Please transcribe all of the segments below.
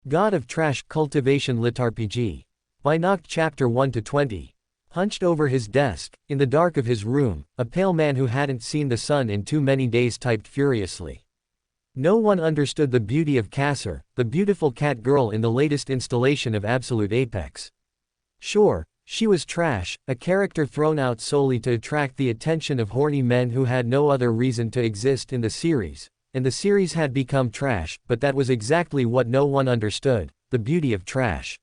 God of Trash. Cultivation LitRPG. By noct. Chapter 1-20. Hunched over his desk, in the dark of his room, a pale man who hadn't seen the sun in too many days typed furiously. No one understood the beauty of Casser, the beautiful cat girl in the latest installation of Absolute Apex. Sure, she was trash, a character thrown out solely to attract the attention of horny men who had no other reason to exist in the series, and the series had become trash, but that was exactly what no one understood, the beauty of trash.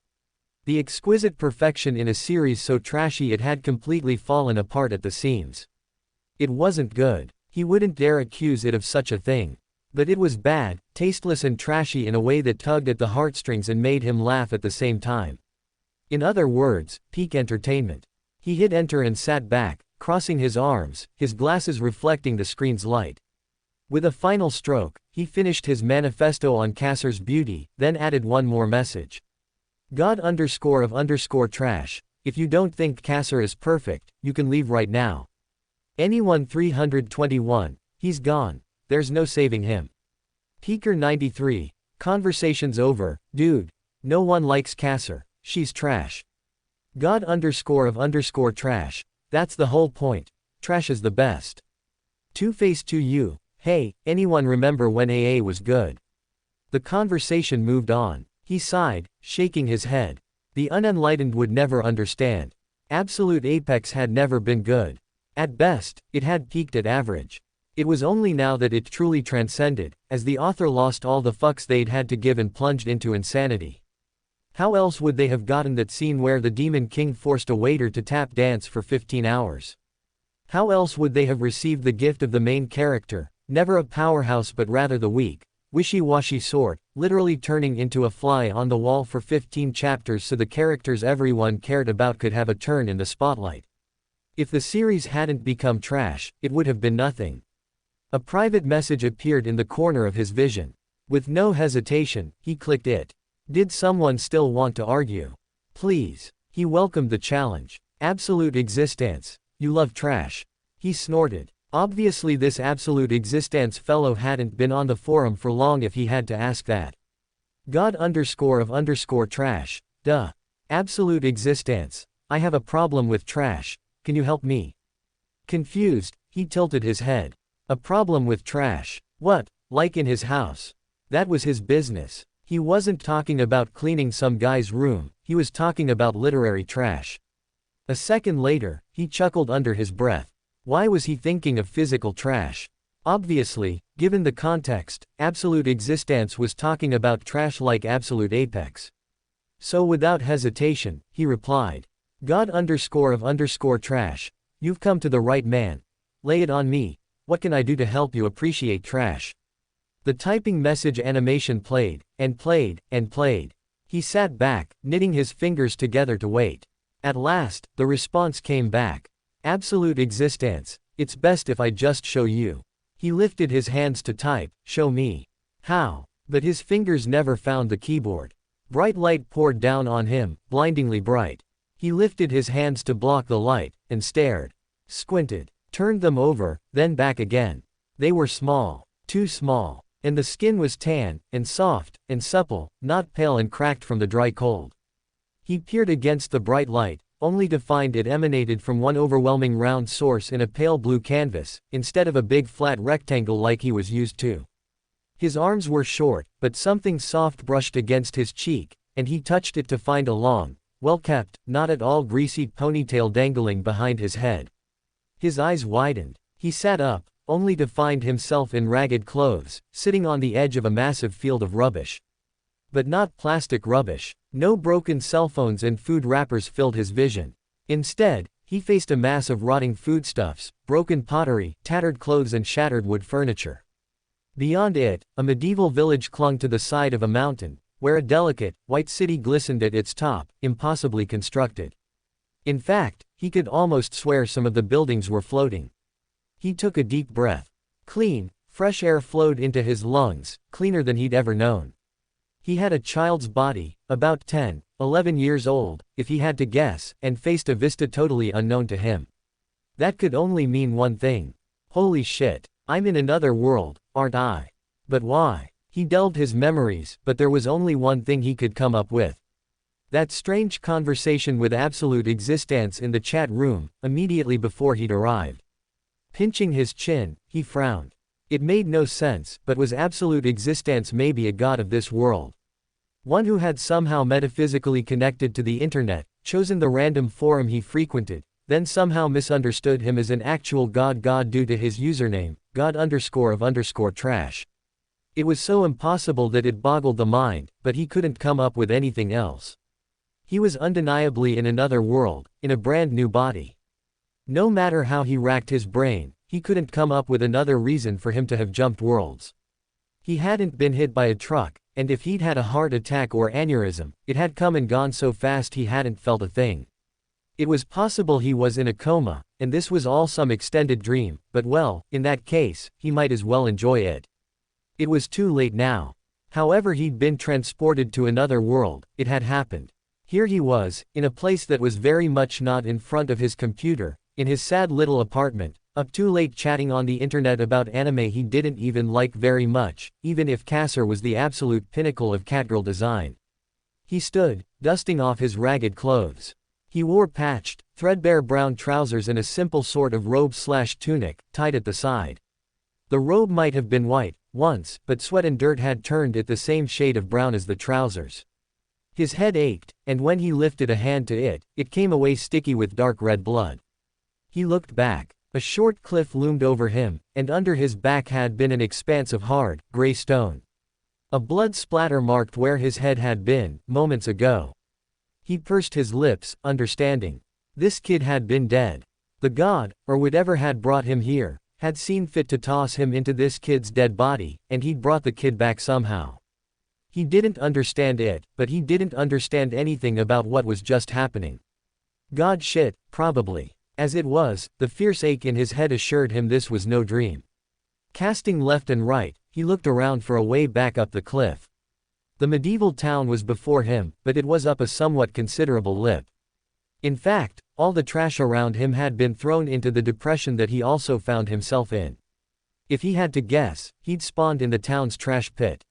The exquisite perfection in a series so trashy it had completely fallen apart at the seams. It wasn't good. He wouldn't dare accuse it of such a thing. But it was bad, tasteless and trashy in a way that tugged at the heartstrings and made him laugh at the same time. In other words, peak entertainment. He hit enter and sat back, crossing his arms, his glasses reflecting the screen's light. With a final stroke, he finished his manifesto on Casser's beauty, then added one more message. God_of_trash, if you don't think Casser is perfect, you can leave right now. Anyone 321, he's gone, there's no saving him. Peaker 93, conversation's over, dude, no one likes Casser, she's trash. God_of_trash, that's the whole point, trash is the best. Two-Face to you, hey, anyone remember when AA was good? The conversation moved on. He sighed, shaking his head. The unenlightened would never understand. Absolute Apex had never been good. At best, it had peaked at average. It was only now that it truly transcended, as the author lost all the fucks they'd had to give and plunged into insanity. How else would they have gotten that scene where the Demon King forced a waiter to tap dance for 15 hours? How else would they have received the gift of the main character, never a powerhouse but rather the weak, wishy-washy sort, literally turning into a fly on the wall for 15 chapters so the characters everyone cared about could have a turn in the spotlight? If the series hadn't become trash, it would have been nothing. A private message appeared in the corner of his vision. With no hesitation, he clicked it. Did someone still want to argue? Please. He welcomed the challenge. Absolute Existence. You love trash. He snorted. Obviously this Absolute Existence fellow hadn't been on the forum for long if he had to ask that. God_of_trash, duh. Absolute Existence. I have a problem with trash, can you help me? Confused, he tilted his head. A problem with trash? What, like in his house? That was his business. He wasn't talking about cleaning some guy's room, he was talking about literary trash. A second later, he chuckled under his breath. Why was he thinking of physical trash? Obviously, given the context, Absolute Existence was talking about trash like Absolute Apex. So without hesitation, he replied. God_of_trash, you've come to the right man. Lay it on me, what can I do to help you appreciate trash? The typing message animation played, and played, and played. He sat back, knitting his fingers together to wait. At last, the response came back. Absolute Existence, it's best if I just show you. He lifted his hands to type, show me. How? But his fingers never found the keyboard. Bright light poured down on him, blindingly bright. He lifted his hands to block the light, and stared. Squinted. Turned them over, then back again. They were small. Too small. And the skin was tan, and soft, and supple, not pale and cracked from the dry cold. He peered against the bright light, only to find it emanated from one overwhelming round source in a pale blue canvas, instead of a big flat rectangle like he was used to. His arms were short, but something soft brushed against his cheek, and he touched it to find a long, well-kept, not at all greasy ponytail dangling behind his head. His eyes widened. He sat up, only to find himself in ragged clothes, sitting on the edge of a massive field of rubbish. But not plastic rubbish. No broken cell phones and food wrappers filled his vision. Instead, he faced a mass of rotting foodstuffs, broken pottery, tattered clothes and shattered wood furniture. Beyond it, a medieval village clung to the side of a mountain, where a delicate, white city glistened at its top, impossibly constructed. In fact, he could almost swear some of the buildings were floating. He took a deep breath. Clean, fresh air flowed into his lungs, cleaner than he'd ever known. He had a child's body, about 10, 11 years old, if he had to guess, and faced a vista totally unknown to him. That could only mean one thing. Holy shit, I'm in another world, aren't I? But why? He delved his memories, but there was only one thing he could come up with. That strange conversation with Absolute Existence in the chat room, immediately before he'd arrived. Pinching his chin, he frowned. It made no sense, but was Absolute Existence maybe a god of this world? One who had somehow metaphysically connected to the internet, chosen the random forum he frequented, then somehow misunderstood him as an actual god due to his username, god_of_trash. It was so impossible that it boggled the mind, but he couldn't come up with anything else. He was undeniably in another world, in a brand new body. No matter how he racked his brain, he couldn't come up with another reason for him to have jumped worlds. He hadn't been hit by a truck, and if he'd had a heart attack or aneurysm, it had come and gone so fast he hadn't felt a thing. It was possible he was in a coma, and this was all some extended dream, but well, in that case, he might as well enjoy it. It was too late now. However he'd been transported to another world, it had happened. Here he was, in a place that was very much not in front of his computer, in his sad little apartment, up too late chatting on the internet about anime he didn't even like very much, even if Kasser was the absolute pinnacle of catgirl design. He stood, dusting off his ragged clothes. He wore patched, threadbare brown trousers and a simple sort of robe/tunic, tied at the side. The robe might have been white, once, but sweat and dirt had turned it the same shade of brown as the trousers. His head ached, and when he lifted a hand to it, it came away sticky with dark red blood. He looked back. A short cliff loomed over him, and under his back had been an expanse of hard, gray stone. A blood splatter marked where his head had been, moments ago. He pursed his lips, understanding. This kid had been dead. The god, or whatever had brought him here, had seen fit to toss him into this kid's dead body, and he'd brought the kid back somehow. He didn't understand it, but he didn't understand anything about what was just happening. God shit, probably. As it was, the fierce ache in his head assured him this was no dream. Casting left and right, he looked around for a way back up the cliff. The medieval town was before him, but it was up a somewhat considerable lip. In fact, all the trash around him had been thrown into the depression that he also found himself in. If he had to guess, he'd spawned in the town's trash pit.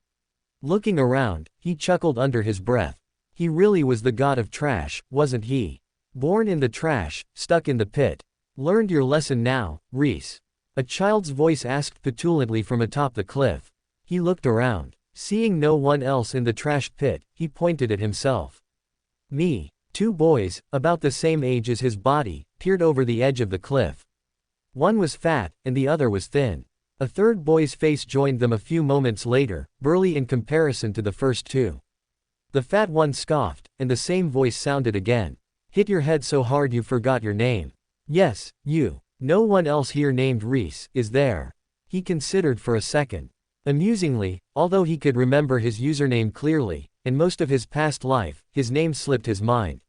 Looking around, he chuckled under his breath. He really was the god of trash, wasn't he? Born in the trash, stuck in the pit. Learned your lesson now, Rhys? A child's voice asked petulantly from atop the cliff. He looked around. Seeing no one else in the trash pit, he pointed at himself. Me. Two boys, about the same age as his body, peered over the edge of the cliff. One was fat, and the other was thin. A third boy's face joined them a few moments later, burly in comparison to the first two. The fat one scoffed, and the same voice sounded again. Hit your head so hard you forgot your name. Yes, you. No one else here named Rhys, is there? He considered for a second. Amusingly, although he could remember his username clearly, and most of his past life, his name slipped his mind.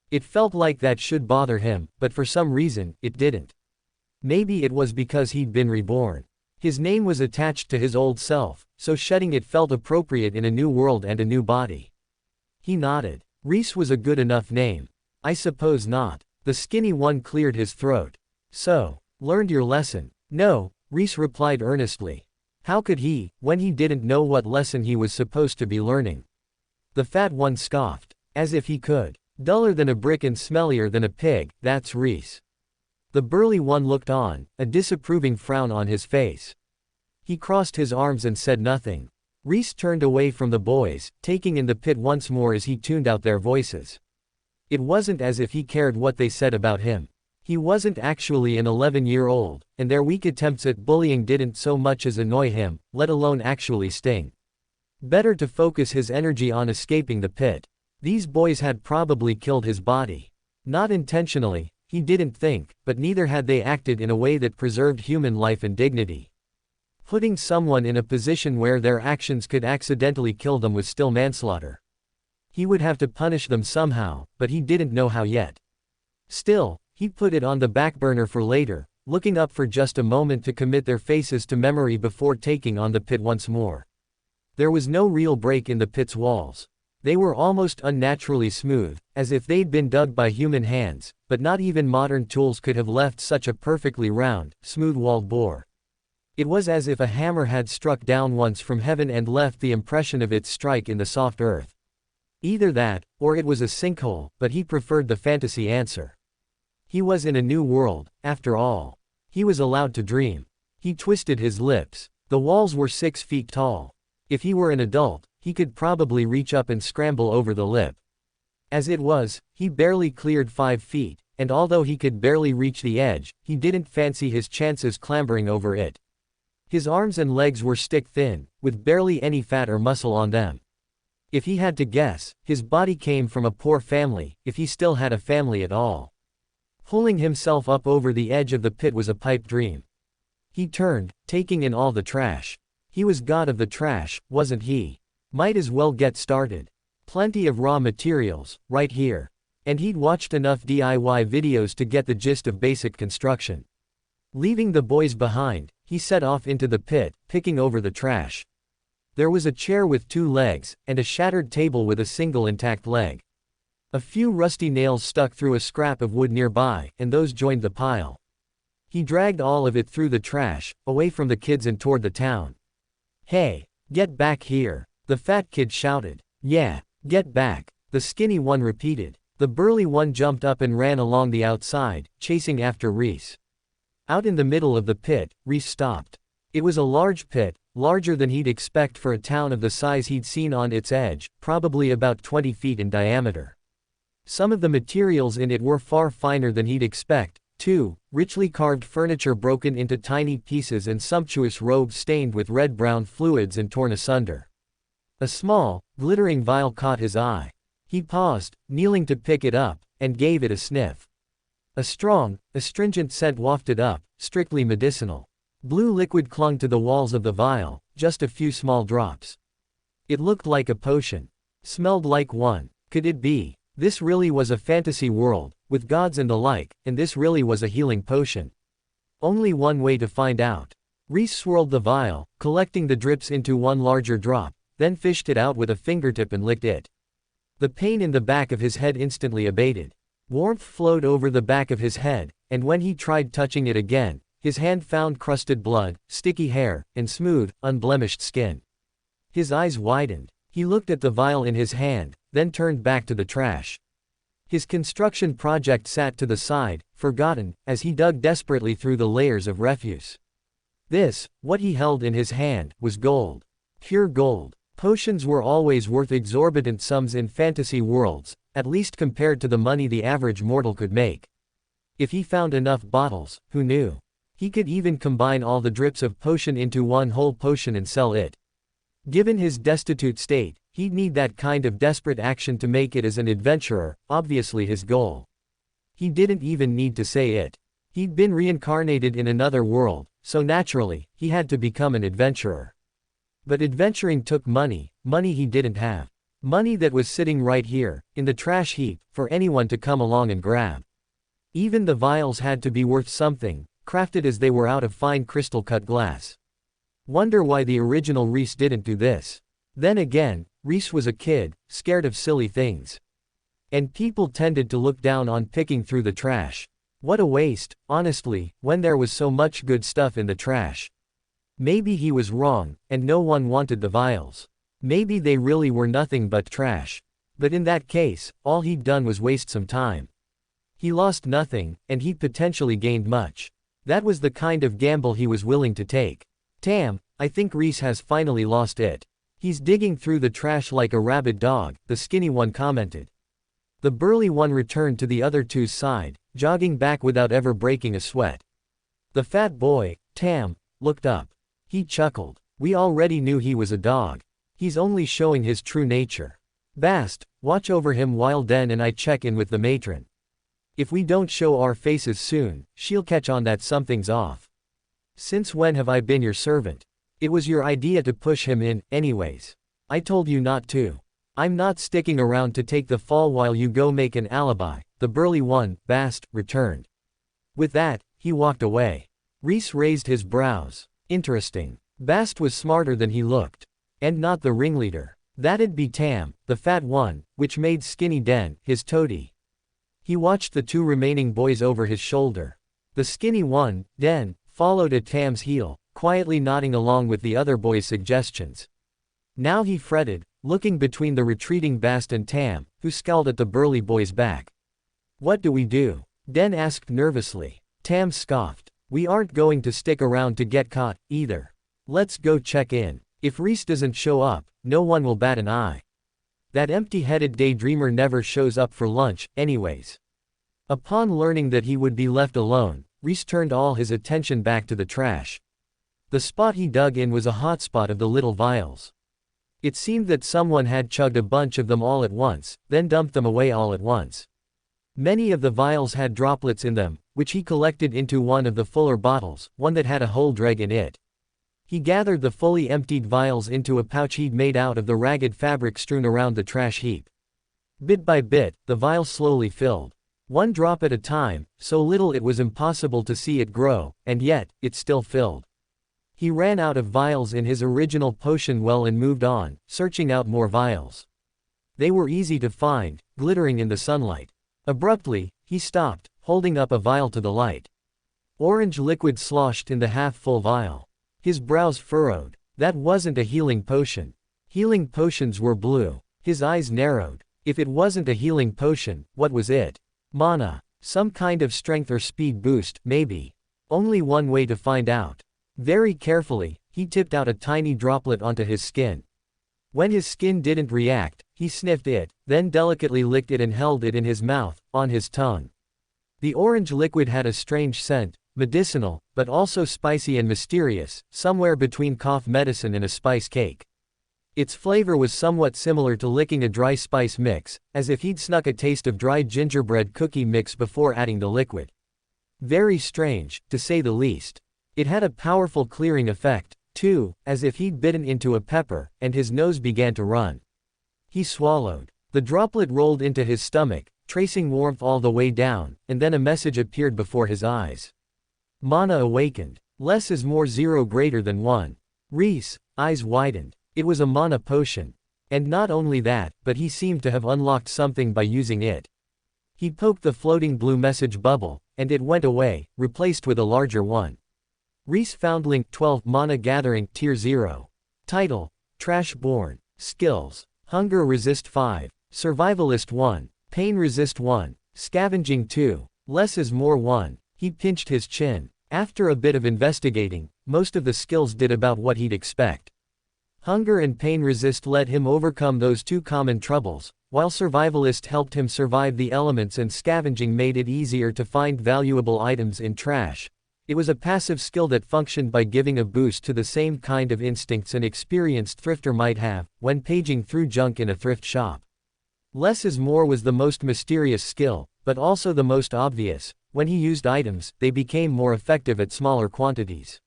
It felt like that should bother him, but for some reason, it didn't. Maybe it was because he'd been reborn. His name was attached to his old self, so shedding it felt appropriate in a new world and a new body. He nodded. Rhys was a good enough name. I suppose not. The skinny one cleared his throat. So, learned your lesson? No, Rhys replied earnestly. How could he, when he didn't know what lesson he was supposed to be learning? The fat one scoffed. As if he could. Duller than a brick and smellier than a pig, that's Rhys. The burly one looked on, a disapproving frown on his face. He crossed his arms and said nothing. Rhys turned away from the boys, taking in the pit once more as he tuned out their voices. It wasn't as if he cared what they said about him. He wasn't actually an 11-year-old, and their weak attempts at bullying didn't so much as annoy him, let alone actually sting. Better to focus his energy on escaping the pit. These boys had probably killed his body. Not intentionally, he didn't think, but neither had they acted in a way that preserved human life and dignity. Putting someone in a position where their actions could accidentally kill them was still manslaughter. He would have to punish them somehow, but he didn't know how yet. Still, he put it on the back burner for later, looking up for just a moment to commit their faces to memory before taking on the pit once more. There was no real break in the pit's walls. They were almost unnaturally smooth, as if they'd been dug by human hands, but not even modern tools could have left such a perfectly round, smooth-walled bore. It was as if a hammer had struck down once from heaven and left the impression of its strike in the soft earth. Either that, or it was a sinkhole, but he preferred the fantasy answer. He was in a new world, after all. He was allowed to dream. He twisted his lips. The walls were 6 feet tall. If he were an adult, he could probably reach up and scramble over the lip. As it was, he barely cleared 5 feet, and although he could barely reach the edge, he didn't fancy his chances clambering over it. His arms and legs were stick-thin, with barely any fat or muscle on them. If he had to guess, his body came from a poor family, if he still had a family at all. Pulling himself up over the edge of the pit was a pipe dream. He turned, taking in all the trash. He was god of the trash, wasn't he? Might as well get started. Plenty of raw materials, right here. And he'd watched enough DIY videos to get the gist of basic construction. Leaving the boys behind, he set off into the pit, picking over the trash. There was a chair with 2 legs, and a shattered table with a single intact leg. A few rusty nails stuck through a scrap of wood nearby, and those joined the pile. He dragged all of it through the trash, away from the kids and toward the town. "Hey, get back here," the fat kid shouted. "Yeah, get back," the skinny one repeated. The burly one jumped up and ran along the outside, chasing after Rhys. Out in the middle of the pit, Rhys stopped. It was a large pit, larger than he'd expect for a town of the size he'd seen on its edge, probably about 20 feet in diameter. Some of the materials in it were far finer than he'd expect, too, richly carved furniture broken into tiny pieces and sumptuous robes stained with red-brown fluids and torn asunder. A small, glittering vial caught his eye. He paused, kneeling to pick it up, and gave it a sniff. A strong, astringent scent wafted up, strictly medicinal. Blue liquid clung to the walls of the vial, just a few small drops. It looked like a potion. Smelled like one. Could it be? This really was a fantasy world, with gods and the like, and this really was a healing potion. Only one way to find out. Rhys swirled the vial, collecting the drips into one larger drop, then fished it out with a fingertip and licked it. The pain in the back of his head instantly abated. Warmth flowed over the back of his head, and when he tried touching it again, his hand found crusted blood, sticky hair, and smooth, unblemished skin. His eyes widened. He looked at the vial in his hand, then turned back to the trash. His construction project sat to the side, forgotten, as he dug desperately through the layers of refuse. This, what he held in his hand, was gold. Pure gold. Potions were always worth exorbitant sums in fantasy worlds, at least compared to the money the average mortal could make. If he found enough bottles, who knew? He could even combine all the drips of potion into one whole potion and sell it. Given his destitute state, he'd need that kind of desperate action to make it as an adventurer, obviously his goal. He didn't even need to say it. He'd been reincarnated in another world, so naturally, he had to become an adventurer. But adventuring took money, money he didn't have. Money that was sitting right here, in the trash heap, for anyone to come along and grab. Even the vials had to be worth something, crafted as they were out of fine crystal-cut glass. Wonder why the original Rhys didn't do this. Then again, Rhys was a kid, scared of silly things. And people tended to look down on picking through the trash. What a waste, honestly, when there was so much good stuff in the trash. Maybe he was wrong, and no one wanted the vials. Maybe they really were nothing but trash. But in that case, all he'd done was waste some time. He lost nothing, and he'd potentially gained much. That was the kind of gamble he was willing to take. Damn, I think Rhys has finally lost it. He's digging through the trash like a rabid dog, the skinny one commented. The burly one returned to the other two's side, jogging back without ever breaking a sweat. The fat boy, Tam, looked up. He chuckled. We already knew he was a dog. He's only showing his true nature. Bast, watch over him while Den and I check in with the matron. If we don't show our faces soon, she'll catch on that something's off. Since when have I been your servant? It was your idea to push him in, anyways. I told you not to. I'm not sticking around to take the fall while you go make an alibi, the burly one, Bast, returned. With that, he walked away. Rhys raised his brows. Interesting. Bast was smarter than he looked. And not the ringleader. That'd be Tam, the fat one, which made Skinny Den, his toady. He watched the two remaining boys over his shoulder. The skinny one, Den, followed at Tam's heel, quietly nodding along with the other boys' suggestions. Now he fretted, looking between the retreating Bast and Tam, who scowled at the burly boy's back. "What do we do?" Den asked nervously. Tam scoffed. "We aren't going to stick around to get caught, either. Let's go check in. If Rhys doesn't show up, no one will bat an eye. That empty-headed daydreamer never shows up for lunch, anyways." Upon learning that he would be left alone, Rhys turned all his attention back to the trash. The spot he dug in was a hotspot of the little vials. It seemed that someone had chugged a bunch of them all at once, then dumped them away all at once. Many of the vials had droplets in them, which he collected into one of the fuller bottles, one that had a whole dreg in it. He gathered the fully emptied vials into a pouch he'd made out of the ragged fabric strewn around the trash heap. Bit by bit, the vials slowly filled. One drop at a time, so little it was impossible to see it grow, and yet, it still filled. He ran out of vials in his original potion well and moved on, searching out more vials. They were easy to find, glittering in the sunlight. Abruptly, he stopped, holding up a vial to the light. Orange liquid sloshed in the half-full vial. His brows furrowed. That wasn't a healing potion. Healing potions were blue. His eyes narrowed. If it wasn't a healing potion, what was it? Mana. Some kind of strength or speed boost, maybe. Only one way to find out. Very carefully, he tipped out a tiny droplet onto his skin. When his skin didn't react, he sniffed it, then delicately licked it and held it in his mouth, on his tongue. The orange liquid had a strange scent, medicinal, but also spicy and mysterious, somewhere between cough medicine and a spice cake. Its flavor was somewhat similar to licking a dry spice mix, as if he'd snuck a taste of dry gingerbread cookie mix before adding the liquid. Very strange, to say the least. It had a powerful clearing effect, too, as if he'd bitten into a pepper, and his nose began to run. He swallowed. The droplet rolled into his stomach, tracing warmth all the way down, and then a message appeared before his eyes. Mana awakened. Less is more 0 greater than 1. Rhys' eyes widened. It was a mana potion. And not only that, but he seemed to have unlocked something by using it. He poked the floating blue message bubble, and it went away, replaced with a larger one. Rhys Foundling 12 Mana Gathering Tier 0. Title: Trash Born. Skills: Hunger Resist 5, Survivalist 1, Pain Resist 1, Scavenging 2, Less is More 1. He pinched his chin. After a bit of investigating, most of the skills did about what he'd expect. Hunger and Pain Resist let him overcome those two common troubles, while Survivalist helped him survive the elements and Scavenging made it easier to find valuable items in trash. It was a passive skill that functioned by giving a boost to the same kind of instincts an experienced thrifter might have, when paging through junk in a thrift shop. Less is More was the most mysterious skill, but also the most obvious. When he used items, they became more effective at smaller quantities.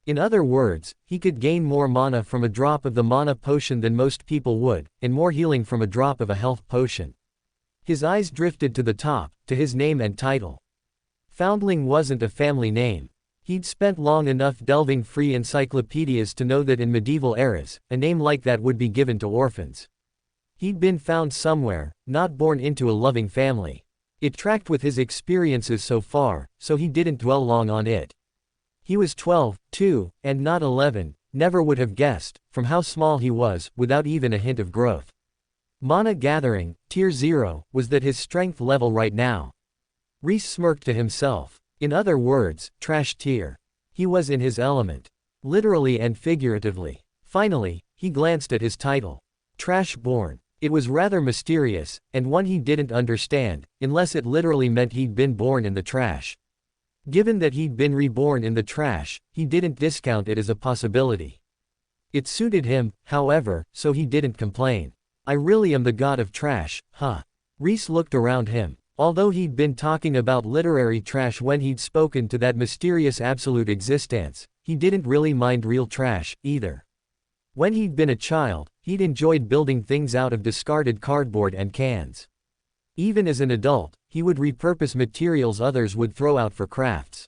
In other words, he could gain more mana from a drop of the mana potion than most people would, and more healing from a drop of a health potion. His eyes drifted to the top, to his name and title. Foundling wasn't a family name. He'd spent long enough delving free encyclopedias to know that in medieval eras, a name like that would be given to orphans. He'd been found somewhere, not born into a loving family. It tracked with his experiences so far, so he didn't dwell long on it. He was 12, too, and not 11, never would have guessed, from how small he was, without even a hint of growth. Mana Gathering, Tier 0, was that his strength level right now. Rhys smirked to himself. In other words, trash tier. He was in his element. Literally and figuratively. Finally, he glanced at his title. Trash Born. It was rather mysterious, and one he didn't understand, unless it literally meant he'd been born in the trash. Given that he'd been reborn in the trash, he didn't discount it as a possibility. It suited him, however, so he didn't complain. I really am the god of trash, huh? Rhys looked around him. Although he'd been talking about literary trash when he'd spoken to that mysterious absolute existence, he didn't really mind real trash, either. When he'd been a child, he'd enjoyed building things out of discarded cardboard and cans. Even as an adult, he would repurpose materials others would throw out for crafts.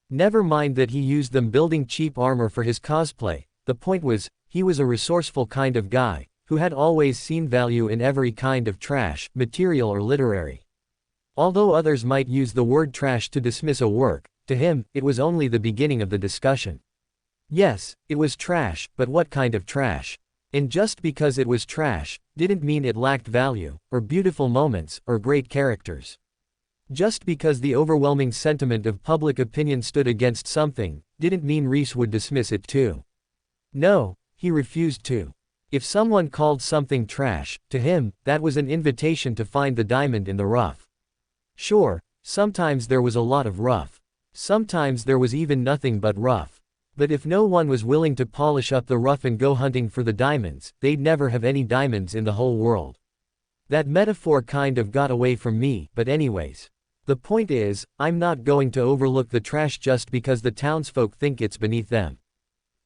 Never mind that he used them building cheap armor for his cosplay, the point was, he was a resourceful kind of guy, who had always seen value in every kind of trash, material or literary. Although others might use the word trash to dismiss a work, to him, it was only the beginning of the discussion. Yes, it was trash, but what kind of trash? And just because it was trash, didn't mean it lacked value, or beautiful moments, or great characters. Just because the overwhelming sentiment of public opinion stood against something, didn't mean Rhys would dismiss it too. No, he refused to. If someone called something trash, to him, that was an invitation to find the diamond in the rough. Sure, sometimes there was a lot of rough. Sometimes there was even nothing but rough. But if no one was willing to polish up the rough and go hunting for the diamonds, they'd never have any diamonds in the whole world. That metaphor kind of got away from me, but anyways. The point is, I'm not going to overlook the trash just because the townsfolk think it's beneath them.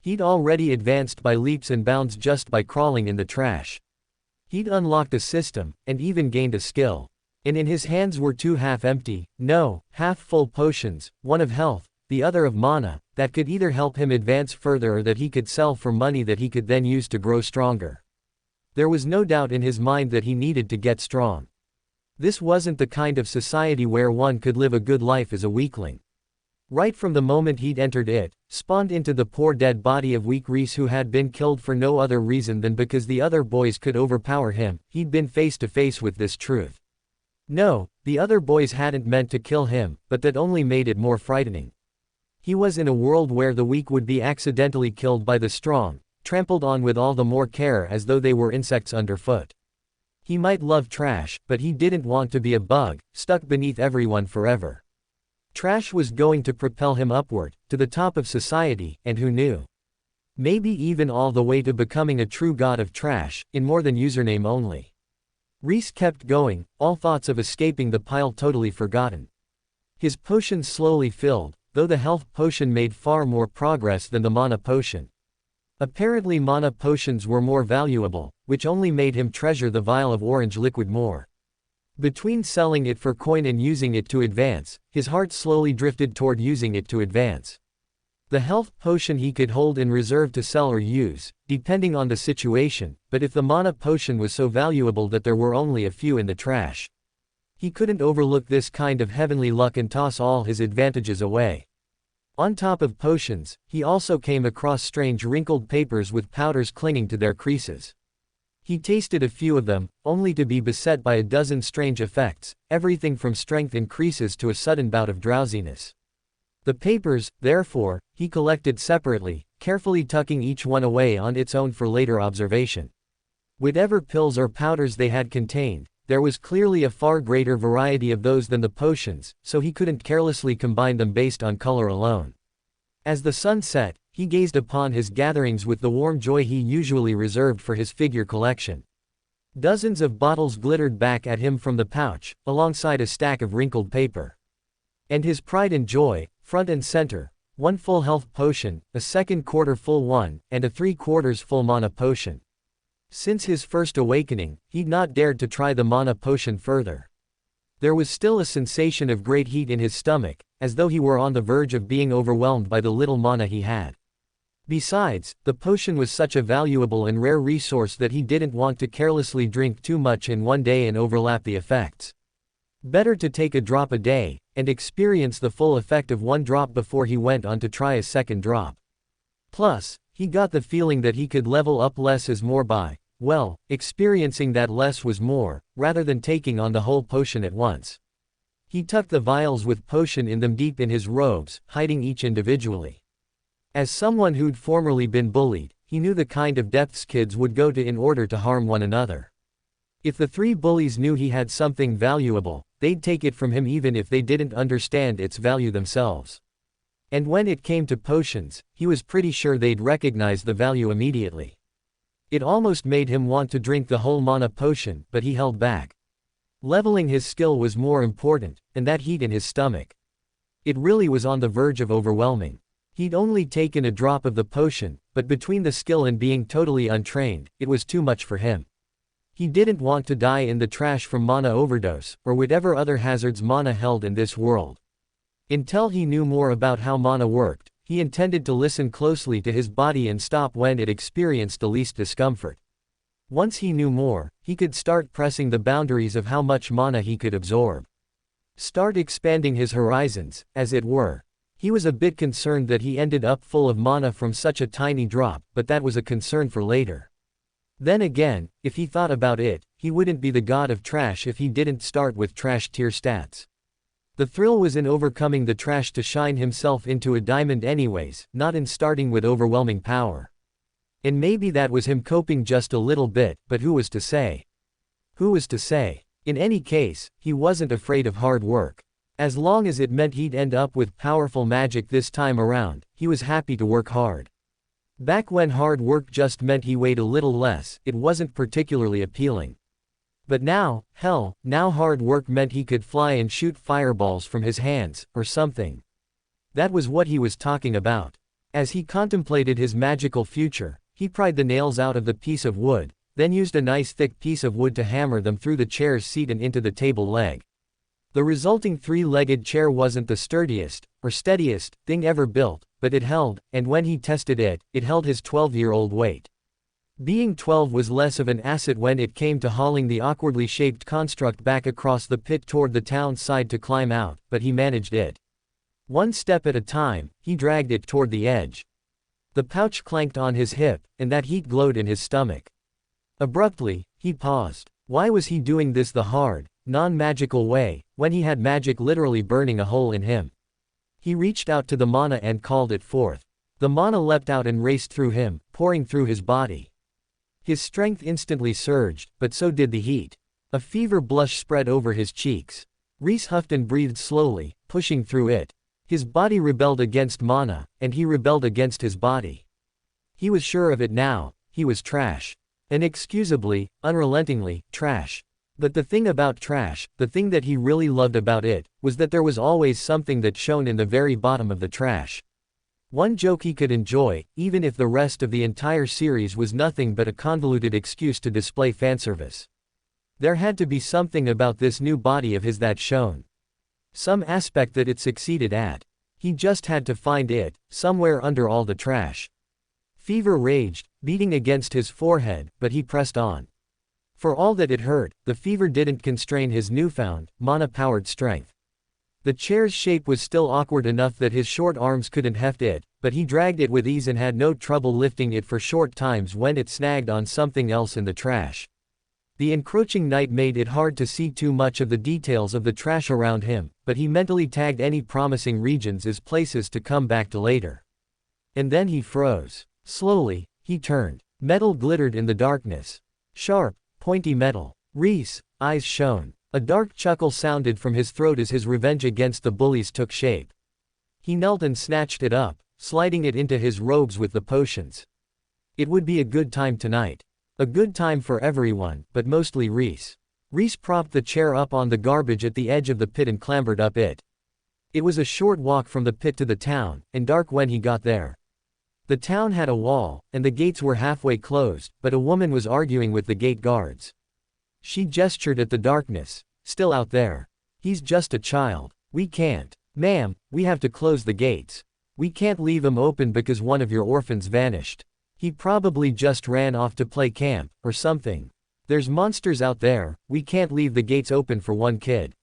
He'd already advanced by leaps and bounds just by crawling in the trash. He'd unlocked a system, and even gained a skill. And in his hands were two half-empty, no, half-full potions, one of health, the other of mana, that could either help him advance further or that he could sell for money that he could then use to grow stronger. There was no doubt in his mind that he needed to get strong. This wasn't the kind of society where one could live a good life as a weakling. Right from the moment he'd entered it, spawned into the poor dead body of weak Rhys who had been killed for no other reason than because the other boys could overpower him, he'd been face to face with this truth. No, the other boys hadn't meant to kill him, but that only made it more frightening. He was in a world where the weak would be accidentally killed by the strong, trampled on with all the more care as though they were insects underfoot. He might love trash, but he didn't want to be a bug, stuck beneath everyone forever. Trash was going to propel him upward, to the top of society, and who knew? Maybe even all the way to becoming a true god of trash, in more than username only. Rhys kept going, all thoughts of escaping the pile totally forgotten. His potions slowly filled, though the health potion made far more progress than the mana potion. Apparently mana potions were more valuable, which only made him treasure the vial of orange liquid more. Between selling it for coin and using it to advance, his heart slowly drifted toward using it to advance. The health potion he could hold in reserve to sell or use, depending on the situation, but if the mana potion was so valuable that there were only a few in the trash, he couldn't overlook this kind of heavenly luck and toss all his advantages away. On top of potions, he also came across strange wrinkled papers with powders clinging to their creases. He tasted a few of them, only to be beset by a dozen strange effects, everything from strength increases to a sudden bout of drowsiness. The papers, therefore, he collected separately, carefully tucking each one away on its own for later observation. Whatever pills or powders they had contained, there was clearly a far greater variety of those than the potions, so he couldn't carelessly combine them based on color alone. As the sun set, he gazed upon his gatherings with the warm joy he usually reserved for his figure collection. Dozens of bottles glittered back at him from the pouch, alongside a stack of wrinkled paper. And his pride and joy, front and center, one full health potion, a second quarter full one, and a 3/4 full mana potion. Since his first awakening, he'd not dared to try the mana potion further. There was still a sensation of great heat in his stomach, as though he were on the verge of being overwhelmed by the little mana he had. Besides, the potion was such a valuable and rare resource that he didn't want to carelessly drink too much in one day and overlap the effects. Better to take a drop a day, and experience the full effect of one drop before he went on to try a second drop. Plus, he got the feeling that he could level up less as more by, well, experiencing that less was more, rather than taking on the whole potion at once. He tucked the vials with potion in them deep in his robes, hiding each individually. As someone who'd formerly been bullied, he knew the kind of depths kids would go to in order to harm one another. If the three bullies knew he had something valuable, they'd take it from him even if they didn't understand its value themselves. And when it came to potions, he was pretty sure they'd recognize the value immediately. It almost made him want to drink the whole mana potion, but he held back. Leveling his skill was more important, and that heat in his stomach. It really was on the verge of overwhelming. He'd only taken a drop of the potion, but between the skill and being totally untrained, it was too much for him. He didn't want to die in the trash from mana overdose, or whatever other hazards mana held in this world. Until he knew more about how mana worked, he intended to listen closely to his body and stop when it experienced the least discomfort. Once he knew more, he could start pressing the boundaries of how much mana he could absorb. Start expanding his horizons, as it were. He was a bit concerned that he ended up full of mana from such a tiny drop, but that was a concern for later. Then again, if he thought about it, he wouldn't be the god of trash if he didn't start with trash tier stats. The thrill was in overcoming the trash to shine himself into a diamond anyways, not in starting with overwhelming power. And maybe that was him coping just a little bit, but who was to say? Who was to say? In any case, he wasn't afraid of hard work. As long as it meant he'd end up with powerful magic this time around, he was happy to work hard. Back when hard work just meant he weighed a little less, it wasn't particularly appealing. But now, hell, now hard work meant he could fly and shoot fireballs from his hands, or something. That was what he was talking about. As he contemplated his magical future, he pried the nails out of the piece of wood, then used a nice thick piece of wood to hammer them through the chair's seat and into the table leg. The resulting three-legged chair wasn't the sturdiest, or steadiest, thing ever built, but it held, and when he tested it, it held his 12-year-old weight. Being 12 was less of an asset when it came to hauling the awkwardly shaped construct back across the pit toward the town side to climb out, but he managed it. One step at a time, he dragged it toward the edge. The pouch clanked on his hip, and that heat glowed in his stomach. Abruptly, he paused. Why was he doing this the hard, non-magical way, when he had magic literally burning a hole in him? He reached out to the mana and called it forth. The mana leapt out and raced through him, pouring through his body. His strength instantly surged, but so did the heat. A fever blush spread over his cheeks. Rhys huffed and breathed slowly, pushing through it. His body rebelled against mana, and he rebelled against his body. He was sure of it now, he was trash. Inexcusably, unrelentingly, trash. But the thing about trash, the thing that he really loved about it, was that there was always something that shone in the very bottom of the trash. One joke he could enjoy, even if the rest of the entire series was nothing but a convoluted excuse to display fanservice. There had to be something about this new body of his that shone. Some aspect that it succeeded at. He just had to find it, somewhere under all the trash. Fever raged, beating against his forehead, but he pressed on. For all that it hurt, the fever didn't constrain his newfound, mana-powered strength. The chair's shape was still awkward enough that his short arms couldn't heft it, but he dragged it with ease and had no trouble lifting it for short times when it snagged on something else in the trash. The encroaching night made it hard to see too much of the details of the trash around him, but he mentally tagged any promising regions as places to come back to later. And then he froze. Slowly, he turned. Metal glittered in the darkness. Sharp, pointy metal. Rhys' eyes shone. A dark chuckle sounded from his throat as his revenge against the bullies took shape. He knelt and snatched it up, sliding it into his robes with the potions. It would be a good time tonight. A good time for everyone, but mostly Rhys. Rhys propped the chair up on the garbage at the edge of the pit and clambered up it. It was a short walk from the pit to the town, and dark when he got there. The town had a wall, and the gates were halfway closed, but a woman was arguing with the gate guards. She gestured at the darkness. Still out there. He's just a child. We can't. Ma'am, we have to close the gates. We can't leave them open because one of your orphans vanished. He probably just ran off to play camp, or something. There's monsters out there, we can't leave the gates open for one kid.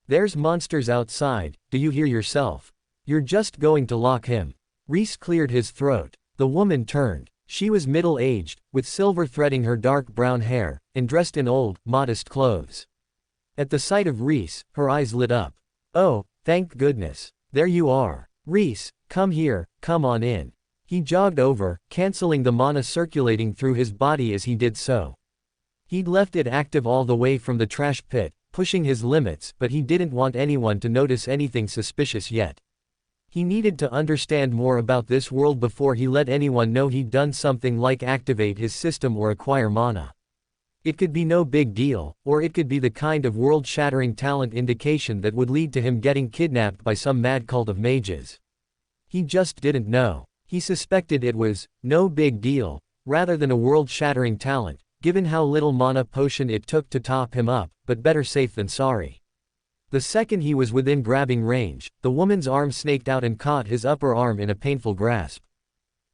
There's monsters outside, do you hear yourself? You're just going to lock him. Rhys cleared his throat. The woman turned. She was middle-aged, with silver threading her dark brown hair, and dressed in old, modest clothes. At the sight of Rhys, her eyes lit up. Oh, thank goodness. There you are. Rhys, come here, come on in. He jogged over, canceling the mana circulating through his body as he did so. He'd left it active all the way from the trash pit, pushing his limits, but he didn't want anyone to notice anything suspicious yet. He needed to understand more about this world before he let anyone know he'd done something like activate his system or acquire mana. It could be no big deal, or it could be the kind of world-shattering talent indication that would lead to him getting kidnapped by some mad cult of mages. He just didn't know. He suspected it was no big deal, rather than a world-shattering talent, given how little mana potion it took to top him up, but better safe than sorry. The second he was within grabbing range, the woman's arm snaked out and caught his upper arm in a painful grasp.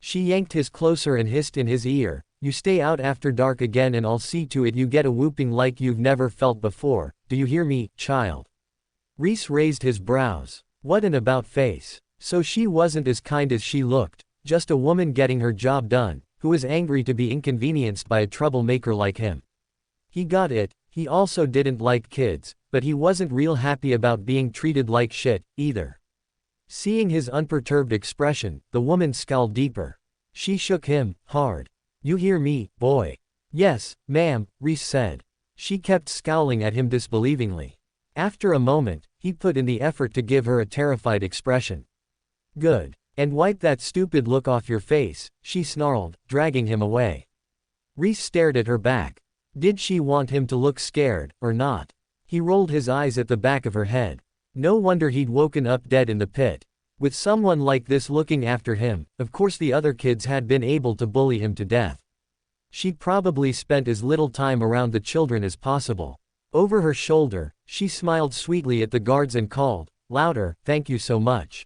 She yanked his closer and hissed in his ear, "You stay out after dark again and I'll see to it you get a whooping like you've never felt before, do you hear me, child?" Rhys raised his brows. What an about-face. So she wasn't as kind as she looked, just a woman getting her job done, who was angry to be inconvenienced by a troublemaker like him. He got it, he also didn't like kids, but he wasn't real happy about being treated like shit, either. Seeing his unperturbed expression, the woman scowled deeper. She shook him, hard. You hear me, boy? Yes, ma'am, Rhys said. She kept scowling at him disbelievingly. After a moment, he put in the effort to give her a terrified expression. Good. And wipe that stupid look off your face, she snarled, dragging him away. Rhys stared at her back. Did she want him to look scared, or not? He rolled his eyes at the back of her head. No wonder he'd woken up dead in the pit. With someone like this looking after him, of course the other kids had been able to bully him to death. She probably spent as little time around the children as possible. Over her shoulder, she smiled sweetly at the guards and called, louder, thank you so much.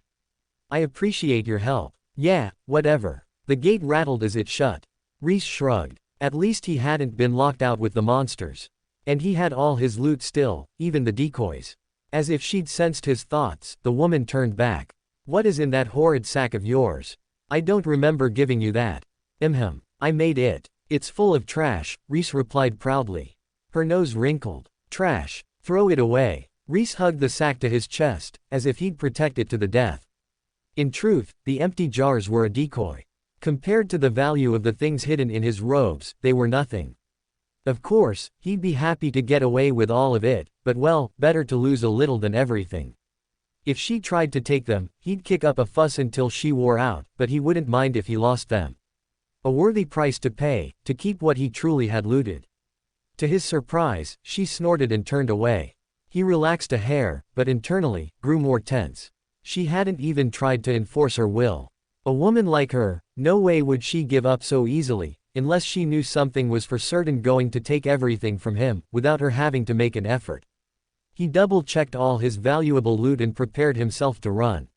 I appreciate your help. Yeah, whatever. The gate rattled as it shut. Rhys shrugged. At least he hadn't been locked out with the monsters. And he had all his loot still, even the decoys. As if she'd sensed his thoughts, the woman turned back. What is in that horrid sack of yours? I don't remember giving you that. I made it. It's full of trash, Rhys replied proudly. Her nose wrinkled. Trash. Throw it away. Rhys hugged the sack to his chest, as if he'd protect it to the death. In truth, the empty jars were a decoy. Compared to the value of the things hidden in his robes, they were nothing. Of course, he'd be happy to get away with all of it, but well, better to lose a little than everything. If she tried to take them, he'd kick up a fuss until she wore out, but he wouldn't mind if he lost them. A worthy price to pay, to keep what he truly had looted. To his surprise, she snorted and turned away. He relaxed a hair, but internally, grew more tense. She hadn't even tried to enforce her will. A woman like her, no way would she give up so easily, unless she knew something was for certain going to take everything from him, without her having to make an effort. He double-checked all his valuable loot and prepared himself to run.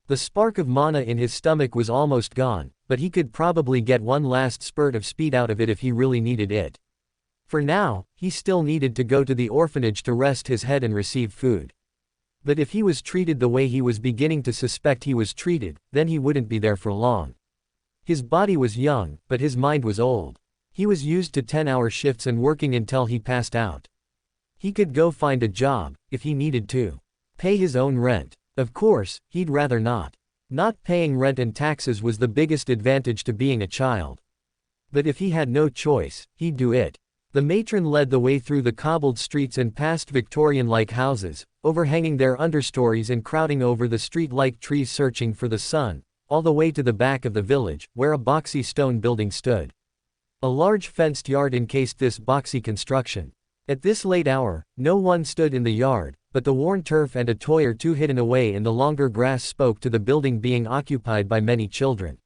The spark of mana in his stomach was almost gone, but he could probably get one last spurt of speed out of it if he really needed it. For now, he still needed to go to the orphanage to rest his head and receive food. But if he was treated the way he was beginning to suspect he was treated, then he wouldn't be there for long. His body was young, but his mind was old. He was used to 10-hour shifts and working until he passed out. He could go find a job, if he needed to. Pay his own rent. Of course, he'd rather not. Not paying rent and taxes was the biggest advantage to being a child. But if he had no choice, he'd do it. The matron led the way through the cobbled streets and past Victorian-like houses, overhanging their understories and crowding over the street-like trees searching for the sun, all the way to the back of the village, where a boxy stone building stood. A large fenced yard encased this boxy construction. At this late hour, no one stood in the yard, but the worn turf and a toy or two hidden away in the longer grass spoke to the building being occupied by many children.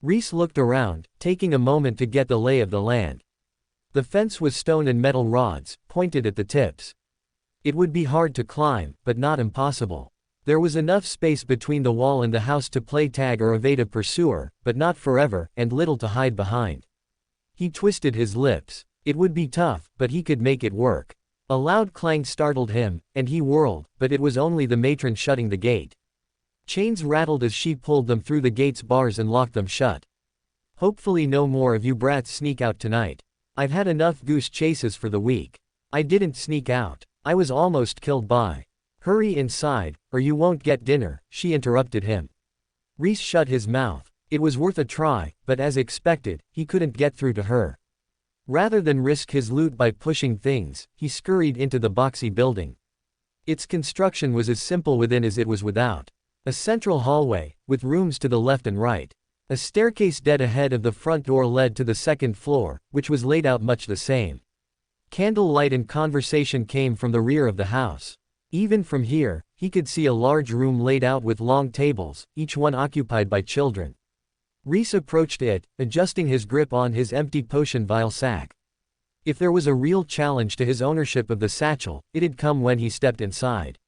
Rhys looked around, taking a moment to get the lay of the land. The fence was stone and metal rods, pointed at the tips. It would be hard to climb, but not impossible. There was enough space between the wall and the house to play tag or evade a pursuer, but not forever, and little to hide behind. He twisted his lips. It would be tough, but he could make it work. A loud clang startled him, and he whirled, but it was only the matron shutting the gate. Chains rattled as she pulled them through the gate's bars and locked them shut. Hopefully no more of you brats sneak out tonight. I've had enough goose chases for the week. I didn't sneak out. I was almost killed by. Hurry inside, or you won't get dinner, she interrupted him. Rhys shut his mouth. It was worth a try, but as expected, he couldn't get through to her. Rather than risk his loot by pushing things, he scurried into the boxy building. Its construction was as simple within as it was without. A central hallway, with rooms to the left and right. A staircase dead ahead of the front door led to the second floor, which was laid out much the same. Candlelight and conversation came from the rear of the house. Even from here, he could see a large room laid out with long tables, each one occupied by children. Rhys approached it, adjusting his grip on his empty potion vial sack. If there was a real challenge to his ownership of the satchel, it had come when he stepped inside.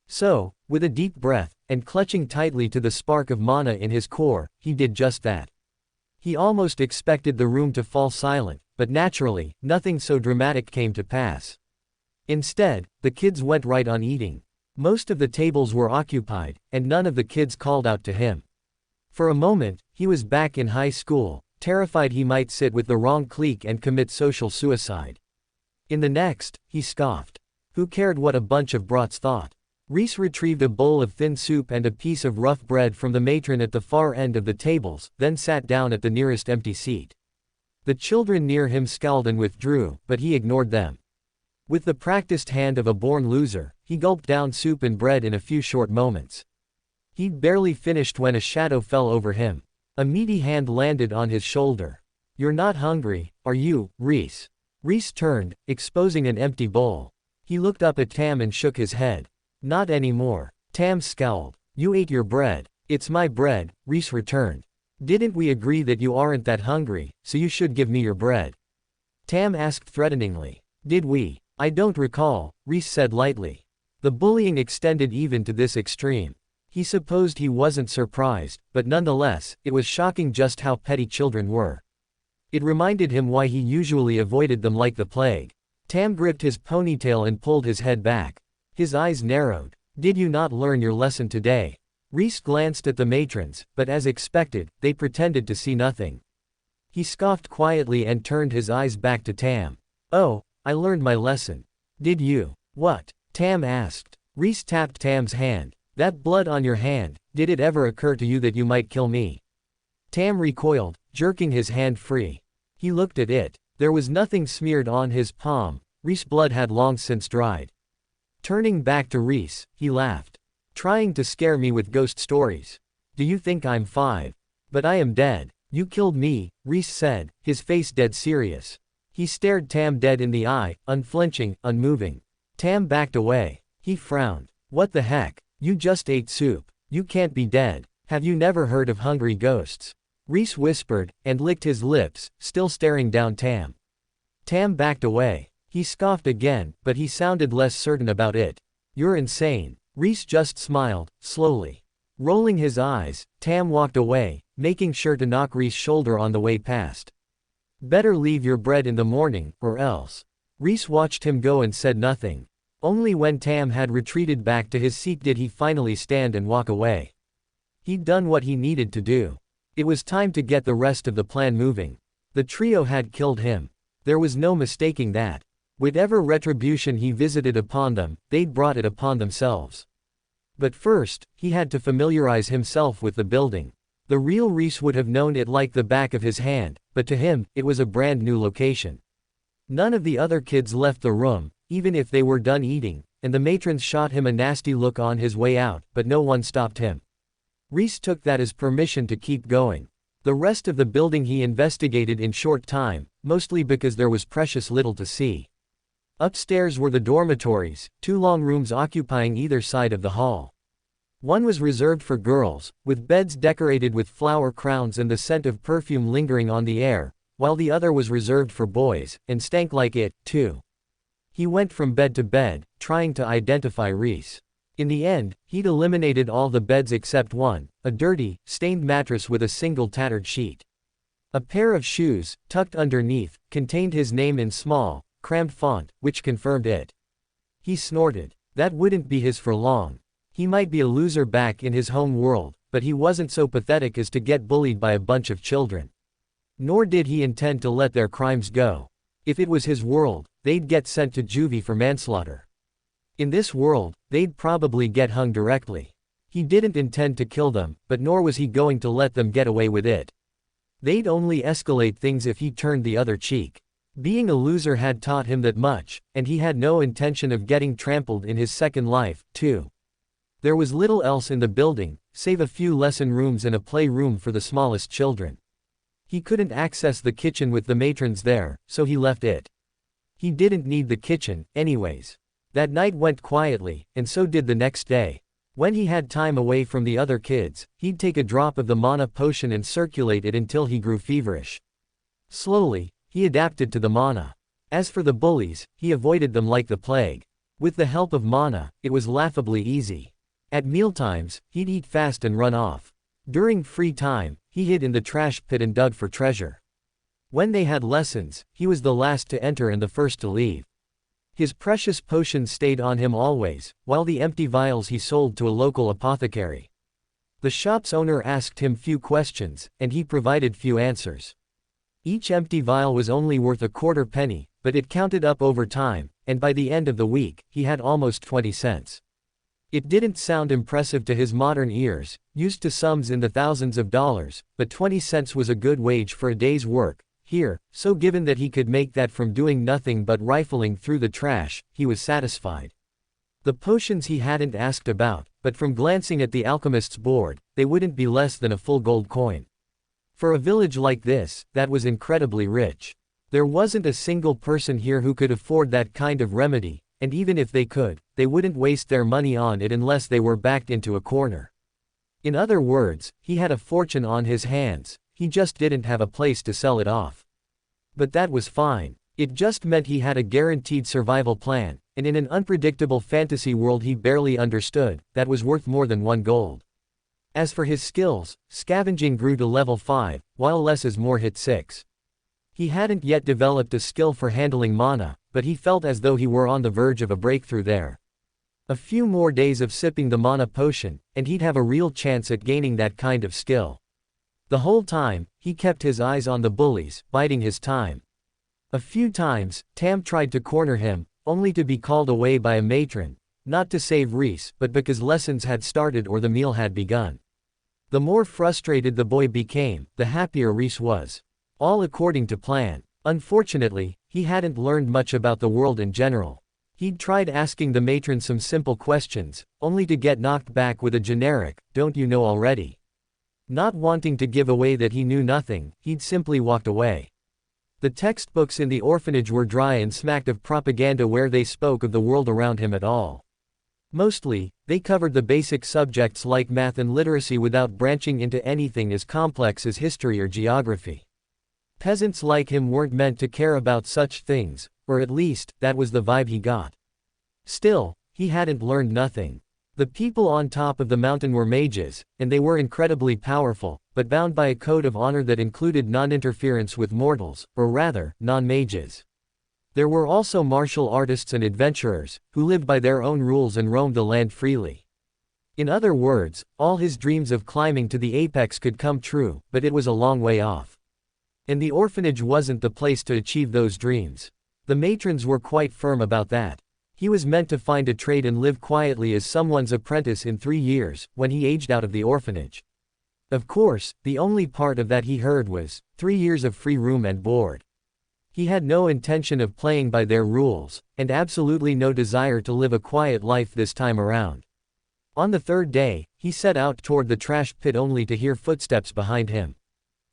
So, with a deep breath, and clutching tightly to the spark of mana in his core, he did just that. He almost expected the room to fall silent, but naturally, nothing so dramatic came to pass. Instead, the kids went right on eating. Most of the tables were occupied, and none of the kids called out to him. For a moment, he was back in high school, terrified he might sit with the wrong clique and commit social suicide. In the next, he scoffed. Who cared what a bunch of brats thought? Rhys retrieved a bowl of thin soup and a piece of rough bread from the matron at the far end of the tables, then sat down at the nearest empty seat. The children near him scowled and withdrew, but he ignored them. With the practiced hand of a born loser, he gulped down soup and bread in a few short moments. He'd barely finished when a shadow fell over him. A meaty hand landed on his shoulder. "You're not hungry, are you, Rhys?" Rhys turned, exposing an empty bowl. He looked up at Tam and shook his head. "Not anymore." Tam scowled. "You ate your bread." "It's my bread," Rhys returned. "Didn't we agree that you aren't that hungry, so you should give me your bread?" Tam asked threateningly. "Did we? I don't recall," Rhys said lightly. The bullying extended even to this extreme. He supposed he wasn't surprised, but nonetheless, it was shocking just how petty children were. It reminded him why he usually avoided them like the plague. Tam gripped his ponytail and pulled his head back. His eyes narrowed. "Did you not learn your lesson today?" Rhys glanced at the matrons, but as expected, they pretended to see nothing. He scoffed quietly and turned his eyes back to Tam. "Oh, I learned my lesson." "Did you?" "What?" Tam asked. Rhys tapped Tam's hand. "That blood on your hand, did it ever occur to you that you might kill me?" Tam recoiled, jerking his hand free. He looked at it. There was nothing smeared on his palm. Rhys' blood had long since dried. Turning back to Rhys, he laughed. "Trying to scare me with ghost stories. Do you think I'm 5? But I am dead." "You killed me," Rhys said, his face dead serious. He stared Tam dead in the eye, unflinching, unmoving. Tam backed away. He frowned. "What the heck? You just ate soup. You can't be dead. Have you never heard of hungry ghosts?" Rhys whispered, and licked his lips, still staring down Tam. Tam backed away. He scoffed again, but he sounded less certain about it. "You're insane." Rhys just smiled, slowly. Rolling his eyes, Tam walked away, making sure to knock Rhys' shoulder on the way past. "Better leave your bread in the morning, or else." Rhys watched him go and said nothing. Only when Tam had retreated back to his seat did he finally stand and walk away. He'd done what he needed to do. It was time to get the rest of the plan moving. The trio had killed him. There was no mistaking that. Whatever retribution he visited upon them, they'd brought it upon themselves. But first, he had to familiarize himself with the building. The real Rhys would have known it like the back of his hand, but to him, it was a brand new location. None of the other kids left the room, even if they were done eating, and the matrons shot him a nasty look on his way out, but no one stopped him. Rhys took that as permission to keep going. The rest of the building he investigated in short time, mostly because there was precious little to see. Upstairs were the dormitories, 2 long rooms occupying either side of the hall. One was reserved for girls, with beds decorated with flower crowns and the scent of perfume lingering on the air, while the other was reserved for boys, and stank like it, too. He went from bed to bed, trying to identify Rhys. In the end, he'd eliminated all the beds except one, a dirty, stained mattress with a single tattered sheet. A pair of shoes, tucked underneath, contained his name in small, crammed font, which confirmed it. He snorted. That wouldn't be his for long. He might be a loser back in his home world, but he wasn't so pathetic as to get bullied by a bunch of children. Nor did he intend to let their crimes go. If it was his world, they'd get sent to juvie for manslaughter. In this world, they'd probably get hung directly. He didn't intend to kill them, but nor was he going to let them get away with it. They'd only escalate things if he turned the other cheek. Being a loser had taught him that much, and he had no intention of getting trampled in his second life, too. There was little else in the building, save a few lesson rooms and a playroom for the smallest children. He couldn't access the kitchen with the matrons there, so he left it. He didn't need the kitchen, anyways. That night went quietly, and so did the next day. When he had time away from the other kids, he'd take a drop of the mana potion and circulate it until he grew feverish. Slowly, he adapted to the mana. As for the bullies, he avoided them like the plague. With the help of mana, it was laughably easy. At mealtimes, he'd eat fast and run off. During free time, he hid in the trash pit and dug for treasure. When they had lessons, he was the last to enter and the first to leave. His precious potions stayed on him always, while the empty vials he sold to a local apothecary. The shop's owner asked him few questions, and he provided few answers. Each empty vial was only worth a quarter penny, but it counted up over time, and by the end of the week, he had almost 20 cents. It didn't sound impressive to his modern ears, used to sums in the thousands of dollars, but 20 cents was a good wage for a day's work. Here, so given that he could make that from doing nothing but rifling through the trash, he was satisfied. The potions he hadn't asked about, but from glancing at the alchemist's board, they wouldn't be less than a full gold coin. For a village like this, that was incredibly rich. There wasn't a single person here who could afford that kind of remedy, and even if they could, they wouldn't waste their money on it unless they were backed into a corner. In other words, he had a fortune on his hands, he just didn't have a place to sell it off. But that was fine. It just meant he had a guaranteed survival plan, and in an unpredictable fantasy world he barely understood, that was worth more than 1 gold. As for his skills, Scavenging grew to level 5, while Less's more hit 6. He hadn't yet developed a skill for handling mana, but he felt as though he were on the verge of a breakthrough there. A few more days of sipping the mana potion, and he'd have a real chance at gaining that kind of skill. The whole time, he kept his eyes on the bullies, biding his time. A few times, Tam tried to corner him, only to be called away by a matron, not to save Rhys, but because lessons had started or the meal had begun. The more frustrated the boy became, the happier Rhys was. All according to plan. Unfortunately, he hadn't learned much about the world in general. He'd tried asking the matron some simple questions, only to get knocked back with a generic, "Don't you know already?" Not wanting to give away that he knew nothing, he'd simply walked away. The textbooks in the orphanage were dry and smacked of propaganda where they spoke of the world around him at all. Mostly, they covered the basic subjects like math and literacy without branching into anything as complex as history or geography. Peasants like him weren't meant to care about such things, or at least, that was the vibe he got. Still, he hadn't learned nothing. The people on top of the mountain were mages, and they were incredibly powerful, but bound by a code of honor that included non-interference with mortals, or rather, non-mages. There were also martial artists and adventurers, who lived by their own rules and roamed the land freely. In other words, all his dreams of climbing to the apex could come true, but it was a long way off. And the orphanage wasn't the place to achieve those dreams. The matrons were quite firm about that. He was meant to find a trade and live quietly as someone's apprentice in 3 years, when he aged out of the orphanage. Of course, the only part of that he heard was, 3 years of free room and board. He had no intention of playing by their rules, and absolutely no desire to live a quiet life this time around. On the 3rd day, he set out toward the trash pit only to hear footsteps behind him.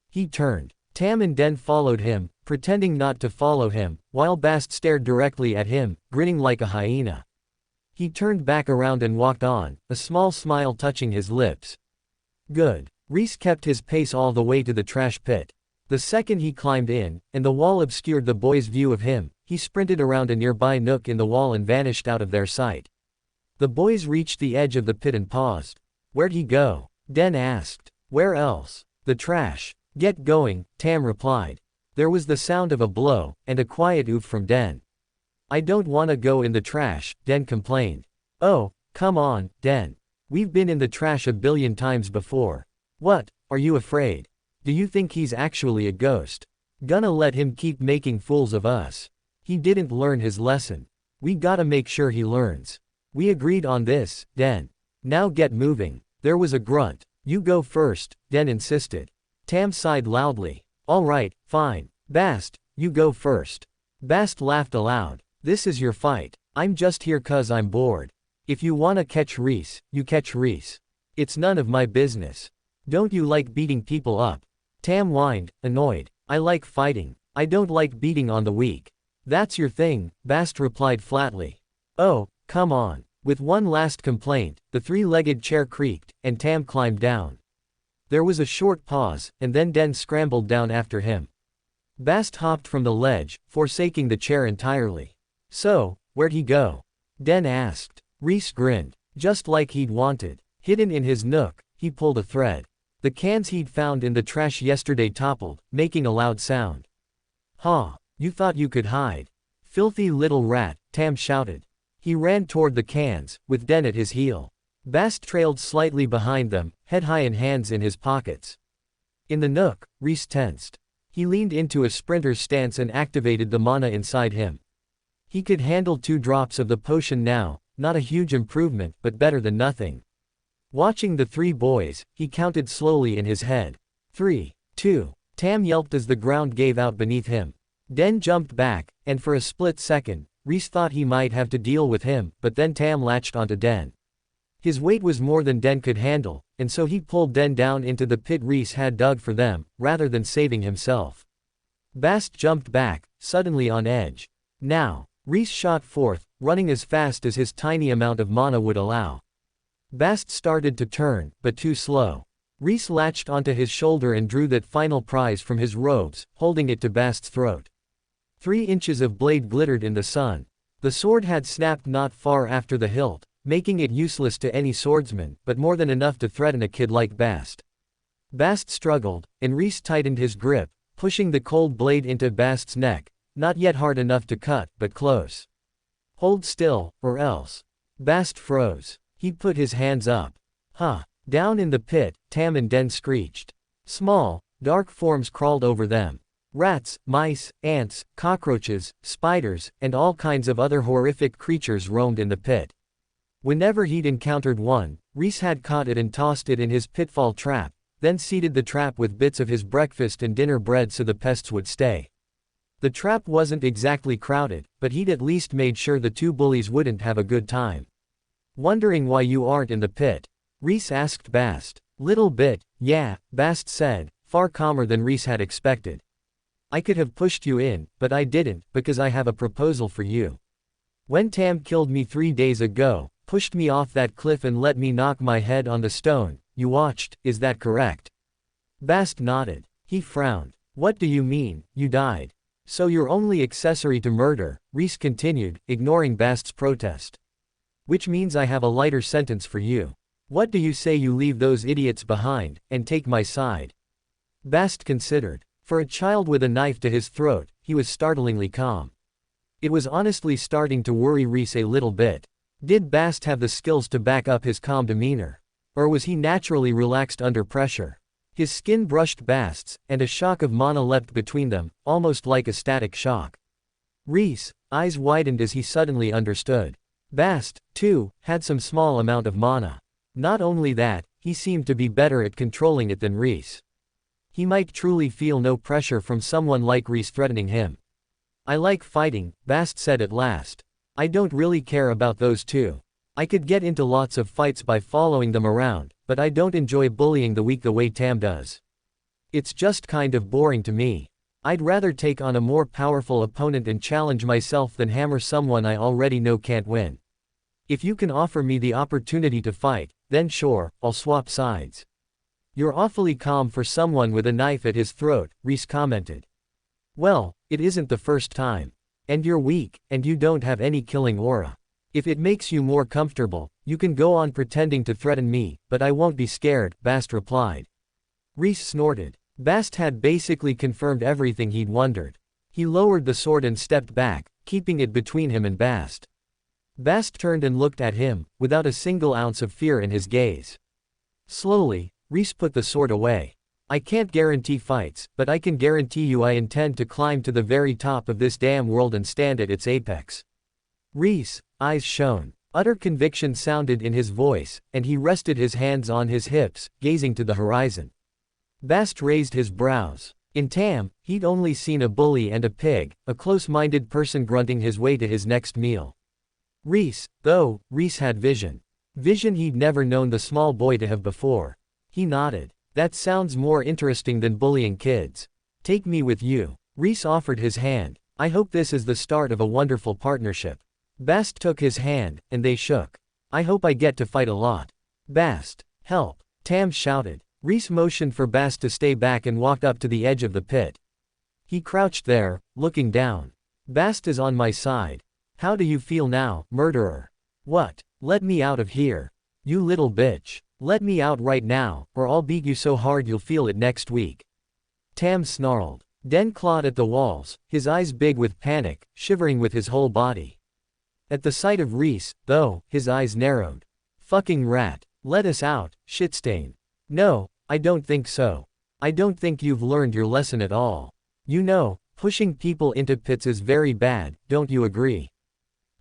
He turned. Tam and Den followed him, pretending not to follow him, while Bast stared directly at him, grinning like a hyena. He turned back around and walked on, a small smile touching his lips. Good. Rhys kept his pace all the way to the trash pit. The second he climbed in, and the wall obscured the boy's view of him, he sprinted around a nearby nook in the wall and vanished out of their sight. The boys reached the edge of the pit and paused. Where'd he go? Den asked. Where else? The trash. Get going, Tam replied. There was the sound of a blow, and a quiet oof from Den. I don't wanna go in the trash, Den complained. Oh, come on, Den. We've been in the trash a billion times before. What, are you afraid? Do you think he's actually a ghost? Gonna let him keep making fools of us. He didn't learn his lesson. We gotta make sure he learns. We agreed on this, Den. Now get moving. There was a grunt. You go first, Den insisted. Tam sighed loudly. All right, fine. Bast, you go first. Bast laughed aloud. This is your fight. I'm just here 'cause I'm bored. If you wanna catch Rhys, you catch Rhys. It's none of my business. Don't you like beating people up? Tam whined, annoyed. I like fighting. I don't like beating on the weak. That's your thing, Bast replied flatly. Oh, come on. With one last complaint, the 3-legged chair creaked, and Tam climbed down. There was a short pause, and then Den scrambled down after him. Bast hopped from the ledge, forsaking the chair entirely. So, where'd he go? Den asked. Rhys grinned. Just like he'd wanted. Hidden in his nook, he pulled a thread. The cans he'd found in the trash yesterday toppled, making a loud sound. Huh, you thought you could hide. Filthy little rat, Tam shouted. He ran toward the cans, with Den at his heel. Bast trailed slightly behind them, head high and hands in his pockets. In the nook, Rhys tensed. He leaned into a sprinter's stance and activated the mana inside him. He could handle 2 drops of the potion now, not a huge improvement, but better than nothing. Watching the 3 boys, he counted slowly in his head. 3, 2. Tam yelped as the ground gave out beneath him. Den jumped back, and for a split second, Rhys thought he might have to deal with him, but then Tam latched onto Den. His weight was more than Den could handle, and so he pulled Den down into the pit Rhys had dug for them, rather than saving himself. Bast jumped back, suddenly on edge. Now, Rhys shot forth, running as fast as his tiny amount of mana would allow. Bast started to turn, but too slow. Rhys latched onto his shoulder and drew that final prize from his robes, holding it to Bast's throat. 3 inches of blade glittered in the sun. The sword had snapped not far after the hilt, making it useless to any swordsman, but more than enough to threaten a kid like Bast. Bast struggled, and Rhys tightened his grip, pushing the cold blade into Bast's neck, not yet hard enough to cut, but close. Hold still, or else. Bast froze. He put his hands up. Huh. Down in the pit, Tam and Den screeched. Small, dark forms crawled over them. Rats, mice, ants, cockroaches, spiders, and all kinds of other horrific creatures roamed in the pit. Whenever he'd encountered one, Rhys had caught it and tossed it in his pitfall trap, then seeded the trap with bits of his breakfast and dinner bread so the pests would stay. The trap wasn't exactly crowded, but he'd at least made sure the 2 bullies wouldn't have a good time. Wondering why you aren't in the pit? Rhys asked Bast. Little bit, yeah, Bast said, far calmer than Rhys had expected. I could have pushed you in, but I didn't, because I have a proposal for you. When Tam killed me 3 days ago, pushed me off that cliff and let me knock my head on the stone, you watched, is that correct? Bast nodded. He frowned. What do you mean, you died? So you're only accessory to murder, Rhys continued, ignoring Bast's protest. Which means I have a lighter sentence for you. What do you say you leave those idiots behind, and take my side? Bast considered. For a child with a knife to his throat, he was startlingly calm. It was honestly starting to worry Rhys a little bit. Did Bast have the skills to back up his calm demeanor? Or was he naturally relaxed under pressure? His skin brushed Bast's, and a shock of mana leapt between them, almost like a static shock. Rhys' eyes widened as he suddenly understood. Bast, too, had some small amount of mana. Not only that, he seemed to be better at controlling it than Rhys. He might truly feel no pressure from someone like Rhys threatening him. I like fighting, Bast said at last. I don't really care about those 2. I could get into lots of fights by following them around, but I don't enjoy bullying the weak the way Tam does. It's just kind of boring to me. I'd rather take on a more powerful opponent and challenge myself than hammer someone I already know can't win. If you can offer me the opportunity to fight, then sure, I'll swap sides. You're awfully calm for someone with a knife at his throat, Rhys commented. Well, it isn't the first time. And you're weak, and you don't have any killing aura. If it makes you more comfortable, you can go on pretending to threaten me, but I won't be scared, Bast replied. Rhys snorted. Bast had basically confirmed everything he'd wondered. He lowered the sword and stepped back, keeping it between him and Bast. Bast turned and looked at him, without a single ounce of fear in his gaze. Slowly, Rhys put the sword away. I can't guarantee fights, but I can guarantee you I intend to climb to the very top of this damn world and stand at its apex. Rhys' eyes shone. Utter conviction sounded in his voice, and he rested his hands on his hips, gazing to the horizon. Bast raised his brows. In Tam, he'd only seen a bully and a pig, a close-minded person grunting his way to his next meal. Rhys had vision. Vision he'd never known the small boy to have before. He nodded. That sounds more interesting than bullying kids. Take me with you. Rhys offered his hand. I hope this is the start of a wonderful partnership. Bast took his hand, and they shook. I hope I get to fight a lot. Bast, help! Tam shouted. Rhys motioned for Bast to stay back and walked up to the edge of the pit. He crouched there, looking down. Bast is on my side. How do you feel now, murderer? What? Let me out of here. You little bitch. Let me out right now, or I'll beat you so hard you'll feel it next week. Tam snarled. Den clawed at the walls, his eyes big with panic, shivering with his whole body. At the sight of Rhys, though, his eyes narrowed. Fucking rat. Let us out, shitstain. No, I don't think so. I don't think you've learned your lesson at all. You know, pushing people into pits is very bad, don't you agree?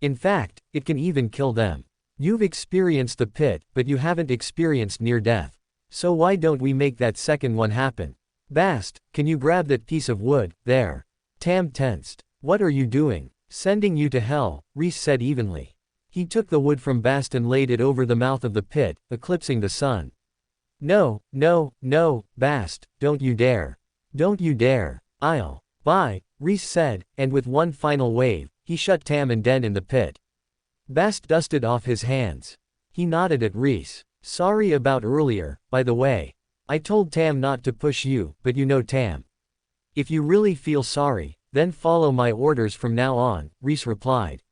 In fact, it can even kill them. You've experienced the pit, but you haven't experienced near death. So why don't we make that second one happen? Bast, can you grab that piece of wood, there? Tam tensed. What are you doing? Sending you to hell, Rhys said evenly. He took the wood from Bast and laid it over the mouth of the pit, eclipsing the sun. No, no, no, Bast, don't you dare. Don't you dare. Bye, Rhys said, and with one final wave, he shut Tam and Den in the pit. Bast dusted off his hands. He nodded at Rhys. Sorry about earlier, by the way. I told Tam not to push you, but you know Tam. If you really feel sorry, then follow my orders from now on, Rhys replied.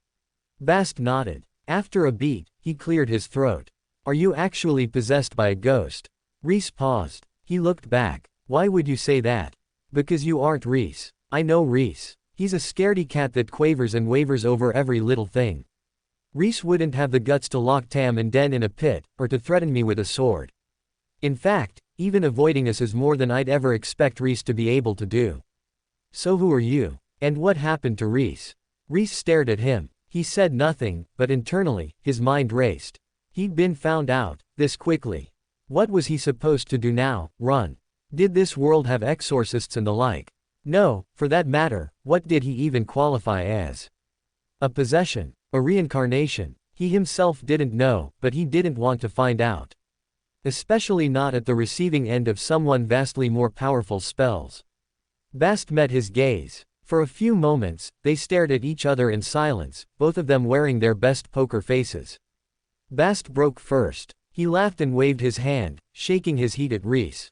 Bast nodded. After a beat, he cleared his throat. Are you actually possessed by a ghost? Rhys paused. He looked back. Why would you say that? Because you aren't Rhys. I know Rhys. He's a scaredy cat that quavers and wavers over every little thing. Rhys wouldn't have the guts to lock Tam and Den in a pit, or to threaten me with a sword. In fact, even avoiding us is more than I'd ever expect Rhys to be able to do. So who are you? And what happened to Rhys? Rhys stared at him. He said nothing, but internally, his mind raced. He'd been found out, this quickly. What was he supposed to do now? Run? Did this world have exorcists and the like? No, for that matter, what did he even qualify as? A possession? A reincarnation? He himself didn't know, but he didn't want to find out. Especially not at the receiving end of someone vastly more powerful spells. Bast met his gaze. For a few moments, they stared at each other in silence, both of them wearing their best poker faces. Bast broke first. He laughed and waved his hand, shaking his heat at Rhys.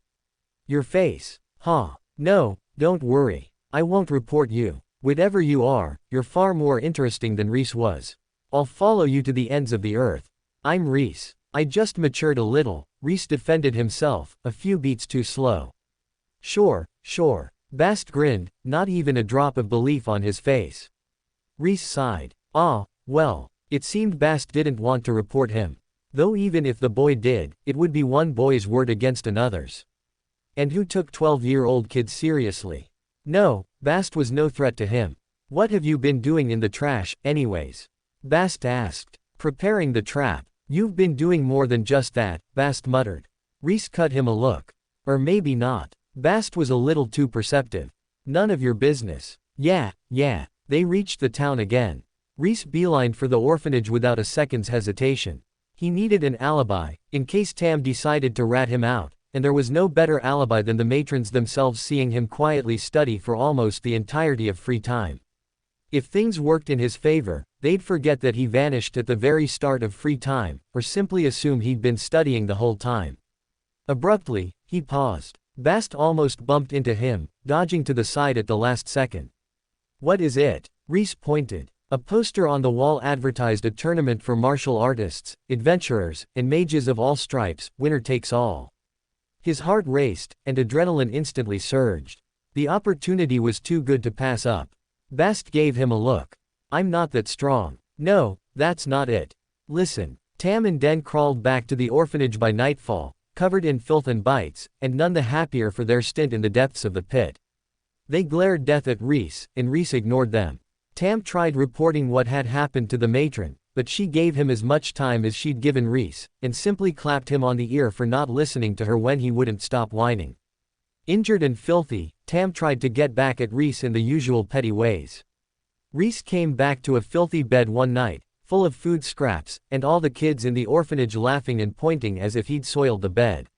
Your face. Huh. No, don't worry. I won't report you. Whatever you are, you're far more interesting than Rhys was. I'll follow you to the ends of the earth. I'm Rhys. I just matured a little, Rhys defended himself, a few beats too slow. Sure. Bast grinned, not even a drop of belief on his face. Rhys sighed. Well, it seemed Bast didn't want to report him. Though even if the boy did, it would be one boy's word against another's. And who took 12-year-old kids seriously? No, Bast was no threat to him. What have you been doing in the trash, anyways? Bast asked. Preparing the trap. You've been doing more than just that, Bast muttered. Rhys cut him a look. Or maybe not. Bast was a little too perceptive. None of your business. Yeah. They reached the town again. Rhys beelined for the orphanage without a second's hesitation. He needed an alibi, in case Tam decided to rat him out, and there was no better alibi than the matrons themselves seeing him quietly study for almost the entirety of free time. If things worked in his favor, they'd forget that he vanished at the very start of free time, or simply assume he'd been studying the whole time. Abruptly, he paused. Bast almost bumped into him, dodging to the side at the last second. What is it? Rhys pointed. A poster on the wall advertised a tournament for martial artists, adventurers, and mages of all stripes, winner takes all. His heart raced, and adrenaline instantly surged. The opportunity was too good to pass up. Bast gave him a look. I'm not that strong. No, that's not it. Listen. Tam and Den crawled back to the orphanage by nightfall, covered in filth and bites, and none the happier for their stint in the depths of the pit. They glared death at Rhys, and Rhys ignored them. Tam tried reporting what had happened to the matron, but she gave him as much time as she'd given Rhys, and simply clapped him on the ear for not listening to her when he wouldn't stop whining. Injured and filthy, Tam tried to get back at Rhys in the usual petty ways. Rhys came back to a filthy bed one night, full of food scraps, and all the kids in the orphanage laughing and pointing as if he'd soiled the bed.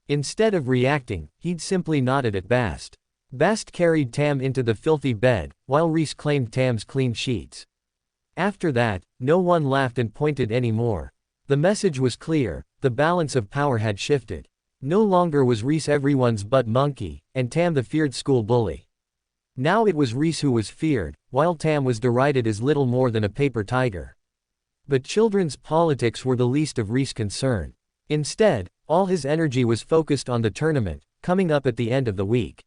Instead of reacting, he'd simply nodded at Bast. Bast carried Tam into the filthy bed, while Rhys claimed Tam's clean sheets. After that, no one laughed and pointed anymore. The message was clear, the balance of power had shifted. No longer was Rhys everyone's butt monkey, and Tam the feared school bully. Now it was Rhys who was feared, while Tam was derided as little more than a paper tiger. But children's politics were the least of Rhys' concern. Instead, all his energy was focused on the tournament, coming up at the end of the week.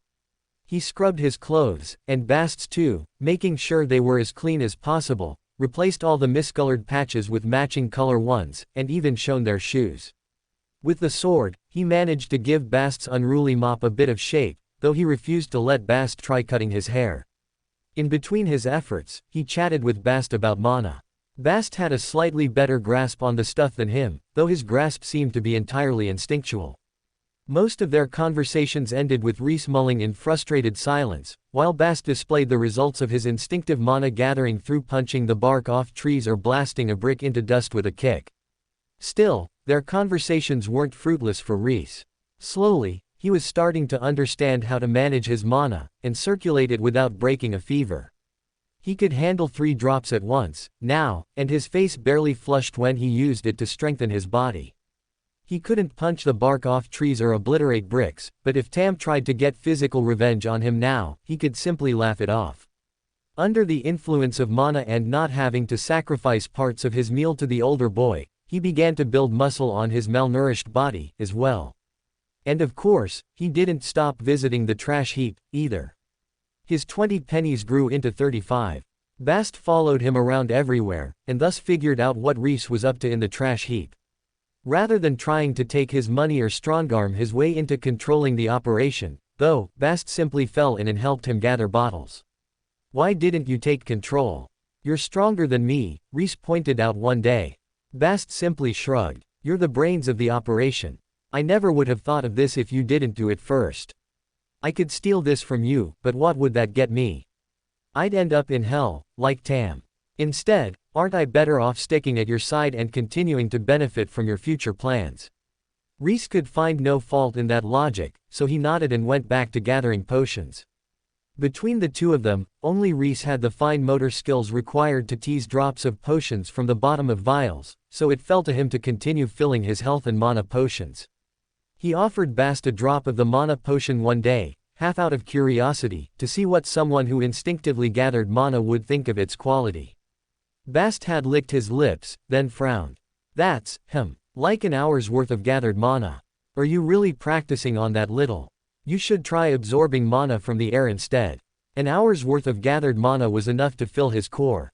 He scrubbed his clothes, and Bast's too, making sure they were as clean as possible, replaced all the miscolored patches with matching color ones, and even shone their shoes. With the sword, he managed to give Bast's unruly mop a bit of shape, though he refused to let Bast try cutting his hair. In between his efforts, he chatted with Bast about mana. Bast had a slightly better grasp on the stuff than him, though his grasp seemed to be entirely instinctual. Most of their conversations ended with Rhys mulling in frustrated silence, while Bast displayed the results of his instinctive mana gathering through punching the bark off trees or blasting a brick into dust with a kick. Still, their conversations weren't fruitless for Rhys. Slowly, he was starting to understand how to manage his mana, and circulate it without breaking a fever. He could handle 3 drops at once, now, and his face barely flushed when he used it to strengthen his body. He couldn't punch the bark off trees or obliterate bricks, but if Tam tried to get physical revenge on him now, he could simply laugh it off. Under the influence of mana and not having to sacrifice parts of his meal to the older boy, he began to build muscle on his malnourished body, as well. And of course, he didn't stop visiting the trash heap, either. His 20 pennies grew into 35. Bast followed him around everywhere, and thus figured out what Rhys was up to in the trash heap. Rather than trying to take his money or strongarm his way into controlling the operation, though, Bast simply fell in and helped him gather bottles. "Why didn't you take control? You're stronger than me," Rhys pointed out one day. Bast simply shrugged. "You're the brains of the operation. I never would have thought of this if you didn't do it first. I could steal this from you, but what would that get me? I'd end up in hell, like Tam. Instead, aren't I better off sticking at your side and continuing to benefit from your future plans?" Rhys could find no fault in that logic, so he nodded and went back to gathering potions. Between the two of them, only Rhys had the fine motor skills required to tease drops of potions from the bottom of vials, so it fell to him to continue filling his health and mana potions. He offered Bast a drop of the mana potion one day, half out of curiosity, to see what someone who instinctively gathered mana would think of its quality. Bast had licked his lips, then frowned. "That's, like an hour's worth of gathered mana. Are you really practicing on that little? You should try absorbing mana from the air instead." An hour's worth of gathered mana was enough to fill his core.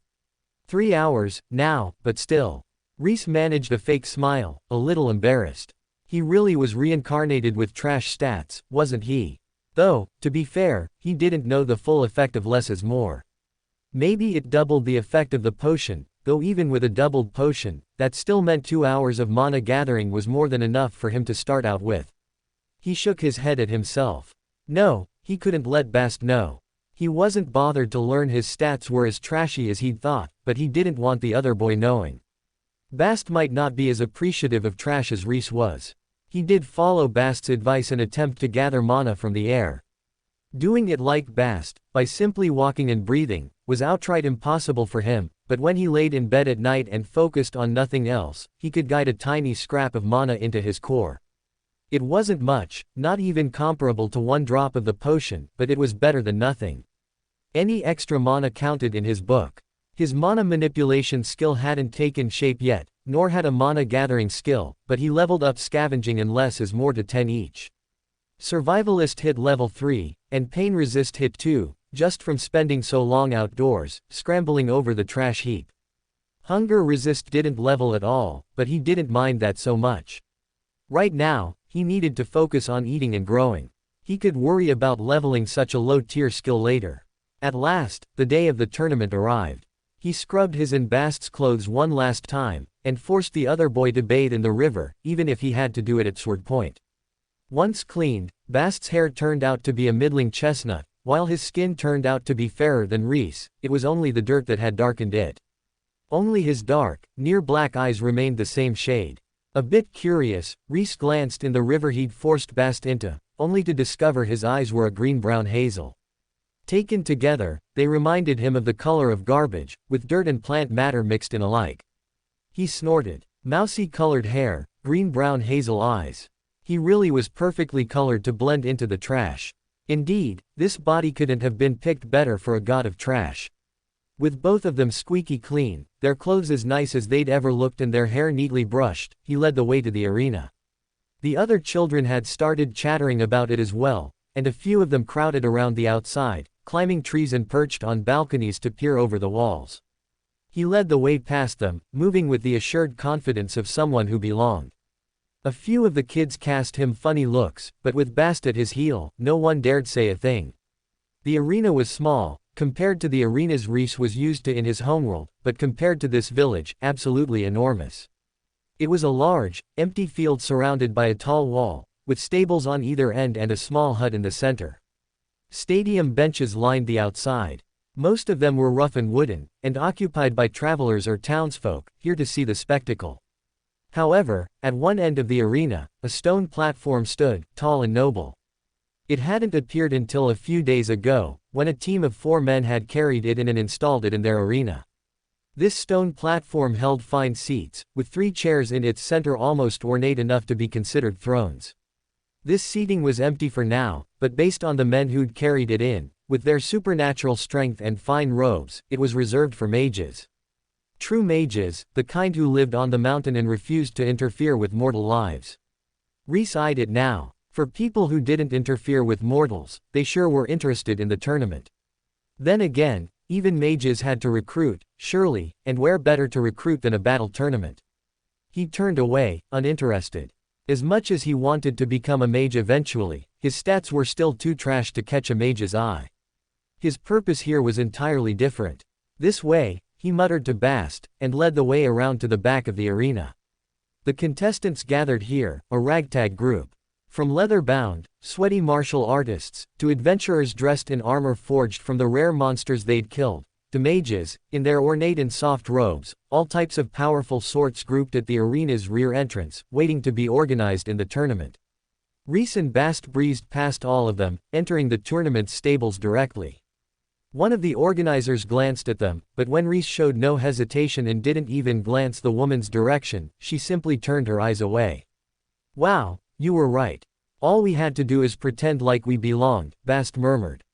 3 hours, now, but still. Rhys managed a fake smile, a little embarrassed. He really was reincarnated with trash stats, wasn't he? Though, to be fair, he didn't know the full effect of less is more. Maybe it doubled the effect of the potion, though even with a doubled potion, that still meant 2 hours of mana gathering was more than enough for him to start out with. He shook his head at himself. No, he couldn't let Bast know. He wasn't bothered to learn his stats were as trashy as he'd thought, but he didn't want the other boy knowing. Bast might not be as appreciative of trash as Rhys was. He did follow Bast's advice and attempt to gather mana from the air. Doing it like Bast, by simply walking and breathing, was outright impossible for him, but when he laid in bed at night and focused on nothing else, he could guide a tiny scrap of mana into his core. It wasn't much, not even comparable to 1 drop of the potion, but it was better than nothing. Any extra mana counted in his book. His mana manipulation skill hadn't taken shape yet, nor had a mana gathering skill, but he leveled up Scavenging and Less is more to 10 each. Survivalist hit level 3, and Pain Resist hit 2, just from spending so long outdoors, scrambling over the trash heap. Hunger Resist didn't level at all, but he didn't mind that so much. Right now, he needed to focus on eating and growing. He could worry about leveling such a low-tier skill later. At last, the day of the tournament arrived. He scrubbed his and Bast's clothes one last time, and forced the other boy to bathe in the river, even if he had to do it at sword point. Once cleaned, Bast's hair turned out to be a middling chestnut, while his skin turned out to be fairer than Rhys. It was only the dirt that had darkened it. Only his dark, near-black eyes remained the same shade. A bit curious, Rhys glanced in the river he'd forced Bast into, only to discover his eyes were a green-brown hazel. Taken together, they reminded him of the color of garbage, with dirt and plant matter mixed in alike. He snorted. Mousy-colored hair, green-brown hazel eyes. He really was perfectly colored to blend into the trash. Indeed, this body couldn't have been picked better for a god of trash. With both of them squeaky clean, their clothes as nice as they'd ever looked and their hair neatly brushed, he led the way to the arena. The other children had started chattering about it as well, and a few of them crowded around the outside, climbing trees and perched on balconies to peer over the walls. He led the way past them, moving with the assured confidence of someone who belonged. A few of the kids cast him funny looks, but with Bast at his heel, no one dared say a thing. The arena was small, compared to the arenas Rhys was used to in his homeworld, but compared to this village, absolutely enormous. It was a large, empty field surrounded by a tall wall, with stables on either end and a small hut in the center. Stadium benches lined the outside. Most of them were rough and wooden, and occupied by travelers or townsfolk, here to see the spectacle. However, at one end of the arena, a stone platform stood, tall and noble. It hadn't appeared until a few days ago, when a team of 4 men had carried it in and installed it in their arena. This stone platform held fine seats, with 3 chairs in its center almost ornate enough to be considered thrones. This seating was empty for now, but based on the men who'd carried it in, with their supernatural strength and fine robes, it was reserved for mages. True mages, the kind who lived on the mountain and refused to interfere with mortal lives. Rhys eyed it now. For people who didn't interfere with mortals, they sure were interested in the tournament. Then again, even mages had to recruit, surely, and where better to recruit than a battle tournament? He turned away, uninterested. As much as he wanted to become a mage eventually, his stats were still too trash to catch a mage's eye. His purpose here was entirely different. This way, he muttered to Bast, and led the way around to the back of the arena. The contestants gathered here, a ragtag group. From leather-bound, sweaty martial artists, to adventurers dressed in armor forged from the rare monsters they'd killed, to mages, in their ornate and soft robes, all types of powerful sorts grouped at the arena's rear entrance, waiting to be organized in the tournament. Rhys and Bast breezed past all of them, entering the tournament's stables directly. One of the organizers glanced at them, but when Rhys showed no hesitation and didn't even glance the woman's direction, she simply turned her eyes away. "Wow, you were right. All we had to do is pretend like we belonged," Bast murmured.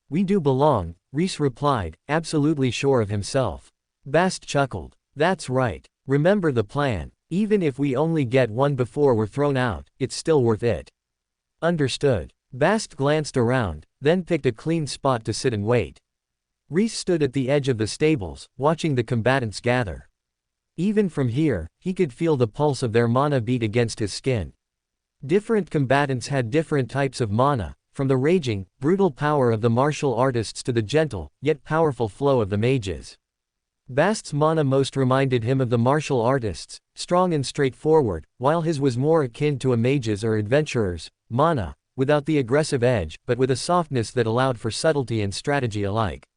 "We do belong," Rhys replied, absolutely sure of himself. Bast chuckled. "That's right. Remember the plan. Even if we only get one before we're thrown out, it's still worth it." "Understood." Bast glanced around, then picked a clean spot to sit and wait. Rhys stood at the edge of the stables, watching the combatants gather. Even from here, he could feel the pulse of their mana beat against his skin. Different combatants had different types of mana, from the raging, brutal power of the martial artists to the gentle, yet powerful flow of the mages. Bast's mana most reminded him of the martial artists, strong and straightforward, while his was more akin to a mage's or adventurer's mana, without the aggressive edge, but with a softness that allowed for subtlety and strategy alike.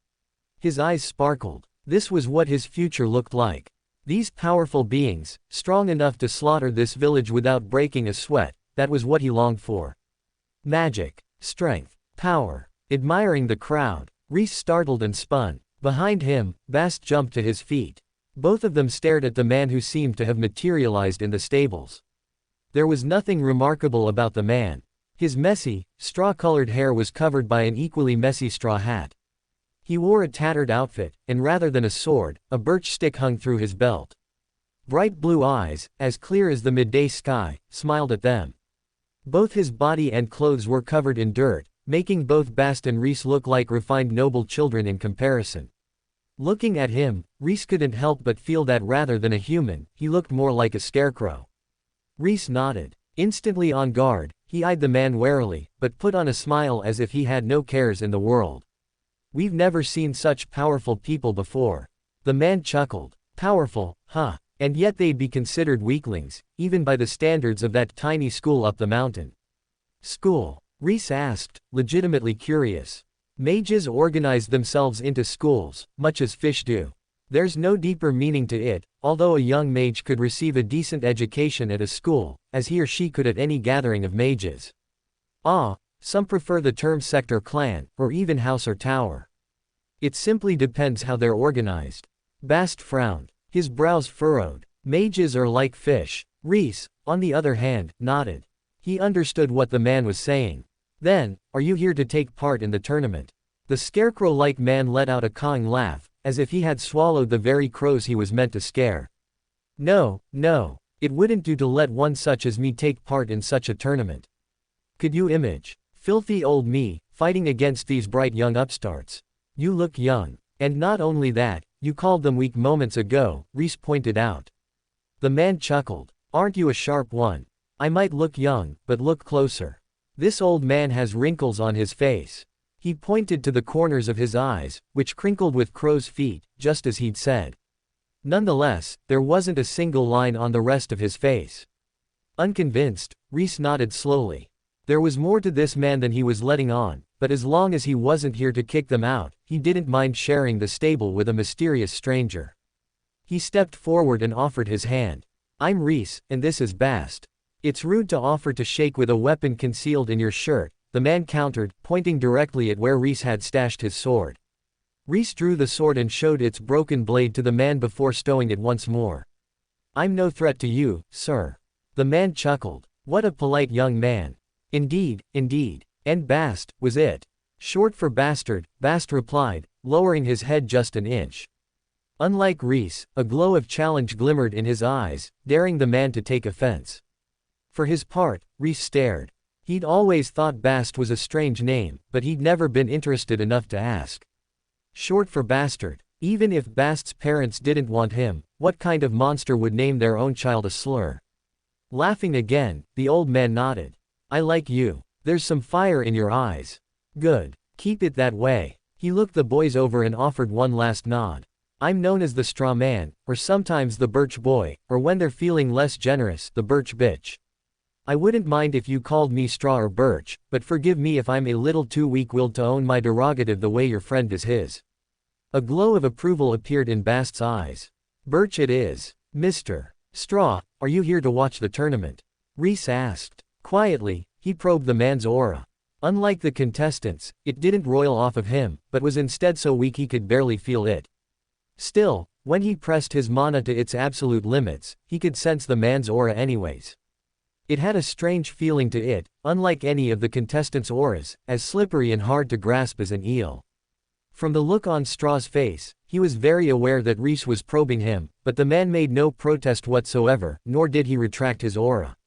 His eyes sparkled. This was what his future looked like. These powerful beings, strong enough to slaughter this village without breaking a sweat, that was what he longed for. Magic, strength, power. Admiring the crowd, Rhys startled and spun. Behind him, Bast jumped to his feet. Both of them stared at the man who seemed to have materialized in the stables. There was nothing remarkable about the man. His messy, straw-colored hair was covered by an equally messy straw hat. He wore a tattered outfit, and rather than a sword, a birch stick hung through his belt. Bright blue eyes, as clear as the midday sky, smiled at them. Both his body and clothes were covered in dirt, making both Bast and Rhys look like refined noble children in comparison. Looking at him, Rhys couldn't help but feel that rather than a human, he looked more like a scarecrow. Rhys nodded. Instantly on guard, he eyed the man warily, but put on a smile as if he had no cares in the world. "We've never seen such powerful people before." The man chuckled. "Powerful, huh? And yet they'd be considered weaklings, even by the standards of that tiny school up the mountain." "School?" Rhys asked, legitimately curious. "Mages organize themselves into schools, much as fish do. There's no deeper meaning to it, although a young mage could receive a decent education at a school, as he or she could at any gathering of mages. Some prefer the term sect or clan, or even house or tower. It simply depends how they're organized." Bast frowned. His brows furrowed. "Mages are like fish." Rhys, on the other hand, nodded. He understood what the man was saying. "Then, are you here to take part in the tournament?" The scarecrow-like man let out a cawing laugh, as if he had swallowed the very crows he was meant to scare. No, it wouldn't do to let one such as me take part in such a tournament. Could you imagine filthy old me, fighting against these bright young upstarts? You look young. And not only that, You called them weak moments ago, Rhys pointed out. The man chuckled. Aren't you a sharp one? I might look young, but look closer. This old man has wrinkles on his face. He pointed to the corners of his eyes, which crinkled with crow's feet, just as he'd said. Nonetheless, there wasn't a single line on the rest of his face. Unconvinced, Rhys nodded slowly. There was more to this man than he was letting on, but as long as he wasn't here to kick them out, he didn't mind sharing the stable with a mysterious stranger. He stepped forward and offered his hand. I'm Rhys, and this is Bast. It's rude to offer to shake with a weapon concealed in your shirt, the man countered, pointing directly at where Rhys had stashed his sword. Rhys drew the sword and showed its broken blade to the man before stowing it once more. I'm no threat to you, sir. The man chuckled. What a polite young man. Indeed, indeed. And Bast, was it? Short for bastard, Bast replied, lowering his head just an inch. Unlike Rhys, a glow of challenge glimmered in his eyes, daring the man to take offense. For his part, Rhys stared. He'd always thought Bast was a strange name, but he'd never been interested enough to ask. Short for bastard. Even if Bast's parents didn't want him, what kind of monster would name their own child a slur? Laughing again, the old man nodded. I like you. There's some fire in your eyes. Good. Keep it that way. He looked the boys over and offered one last nod. I'm known as the Straw Man, or sometimes the Birch Boy, or when they're feeling less generous, the Birch Bitch. I wouldn't mind if you called me Straw or Birch, but forgive me if I'm a little too weak-willed to own my derogative the way your friend is his. A glow of approval appeared in Bast's eyes. Birch it is. Mr. Straw, are you here to watch the tournament? Rhys asked. Quietly, he probed the man's aura. Unlike the contestants, it didn't roil off of him, but was instead so weak he could barely feel it. Still, when he pressed his mana to its absolute limits, he could sense the man's aura anyways. It had a strange feeling to it, unlike any of the contestants' auras, as slippery and hard to grasp as an eel. From the look on Straw's face, he was very aware that Rhys was probing him, but the man made no protest whatsoever, nor did he retract his aura.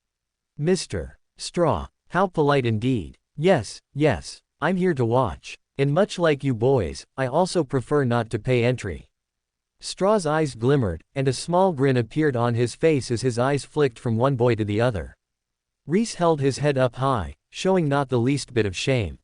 Mr. Straw, how polite indeed. Yes, yes, I'm here to watch. And much like you boys, I also prefer not to pay entry. Straw's eyes glimmered, and a small grin appeared on his face as his eyes flicked from one boy to the other. Rhys held his head up high, showing not the least bit of shame.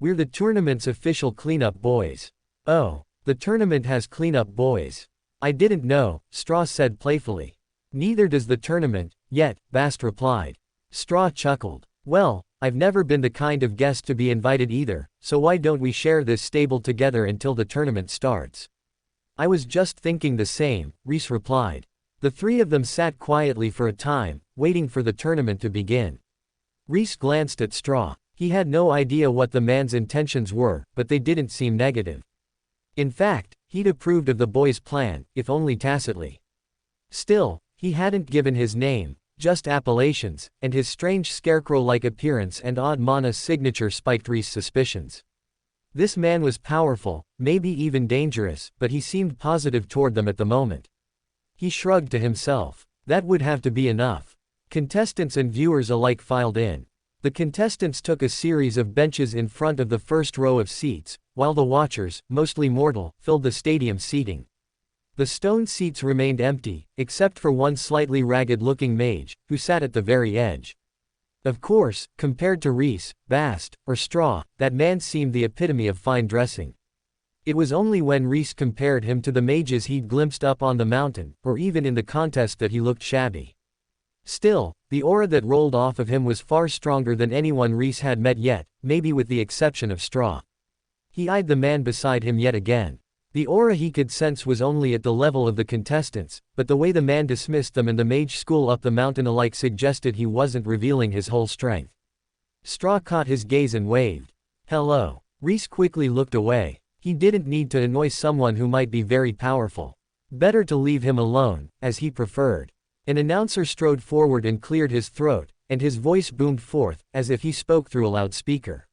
We're the tournament's official cleanup boys. Oh, the tournament has cleanup boys. I didn't know, Straw said playfully. Neither does the tournament, yet, Bast replied. Straw chuckled. Well, I've never been the kind of guest to be invited either, so why don't we share this stable together until the tournament starts? I was just thinking the same, Rhys replied. The three of them sat quietly for a time, waiting for the tournament to begin. Rhys glanced at Straw. He had no idea what the man's intentions were, but they didn't seem negative. In fact, he'd approved of the boys' plan, if only tacitly. Still, he hadn't given his name, just appellations, and his strange scarecrow-like appearance and odd mana signature spiked Rhys' suspicions. This man was powerful, maybe even dangerous, but he seemed positive toward them at the moment. He shrugged to himself. That would have to be enough. Contestants and viewers alike filed in. The contestants took a series of benches in front of the first row of seats, while the watchers, mostly mortal, filled the stadium seating. The stone seats remained empty, except for one slightly ragged-looking mage, who sat at the very edge. Of course, compared to Rhys, Bast, or Straw, that man seemed the epitome of fine dressing. It was only when Rhys compared him to the mages he'd glimpsed up on the mountain, or even in the contest, that he looked shabby. Still, the aura that rolled off of him was far stronger than anyone Rhys had met yet, maybe with the exception of Straw. He eyed the man beside him yet again. The aura he could sense was only at the level of the contestants, but the way the man dismissed them and the mage school up the mountain alike suggested he wasn't revealing his whole strength. Straw caught his gaze and waved. Hello. Rhys quickly looked away. He didn't need to annoy someone who might be very powerful. Better to leave him alone, as he preferred. An announcer strode forward and cleared his throat, and his voice boomed forth, as if he spoke through a loudspeaker.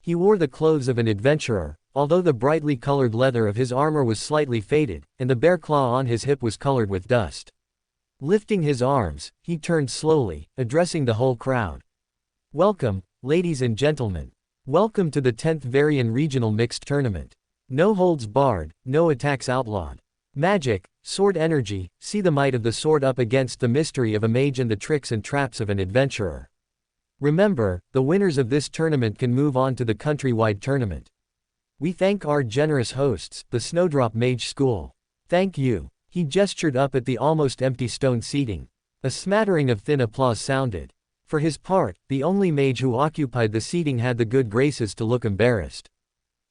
He wore the clothes of an adventurer, although the brightly colored leather of his armor was slightly faded, and the bear claw on his hip was colored with dust. Lifting his arms, he turned slowly, addressing the whole crowd. Welcome, ladies and gentlemen. Welcome to the 10th Varian Regional Mixed Tournament. No holds barred, no attacks outlawed. Magic, sword energy, see the might of the sword up against the mystery of a mage and the tricks and traps of an adventurer. Remember, the winners of this tournament can move on to the countrywide tournament. We thank our generous hosts, the Snowdrop Mage School. Thank you. He gestured up at the almost empty stone seating. A smattering of thin applause sounded. For his part, the only mage who occupied the seating had the good graces to look embarrassed.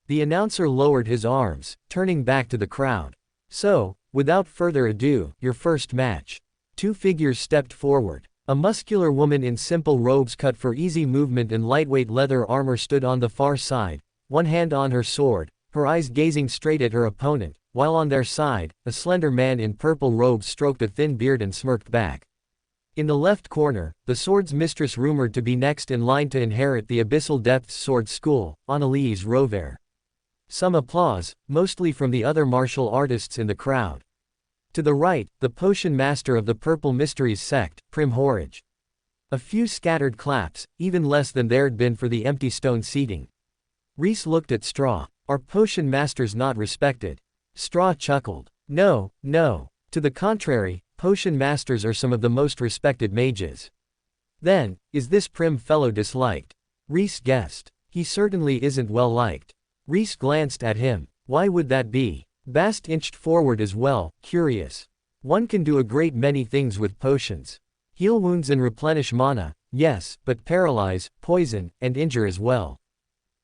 The announcer lowered his arms, turning back to the crowd. So, without further ado, your first match. Two figures stepped forward. A muscular woman in simple robes cut for easy movement and lightweight leather armor stood on the far side, one hand on her sword, her eyes gazing straight at her opponent, while on their side, a slender man in purple robes stroked a thin beard and smirked back. In the left corner, the sword's mistress rumored to be next in line to inherit the Abyssal Depths Sword School, Annalise Rovere. Some applause, mostly from the other martial artists in the crowd. To the right, the potion master of the Purple Mysteries sect, Prim Horage. A few scattered claps, even less than there'd been for the empty stone seating. Rhys looked at Straw. Are potion masters not respected? Straw chuckled. No, no. To the contrary, potion masters are some of the most respected mages. Then, is this prim fellow disliked? Rhys guessed. He certainly isn't well liked. Rhys glanced at him. Why would that be? Bast inched forward as well, curious. One can do a great many things with potions. Heal wounds and replenish mana, yes, but paralyze, poison, and injure as well.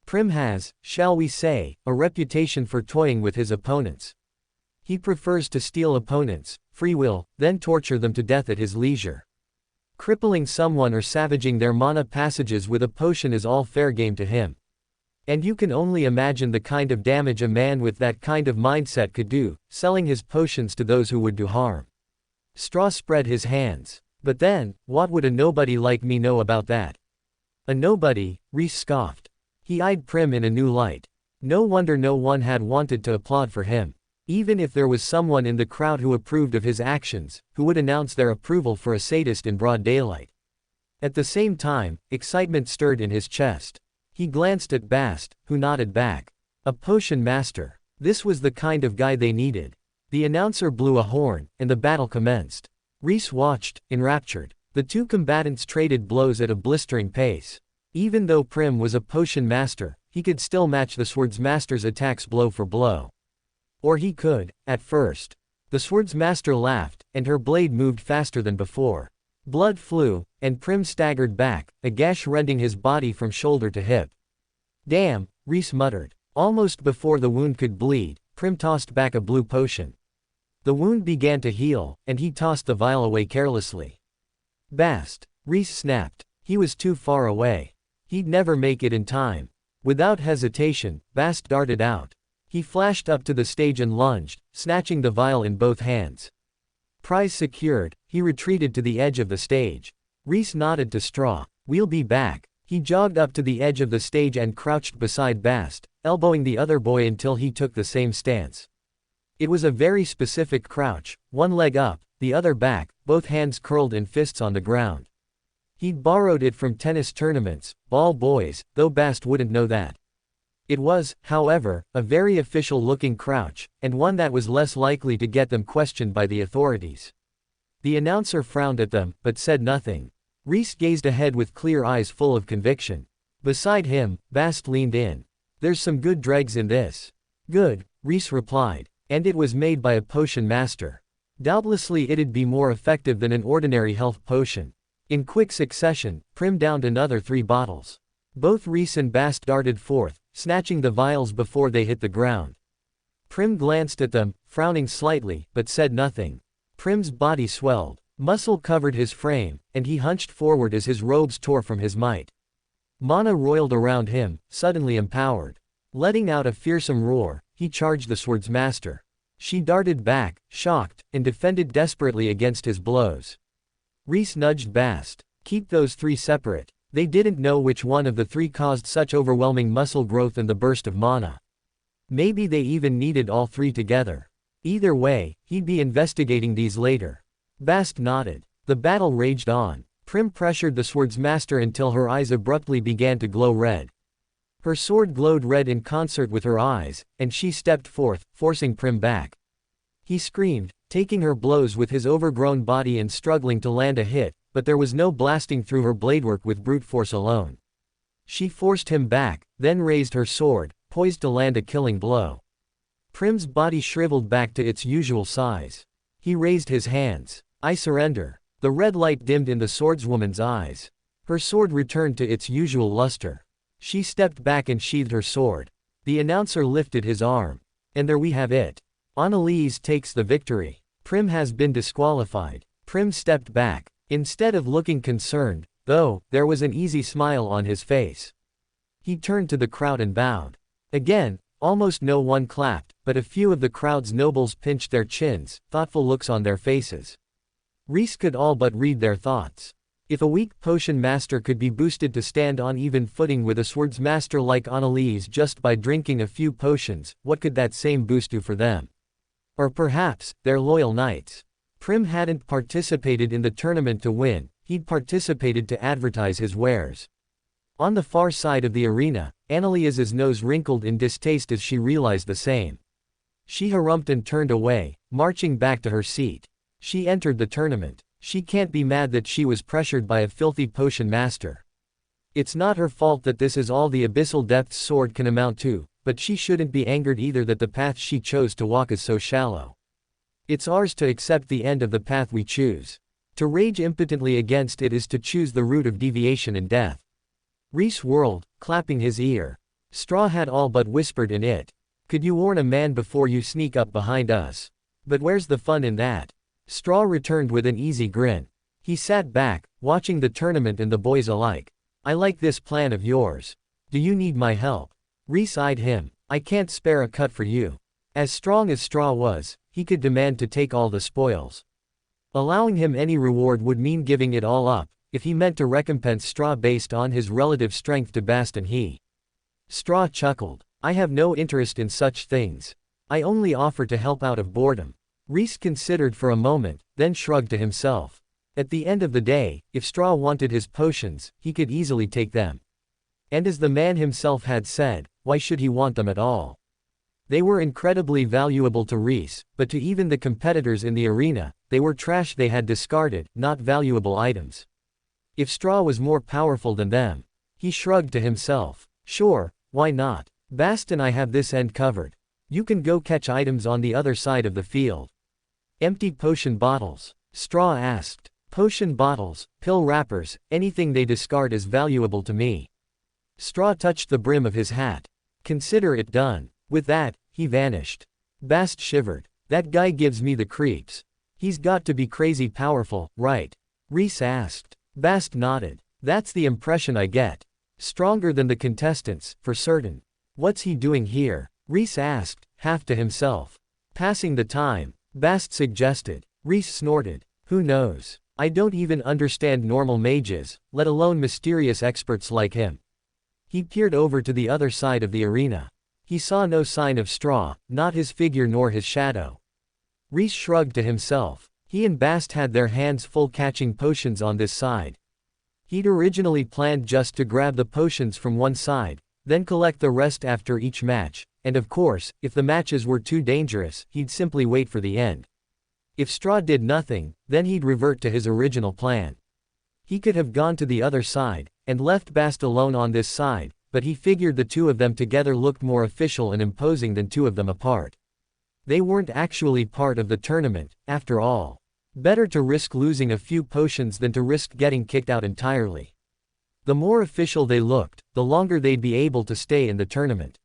Prim has, shall we say, a reputation for toying with his opponents. He prefers to steal opponents, free will, then torture them to death at his leisure. Crippling someone or savaging their mana passages with a potion is all fair game to him. And you can only imagine the kind of damage a man with that kind of mindset could do, selling his potions to those who would do harm. Straw spread his hands. But then, what would a nobody like me know about that? A nobody, Rhys scoffed. He eyed Prim in a new light. No wonder no one had wanted to applaud for him. Even if there was someone in the crowd who approved of his actions, who would announce their approval for a sadist in broad daylight. At the same time, excitement stirred in his chest. He glanced at Bast, who nodded back. A potion master. This was the kind of guy they needed. The announcer blew a horn, and the battle commenced. Rhys watched, enraptured. The two combatants traded blows at a blistering pace. Even though Prim was a potion master, he could still match the swordsmaster's attacks blow for blow. Or he could, at first. The swordsmaster laughed, and her blade moved faster than before. Blood flew, and Prim staggered back, a gash rending his body from shoulder to hip. Damn, Rhys muttered. Almost before the wound could bleed, Prim tossed back a blue potion. The wound began to heal, and he tossed the vial away carelessly. Bast. Rhys snapped. He was too far away. He'd never make it in time. Without hesitation, Bast darted out. He flashed up to the stage and lunged, snatching the vial in both hands. Prize secured, he retreated to the edge of the stage. Rhys nodded to Straw. We'll be back. He jogged up to the edge of the stage and crouched beside Bast, elbowing the other boy until he took the same stance. It was a very specific crouch, one leg up, the other back, both hands curled in fists on the ground. He'd borrowed it from tennis tournaments, ball boys, though Bast wouldn't know that. It was, however, a very official-looking crouch, and one that was less likely to get them questioned by the authorities. The announcer frowned at them, but said nothing. Rhys gazed ahead with clear eyes full of conviction. Beside him, Bast leaned in. There's some good dregs in this. Good, Rhys replied. And it was made by a potion master. Doubtlessly it'd be more effective than an ordinary health potion. In quick succession, Prim downed another 3 bottles. Both Rhys and Bast darted forth, snatching the vials before they hit the ground. Prim glanced at them, frowning slightly, but said nothing. Prim's body swelled. Muscle covered his frame, and he hunched forward as his robes tore from his might. Mana roiled around him, suddenly empowered. Letting out a fearsome roar, he charged the swordsmaster. She darted back, shocked, and defended desperately against his blows. Rhys nudged Bast. Keep those 3 separate. They didn't know which one of the 3 caused such overwhelming muscle growth and the burst of mana. Maybe they even needed all 3 together. Either way, he'd be investigating these later. Bast nodded. The battle raged on. Prim pressured the swordsmaster until her eyes abruptly began to glow red. Her sword glowed red in concert with her eyes, and she stepped forth, forcing Prim back. He screamed, taking her blows with his overgrown body and struggling to land a hit, but there was no blasting through her bladework with brute force alone. She forced him back, then raised her sword, poised to land a killing blow. Prim's body shriveled back to its usual size. He raised his hands. I surrender. The red light dimmed in the swordswoman's eyes. Her sword returned to its usual luster. She stepped back and sheathed her sword. The announcer lifted his arm. And there we have it. Annalise takes the victory. Prim has been disqualified. Prim stepped back. Instead of looking concerned, though, there was an easy smile on his face. He turned to the crowd and bowed. Again, almost no one clapped, but a few of the crowd's nobles pinched their chins, thoughtful looks on their faces. Rhys could all but read their thoughts. If a weak potion master could be boosted to stand on even footing with a swordsmaster like Annalise just by drinking a few potions, what could that same boost do for them? Or perhaps, their loyal knights. Prim hadn't participated in the tournament to win, he'd participated to advertise his wares. On the far side of the arena, Annalise's nose wrinkled in distaste as she realized the same. She harumphed and turned away, marching back to her seat. She entered the tournament. She can't be mad that she was pressured by a filthy potion master. It's not her fault that this is all the Abyssal Depths sword can amount to, but she shouldn't be angered either that the path she chose to walk is so shallow. It's ours to accept the end of the path we choose. To rage impotently against it is to choose the route of deviation and death. Rhys whirled, clapping his ear. Straw had all but whispered in it. Could you warn a man before you sneak up behind us? But where's the fun in that? Straw returned with an easy grin. He sat back, watching the tournament and the boys alike. I like this plan of yours. Do you need my help? Rhys eyed him. I can't spare a cut for you. As strong as Straw was, he could demand to take all the spoils. Allowing him any reward would mean giving it all up, if he meant to recompense Straw based on his relative strength to Bast and he. Straw chuckled. I have no interest in such things. I only offer to help out of boredom. Rhys considered for a moment, then shrugged to himself. At the end of the day, if Straw wanted his potions, he could easily take them. And as the man himself had said, why should he want them at all? They were incredibly valuable to Rhys, but to even the competitors in the arena, they were trash they had discarded, not valuable items. If Straw was more powerful than them, he shrugged to himself. Sure, why not? Bast and I have this end covered. You can go catch items on the other side of the field. Empty potion bottles? Straw asked. Potion bottles, pill wrappers, anything they discard is valuable to me. Straw touched the brim of his hat. Consider it done. With that, he vanished. Bast shivered. That guy gives me the creeps. He's got to be crazy powerful, right? Rhys asked. Bast nodded. That's the impression I get. Stronger than the contestants, for certain. What's he doing here? Rhys asked, half to himself. Passing the time, Bast suggested. Rhys snorted. Who knows? I don't even understand normal mages, let alone mysterious experts like him. He peered over to the other side of the arena. He saw no sign of Straw, not his figure nor his shadow. Rhys shrugged to himself. He and Bast had their hands full catching potions on this side. He'd originally planned just to grab the potions from one side, then collect the rest after each match, and of course, if the matches were too dangerous, he'd simply wait for the end. If Straw did nothing, then he'd revert to his original plan. He could have gone to the other side, and left Bast alone on this side, but he figured the two of them together looked more official and imposing than two of them apart. They weren't actually part of the tournament, after all. Better to risk losing a few potions than to risk getting kicked out entirely. The more official they looked, the longer they'd be able to stay in the tournament.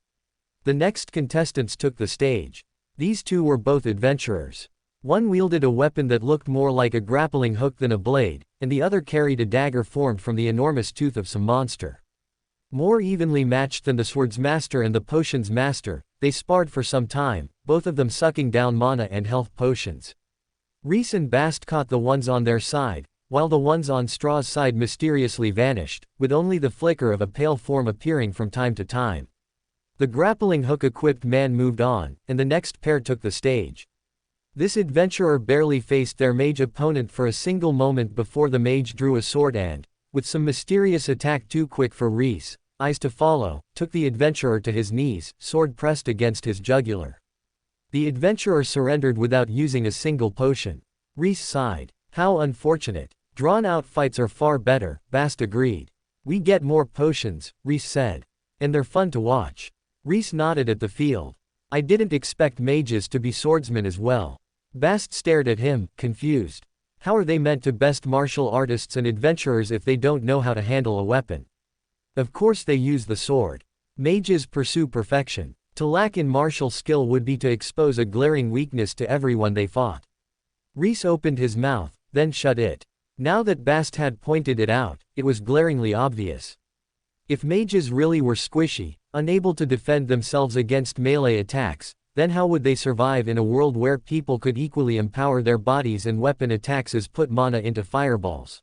The next contestants took the stage. These two were both adventurers. One wielded a weapon that looked more like a grappling hook than a blade, and the other carried a dagger formed from the enormous tooth of some monster. More evenly matched than the swordsmaster and the potions master, they sparred for some time, both of them sucking down mana and health potions. Rhys and Bast caught the ones on their side, while the ones on Straw's side mysteriously vanished, with only the flicker of a pale form appearing from time to time. The grappling hook-equipped man moved on, and the next pair took the stage. This adventurer barely faced their mage opponent for a single moment before the mage drew a sword and, with some mysterious attack too quick for Rhys, eyes to follow, took the adventurer to his knees, sword pressed against his jugular. The adventurer surrendered without using a single potion. Rhys sighed. How unfortunate. Drawn-out fights are far better, Bast agreed. We get more potions, Rhys said. And they're fun to watch. Rhys nodded at the field. I didn't expect mages to be swordsmen as well. Bast stared at him, confused. How are they meant to best martial artists and adventurers if they don't know how to handle a weapon? Of course they use the sword. Mages pursue perfection. To lack in martial skill would be to expose a glaring weakness to everyone they fought. Rhys opened his mouth, then shut it. Now that Bast had pointed it out, it was glaringly obvious. If mages really were squishy, unable to defend themselves against melee attacks, then how would they survive in a world where people could equally empower their bodies and weapon attacks as put mana into fireballs?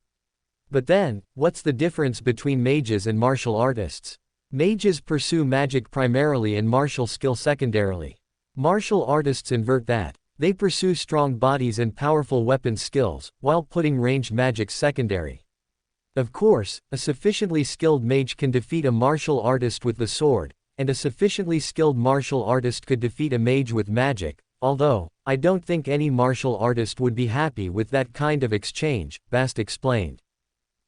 But then, what's the difference between mages and martial artists? Mages pursue magic primarily and martial skill secondarily. Martial artists invert that. They pursue strong bodies and powerful weapon skills, while putting ranged magic secondary. Of course, a sufficiently skilled mage can defeat a martial artist with the sword, and a sufficiently skilled martial artist could defeat a mage with magic, although, I don't think any martial artist would be happy with that kind of exchange, Bast explained.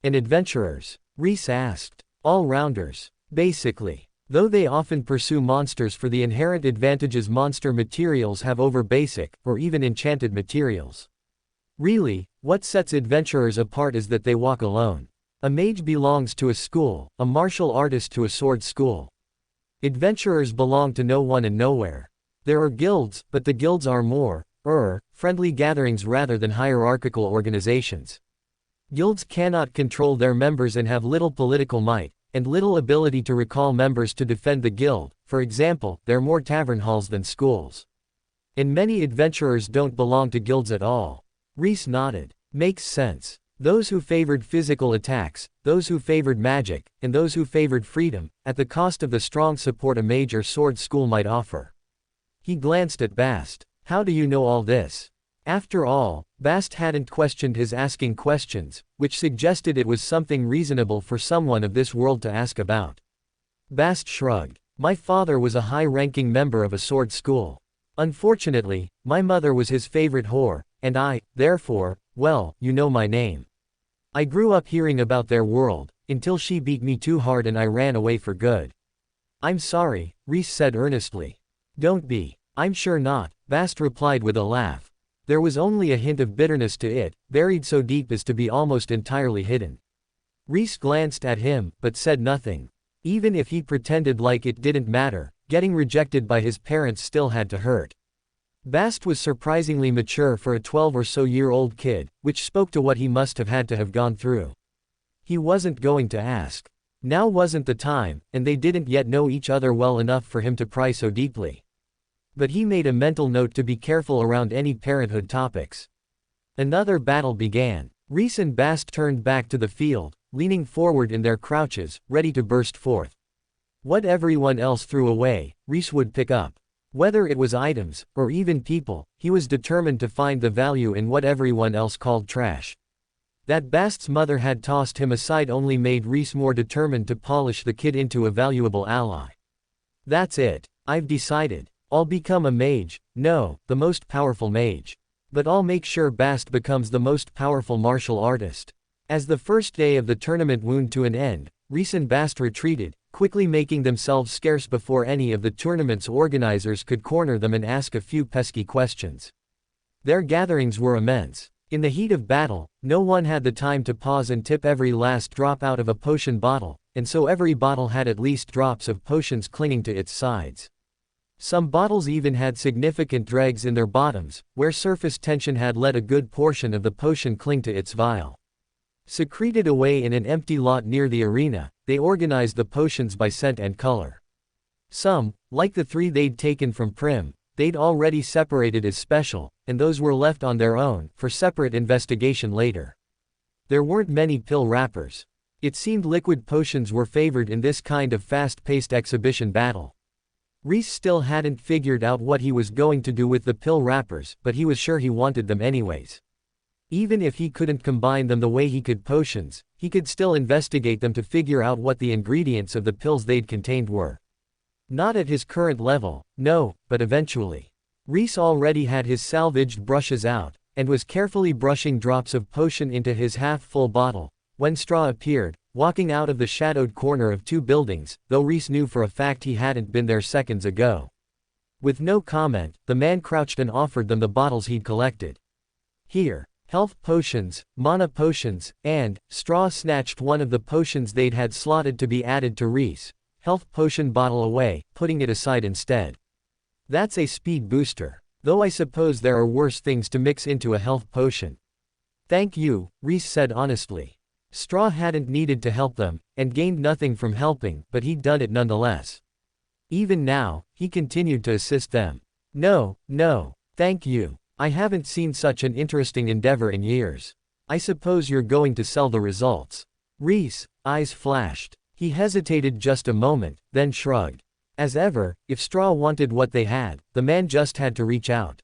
And adventurers? Rhys asked. All-rounders. Basically. Though they often pursue monsters for the inherent advantages monster materials have over basic, or even enchanted materials. Really, what sets adventurers apart is that they walk alone. A mage belongs to a school, a martial artist to a sword school. Adventurers belong to no one and nowhere. There are guilds, but the guilds are more, friendly gatherings rather than hierarchical organizations. Guilds cannot control their members and have little political might, and little ability to recall members to defend the guild. For example, they're more tavern halls than schools. And many adventurers don't belong to guilds at all. Rhys nodded. Makes sense. Those who favored physical attacks, those who favored magic, and those who favored freedom, at the cost of the strong support a major sword school might offer. He glanced at Bast. How do you know all this? After all, Bast hadn't questioned his asking questions, which suggested it was something reasonable for someone of this world to ask about. Bast shrugged. My father was a high-ranking member of a sword school. Unfortunately, my mother was his favorite whore, and I, therefore, well, you know my name. I grew up hearing about their world, until she beat me too hard and I ran away for good. I'm sorry, Rhys said earnestly. Don't be. I'm sure not, Bast replied with a laugh. There was only a hint of bitterness to it, buried so deep as to be almost entirely hidden. Rhys glanced at him, but said nothing. Even if he pretended like it didn't matter, getting rejected by his parents still had to hurt. Bast was surprisingly mature for a 12-or-so-year-old kid, which spoke to what he must have had to have gone through. He wasn't going to ask. Now wasn't the time, and they didn't yet know each other well enough for him to pry so deeply. But he made a mental note to be careful around any parenthood topics. Another battle began. Rhys and Bast turned back to the field, leaning forward in their crouches, ready to burst forth. What everyone else threw away, Rhys would pick up. Whether it was items, or even people, he was determined to find the value in what everyone else called trash. That Bast's mother had tossed him aside only made Rhys more determined to polish the kid into a valuable ally. That's it. I've decided. I'll become a mage, no, the most powerful mage. But I'll make sure Bast becomes the most powerful martial artist. As the first day of the tournament wound to an end, Rhys and Bast retreated, quickly making themselves scarce before any of the tournament's organizers could corner them and ask a few pesky questions. Their gatherings were immense. In the heat of battle, no one had the time to pause and tip every last drop out of a potion bottle, and so every bottle had at least drops of potions clinging to its sides. Some bottles even had significant dregs in their bottoms, where surface tension had let a good portion of the potion cling to its vial. Secreted away in an empty lot near the arena, they organized the potions by scent and color. Some, like the 3 they'd taken from Prim, they'd already separated as special, and those were left on their own, for separate investigation later. There weren't many pill wrappers. It seemed liquid potions were favored in this kind of fast-paced exhibition battle. Rhys still hadn't figured out what he was going to do with the pill wrappers, but he was sure he wanted them anyways. Even if he couldn't combine them the way he could potions, he could still investigate them to figure out what the ingredients of the pills they'd contained were. Not at his current level, no, but eventually. Rhys already had his salvaged brushes out, and was carefully brushing drops of potion into his half-full bottle, when Straw appeared, walking out of the shadowed corner of two buildings, though Rhys knew for a fact he hadn't been there seconds ago. With no comment, the man crouched and offered them the bottles he'd collected. Here. Health potions, mana potions, and, Straw snatched one of the potions they'd had slotted to be added to Rhys' health potion bottle away, putting it aside instead. That's a speed booster. Though I suppose there are worse things to mix into a health potion. Thank you, Rhys said honestly. Straw hadn't needed to help them, and gained nothing from helping, but he'd done it nonetheless. Even now, he continued to assist them. No, thank you. I haven't seen such an interesting endeavor in years. I suppose you're going to sell the results. Rhys' eyes flashed. He hesitated just a moment, then shrugged. As ever, if Straw wanted what they had, the man just had to reach out.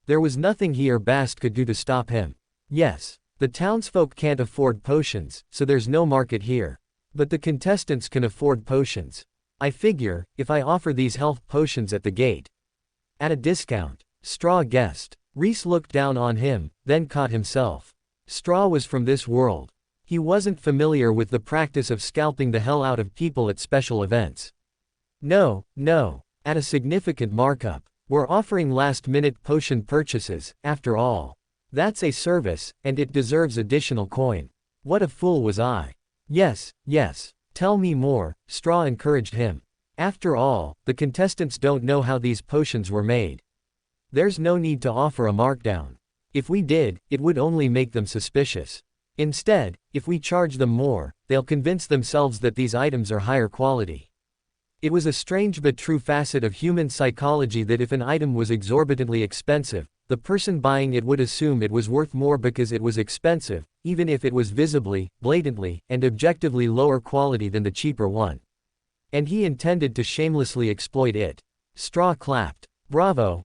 There was nothing he or Bast could do to stop him. Yes, the townsfolk can't afford potions, so there's no market here. But the contestants can afford potions. I figure, if I offer these health potions at the gate. At a discount, Straw guessed. Rhys looked down on him, then caught himself. Straw was from this world. He wasn't familiar with the practice of scalping the hell out of people at special events. No, at a significant markup. We're offering last-minute potion purchases, after all. That's a service, and it deserves additional coin. What a fool was I. Yes, tell me more, Straw encouraged him. After all, the contestants don't know how these potions were made. There's no need to offer a markdown. If we did, it would only make them suspicious. Instead, if we charge them more, they'll convince themselves that these items are higher quality. It was a strange but true facet of human psychology that if an item was exorbitantly expensive, the person buying it would assume it was worth more because it was expensive, even if it was visibly, blatantly, and objectively lower quality than the cheaper one. And he intended to shamelessly exploit it. Straw clapped. Bravo.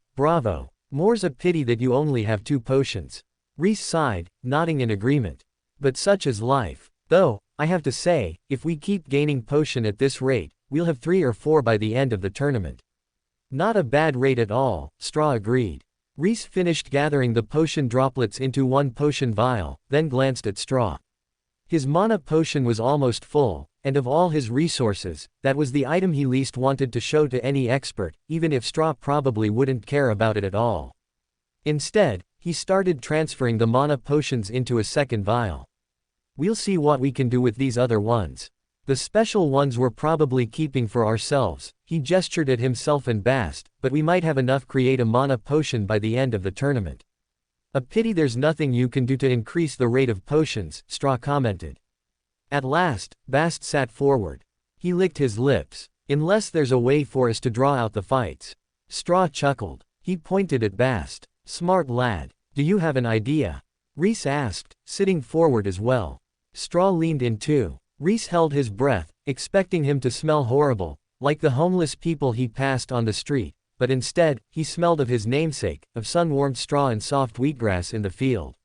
More's a pity that you only have 2 potions. Rhys sighed, nodding in agreement. But such is life. Though, I have to say, if we keep gaining potion at this rate, we'll have 3 or 4 by the end of the tournament. Not a bad rate at all, Straw agreed. Rhys finished gathering the potion droplets into 1 potion vial, then glanced at Straw. His mana potion was almost full, and of all his resources, that was the item he least wanted to show to any expert, even if Straw probably wouldn't care about it at all. Instead, he started transferring the mana potions into a second vial. We'll see what we can do with these other ones. The special ones we're probably keeping for ourselves, he gestured at himself and Bast, but we might have enough create a mana potion by the end of the tournament. A pity there's nothing you can do to increase the rate of potions, Straw commented. At last, Bast sat forward. He licked his lips. Unless there's a way for us to draw out the fights. Straw chuckled. He pointed at Bast. Smart lad. Do you have an idea? Rhys asked, sitting forward as well. Straw leaned in too. Rhys held his breath, expecting him to smell horrible, like the homeless people he passed on the street, but instead, he smelled of his namesake, of sun-warmed straw and soft wheatgrass in the field.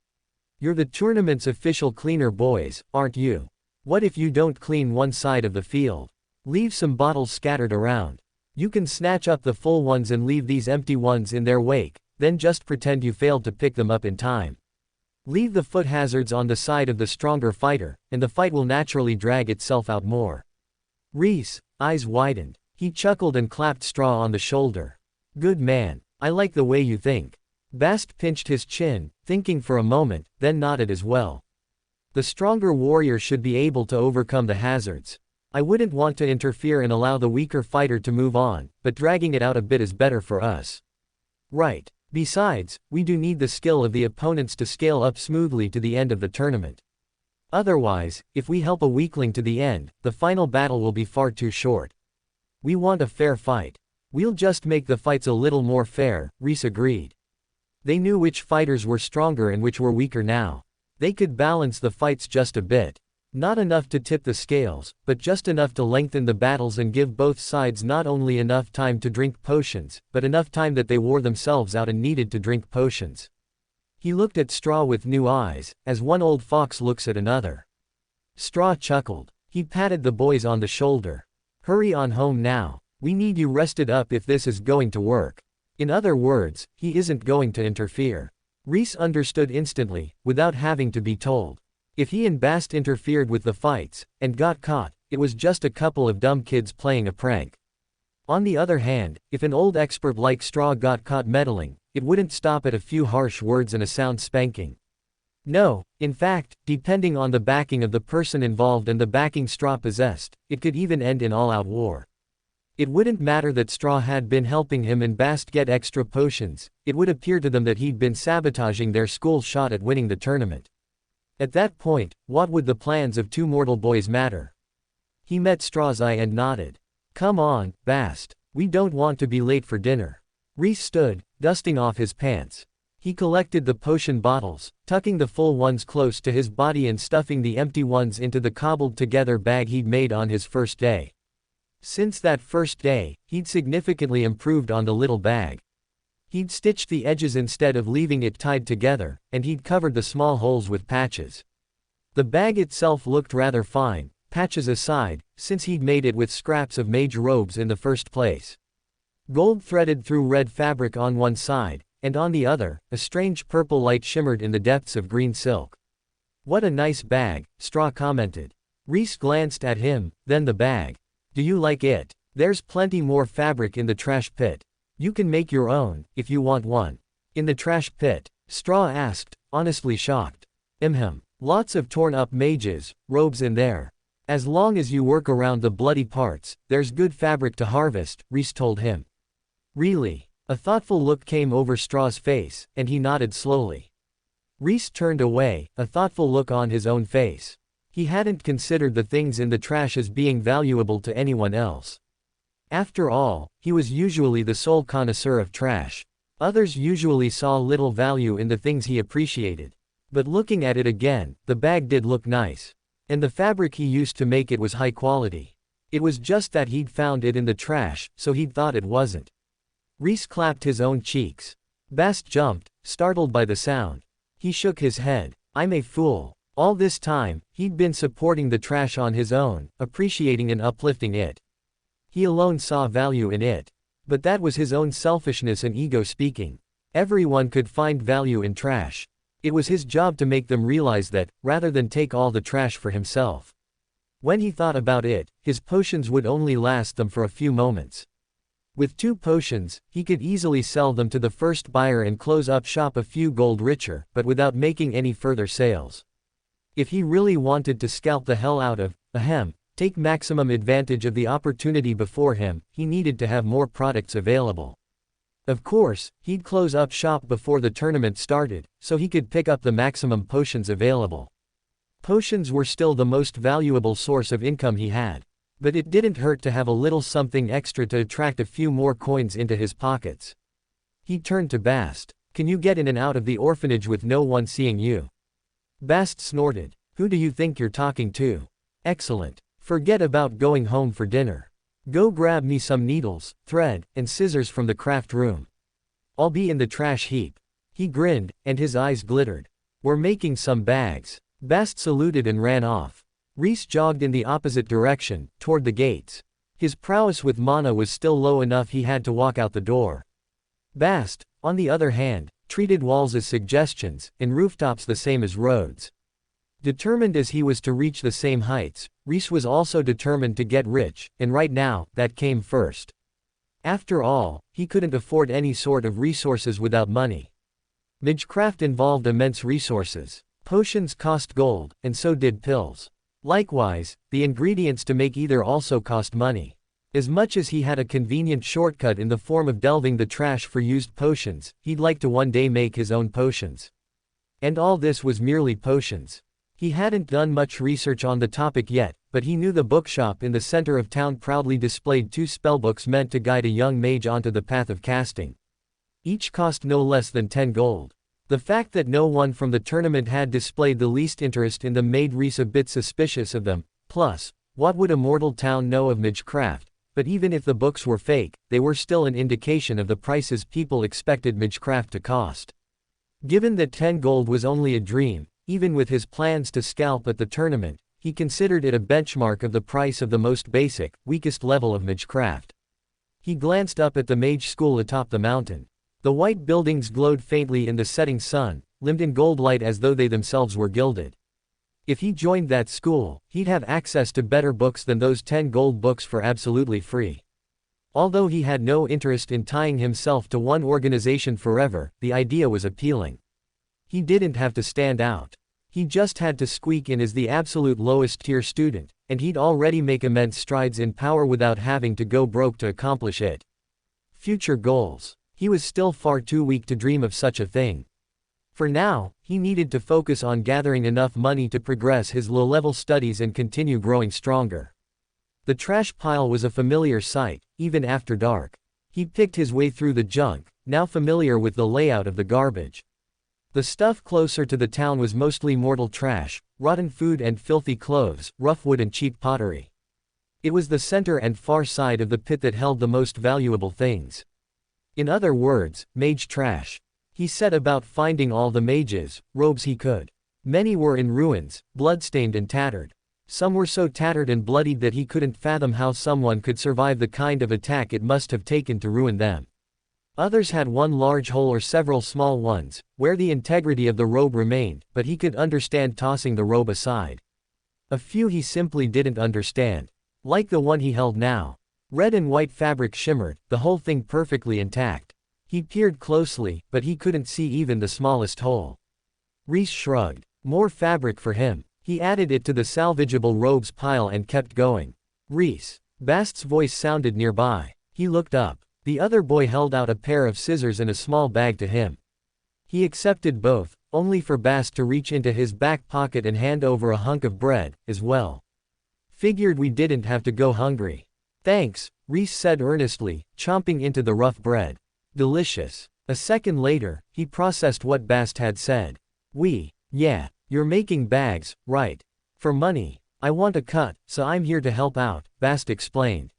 You're the tournament's official cleaner boys, aren't you? What if you don't clean one side of the field? Leave some bottles scattered around. You can snatch up the full ones and leave these empty ones in their wake, then just pretend you failed to pick them up in time. Leave the foot hazards on the side of the stronger fighter, and the fight will naturally drag itself out more. Rhys' eyes widened. He chuckled and clapped Straw on the shoulder. Good man. I like the way you think. Bast pinched his chin, thinking for a moment, then nodded as well. The stronger warrior should be able to overcome the hazards. I wouldn't want to interfere and allow the weaker fighter to move on, but dragging it out a bit is better for us. Right. Besides, we do need the skill of the opponents to scale up smoothly to the end of the tournament. Otherwise, if we help a weakling to the end, the final battle will be far too short. We want a fair fight. We'll just make the fights a little more fair, Rhys agreed. They knew which fighters were stronger and which were weaker now. They could balance the fights just a bit. Not enough to tip the scales, but just enough to lengthen the battles and give both sides not only enough time to drink potions, but enough time that they wore themselves out and needed to drink potions. He looked at Straw with new eyes, as one old fox looks at another. Straw chuckled. He patted the boys on the shoulder. Hurry on home now. We need you rested up if this is going to work. In other words, he isn't going to interfere. Rhys understood instantly, without having to be told. If he and Bast interfered with the fights, and got caught, it was just a couple of dumb kids playing a prank. On the other hand, if an old expert like Straw got caught meddling, it wouldn't stop at a few harsh words and a sound spanking. No, in fact, depending on the backing of the person involved and the backing Straw possessed, it could even end in all-out war. It wouldn't matter that Straw had been helping him and Bast get extra potions, it would appear to them that he'd been sabotaging their school's shot at winning the tournament. At that point, what would the plans of two mortal boys matter? He met Straw's eye and nodded. Come on, Bast. We don't want to be late for dinner. Rhys stood, dusting off his pants. He collected the potion bottles, tucking the full ones close to his body and stuffing the empty ones into the cobbled-together bag he'd made on his first day. Since that first day, he'd significantly improved on the little bag. He'd stitched the edges instead of leaving it tied together, and he'd covered the small holes with patches. The bag itself looked rather fine, patches aside, since he'd made it with scraps of mage robes in the first place. Gold threaded through red fabric on one side, and on the other, a strange purple light shimmered in the depths of green silk. What a nice bag, Straw commented. Rhys glanced at him, then the bag. Do you like it? There's plenty more fabric in the trash pit. You can make your own, if you want one. In the trash pit? Straw asked, honestly shocked. Lots of torn up mages, robes in there. As long as you work around the bloody parts, there's good fabric to harvest, Rhys told him. Really? A thoughtful look came over Straw's face, and he nodded slowly. Rhys turned away, a thoughtful look on his own face. He hadn't considered the things in the trash as being valuable to anyone else. After all, he was usually the sole connoisseur of trash. Others usually saw little value in the things he appreciated. But looking at it again, the bag did look nice. And the fabric he used to make it was high quality. It was just that he'd found it in the trash, so he'd thought it wasn't. Rhys clapped his own cheeks. Bast jumped, startled by the sound. He shook his head. I'm a fool. All this time, he'd been supporting the trash on his own, appreciating and uplifting it. He alone saw value in it. But that was his own selfishness and ego speaking. Everyone could find value in trash. It was his job to make them realize that, rather than take all the trash for himself. When he thought about it, his potions would only last them for a few moments. With 2 potions, he could easily sell them to the first buyer and close up shop a few gold richer, but without making any further sales. If he really wanted to scalp the hell out of, take maximum advantage of the opportunity before him, he needed to have more products available. Of course, he'd close up shop before the tournament started, so he could pick up the maximum potions available. Potions were still the most valuable source of income he had. But it didn't hurt to have a little something extra to attract a few more coins into his pockets. He turned to Bast. Can you get in and out of the orphanage with no one seeing you? Bast snorted. Who do you think you're talking to? Excellent. Forget about going home for dinner. Go grab me some needles, thread, and scissors from the craft room. I'll be in the trash heap. He grinned, and his eyes glittered. We're making some bags. Bast saluted and ran off. Rhys jogged in the opposite direction, toward the gates. His prowess with mana was still low enough he had to walk out the door. Bast, on the other hand, treated walls as suggestions, and rooftops the same as roads. Determined as he was to reach the same heights, Rhys was also determined to get rich, and right now, that came first. After all, he couldn't afford any sort of resources without money. Magecraft involved immense resources. Potions cost gold, and so did pills. Likewise, the ingredients to make either also cost money. As much as he had a convenient shortcut in the form of delving the trash for used potions, he'd like to one day make his own potions. And all this was merely potions. He hadn't done much research on the topic yet, but he knew the bookshop in the center of town proudly displayed 2 spellbooks meant to guide a young mage onto the path of casting. Each cost no less than 10 gold. The fact that no one from the tournament had displayed the least interest in them made Rhys a bit suspicious of them. Plus, what would a mortal town know of magecraft? But even if the books were fake, they were still an indication of the prices people expected magecraft to cost. Given that 10 gold was only a dream, even with his plans to scalp at the tournament, he considered it a benchmark of the price of the most basic, weakest level of magecraft. He glanced up at the mage school atop the mountain. The white buildings glowed faintly in the setting sun, limned in gold light as though they themselves were gilded. If he joined that school, he'd have access to better books than those 10 gold books for absolutely free. Although he had no interest in tying himself to one organization forever, the idea was appealing. He didn't have to stand out. He just had to squeak in as the absolute lowest tier student, and he'd already make immense strides in power without having to go broke to accomplish it. Future goals. He was still far too weak to dream of such a thing. For now, he needed to focus on gathering enough money to progress his low-level studies and continue growing stronger. The trash pile was a familiar sight, even after dark. He picked his way through the junk, now familiar with the layout of the garbage. The stuff closer to the town was mostly mortal trash, rotten food and filthy clothes, rough wood and cheap pottery. It was the center and far side of the pit that held the most valuable things. In other words, mage trash. He set about finding all the mages' robes he could. Many were in ruins, bloodstained and tattered. Some were so tattered and bloodied that he couldn't fathom how someone could survive the kind of attack it must have taken to ruin them. Others had one large hole or several small ones, where the integrity of the robe remained, but he could understand tossing the robe aside. A few he simply didn't understand. Like the one he held now. Red and white fabric shimmered, the whole thing perfectly intact. He peered closely, but he couldn't see even the smallest hole. Rhys shrugged. More fabric for him. He added it to the salvageable robes pile and kept going. Rhys. Bast's voice sounded nearby. He looked up. The other boy held out a pair of scissors and a small bag to him. He accepted both, only for Bast to reach into his back pocket and hand over a hunk of bread, as well. Figured we didn't have to go hungry. Thanks, Rhys said earnestly, chomping into the rough bread. Delicious. A second later, he processed what Bast had said. Yeah, you're making bags, right? For money. I want a cut, so I'm here to help out, Bast explained.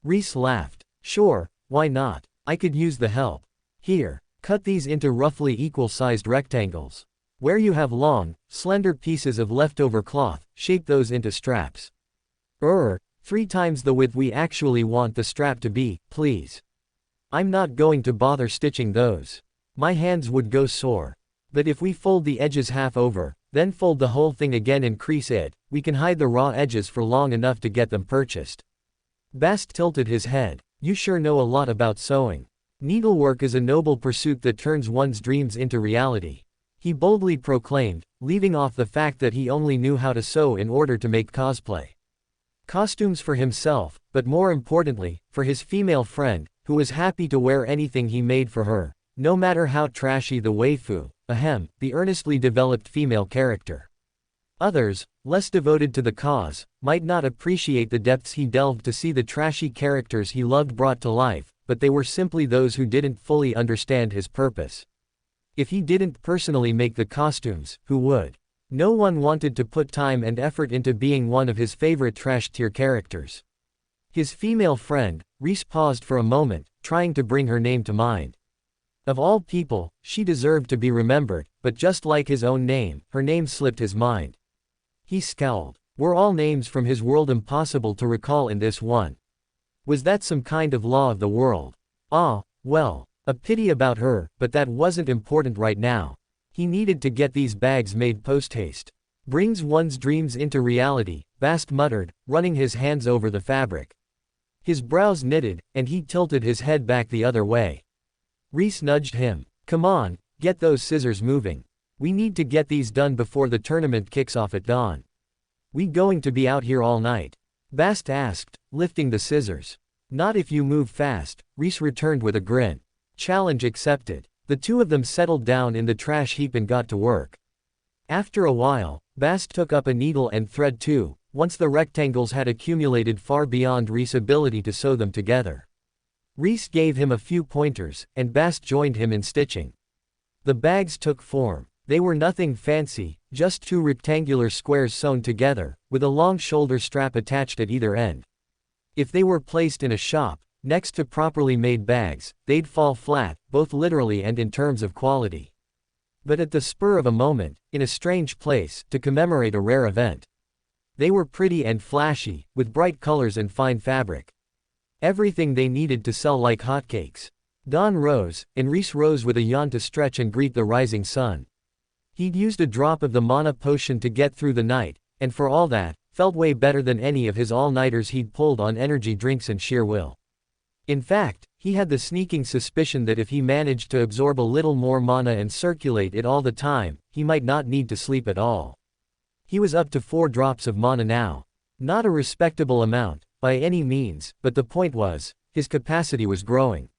Rhys laughed. Sure, why not? I could use the help. Here, cut these into roughly equal-sized rectangles. Where you have long, slender pieces of leftover cloth, shape those into straps. 3 times the width we actually want the strap to be, please. I'm not going to bother stitching those. My hands would go sore. But if we fold the edges half over, then fold the whole thing again and crease it, we can hide the raw edges for long enough to get them purchased. Bast tilted his head. You sure know a lot about sewing. Needlework is a noble pursuit that turns one's dreams into reality. He boldly proclaimed, leaving off the fact that he only knew how to sew in order to make cosplay. Costumes for himself, but more importantly, for his female friend, who was happy to wear anything he made for her, no matter how trashy the waifu, the earnestly developed female character. Others, less devoted to the cause, might not appreciate the depths he delved to see the trashy characters he loved brought to life, but they were simply those who didn't fully understand his purpose. If he didn't personally make the costumes, who would? No one wanted to put time and effort into being one of his favorite trash-tier characters. His female friend, Rhys paused for a moment, trying to bring her name to mind. Of all people, she deserved to be remembered, but just like his own name, her name slipped his mind. He scowled. Were all names from his world impossible to recall in this one? Was that some kind of law of the world? Well, a pity about her, but that wasn't important right now. He needed to get these bags made post-haste. Brings one's dreams into reality, Bast muttered, running his hands over the fabric. His brows knitted, and he tilted his head back the other way. Rhys nudged him. Come on, get those scissors moving. We need to get these done before the tournament kicks off at dawn. We going to be out here all night? Bast asked, lifting the scissors. Not if you move fast, Rhys returned with a grin. Challenge accepted. The two of them settled down in the trash heap and got to work. After a while, Bast took up a needle and thread too, once the rectangles had accumulated far beyond Rhys' ability to sew them together. Rhys gave him a few pointers, and Bast joined him in stitching. The bags took form. They were nothing fancy, just 2 rectangular squares sewn together, with a long shoulder strap attached at either end. If they were placed in a shop, next to properly made bags, they'd fall flat, both literally and in terms of quality. but at the spur of a moment, in a strange place, to commemorate a rare event. They were pretty and flashy, with bright colors and fine fabric. Everything they needed to sell like hotcakes. Dawn rose, and Rhys rose with a yawn to stretch and greet the rising sun. He'd used a drop of the mana potion to get through the night, and for all that, felt way better than any of his all-nighters he'd pulled on energy drinks and sheer will. In fact, he had the sneaking suspicion that if he managed to absorb a little more mana and circulate it all the time, he might not need to sleep at all. He was up to 4 drops of mana now. Not a respectable amount, by any means, but the point was, his capacity was growing.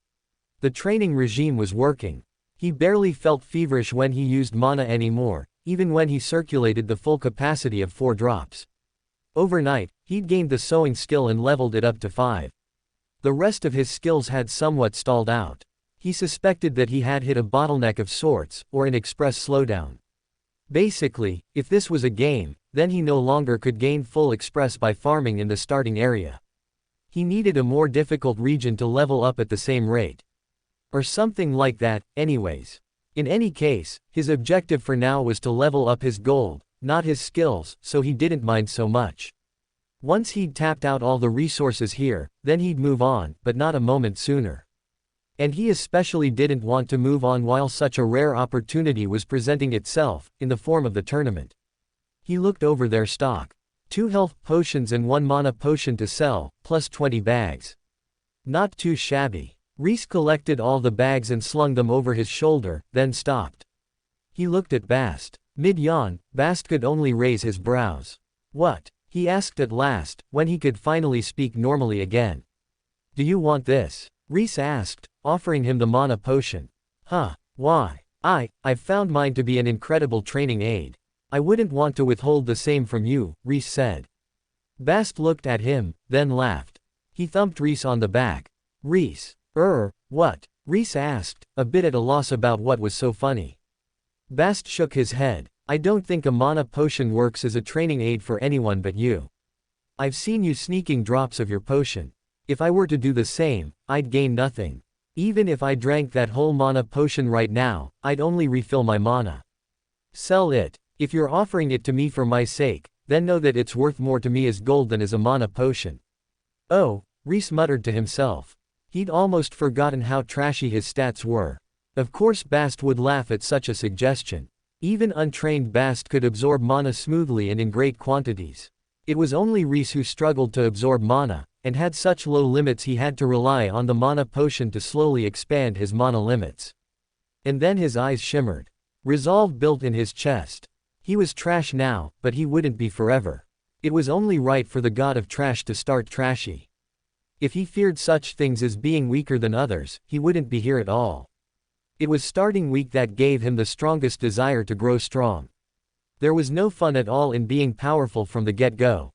The training regime was working. He barely felt feverish when he used mana anymore, even when he circulated the full capacity of 4 drops. Overnight, he'd gained the sewing skill and leveled it up to 5. The rest of his skills had somewhat stalled out. He suspected that he had hit a bottleneck of sorts, or an express slowdown. Basically, if this was a game, then he no longer could gain full express by farming in the starting area. He needed a more difficult region to level up at the same rate. Or something like that, anyways. In any case, his objective for now was to level up his gold, not his skills, so he didn't mind so much. Once he'd tapped out all the resources here, then he'd move on, but not a moment sooner. And he especially didn't want to move on while such a rare opportunity was presenting itself, in the form of the tournament. He looked over their stock. 2 health potions and 1 mana potion to sell, plus 20 bags. Not too shabby. Rhys collected all the bags and slung them over his shoulder, then stopped. He looked at Bast. Mid-yawn, Bast could only raise his brows. "What?" he asked at last, when he could finally speak normally again. "Do you want this?" Rhys asked, offering him the mana potion. "Huh, why? I've found mine to be an incredible training aid. I wouldn't want to withhold the same from you," Rhys said. Bast looked at him, then laughed. He thumped Rhys on the back. "Rhys, what?" Rhys asked, a bit at a loss about what was so funny. Bast shook his head. "I don't think a mana potion works as a training aid for anyone but you. I've seen you sneaking drops of your potion. If I were to do the same, I'd gain nothing. Even if I drank that whole mana potion right now, I'd only refill my mana. Sell it. If you're offering it to me for my sake, then know that it's worth more to me as gold than as a mana potion." "Oh," Rhys muttered to himself. He'd almost forgotten how trashy his stats were. Of course Bast would laugh at such a suggestion. Even untrained Bast could absorb mana smoothly and in great quantities. It was only Rhys who struggled to absorb mana, and had such low limits he had to rely on the mana potion to slowly expand his mana limits. And then his eyes shimmered. Resolve built in his chest. He was trash now, but he wouldn't be forever. It was only right for the god of trash to start trashy. If he feared such things as being weaker than others, he wouldn't be here at all. It was starting weak that gave him the strongest desire to grow strong. There was no fun at all in being powerful from the get-go.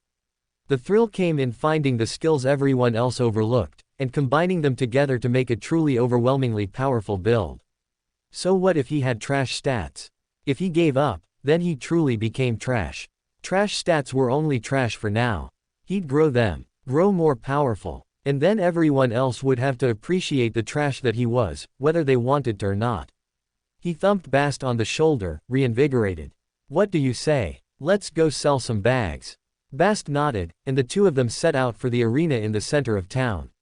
The thrill came in finding the skills everyone else overlooked, and combining them together to make a truly overwhelmingly powerful build. So what if he had trash stats? If he gave up, then he truly became trash. Trash stats were only trash for now. He'd grow them, grow more powerful. And then everyone else would have to appreciate the trash that he was, whether they wanted to or not. He thumped Bast on the shoulder, reinvigorated. "What do you say? Let's go sell some bags." Bast nodded, and the two of them set out for the arena in the center of town.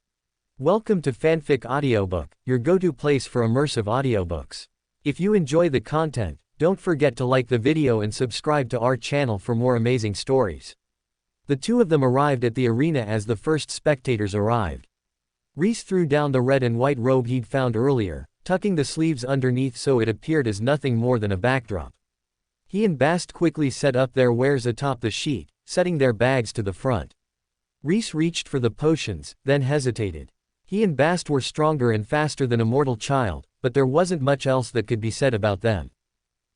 Welcome to Fanfic Audiobook, your go-to place for immersive audiobooks. If you enjoy the content, don't forget to like the video and subscribe to our channel for more amazing stories. The two of them arrived at the arena as the first spectators arrived. Rhys threw down the red and white robe he'd found earlier, tucking the sleeves underneath so it appeared as nothing more than a backdrop. He and Bast quickly set up their wares atop the sheet, setting their bags to the front. Rhys reached for the potions, then hesitated. He and Bast were stronger and faster than a mortal child, but there wasn't much else that could be said about them.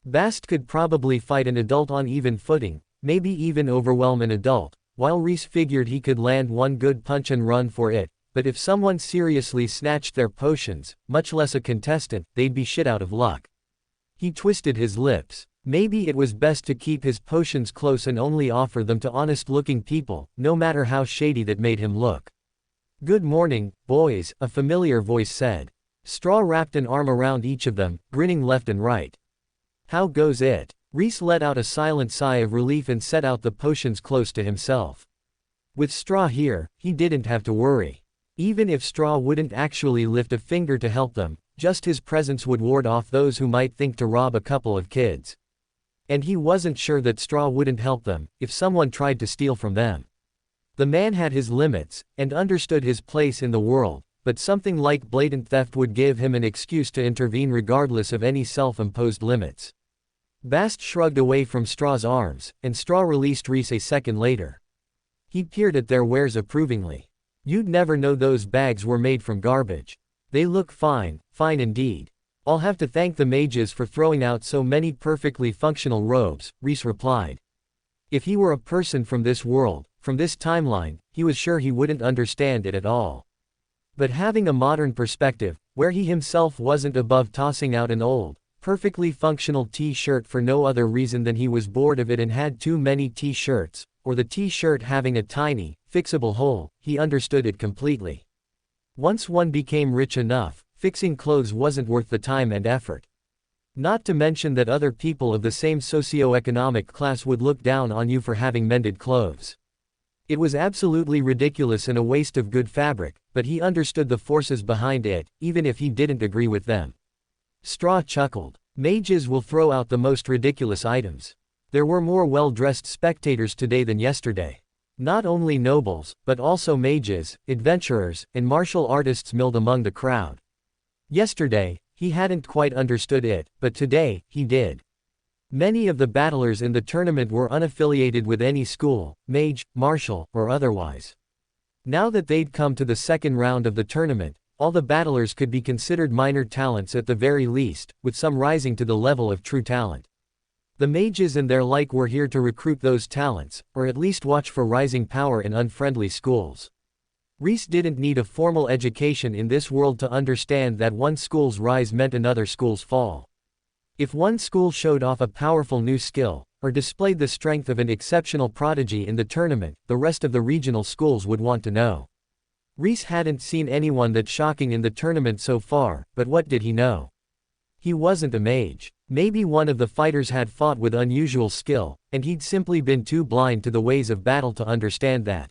Bast could probably fight an adult on even footing, maybe even overwhelm an adult, while Rhys figured he could land one good punch and run for it, but if someone seriously snatched their potions, much less a contestant, they'd be shit out of luck. He twisted his lips. Maybe it was best to keep his potions close and only offer them to honest-looking people, no matter how shady that made him look. "Good morning, boys," a familiar voice said. Straw wrapped an arm around each of them, grinning left and right. How goes it? Rhys let out a silent sigh of relief and set out the potions close to himself. With Straw here, he didn't have to worry. Even if Straw wouldn't actually lift a finger to help them, just his presence would ward off those who might think to rob a couple of kids. And he wasn't sure that Straw wouldn't help them, if someone tried to steal from them. The man had his limits, and understood his place in the world, but something like blatant theft would give him an excuse to intervene regardless of any self-imposed limits. Bast shrugged away from Straw's arms, and Straw released Rhys a second later. He peered at their wares approvingly. You'd never know those bags were made from garbage. They look fine, fine indeed. I'll have to thank the mages for throwing out so many perfectly functional robes, Rhys replied. If he were a person from this world, from this timeline, he was sure he wouldn't understand it at all. But having a modern perspective, where he himself wasn't above tossing out an old, perfectly functional t-shirt for no other reason than he was bored of it and had too many t-shirts, or the t-shirt having a tiny, fixable hole, he understood it completely. Once one became rich enough, fixing clothes wasn't worth the time and effort. Not to mention that other people of the same socioeconomic class would look down on you for having mended clothes. It was absolutely ridiculous and a waste of good fabric, but he understood the forces behind it, even if he didn't agree with them. Straw chuckled. Mages will throw out the most ridiculous items. There were more well-dressed spectators today than yesterday. Not only nobles, but also mages, adventurers, and martial artists milled among the crowd. Yesterday, he hadn't quite understood it, but today, he did. Many of the battlers in the tournament were unaffiliated with any school, mage, martial, or otherwise. Now that they'd come to the second round of the tournament, all the battlers could be considered minor talents at the very least, with some rising to the level of true talent. The mages and their like were here to recruit those talents, or at least watch for rising power in unfriendly schools. Rhys didn't need a formal education in this world to understand that one school's rise meant another school's fall. If one school showed off a powerful new skill, or displayed the strength of an exceptional prodigy in the tournament, the rest of the regional schools would want to know. Rhys hadn't seen anyone that shocking in the tournament so far, but what did he know? He wasn't a mage. Maybe one of the fighters had fought with unusual skill, and he'd simply been too blind to the ways of battle to understand that.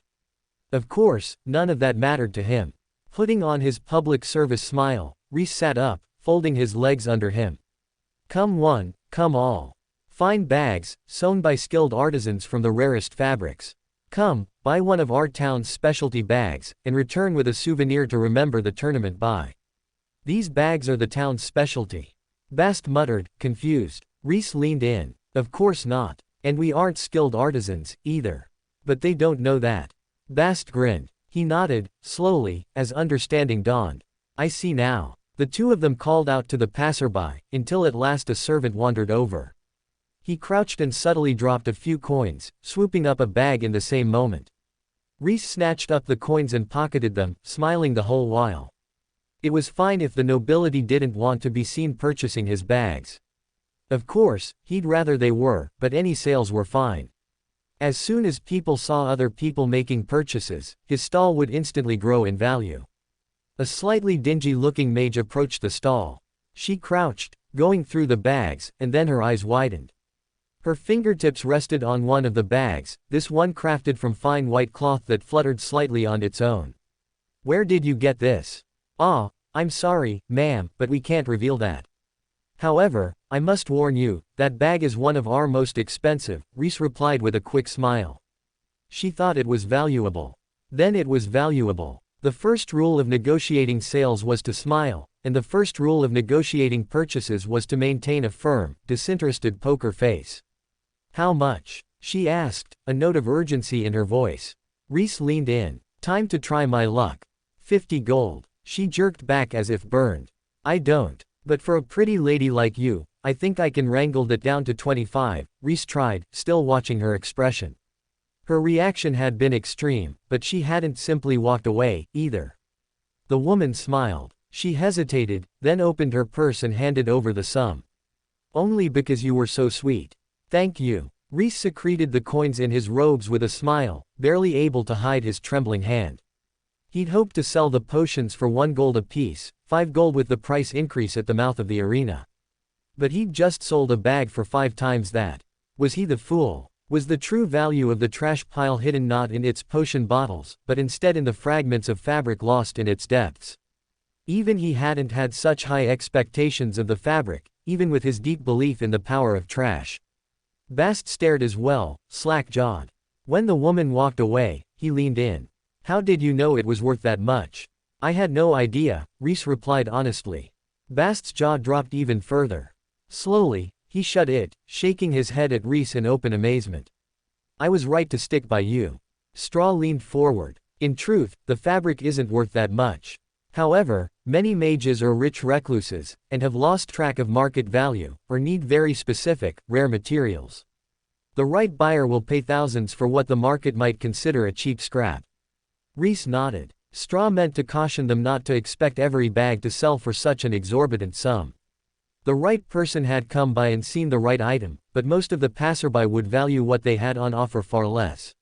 Of course, none of that mattered to him. Putting on his public service smile, Rhys sat up, folding his legs under him. Come one, come all. Fine bags, sewn by skilled artisans from the rarest fabrics. Come, buy one of our town's specialty bags, and return with a souvenir to remember the tournament by. These bags are the town's specialty. Bast muttered, confused. Rhys leaned in. Of course not. And we aren't skilled artisans, either. But they don't know that. Bast grinned. He nodded, slowly, as understanding dawned. I see now. The two of them called out to the passerby, until at last a servant wandered over. He crouched and subtly dropped a few coins, swooping up a bag in the same moment. Rhys snatched up the coins and pocketed them, smiling the whole while. It was fine if the nobility didn't want to be seen purchasing his bags. Of course, he'd rather they were, but any sales were fine. As soon as people saw other people making purchases, his stall would instantly grow in value. A slightly dingy-looking mage approached the stall. She crouched, going through the bags, and then her eyes widened. Her fingertips rested on one of the bags, this one crafted from fine white cloth that fluttered slightly on its own. Where did you get this? Ah, I'm sorry, ma'am, but we can't reveal that. However, I must warn you, that bag is one of our most expensive, Rhys replied with a quick smile. She thought it was valuable. Then it was valuable. The first rule of negotiating sales was to smile, and the first rule of negotiating purchases was to maintain a firm, disinterested poker face. How much? She asked, a note of urgency in her voice. Rhys leaned in. Time to try my luck. 50 gold. She jerked back as if burned. I don't. But for a pretty lady like you, I think I can wrangle that down to 25, Rhys tried, still watching her expression. Her reaction had been extreme, but she hadn't simply walked away, either. The woman smiled. She hesitated, then opened her purse and handed over the sum. Only because you were so sweet. Thank you. Rhys secreted the coins in his robes with a smile, barely able to hide his trembling hand. He'd hoped to sell the potions for 1 gold apiece, 5 gold with the price increase at the mouth of the arena. But he'd just sold a bag for 5 times that. Was he the fool? Was the true value of the trash pile hidden not in its potion bottles, but instead in the fragments of fabric lost in its depths? Even he hadn't had such high expectations of the fabric, even with his deep belief in the power of trash. Bast stared as well, slack-jawed. When the woman walked away, he leaned in. How did you know it was worth that much? I had no idea, Rhys replied honestly. Bast's jaw dropped even further. Slowly, he shut it, shaking his head at Rhys in open amazement. I was right to stick by you. Straw leaned forward. In truth, the fabric isn't worth that much. However, many mages are rich recluses, and have lost track of market value, or need very specific, rare materials. The right buyer will pay thousands for what the market might consider a cheap scrap. Rhys nodded. Straw meant to caution them not to expect every bag to sell for such an exorbitant sum. The right person had come by and seen the right item, but most of the passerby would value what they had on offer far less.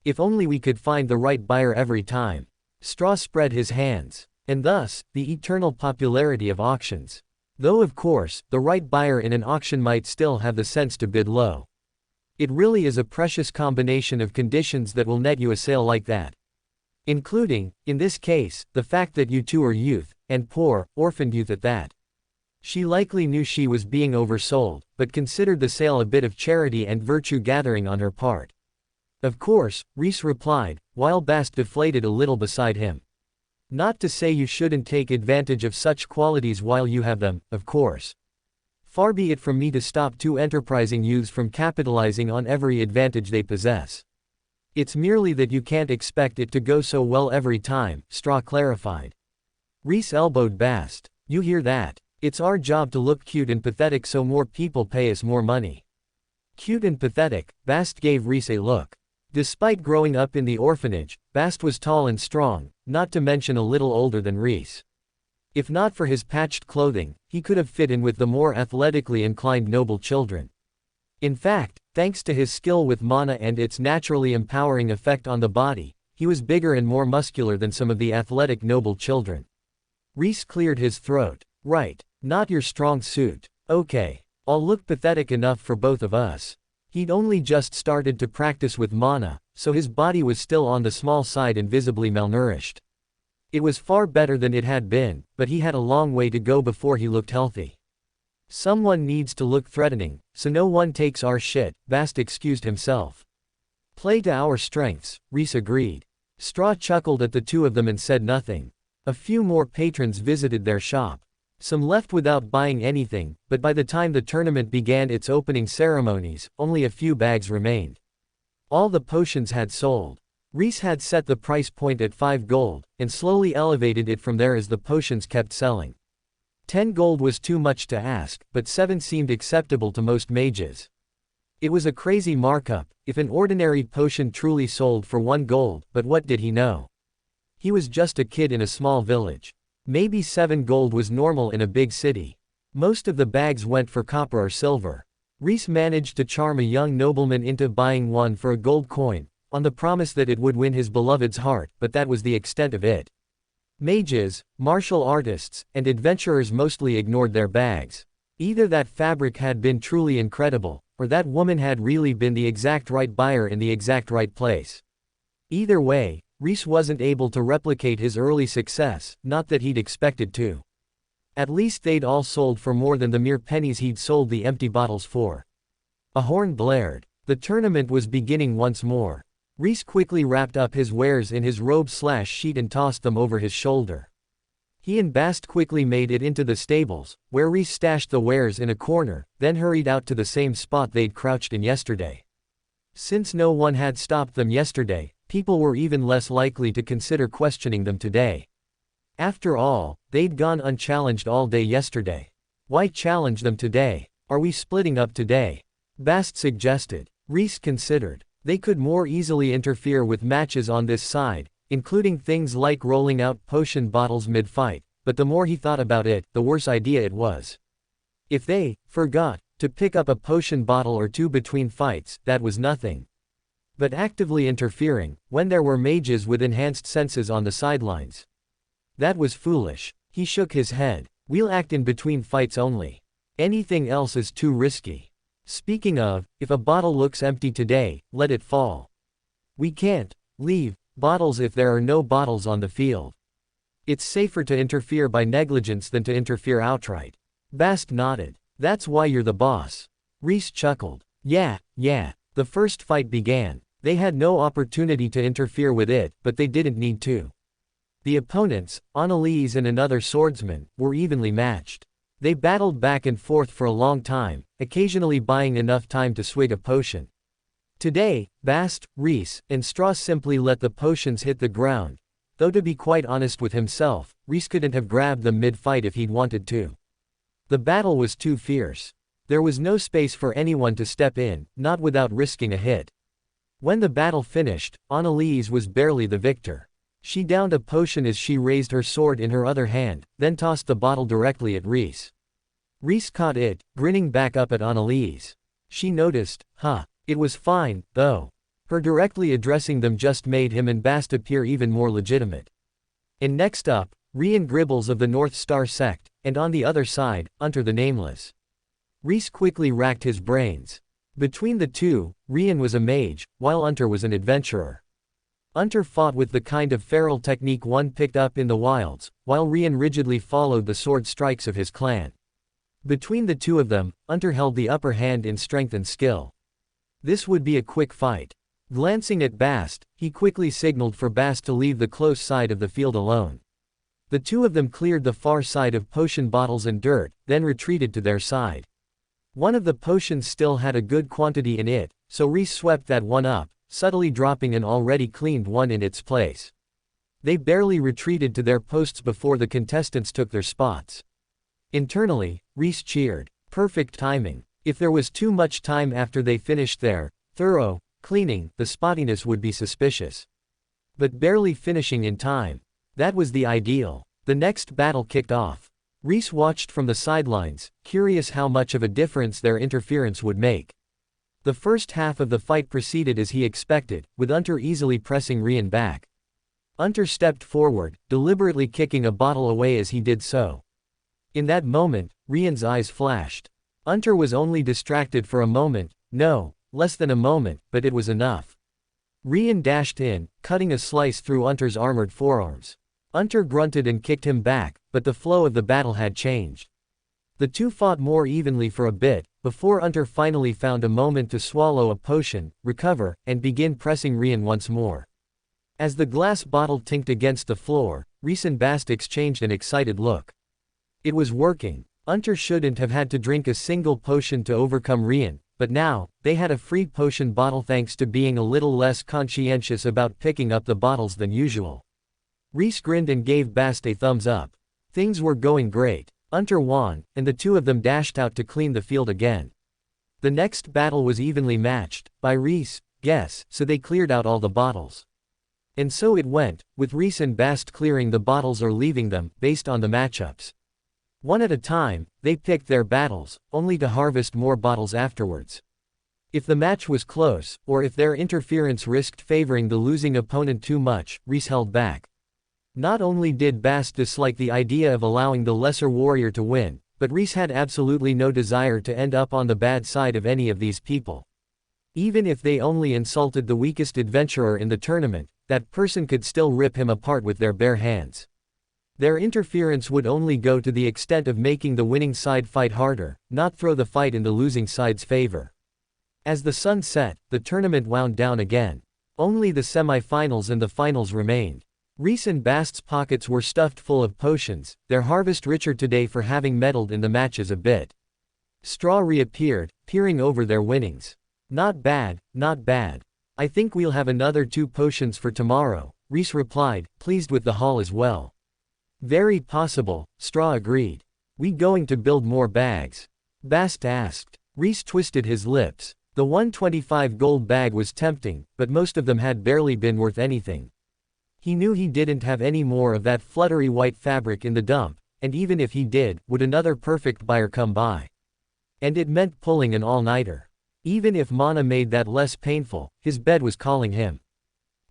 If only we could find the right buyer every time. Straw spread his hands. And thus, the eternal popularity of auctions. Though of course, the right buyer in an auction might still have the sense to bid low. It really is a precious combination of conditions that will net you a sale like that. Including, in this case, the fact that you two are youth, and poor, orphaned youth at that. She likely knew she was being oversold, but considered the sale a bit of charity and virtue gathering on her part. Of course, Rhys replied, while Bast deflated a little beside him. Not to say you shouldn't take advantage of such qualities while you have them, of course. Far be it from me to stop two enterprising youths from capitalizing on every advantage they possess. It's merely that you can't expect it to go so well every time, Straw clarified. Rhys elbowed Bast. You hear that? It's our job to look cute and pathetic so more people pay us more money. Cute and pathetic, Bast gave Rhys a look. Despite growing up in the orphanage, Bast was tall and strong, not to mention a little older than Rhys. If not for his patched clothing, he could have fit in with the more athletically inclined noble children. In fact, thanks to his skill with mana and its naturally empowering effect on the body, he was bigger and more muscular than some of the athletic noble children. Rhys cleared his throat. Right. Not your strong suit. Okay. I'll look pathetic enough for both of us. He'd only just started to practice with mana, so his body was still on the small side and visibly malnourished. It was far better than it had been, but he had a long way to go before he looked healthy. Someone needs to look threatening, so no one takes our shit, Bast excused himself. Play to our strengths, Rhys agreed. Straw chuckled at the two of them and said nothing. A few more patrons visited their shop. Some left without buying anything, but by the time the tournament began its opening ceremonies, only a few bags remained. All the potions had sold. Rhys had set the price point at 5 gold, and slowly elevated it from there as the potions kept selling. 10 gold was too much to ask, but 7 seemed acceptable to most mages. It was a crazy markup, if an ordinary potion truly sold for 1 gold, but what did he know? He was just a kid in a small village. Maybe 7 gold was normal in a big city. Most of the bags went for copper or silver. Rhys managed to charm a young nobleman into buying one for a gold coin, on the promise that it would win his beloved's heart, but that was the extent of it. Mages, martial artists, and adventurers mostly ignored their bags. Either that fabric had been truly incredible, or that woman had really been the exact right buyer in the exact right place. Either way, Rhys wasn't able to replicate his early success, not that he'd expected to. At least they'd all sold for more than the mere pennies he'd sold the empty bottles for. A horn blared. The tournament was beginning once more. Rhys quickly wrapped up his wares in his robe/sheet and tossed them over his shoulder. He and Bast quickly made it into the stables, where Rhys stashed the wares in a corner, then hurried out to the same spot they'd crouched in yesterday. Since no one had stopped them yesterday, people were even less likely to consider questioning them today. After all, they'd gone unchallenged all day yesterday. Why challenge them today? Are we splitting up today? Bast suggested. Rhys considered. They could more easily interfere with matches on this side, including things like rolling out potion bottles mid-fight, but the more he thought about it, the worse idea it was. If they forgot to pick up a potion bottle or two between fights, that was nothing. But actively interfering, when there were mages with enhanced senses on the sidelines. That was foolish. He shook his head. We'll act in between fights only. Anything else is too risky. Speaking of, if a bottle looks empty today, let it fall. We can't leave bottles if there are no bottles on the field. It's safer to interfere by negligence than to interfere outright. Bast nodded. That's why you're the boss. Rhys chuckled. Yeah. The first fight began. They had no opportunity to interfere with it, but they didn't need to. The opponents, Annalise and another swordsman, were evenly matched. They battled back and forth for a long time, occasionally buying enough time to swig a potion. Today, Bast, Rhys, and Straw simply let the potions hit the ground, though to be quite honest with himself, Rhys couldn't have grabbed them mid-fight if he'd wanted to. The battle was too fierce. There was no space for anyone to step in, not without risking a hit. When the battle finished, Annalise was barely the victor. She downed a potion as she raised her sword in her other hand, then tossed the bottle directly at Rhys. Rhys caught it, grinning back up at Annalise. She noticed, it was fine, though. Her directly addressing them just made him and Bast appear even more legitimate. And next up, Rian Gribbles of the North Star sect, and on the other side, Unter the Nameless. Rhys quickly racked his brains. Between the two, Rian was a mage, while Unter was an adventurer. Unter fought with the kind of feral technique one picked up in the wilds, while Rian rigidly followed the sword strikes of his clan. Between the two of them, Unter held the upper hand in strength and skill. This would be a quick fight. Glancing at Bast, he quickly signaled for Bast to leave the close side of the field alone. The two of them cleared the far side of potion bottles and dirt, then retreated to their side. One of the potions still had a good quantity in it, so Rhys swept that one up, subtly dropping an already cleaned one in its place. They barely retreated to their posts before the contestants took their spots. Internally, Rhys cheered. Perfect timing. If there was too much time after they finished their thorough cleaning, the spottiness would be suspicious. But barely finishing in time. That was the ideal. The next battle kicked off. Rhys watched from the sidelines, curious how much of a difference their interference would make. The first half of the fight proceeded as he expected, with Unter easily pressing Rian back. Unter stepped forward, deliberately kicking a bottle away as he did so. In that moment, Rian's eyes flashed. Unter was only distracted for a moment, no, less than a moment, but it was enough. Rian dashed in, cutting a slice through Unter's armored forearms. Unter grunted and kicked him back, but the flow of the battle had changed. The two fought more evenly for a bit, before Unter finally found a moment to swallow a potion, recover, and begin pressing Rian once more. As the glass bottle tinked against the floor, Rhys and Bast exchanged an excited look. It was working. Unter shouldn't have had to drink a single potion to overcome Rian, but now, they had a free potion bottle thanks to being a little less conscientious about picking up the bottles than usual. Rhys grinned and gave Bast a thumbs up. Things were going great. Unter won, and the two of them dashed out to clean the field again. The next battle was evenly matched, by Rhys, so they cleared out all the bottles. And so it went, with Rhys and Bast clearing the bottles or leaving them, based on the matchups. One at a time, they picked their battles, only to harvest more bottles afterwards. If the match was close, or if their interference risked favoring the losing opponent too much, Rhys held back. Not only did Bast dislike the idea of allowing the lesser warrior to win, but Rhys had absolutely no desire to end up on the bad side of any of these people. Even if they only insulted the weakest adventurer in the tournament, that person could still rip him apart with their bare hands. Their interference would only go to the extent of making the winning side fight harder, not throw the fight in the losing side's favor. As the sun set, the tournament wound down again. Only the semi-finals and the finals remained. Rhys and Bast's pockets were stuffed full of potions, their harvest richer today for having meddled in the matches a bit. Straw reappeared, peering over their winnings. Not bad, not bad. I think we'll have another 2 potions for tomorrow, Rhys replied, pleased with the haul as well. Very possible, Straw agreed. We going to build more bags? Bast asked. Rhys twisted his lips. The 125 gold bag was tempting, but most of them had barely been worth anything. He knew he didn't have any more of that fluttery white fabric in the dump, and even if he did, would another perfect buyer come by? And it meant pulling an all-nighter. Even if mana made that less painful, his bed was calling him.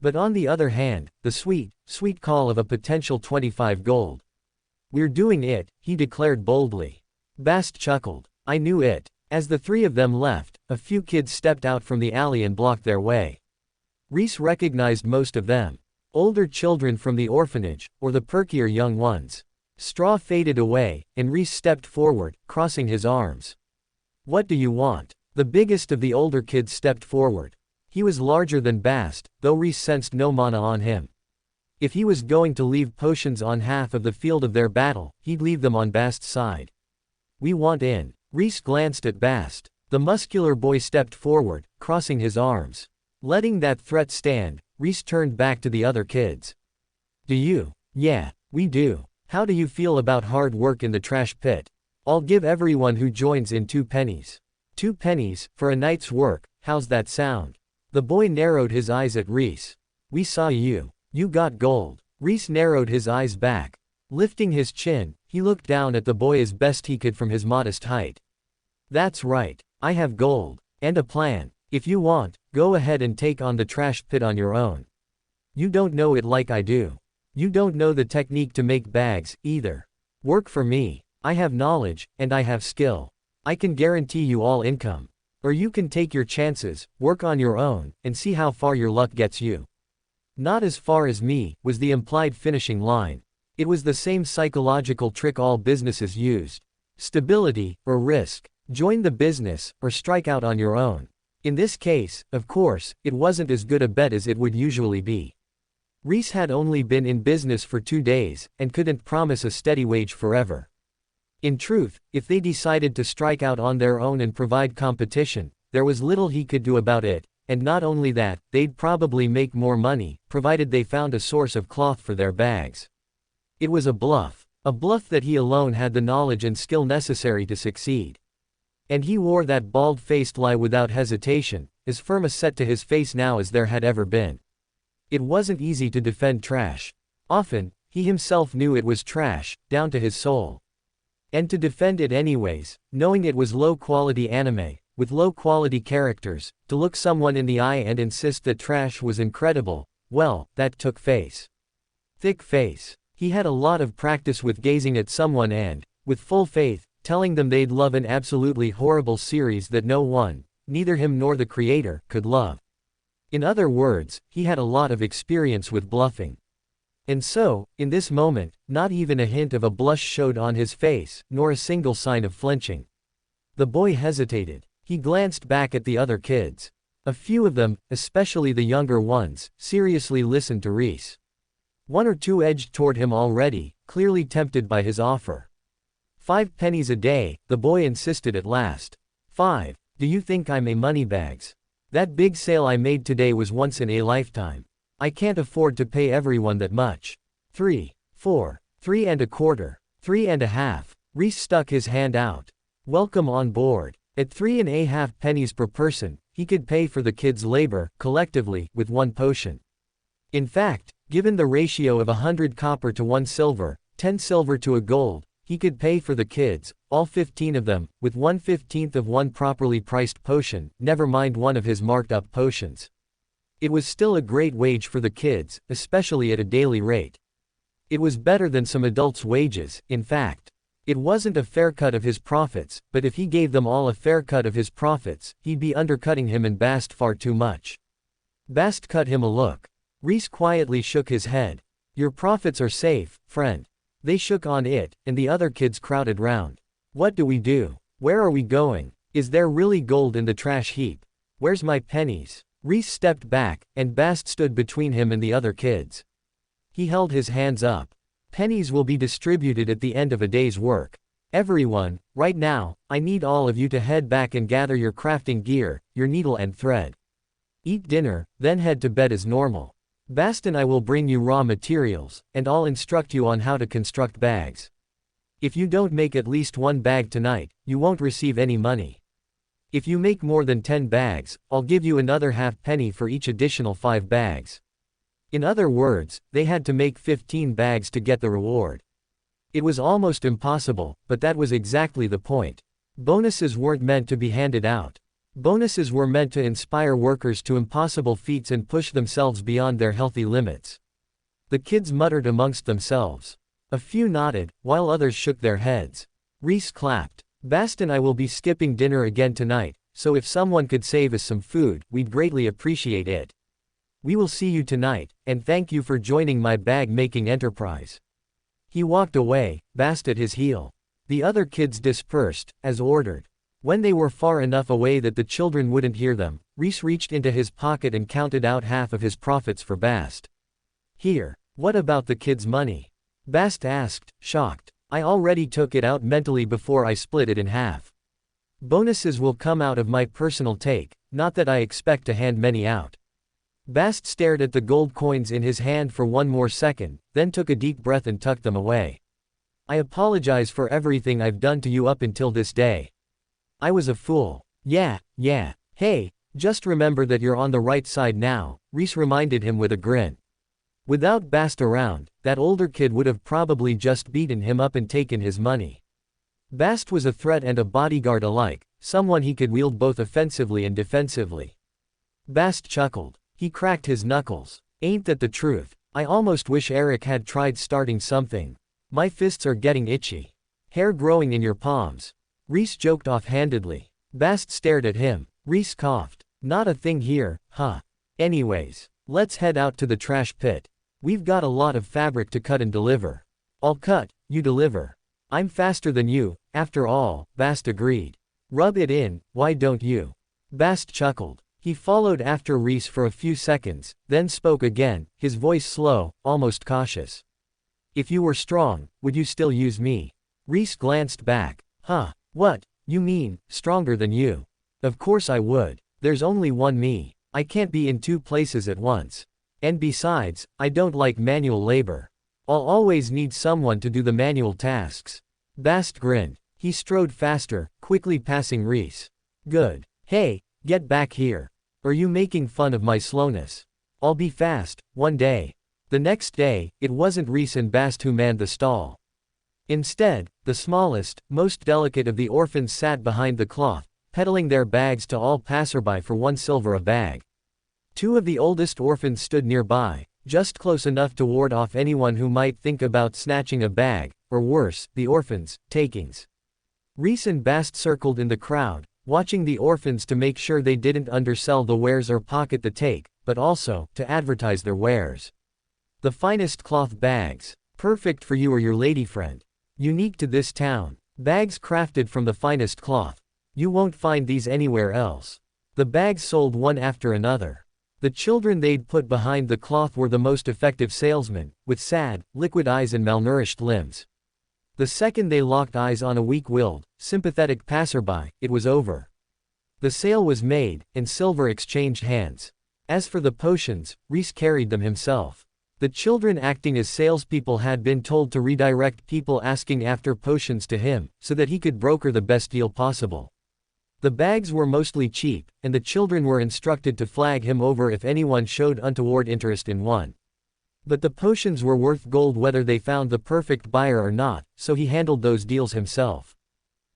But on the other hand, the sweet, sweet call of a potential 25 gold. We're doing it, he declared boldly. Bast chuckled. I knew it. As the three of them left, a few kids stepped out from the alley and blocked their way. Rhys recognized most of them. Older children from the orphanage, or the perkier young ones. Straw faded away, and Rhys stepped forward, crossing his arms. What do you want? The biggest of the older kids stepped forward. He was larger than Bast, though Rhys sensed no mana on him. If he was going to leave potions on half of the field of their battle, he'd leave them on Bast's side. We want in. Rhys glanced at Bast. The muscular boy stepped forward, crossing his arms. Letting that threat stand, Rhys turned back to the other kids. Do you? Yeah, we do. How do you feel about hard work in the trash pit? I'll give everyone who joins in 2 pennies. 2 pennies, for a night's work, how's that sound? The boy narrowed his eyes at Rhys. We saw you. You got gold. Rhys narrowed his eyes back. Lifting his chin, he looked down at the boy as best he could from his modest height. That's right. I have gold. And a plan. If you want, go ahead and take on the trash pit on your own. You don't know it like I do. You don't know the technique to make bags, either. Work for me. I have knowledge, and I have skill. I can guarantee you all income. Or you can take your chances, work on your own, and see how far your luck gets you. Not as far as me, was the implied finishing line. It was the same psychological trick all businesses used. Stability, or risk. Join the business, or strike out on your own. In this case, of course, it wasn't as good a bet as it would usually be. Rhys had only been in business for 2 days, and couldn't promise a steady wage forever. In truth, if they decided to strike out on their own and provide competition, there was little he could do about it, and not only that, they'd probably make more money, provided they found a source of cloth for their bags. It was a bluff that he alone had the knowledge and skill necessary to succeed. And he wore that bald-faced lie without hesitation, as firm a set to his face now as there had ever been. It wasn't easy to defend trash. Often, he himself knew it was trash, down to his soul. And to defend it anyways, knowing it was low-quality anime, with low-quality characters, to look someone in the eye and insist that trash was incredible, well, that took face. Thick face. He had a lot of practice with gazing at someone and, with full faith, telling them they'd love an absolutely horrible series that no one, neither him nor the creator, could love. In other words, he had a lot of experience with bluffing. And so, in this moment, not even a hint of a blush showed on his face, nor a single sign of flinching. The boy hesitated. He glanced back at the other kids. A few of them, especially the younger ones, seriously listened to Rhys. 1 or 2 edged toward him already, clearly tempted by his offer. 5 pennies a day, the boy insisted at last. 5. Do you think I'm a moneybags? That big sale I made today was once in a lifetime. I can't afford to pay everyone that much. 3. 4. 3 and a quarter. 3 and a half. Rhys stuck his hand out. Welcome on board. At 3 and a half pennies per person, he could pay for the kids' labor, collectively, with 1 potion. In fact, given the ratio of 100 copper to 1 silver, 10 silver to a gold, he could pay for the kids, all 15 of them, with 1/15 of 1 properly priced potion, never mind one of his marked-up potions. It was still a great wage for the kids, especially at a daily rate. It was better than some adults' wages, in fact. It wasn't a fair cut of his profits, but if he gave them all a fair cut of his profits, he'd be undercutting him and Bast far too much. Bast cut him a look. Rhys quietly shook his head. Your profits are safe, friend. They shook on it, and the other kids crowded round. What do we do? Where are we going? Is there really gold in the trash heap? Where's my pennies? Rhys stepped back, and Bast stood between him and the other kids. He held his hands up. Pennies will be distributed at the end of a day's work. Everyone, right now, I need all of you to head back and gather your crafting gear, your needle and thread. Eat dinner, then head to bed as normal. Bast and I will bring you raw materials, and I'll instruct you on how to construct bags. If you don't make at least 1 bag tonight, you won't receive any money. If you make more than 10 bags, I'll give you another half penny for each additional 5 bags. In other words, they had to make 15 bags to get the reward. It was almost impossible, but that was exactly the point. Bonuses weren't meant to be handed out. Bonuses were meant to inspire workers to impossible feats and push themselves beyond their healthy limits. The kids muttered amongst themselves. A few nodded, while others shook their heads. Rhys clapped. Bast and I will be skipping dinner again tonight, so if someone could save us some food, we'd greatly appreciate it. We will see you tonight, and thank you for joining my bag-making enterprise." He walked away, Bast at his heel. The other kids dispersed, as ordered. When they were far enough away that the children wouldn't hear them, Rhys reached into his pocket and counted out half of his profits for Bast. "Here. What about the kids' money?" Bast asked, shocked. "I already took it out mentally before I split it in half. Bonuses will come out of my personal take, not that I expect to hand many out." Bast stared at the gold coins in his hand for one more second, then took a deep breath and tucked them away. "I apologize for everything I've done to you up until this day. I was a fool." Yeah. Hey, just remember that you're on the right side now," Rhys reminded him with a grin. Without Bast around, that older kid would have probably just beaten him up and taken his money. Bast was a threat and a bodyguard alike, someone he could wield both offensively and defensively. Bast chuckled. He cracked his knuckles. "Ain't that the truth? I almost wish Eric had tried starting something. My fists are getting itchy. Hair growing in your palms." Rhys joked offhandedly. Bast stared at him. Rhys coughed. "Not a thing here, huh? Anyways, let's head out to the trash pit. We've got a lot of fabric to cut and deliver." "I'll cut, you deliver. I'm faster than you, after all," Bast agreed. "Rub it in, why don't you?" Bast chuckled. He followed after Rhys for a few seconds, then spoke again, his voice slow, almost cautious. "If you were strong, would you still use me?" Rhys glanced back. "Huh? What, you mean, stronger than you?" "Of course I would. There's only one me. I can't be in two places at once. And besides, I don't like manual labor. I'll always need someone to do the manual tasks." Bast grinned. He strode faster, quickly passing Rhys. "Good. Hey, get back here. Are you making fun of my slowness? I'll be fast, one day." The next day, it wasn't Rhys and Bast who manned the stall. Instead, the smallest, most delicate of the orphans sat behind the cloth, peddling their bags to all passerby for 1 silver a bag. Two of the oldest orphans stood nearby, just close enough to ward off anyone who might think about snatching a bag, or worse, the orphans' takings. Rhys and Bast circled in the crowd, watching the orphans to make sure they didn't undersell the wares or pocket the take, but also, to advertise their wares. The finest cloth bags. Perfect for you or your lady friend. Unique to this town. Bags crafted from the finest cloth. You won't find these anywhere else. The bags sold one after another. The children they'd put behind the cloth were the most effective salesmen, with sad, liquid eyes and malnourished limbs. The second they locked eyes on a weak-willed, sympathetic passerby, it was over. The sale was made, and silver exchanged hands. As for the potions, Rhys carried them himself. The children acting as salespeople had been told to redirect people asking after potions to him, so that he could broker the best deal possible. The bags were mostly cheap, and the children were instructed to flag him over if anyone showed untoward interest in one. But the potions were worth gold whether they found the perfect buyer or not, so he handled those deals himself.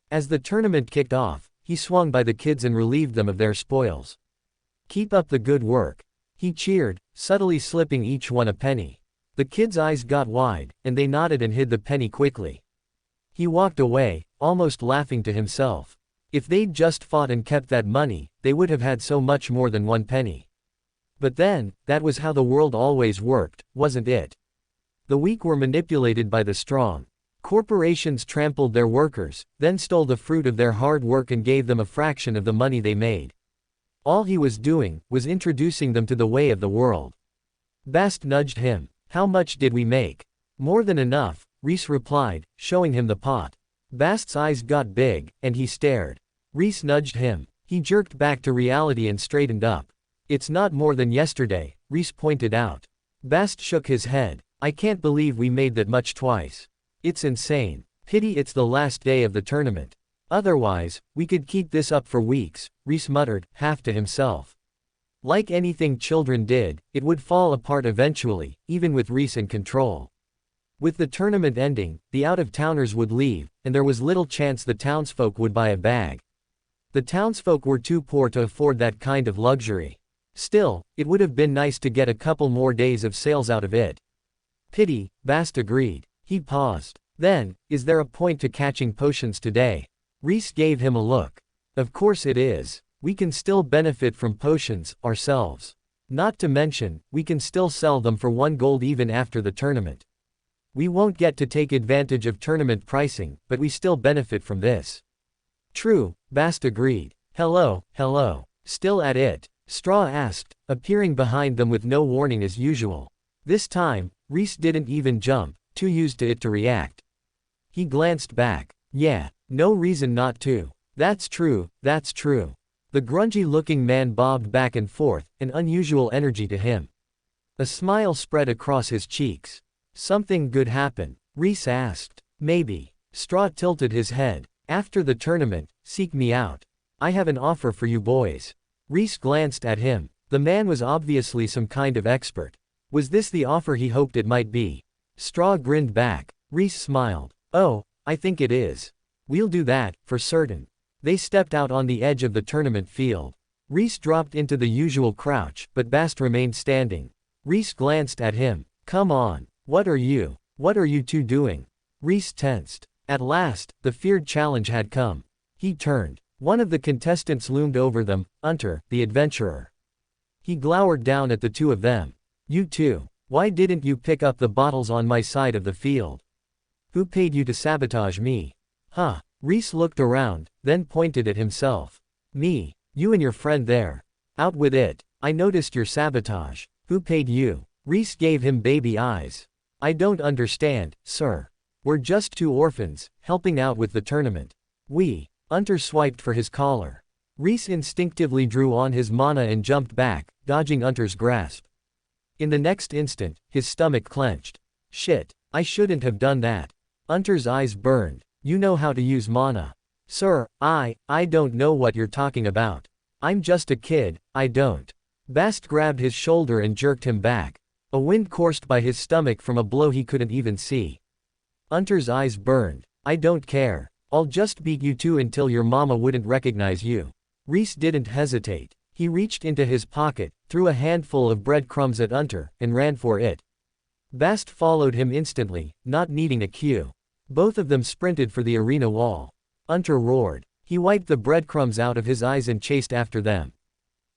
As the tournament kicked off, he swung by the kids and relieved them of their spoils. "Keep up the good work," he cheered, subtly slipping each one a penny. The kids' eyes got wide, and they nodded and hid the penny quickly. He walked away, almost laughing to himself. If they'd just fought and kept that money, they would have had so much more than 1 penny. But then, that was how the world always worked, wasn't it? The weak were manipulated by the strong. Corporations trampled their workers, then stole the fruit of their hard work and gave them a fraction of the money they made. All he was doing, was introducing them to the way of the world. Bast nudged him. "How much did we make?" "More than enough," Rhys replied, showing him the pot. Bast's eyes got big, and he stared. Rhys nudged him. He jerked back to reality and straightened up. "It's not more than yesterday," Rhys pointed out. Bast shook his head. "I can't believe we made that much twice. It's insane. Pity it's the last day of the tournament. Otherwise, we could keep this up for weeks," Rhys muttered, half to himself. Like anything children did, it would fall apart eventually, even with Rhys in control. With the tournament ending, the out-of-towners would leave, and there was little chance the townsfolk would buy a bag. The townsfolk were too poor to afford that kind of luxury. Still, it would have been nice to get a couple more days of sales out of it. "Pity," Bast agreed. He paused. Then, "Is there a point to catching potions today?" Rhys gave him a look. Of course it is. We can still benefit from potions, ourselves. Not to mention, we can still sell them for 1 gold even after the tournament. We won't get to take advantage of tournament pricing, but we still benefit from this. True, Bast agreed. Hello, hello. Still at it? Straw asked, appearing behind them with no warning as usual. This time, Rhys didn't even jump, too used to it to react. He glanced back. Yeah, no reason not to. That's true, that's true. The grungy-looking man bobbed back and forth, an unusual energy to him. A smile spread across his cheeks. Something good happen? Rhys asked. Maybe. Straw tilted his head. After the tournament, seek me out. I have an offer for you boys. Rhys glanced at him. The man was obviously some kind of expert. Was this the offer he hoped it might be? Straw grinned back. Rhys smiled. Oh, I think it is. We'll do that, for certain. They stepped out on the edge of the tournament field. Rhys dropped into the usual crouch, but Bast remained standing. Rhys glanced at him. Come on. What are you two doing? Rhys tensed. At last, the feared challenge had come. He turned. One of the contestants loomed over them, Unter, the adventurer. He glowered down at the two of them. You two. Why didn't you pick up the bottles on my side of the field? Who paid you to sabotage me? Huh. Rhys looked around, then pointed at himself. Me. You and your friend there. Out with it. I noticed your sabotage. Who paid you? Rhys gave him baby eyes. I don't understand, sir. We're just 2 orphans, helping out with the tournament. Unter swiped for his collar. Rhys instinctively drew on his mana and jumped back, dodging Unter's grasp. In the next instant, his stomach clenched. Shit, I shouldn't have done that. Unter's eyes burned. You know how to use mana. Sir, I don't know what you're talking about. I'm just a kid, I don't. Bast grabbed his shoulder and jerked him back. A wind coursed by his stomach from a blow he couldn't even see. Unter's eyes burned. I don't care. I'll just beat you two until your mama wouldn't recognize you. Rhys didn't hesitate. He reached into his pocket, threw a handful of breadcrumbs at Unter, and ran for it. Bast followed him instantly, not needing a cue. Both of them sprinted for the arena wall. Unter roared. He wiped the breadcrumbs out of his eyes and chased after them.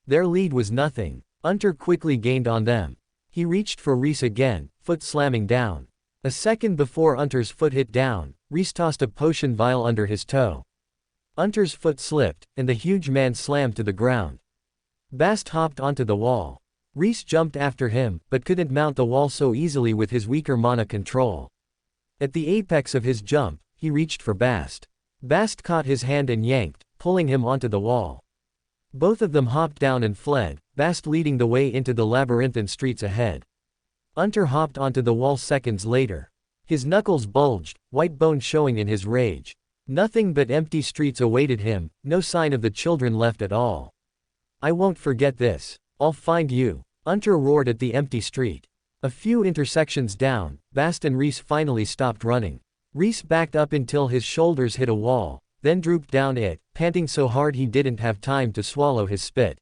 Their lead was nothing. Unter quickly gained on them. He reached for Rhys again, foot slamming down. A second before Unter's foot hit down, Rhys tossed a potion vial under his toe. Unter's foot slipped, and the huge man slammed to the ground. Bast hopped onto the wall. Rhys jumped after him, but couldn't mount the wall so easily with his weaker mana control. At the apex of his jump, he reached for Bast. Bast caught his hand and yanked, pulling him onto the wall. Both of them hopped down and fled, Bast leading the way into the labyrinthine streets ahead. Unter hopped onto the wall seconds later. His knuckles bulged, white bone showing in his rage. Nothing but empty streets awaited him, no sign of the children left at all. I won't forget this. I'll find you. Unter roared at the empty street. A few intersections down, Bast and Rhys finally stopped running. Rhys backed up until his shoulders hit a wall, then drooped down it, panting so hard he didn't have time to swallow his spit.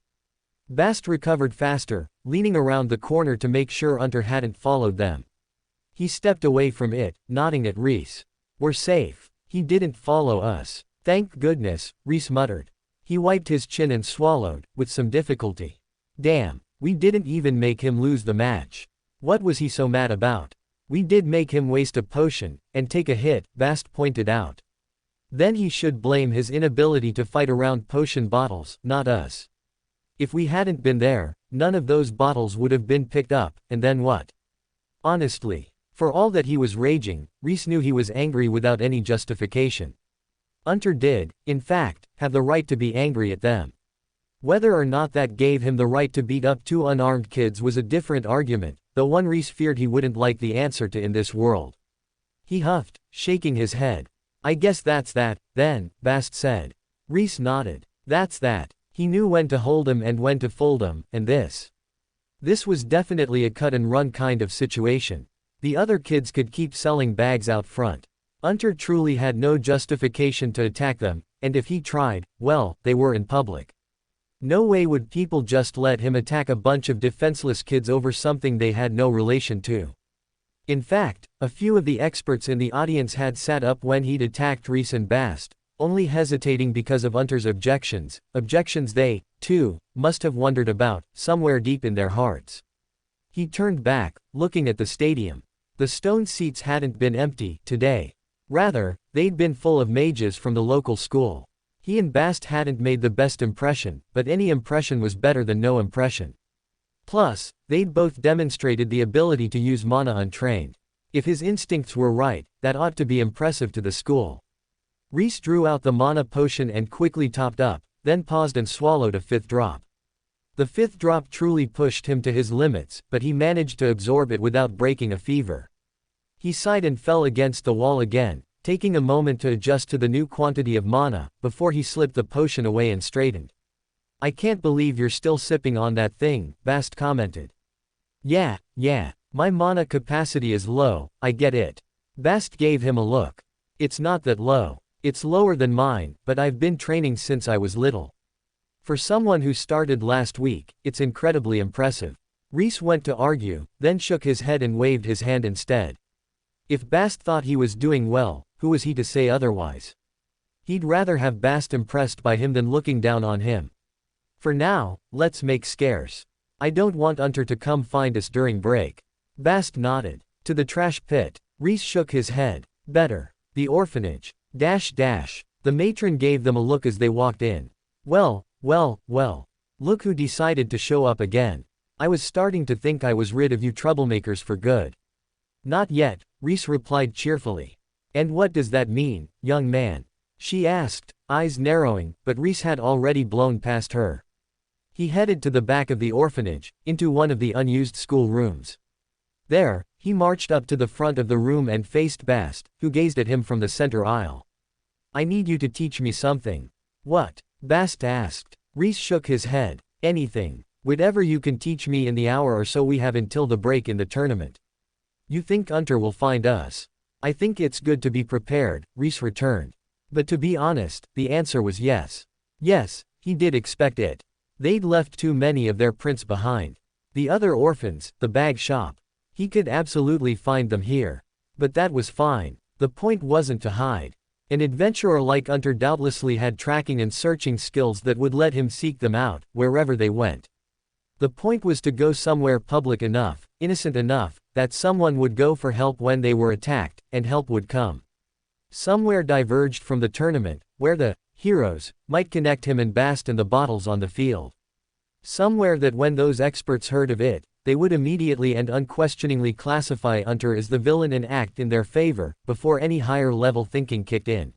Bast recovered faster, leaning around the corner to make sure Unter hadn't followed them. He stepped away from it, nodding at Rhys. We're safe. He didn't follow us. Thank goodness, Rhys muttered. He wiped his chin and swallowed, with some difficulty. Damn, we didn't even make him lose the match. What was he so mad about? We did make him waste a potion, and take a hit, Bast pointed out. Then he should blame his inability to fight around potion bottles, not us. If we hadn't been there, none of those bottles would have been picked up, and then what? Honestly, for all that he was raging, Rhys knew he was angry without any justification. Unter did, in fact, have the right to be angry at them. Whether or not that gave him the right to beat up 2 unarmed kids was a different argument, though one Rhys feared he wouldn't like the answer to in this world. He huffed, shaking his head. I guess that's that, then, Bast said. Rhys nodded. That's that. He knew when to hold 'em and when to fold 'em, and this. This was definitely a cut-and-run kind of situation. The other kids could keep selling bags out front. Unter truly had no justification to attack them, and if he tried, well, they were in public. No way would people just let him attack a bunch of defenseless kids over something they had no relation to. In fact, a few of the experts in the audience had sat up when he'd attacked Rhys and Bast, only hesitating because of Unter's objections, objections they, too, must have wondered about, somewhere deep in their hearts. He turned back, looking at the stadium. The stone seats hadn't been empty, today. Rather, they'd been full of mages from the local school. He and Bast hadn't made the best impression, but any impression was better than no impression. Plus, they'd both demonstrated the ability to use mana untrained. If his instincts were right, that ought to be impressive to the school. Rhys drew out the mana potion and quickly topped up, then paused and swallowed a 5th drop. The 5th drop truly pushed him to his limits, but he managed to absorb it without breaking a fever. He sighed and fell against the wall again, taking a moment to adjust to the new quantity of mana, before he slipped the potion away and straightened. "I can't believe you're still sipping on that thing," Bast commented. Yeah, my mana capacity is low, I get it." Bast gave him a look. "It's not that low. It's lower than mine, but I've been training since I was little. For someone who started last week, it's incredibly impressive." Rhys went to argue, then shook his head and waved his hand instead. If Bast thought he was doing well, who was he to say otherwise? He'd rather have Bast impressed by him than looking down on him. "For now, let's make scarce. I don't want Unter to come find us during break." Bast nodded. "To the trash pit." Rhys shook his head. "Better. The orphanage. The matron gave them a look as they walked in. Well. Look who decided to show up again. I was starting to think I was rid of you troublemakers for good." "Not yet," Rhys replied cheerfully. "And what does that mean, young man?" she asked, eyes narrowing, but Rhys had already blown past her. He headed to the back of the orphanage, into one of the unused school rooms. There, he marched up to the front of the room and faced Bast, who gazed at him from the center aisle. "I need you to teach me something." "What?" Bast asked. Rhys shook his head. "Anything. Whatever you can teach me in the hour or so we have until the break in the tournament." "You think Unter will find us?" "I think it's good to be prepared," Rhys returned. But to be honest, the answer was yes. Yes, he did expect it. They'd left too many of their prints behind. The other orphans, the bag shop. He could absolutely find them here. But that was fine. The point wasn't to hide. An adventurer like Unter doubtlessly had tracking and searching skills that would let him seek them out, wherever they went. The point was to go somewhere public enough, innocent enough, that someone would go for help when they were attacked, and help would come. Somewhere diverged from the tournament, where the heroes might connect him and Bast and the bottles on the field. Somewhere that when those experts heard of it, they would immediately and unquestioningly classify Unter as the villain and act in their favor, before any higher-level thinking kicked in.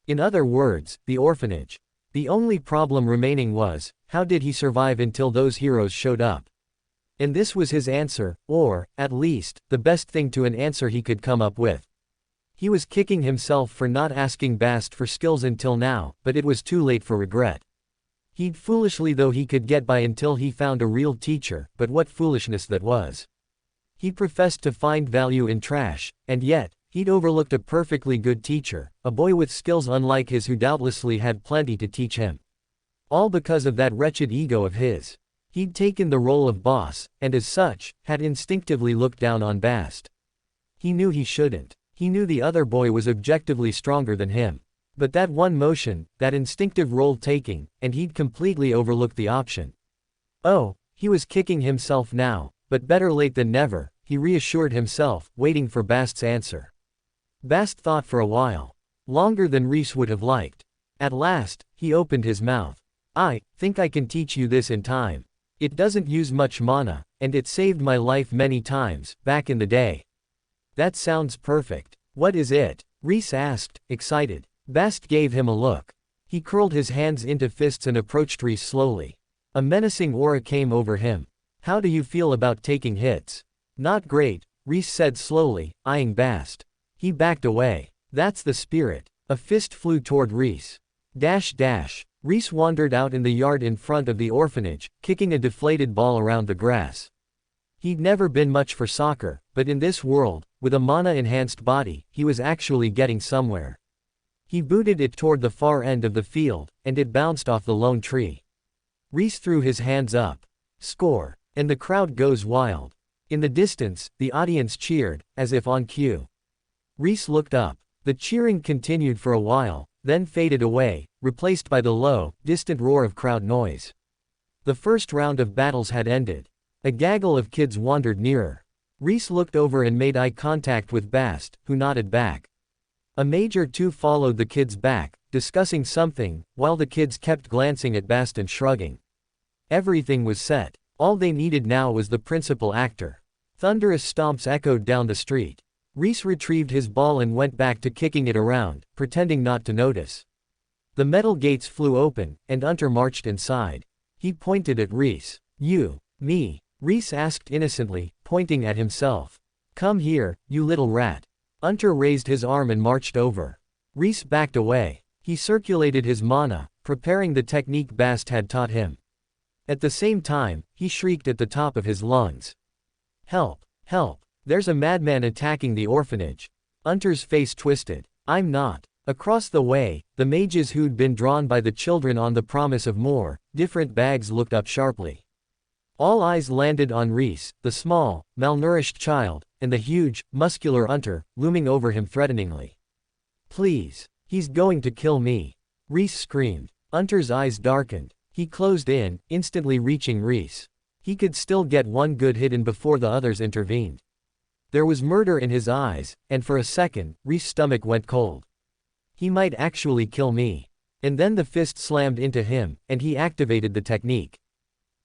In other words, the orphanage. The only problem remaining was, how did he survive until those heroes showed up? And this was his answer, or, at least, the best thing to an answer he could come up with. He was kicking himself for not asking Bast for skills until now, but it was too late for regret. He'd foolishly though he could get by until he found a real teacher, but what foolishness that was. He professed to find value in trash, and yet, he'd overlooked a perfectly good teacher, a boy with skills unlike his who doubtlessly had plenty to teach him. All because of that wretched ego of his. He'd taken the role of boss, and as such, had instinctively looked down on Bast. He knew he shouldn't. He knew the other boy was objectively stronger than him. But that one motion, that instinctive role-taking, and he'd completely overlooked the option. Oh, he was kicking himself now, but better late than never, he reassured himself, waiting for Bast's answer. Bast thought for a while. Longer than Rhys would have liked. At last, he opened his mouth. "I think I can teach you this in time. It doesn't use much mana, and it saved my life many times, back in the day." "That sounds perfect. What is it?" Rhys asked, excited. Bast gave him a look. He curled his hands into fists and approached Rhys slowly. A menacing aura came over him. "How do you feel about taking hits?" "Not great," Rhys said slowly, eyeing Bast. He backed away. "That's the spirit." A fist flew toward Rhys. Rhys wandered out in the yard in front of the orphanage, kicking a deflated ball around the grass. He'd never been much for soccer, but in this world, with a mana-enhanced body, he was actually getting somewhere. He booted it toward the far end of the field, and it bounced off the lone tree. Rhys threw his hands up. Score! And the crowd goes wild. In the distance, the audience cheered, as if on cue. Rhys looked up. The cheering continued for a while, then faded away, replaced by the low, distant roar of crowd noise. The first round of battles had ended. A gaggle of kids wandered nearer. Rhys looked over and made eye contact with Bast, who nodded back. A mage or two followed the kids back, discussing something, while the kids kept glancing at Bast and shrugging. Everything was set. All they needed now was the principal actor. Thunderous stomps echoed down the street. Rhys retrieved his ball and went back to kicking it around, pretending not to notice. The metal gates flew open, and Unter marched inside. He pointed at Rhys. "You, me?" Rhys asked innocently, pointing at himself. "Come here, you little rat." Unter raised his arm and marched over. Rhys backed away. He circulated his mana, preparing the technique Bast had taught him. At the same time, he shrieked at the top of his lungs. "Help! Help! There's a madman attacking the orphanage." Unter's face twisted. "I'm not." Across the way, the mages who'd been drawn by the children on the promise of more, different bags looked up sharply. All eyes landed on Rhys, the small, malnourished child, and the huge, muscular Unter, looming over him threateningly. "Please. He's going to kill me." Rhys screamed. Unter's eyes darkened. He closed in, instantly reaching Rhys. He could still get one good hit in before the others intervened. There was murder in his eyes, and for a second, Rhys' stomach went cold. He might actually kill me. And then the fist slammed into him, and he activated the technique.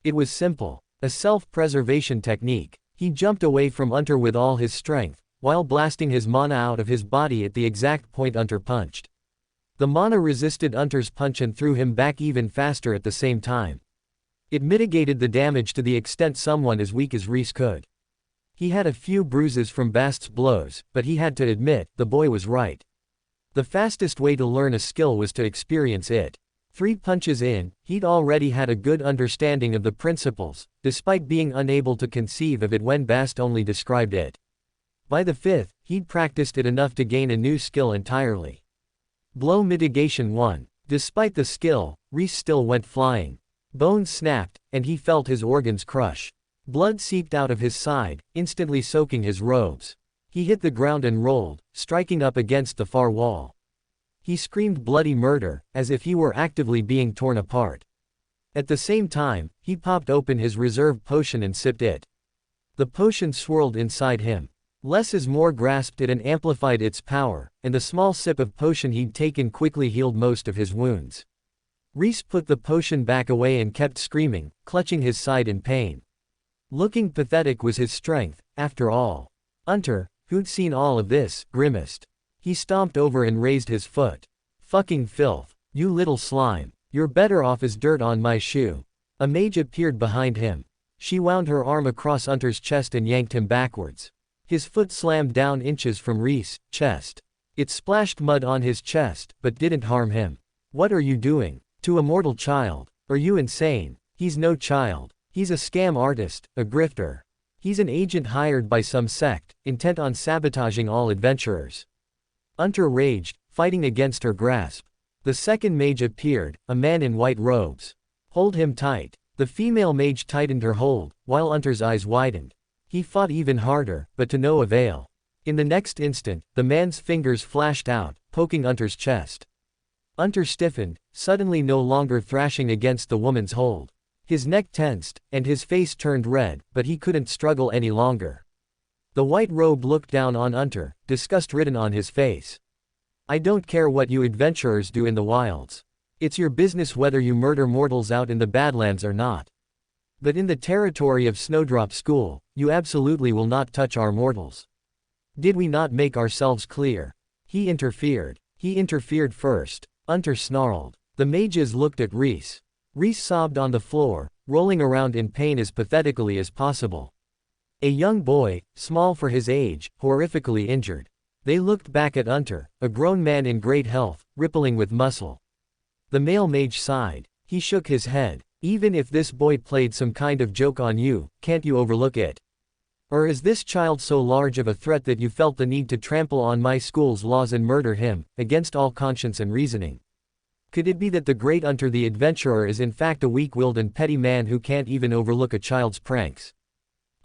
It was simple. A self-preservation technique. He jumped away from Unter with all his strength, while blasting his mana out of his body at the exact point Unter punched. The mana resisted Unter's punch and threw him back even faster at the same time. It mitigated the damage to the extent someone as weak as Rhys could. He had a few bruises from Bast's blows, but he had to admit, the boy was right. The fastest way to learn a skill was to experience it. 3 punches in, he'd already had a good understanding of the principles, despite being unable to conceive of it when Bast only described it. By the 5th, he'd practiced it enough to gain a new skill entirely. Blow mitigation 1. Despite the skill, Rhys still went flying. Bones snapped, and he felt his organs crush. Blood seeped out of his side, instantly soaking his robes. He hit the ground and rolled, striking up against the far wall. He screamed bloody murder, as if he were actively being torn apart. At the same time, he popped open his reserve potion and sipped it. The potion swirled inside him. Less is more grasped it and amplified its power, and the small sip of potion he'd taken quickly healed most of his wounds. Rhys put the potion back away and kept screaming, clutching his side in pain. Looking pathetic was his strength, after all. Unter, who'd seen all of this, grimaced. He stomped over and raised his foot. "Fucking filth. You little slime. You're better off as dirt on my shoe." A mage appeared behind him. She wound her arm across Unter's chest and yanked him backwards. His foot slammed down inches from Rhys' chest. It splashed mud on his chest, but didn't harm him. "What are you doing? To a mortal child? Are you insane? He's no child. He's a scam artist, a grifter. He's an agent hired by some sect, intent on sabotaging all adventurers." Unter raged, fighting against her grasp. The second mage appeared, a man in white robes. "Hold him tight." The female mage tightened her hold, while Unter's eyes widened. He fought even harder, but to no avail. In the next instant, the man's fingers flashed out, poking Unter's chest. Unter stiffened, suddenly no longer thrashing against the woman's hold. His neck tensed, and his face turned red, but he couldn't struggle any longer. The white robe looked down on Unter, disgust written on his face. "I don't care what you adventurers do in the wilds. It's your business whether you murder mortals out in the Badlands or not. But in the territory of Snowdrop School, you absolutely will not touch our mortals. Did we not make ourselves clear?" He interfered. He interfered first. Unter snarled. The mages looked at Rhys. Rhys sobbed on the floor, rolling around in pain as pathetically as possible. A young boy, small for his age, horrifically injured. They looked back at Unter, a grown man in great health, rippling with muscle. The male mage sighed. He shook his head. "Even if this boy played some kind of joke on you, can't you overlook it? Or is this child so large of a threat that you felt the need to trample on my school's laws and murder him, against all conscience and reasoning? Could it be that the great Unter the adventurer is in fact a weak-willed and petty man who can't even overlook a child's pranks?"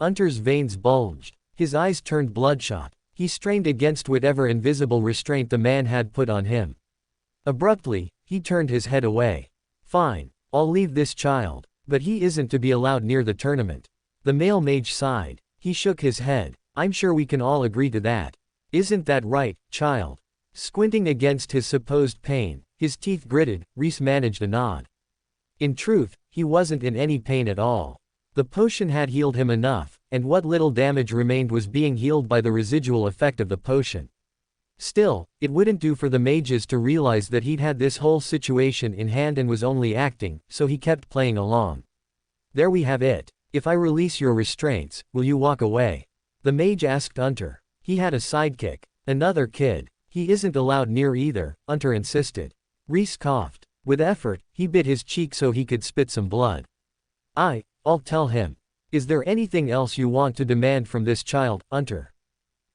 Unter's veins bulged. His eyes turned bloodshot. He strained against whatever invisible restraint the man had put on him. Abruptly, he turned his head away. Fine, I'll leave this child, but he isn't to be allowed near the tournament. The male mage sighed. He shook his head. I'm sure we can all agree to that. Isn't that right, child? Squinting against his supposed pain, his teeth gritted, Rhys managed a nod. In truth, he wasn't in any pain at all. The potion had healed him enough, and what little damage remained was being healed by the residual effect of the potion. Still, it wouldn't do for the mages to realize that he'd had this whole situation in hand and was only acting, so he kept playing along. There we have it. If I release your restraints, will you walk away? The mage asked Unter. He had a sidekick. Another kid. He isn't allowed near either, Unter insisted. Rhys coughed. With effort, he bit his cheek so he could spit some blood. I'll tell him. Is there anything else you want to demand from this child, Unter?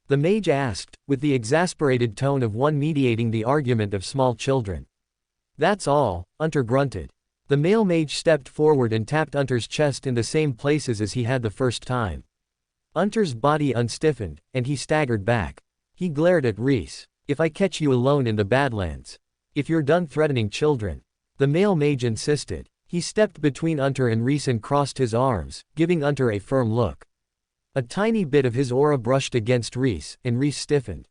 The mage asked, with the exasperated tone of one mediating the argument of small children. That's all, Unter grunted. The male mage stepped forward and tapped Unter's chest in the same places as he had the first time. Unter's body unstiffened, and he staggered back. He glared at Rhys. If I catch you alone in the Badlands. If you're done threatening children. The male mage insisted. He stepped between Unter and Rhys and crossed his arms, giving Unter a firm look. A tiny bit of his aura brushed against Rhys, and Rhys stiffened.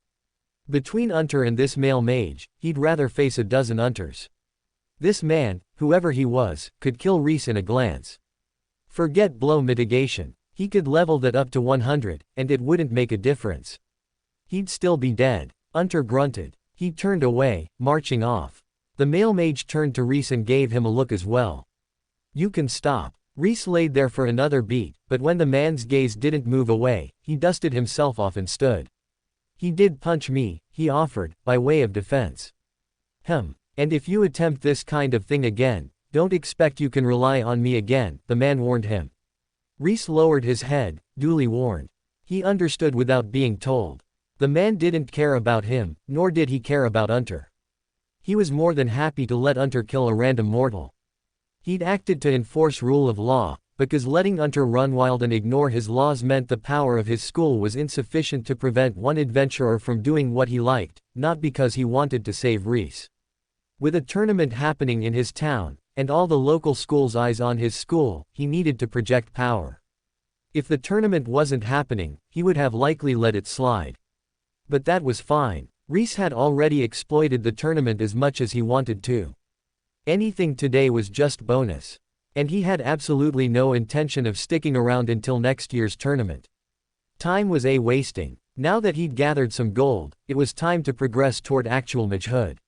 Between Unter and this male mage, he'd rather face a dozen Unters. This man, whoever he was, could kill Rhys in a glance. Forget blow mitigation. He could level that up to 100, and it wouldn't make a difference. He'd still be dead. Unter grunted. He turned away, marching off. The male mage turned to Rhys and gave him a look as well. You can stop. Rhys laid there for another beat, but when the man's gaze didn't move away, he dusted himself off and stood. He did punch me, he offered, by way of defense. And if you attempt this kind of thing again, don't expect you can rely on me again, the man warned him. Rhys lowered his head, duly warned. He understood without being told. The man didn't care about him, nor did he care about Unter. He was more than happy to let Unter kill a random mortal. He'd acted to enforce rule of law, because letting Unter run wild and ignore his laws meant the power of his school was insufficient to prevent one adventurer from doing what he liked, not because he wanted to save Rhys. With a tournament happening in his town, and all the local schools' eyes on his school, he needed to project power. If the tournament wasn't happening, he would have likely let it slide. But that was fine. Rhys had already exploited the tournament as much as he wanted to. Anything today was just bonus. And he had absolutely no intention of sticking around until next year's tournament. Time was wasting. Now that he'd gathered some gold, it was time to progress toward actual magehood.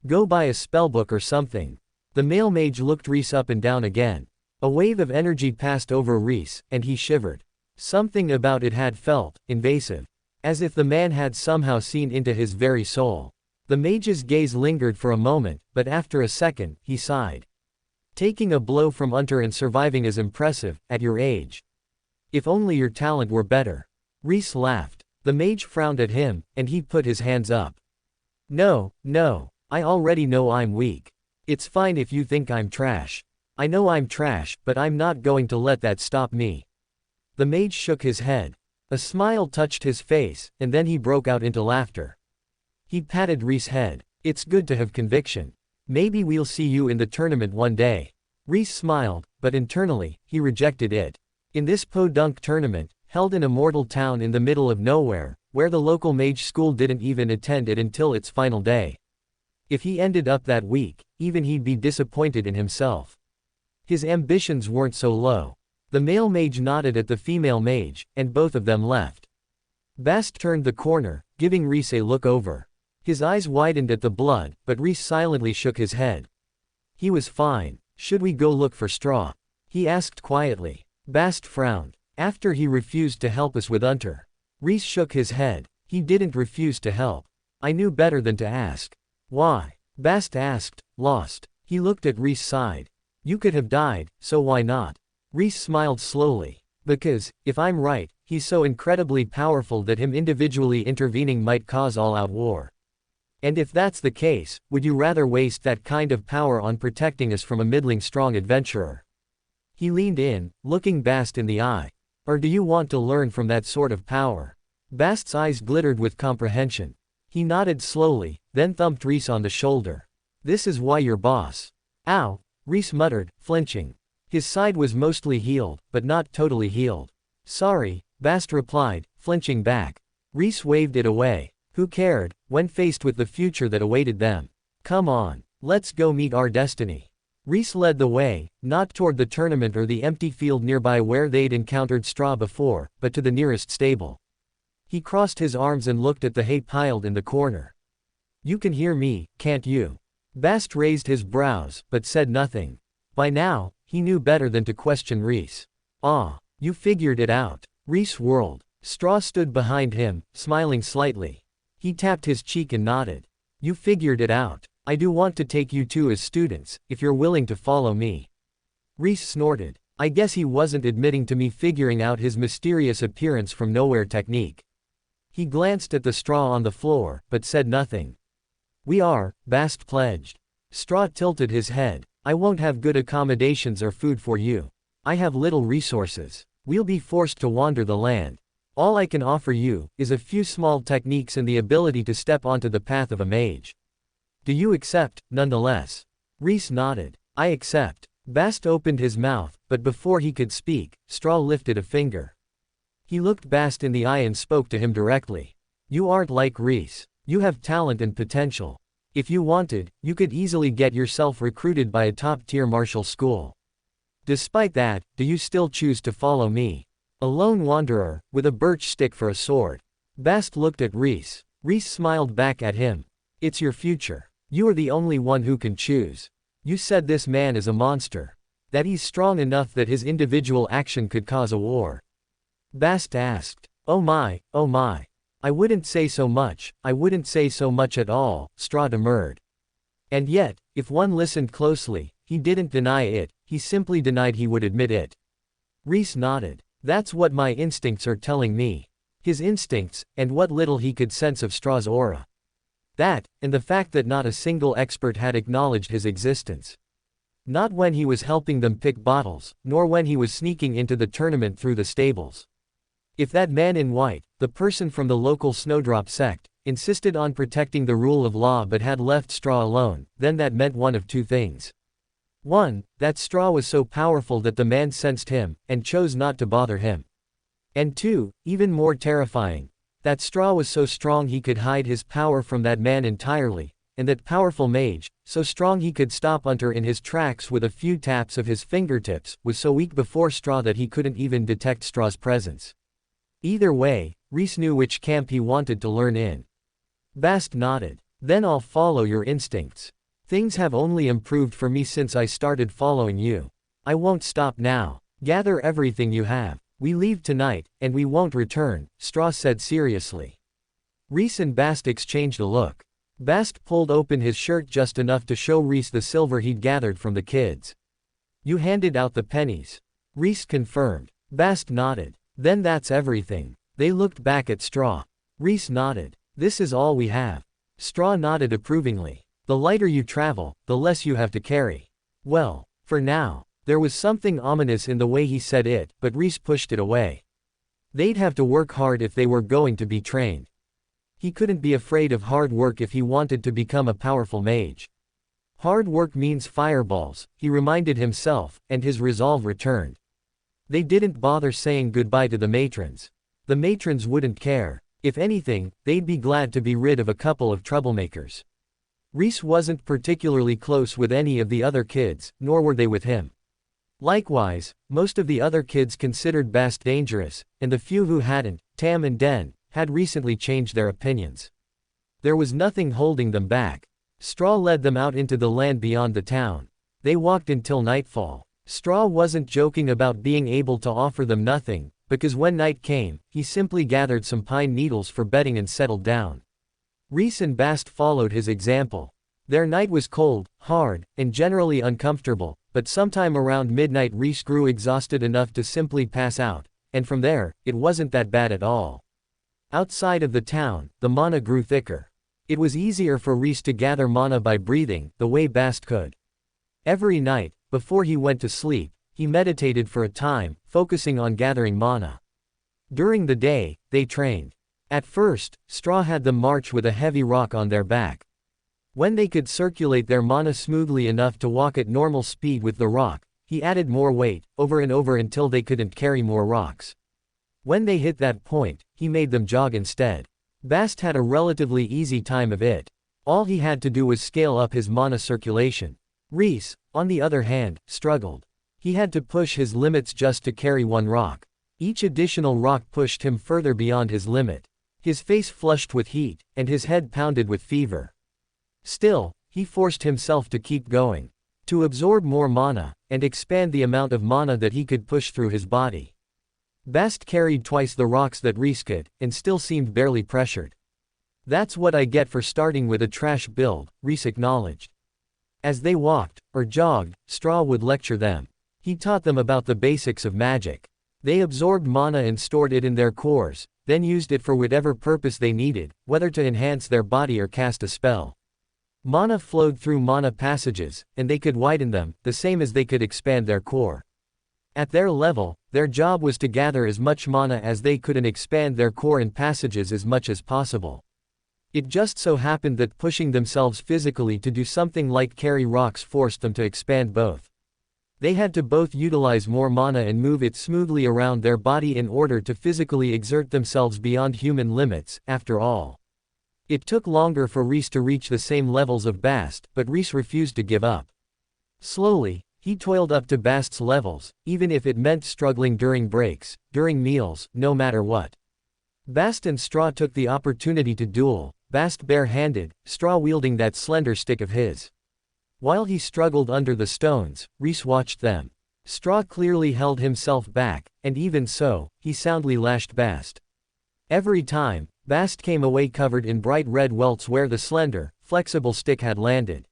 Go buy a spellbook or something. The male mage looked Rhys up and down again. A wave of energy passed over Rhys, and he shivered. Something about it had felt invasive. As if the man had somehow seen into his very soul. The mage's gaze lingered for a moment, but after a second, he sighed. Taking a blow from Unter and surviving is impressive, at your age. If only your talent were better. Rhys laughed. The mage frowned at him, and he put his hands up. No, I already know I'm weak. It's fine if you think I'm trash. I know I'm trash, but I'm not going to let that stop me. The mage shook his head. A smile touched his face, and then he broke out into laughter. He patted Rhys' head. It's good to have conviction. Maybe we'll see you in the tournament one day. Rhys smiled, but internally, he rejected it. In this podunk tournament, held in a mortal town in the middle of nowhere, where the local mage school didn't even attend it until its final day. If he ended up that weak, even he'd be disappointed in himself. His ambitions weren't so low. The male mage nodded at the female mage, and both of them left. Bast turned the corner, giving Rhys a look over. His eyes widened at the blood, but Rhys silently shook his head. He was fine. Should we go look for straw? He asked quietly. Bast frowned. After he refused to help us with Unter. Rhys shook his head. He didn't refuse to help. I knew better than to ask. Why? Bast asked, lost. He looked at Rhys' side. You could have died, so why not? Rhys smiled slowly. Because, if I'm right, he's so incredibly powerful that him individually intervening might cause all-out war. And if that's the case, would you rather waste that kind of power on protecting us from a middling strong adventurer? He leaned in, looking Bast in the eye. Or do you want to learn from that sort of power? Bast's eyes glittered with comprehension. He nodded slowly, then thumped Rhys on the shoulder. This is why you're boss. Ow, Rhys muttered, flinching. His side was mostly healed, but not totally healed. Sorry, Bast replied, flinching back. Rhys waved it away. Who cared, when faced with the future that awaited them? Come on, let's go meet our destiny. Rhys led the way, not toward the tournament or the empty field nearby where they'd encountered Straw before, but to the nearest stable. He crossed his arms and looked at the hay piled in the corner. You can hear me, can't you? Bast raised his brows, but said nothing. By now, he knew better than to question Rhys. Ah, you figured it out. Rhys whirled. Straw stood behind him, smiling slightly. He tapped his cheek and nodded. You figured it out. I do want to take you two as students, if you're willing to follow me. Rhys snorted. I guess he wasn't admitting to me figuring out his mysterious appearance from nowhere technique. He glanced at the straw on the floor, but said nothing. We are, Bast pledged. Straw tilted his head. I won't have good accommodations or food for you. I have little resources. We'll be forced to wander the land. All I can offer you is a few small techniques and the ability to step onto the path of a mage. Do you accept, nonetheless? Rhys nodded. I accept. Bast opened his mouth, but before he could speak, Straw lifted a finger. He looked Bast in the eye and spoke to him directly. You aren't like Rhys. You have talent and potential. If you wanted, you could easily get yourself recruited by a top-tier martial school. Despite that, do you still choose to follow me? A lone wanderer, with a birch stick for a sword. Bast looked at Rhys. Rhys smiled back at him. It's your future. You are the only one who can choose. You said this man is a monster. That he's strong enough that his individual action could cause a war. Bast asked. Oh my, oh my. I wouldn't say so much, I wouldn't say so much at all, Straw demurred. And yet, if one listened closely, he didn't deny it, he simply denied he would admit it. Rhys nodded. That's what my instincts are telling me. His instincts, and what little he could sense of Straw's aura. That, and the fact that not a single expert had acknowledged his existence. Not when he was helping them pick bottles, nor when he was sneaking into the tournament through the stables. If that man in white, the person from the local Snowdrop sect, insisted on protecting the rule of law but had left Straw alone, then that meant one of two things. 1. That Straw was so powerful that the man sensed him, and chose not to bother him. And 2, even more terrifying, that Straw was so strong he could hide his power from that man entirely, and that powerful mage, so strong he could stop Hunter in his tracks with a few taps of his fingertips, was so weak before Straw that he couldn't even detect Straw's presence. Either way, Rhys knew which camp he wanted to learn in. Bast nodded. Then I'll follow your instincts. Things have only improved for me since I started following you. I won't stop now. Gather everything you have. We leave tonight, and we won't return, Straw said seriously. Rhys and Bast exchanged a look. Bast pulled open his shirt just enough to show Rhys the silver he'd gathered from the kids. You handed out the pennies. Rhys confirmed. Bast nodded. Then that's everything. They looked back at Straw. Rhys nodded. This is all we have. Straw nodded approvingly. The lighter you travel, the less you have to carry. Well, for now. There was something ominous in the way he said it, but Rhys pushed it away. They'd have to work hard if they were going to be trained. He couldn't be afraid of hard work if he wanted to become a powerful mage. Hard work means fireballs, he reminded himself, and his resolve returned. They didn't bother saying goodbye to the matrons. The matrons wouldn't care. If anything, they'd be glad to be rid of a couple of troublemakers. Rhys wasn't particularly close with any of the other kids, nor were they with him. Likewise, most of the other kids considered Bast dangerous, and the few who hadn't, Tam and Den, had recently changed their opinions. There was nothing holding them back. Straw led them out into the land beyond the town. They walked until nightfall. Straw wasn't joking about being able to offer them nothing, because when night came, he simply gathered some pine needles for bedding and settled down. Rhys and Bast followed his example. Their night was cold, hard, and generally uncomfortable, but sometime around midnight Rhys grew exhausted enough to simply pass out, and from there, it wasn't that bad at all. Outside of the town, the mana grew thicker. It was easier for Rhys to gather mana by breathing, the way Bast could. Every night, before he went to sleep, he meditated for a time, focusing on gathering mana. During the day, they trained. At first, Straw had them march with a heavy rock on their back. When they could circulate their mana smoothly enough to walk at normal speed with the rock, he added more weight, over and over until they couldn't carry more rocks. When they hit that point, he made them jog instead. Bast had a relatively easy time of it. All he had to do was scale up his mana circulation. Rhys, on the other hand, struggled. He had to push his limits just to carry one rock. Each additional rock pushed him further beyond his limit. His face flushed with heat, and his head pounded with fever. Still, he forced himself to keep going. To absorb more mana, and expand the amount of mana that he could push through his body. Bast carried twice the rocks that Rhys could, and still seemed barely pressured. That's what I get for starting with a trash build, Rhys acknowledged. As they walked, or jogged, Straw would lecture them. He taught them about the basics of magic. They absorbed mana and stored it in their cores, then used it for whatever purpose they needed, whether to enhance their body or cast a spell. Mana flowed through mana passages, and they could widen them, the same as they could expand their core. At their level, their job was to gather as much mana as they could and expand their core and passages as much as possible. It just so happened that pushing themselves physically to do something like carry rocks forced them to expand both. They had to both utilize more mana and move it smoothly around their body in order to physically exert themselves beyond human limits, after all. It took longer for Rhys to reach the same levels of Bast, but Rhys refused to give up. Slowly, he toiled up to Bast's levels, even if it meant struggling during breaks, during meals, no matter what. Bast and Straw took the opportunity to duel, Bast bare-handed, Straw wielding that slender stick of his. While he struggled under the stones, Rhys watched them. Straw clearly held himself back, and even so, he soundly lashed Bast. Every time, Bast came away covered in bright red welts where the slender, flexible stick had landed.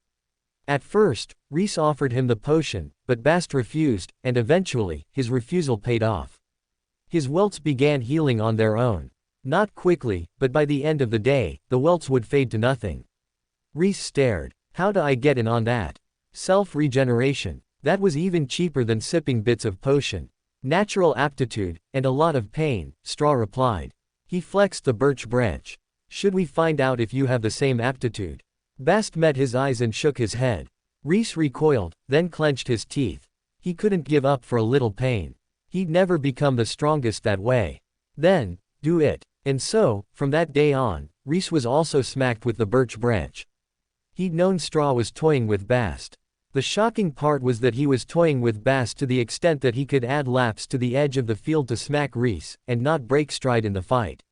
At first, Rhys offered him the potion, but Bast refused, and eventually, his refusal paid off. His welts began healing on their own. Not quickly, but by the end of the day, the welts would fade to nothing. Rhys stared. How do I get in on that? Self-regeneration. That was even cheaper than sipping bits of potion. Natural aptitude, and a lot of pain, Straw replied. He flexed the birch branch. Should we find out if you have the same aptitude? Bast met his eyes and shook his head. Rhys recoiled, then clenched his teeth. He couldn't give up for a little pain. He'd never become the strongest that way. Then, do it. And so, from that day on, Rhys was also smacked with the birch branch. He'd known Straw was toying with Bast. The shocking part was that he was toying with Bast to the extent that he could add laps to the edge of the field to smack Rhys, and not break stride in the fight.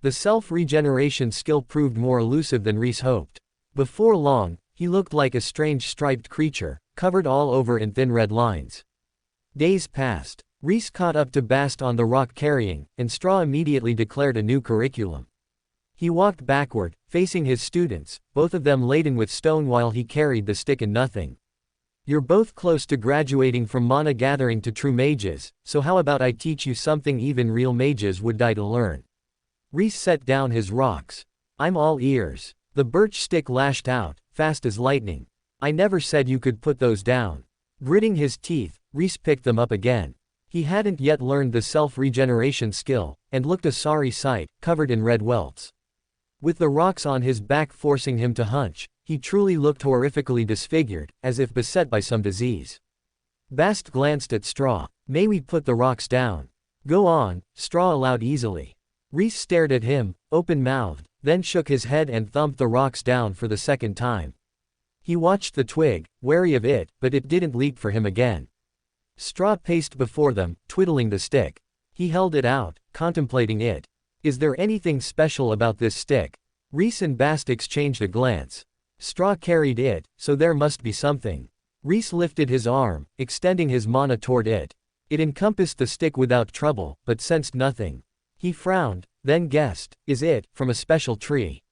The self-regeneration skill proved more elusive than Rhys hoped. Before long, he looked like a strange striped creature, covered all over in thin red lines. Days passed. Rhys caught up to Bast on the rock carrying, and Straw immediately declared a new curriculum. He walked backward, facing his students, both of them laden with stone while he carried the stick and nothing. You're both close to graduating from mana gathering to true mages, so how about I teach you something even real mages would die to learn? Rhys set down his rocks. I'm all ears. The birch stick lashed out, fast as lightning. I never said you could put those down. Gritting his teeth, Rhys picked them up again. He hadn't yet learned the self-regeneration skill, and looked a sorry sight, covered in red welts. With the rocks on his back forcing him to hunch, he truly looked horrifically disfigured, as if beset by some disease. Bast glanced at Straw. May we put the rocks down? Go on, Straw allowed easily. Rhys stared at him, open-mouthed, then shook his head and thumped the rocks down for the second time. He watched the twig, wary of it, but it didn't leap for him again. Straw paced before them, twiddling the stick. He held it out, contemplating it. Is there anything special about this stick? Rhys and Bast exchanged a glance. Straw carried it, so there must be something. Rhys lifted his arm, extending his mana toward it. It encompassed the stick without trouble, but sensed nothing. He frowned, then guessed, is it, from a special tree?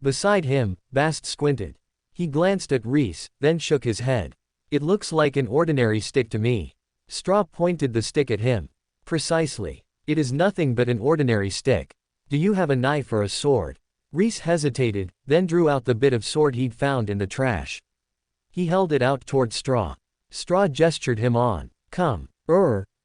Beside him, Bast squinted. He glanced at Rhys, then shook his head. It looks like an ordinary stick to me. Straw pointed the stick at him. Precisely. It is nothing but an ordinary stick. Do you have a knife or a sword? Rhys hesitated, then drew out the bit of sword he'd found in the trash. He held it out toward Straw. Straw gestured him on. Come.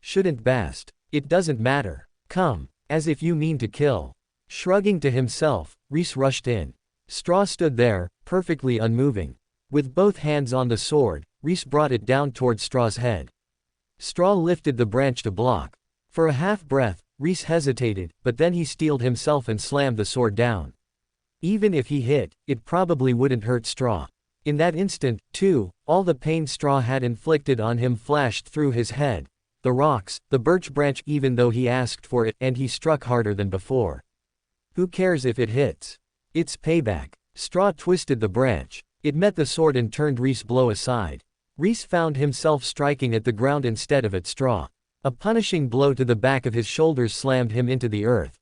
Shouldn't Bast. It doesn't matter. Come. As if you mean to kill. Shrugging to himself, Rhys rushed in. Straw stood there, perfectly unmoving. With both hands on the sword, Rhys brought it down towards Straw's head. Straw lifted the branch to block. For a half-breath, Rhys hesitated, but then he steeled himself and slammed the sword down. Even if he hit, it probably wouldn't hurt Straw. In that instant, too, all the pain Straw had inflicted on him flashed through his head. The rocks, the birch branch, even though he asked for it, and he struck harder than before. Who cares if it hits? It's payback. Straw twisted the branch. It met the sword and turned Rhys' blow aside. Rhys found himself striking at the ground instead of at Straw. A punishing blow to the back of his shoulders slammed him into the earth.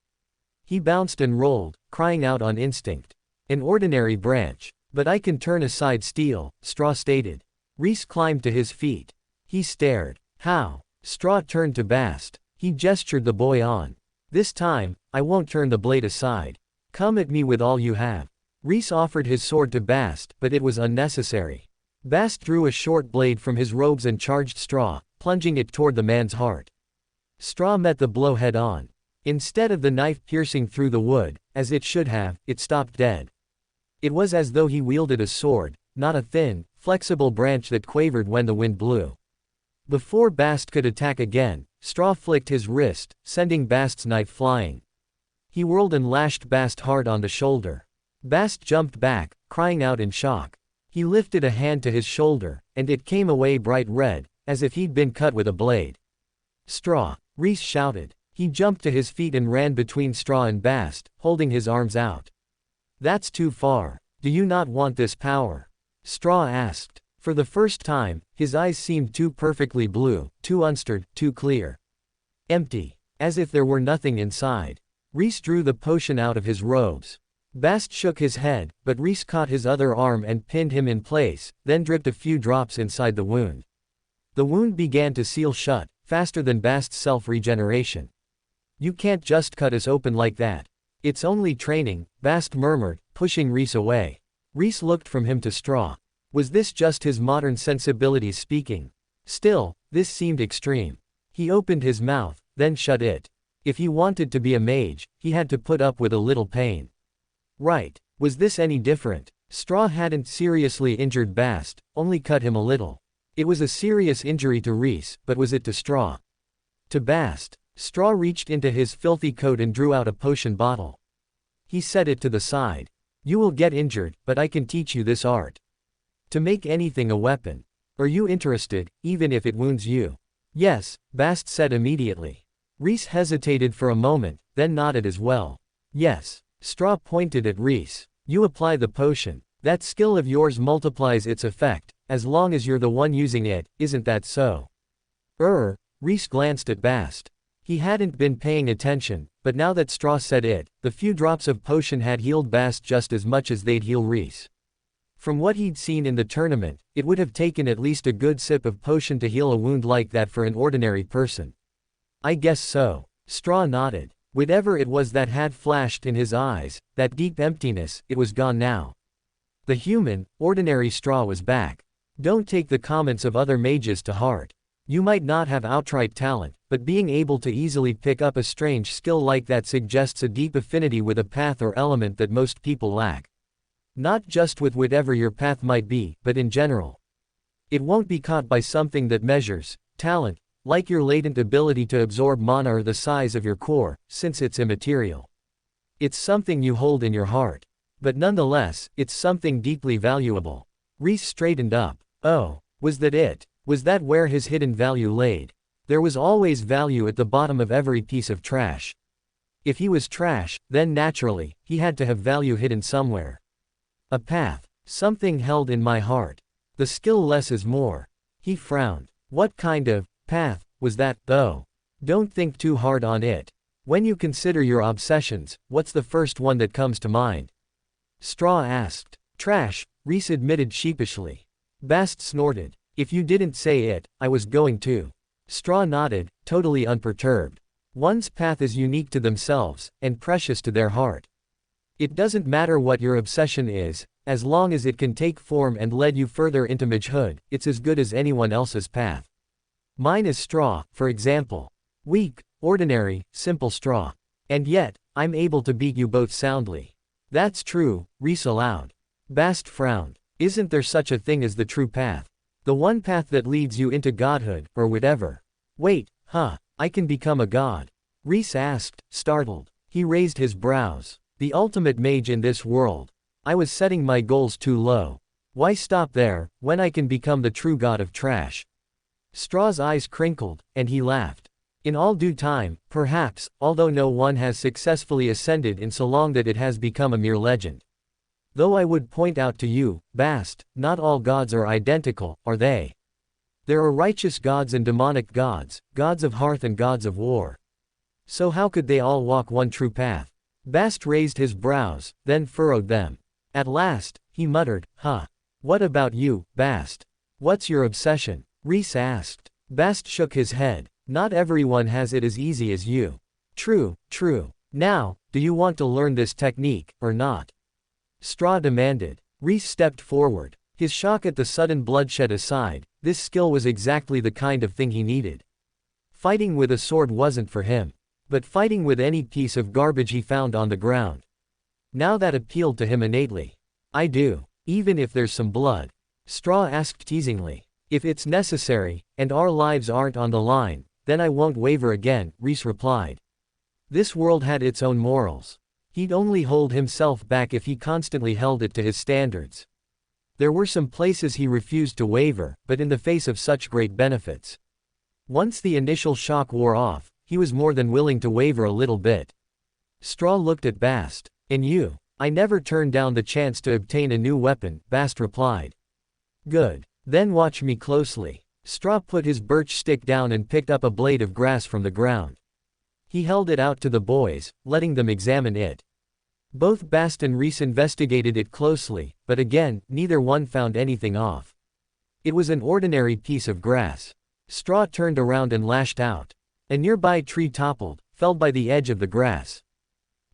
He bounced and rolled, crying out on instinct. An ordinary branch. But I can turn aside steel, Straw stated. Rhys climbed to his feet. He stared. How? Straw turned to Bast. He gestured the boy on. This time, I won't turn the blade aside. Come at me with all you have. Rhys offered his sword to Bast, but it was unnecessary. Bast drew a short blade from his robes and charged Straw, plunging it toward the man's heart. Straw met the blow head on. Instead of the knife piercing through the wood, as it should have, it stopped dead. It was as though he wielded a sword, not a thin, flexible branch that quavered when the wind blew. Before Bast could attack again, Straw flicked his wrist, sending Bast's knife flying. He whirled and lashed Bast hard on the shoulder. Bast jumped back, crying out in shock. He lifted a hand to his shoulder, and it came away bright red, as if he'd been cut with a blade. Straw! Rhys shouted. He jumped to his feet and ran between Straw and Bast, holding his arms out. That's too far. Do you not want this power? Straw asked. For the first time, his eyes seemed too perfectly blue, too unstirred, too clear. Empty. As if there were nothing inside. Rhys drew the potion out of his robes. Bast shook his head, but Rhys caught his other arm and pinned him in place, then dripped a few drops inside the wound. The wound began to seal shut, faster than Bast's self-regeneration. You can't just cut us open like that. It's only training, Bast murmured, pushing Rhys away. Rhys looked from him to Straw. Was this just his modern sensibilities speaking? Still, this seemed extreme. He opened his mouth, then shut it. If he wanted to be a mage, he had to put up with a little pain. Right. Was this any different? Straw hadn't seriously injured Bast, only cut him a little. It was a serious injury to Rhys, but was it to Straw? To Bast. Straw reached into his filthy coat and drew out a potion bottle. He set it to the side. You will get injured, but I can teach you this art. To make anything a weapon. Are you interested, even if it wounds you? Yes, Bast said immediately. Rhys hesitated for a moment, then nodded as well. Yes. Straw pointed at Rhys. You apply the potion. That skill of yours multiplies its effect, as long as you're the one using it, isn't that so? Rhys glanced at Bast. He hadn't been paying attention, but now that Straw said it, the few drops of potion had healed Bast just as much as they'd heal Rhys. From what he'd seen in the tournament, it would have taken at least a good sip of potion to heal a wound like that for an ordinary person. I guess so. Straw nodded. Whatever it was that had flashed in his eyes, that deep emptiness, it was gone now. The human, ordinary Straw was back. Don't take the comments of other mages to heart. You might not have outright talent, but being able to easily pick up a strange skill like that suggests a deep affinity with a path or element that most people lack. Not just with whatever your path might be, but in general. It won't be caught by something that measures talent, like your latent ability to absorb mana or the size of your core, since it's immaterial. It's something you hold in your heart. But nonetheless, it's something deeply valuable. Rhys straightened up. Oh, was that it? Was that where his hidden value laid? There was always value at the bottom of every piece of trash. If he was trash, then naturally, he had to have value hidden somewhere. A path. Something held in my heart. The skill less is more. He frowned. What kind of path was that, though? Don't think too hard on it. When you consider your obsessions, what's the first one that comes to mind? Straw asked. Trash, Rhys admitted sheepishly. Bast snorted. If you didn't say it, I was going to. Straw nodded, totally unperturbed. One's path is unique to themselves, and precious to their heart. It doesn't matter what your obsession is, as long as it can take form and lead you further into magehood, it's as good as anyone else's path. Mine is Straw, for example. Weak, ordinary, simple Straw. And yet, I'm able to beat you both soundly. That's true, Rhys allowed. Bast frowned. Isn't there such a thing as the true path? The one path that leads you into godhood, or whatever. Wait, I can become a god? Rhys asked, startled. He raised his brows. The ultimate mage in this world. I was setting my goals too low. Why stop there, when I can become the true god of trash? Straw's eyes crinkled, and he laughed. In all due time, perhaps, although no one has successfully ascended in so long that it has become a mere legend. Though I would point out to you, Bast, not all gods are identical, are they? There are righteous gods and demonic gods, gods of hearth and gods of war. So how could they all walk one true path? Bast raised his brows, then furrowed them. At last, he muttered, What about you, Bast? What's your obsession? Rhys asked. Bast shook his head. Not everyone has it as easy as you. True, true. Now, do you want to learn this technique, or not? Straw demanded. Rhys stepped forward. His shock at the sudden bloodshed aside, this skill was exactly the kind of thing he needed. Fighting with a sword wasn't for him. But fighting with any piece of garbage he found on the ground. Now that appealed to him innately. I do. Even if there's some blood. Straw asked teasingly. If it's necessary, and our lives aren't on the line, then I won't waver again, Rhys replied. This world had its own morals. He'd only hold himself back if he constantly held it to his standards. There were some places he refused to waver, but in the face of such great benefits. Once the initial shock wore off, he was more than willing to waver a little bit. Straw looked at Bast. And you? I never turned down the chance to obtain a new weapon, Bast replied. Good. Then watch me closely. Straw put his birch stick down and picked up a blade of grass from the ground. He held it out to the boys, letting them examine it. Both Bast and Rhys investigated it closely, but again, neither one found anything off. It was an ordinary piece of grass. Straw turned around and lashed out. A nearby tree toppled, felled by the edge of the grass.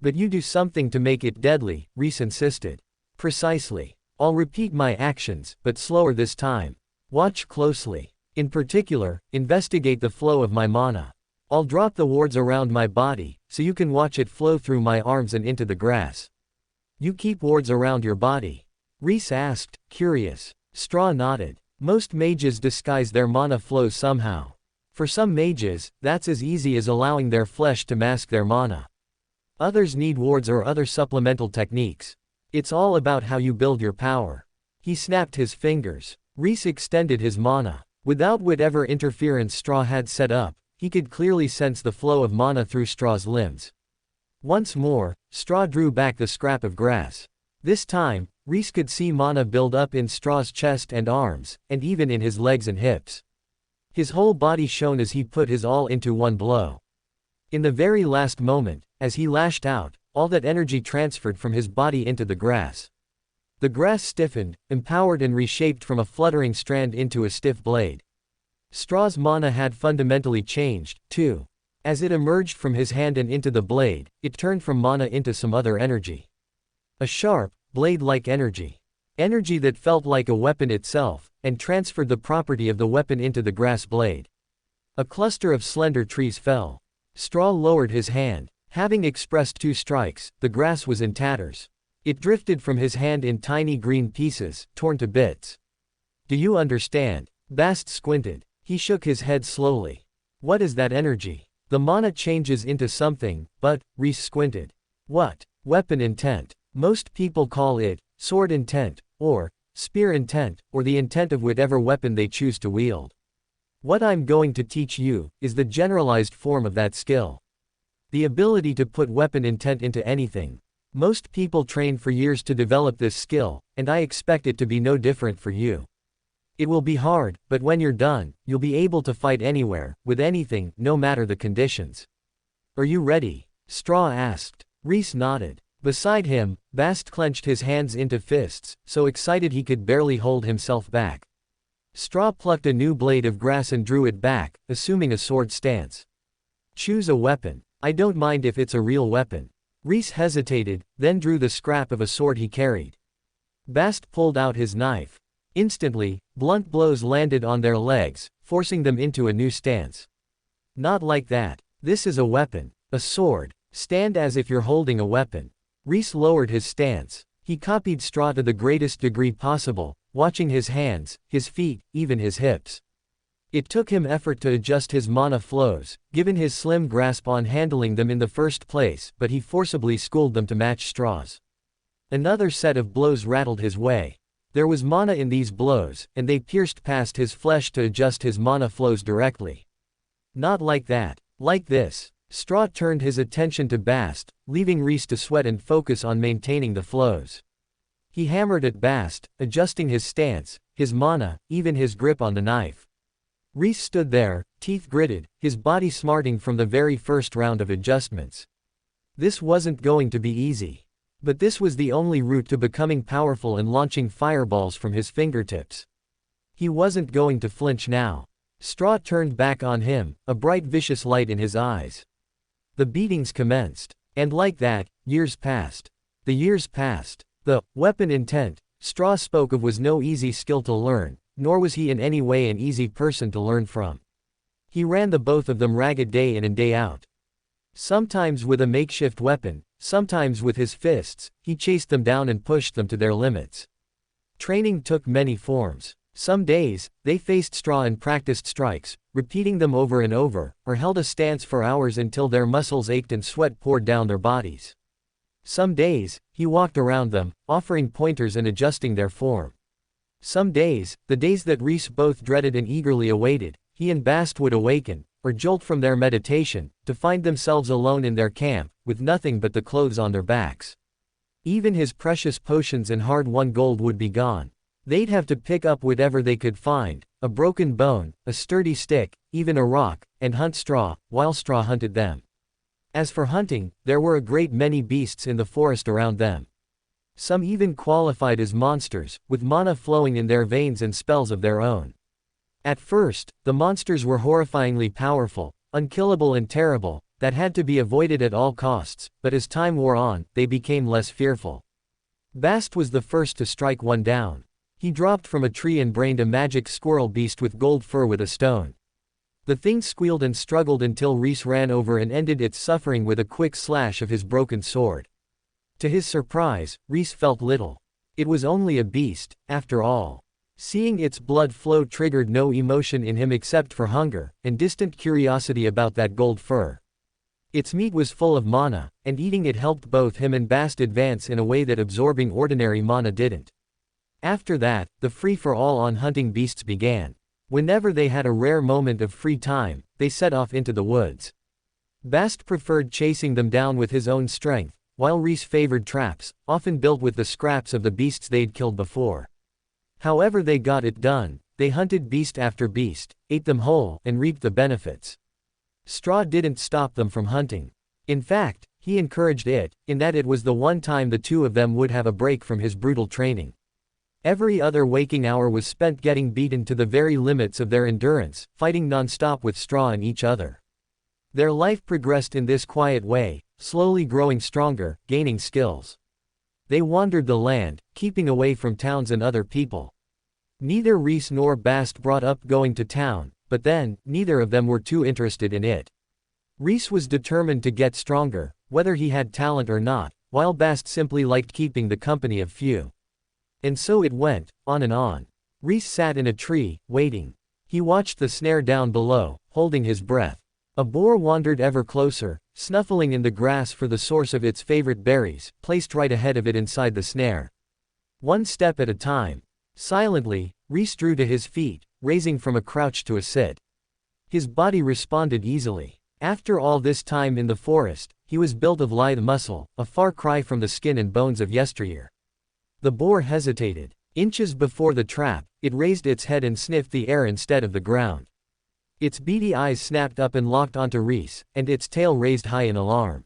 But you do something to make it deadly, Rhys insisted. Precisely. I'll repeat my actions, but slower this time. Watch closely. In particular, investigate the flow of my mana. I'll drop the wards around my body, so you can watch it flow through my arms and into the grass. You keep wards around your body? Rhys asked, curious. Straw nodded. Most mages disguise their mana flow somehow. For some mages, that's as easy as allowing their flesh to mask their mana. Others need wards or other supplemental techniques. It's all about how you build your power. He snapped his fingers. Rhys extended his mana. Without whatever interference Straw had set up, he could clearly sense the flow of mana through Straw's limbs. Once more, Straw drew back the scrap of grass. This time, Rhys could see mana build up in Straw's chest and arms, and even in his legs and hips. His whole body shone as he put his all into one blow. In the very last moment, as he lashed out, all that energy transferred from his body into the grass. The grass stiffened, empowered and reshaped from a fluttering strand into a stiff blade. Straw's mana had fundamentally changed, too. As it emerged from his hand and into the blade, it turned from mana into some other energy. A sharp, blade-like energy. Energy that felt like a weapon itself, and transferred the property of the weapon into the grass blade. A cluster of slender trees fell. Straw lowered his hand. Having expressed 2 strikes, the grass was in tatters. It drifted from his hand in tiny green pieces, torn to bits. Do you understand? Bast squinted. He shook his head slowly. What is that energy? The mana changes into something, but, Rhys squinted. What? Weapon intent. Most people call it, sword intent, or, spear intent, or the intent of whatever weapon they choose to wield. What I'm going to teach you, is the generalized form of that skill. The ability to put weapon intent into anything. Most people train for years to develop this skill, and I expect it to be no different for you. It will be hard, but when you're done, you'll be able to fight anywhere, with anything, no matter the conditions. Are you ready? Straw asked. Rhys nodded. Beside him, Bast clenched his hands into fists, so excited he could barely hold himself back. Straw plucked a new blade of grass and drew it back, assuming a sword stance. Choose a weapon. I don't mind if it's a real weapon. Rhys hesitated, then drew the scrap of a sword he carried. Bast pulled out his knife. Instantly, blunt blows landed on their legs, forcing them into a new stance. Not like that. This is a weapon. A sword. Stand as if you're holding a weapon. Rhys lowered his stance. He copied Straw to the greatest degree possible, watching his hands, his feet, even his hips. It took him effort to adjust his mana flows, given his slim grasp on handling them in the first place, but he forcibly schooled them to match Straw's. Another set of blows rattled his way. There was mana in these blows, and they pierced past his flesh to adjust his mana flows directly. Not like that. Like this. Straw turned his attention to Bast, leaving Rhys to sweat and focus on maintaining the flows. He hammered at Bast, adjusting his stance, his mana, even his grip on the knife. Rhys stood there, teeth gritted, his body smarting from the very first round of adjustments. This wasn't going to be easy. But this was the only route to becoming powerful and launching fireballs from his fingertips. He wasn't going to flinch now. Straw turned back on him, a bright vicious light in his eyes. The beatings commenced. And like that, years passed. The years passed. The weapon intent Straw spoke of was no easy skill to learn, nor was he in any way an easy person to learn from. He ran the both of them ragged day in and day out. Sometimes with a makeshift weapon, sometimes with his fists, he chased them down and pushed them to their limits. Training took many forms. Some days, they faced Straw and practiced strikes, repeating them over and over, or held a stance for hours until their muscles ached and sweat poured down their bodies. Some days, he walked around them, offering pointers and adjusting their form. Some days, the days that Rhys both dreaded and eagerly awaited, he and Bast would awaken, or jolt from their meditation, to find themselves alone in their camp, with nothing but the clothes on their backs. Even his precious potions and hard-won gold would be gone. They'd have to pick up whatever they could find, a broken bone, a sturdy stick, even a rock, and hunt Straw, while Straw hunted them. As for hunting, there were a great many beasts in the forest around them. Some even qualified as monsters, with mana flowing in their veins and spells of their own. At first, the monsters were horrifyingly powerful, unkillable and terrible, that had to be avoided at all costs, but as time wore on, they became less fearful. Bast was the first to strike one down. He dropped from a tree and brained a magic squirrel beast with gold fur with a stone. The thing squealed and struggled until Rhys ran over and ended its suffering with a quick slash of his broken sword. To his surprise, Rhys felt little. It was only a beast, after all. Seeing its blood flow triggered no emotion in him except for hunger, and distant curiosity about that gold fur. Its meat was full of mana, and eating it helped both him and Bast advance in a way that absorbing ordinary mana didn't. After that, the free-for-all on hunting beasts began. Whenever they had a rare moment of free time, they set off into the woods. Bast preferred chasing them down with his own strength, while Rhys favored traps, often built with the scraps of the beasts they'd killed before. However they got it done, they hunted beast after beast, ate them whole, and reaped the benefits. Straw didn't stop them from hunting. In fact, he encouraged it, in that it was the one time the two of them would have a break from his brutal training. Every other waking hour was spent getting beaten to the very limits of their endurance, fighting non-stop with Straw and each other. Their life progressed in this quiet way, slowly growing stronger, gaining skills. They wandered the land, keeping away from towns and other people. Neither Rhys nor Bast brought up going to town, but then, neither of them were too interested in it. Rhys was determined to get stronger, whether he had talent or not, while Bast simply liked keeping the company of few. And so it went, on and on. Rhys sat in a tree, waiting. He watched the snare down below, holding his breath. A boar wandered ever closer, snuffling in the grass for the source of its favorite berries, placed right ahead of it inside the snare. One step at a time. Silently, Rhys drew to his feet, raising from a crouch to a sit. His body responded easily. After all this time in the forest, he was built of lithe muscle, a far cry from the skin and bones of yesteryear. The boar hesitated. Inches before the trap, it raised its head and sniffed the air instead of the ground. Its beady eyes snapped up and locked onto Rhys, and its tail raised high in alarm.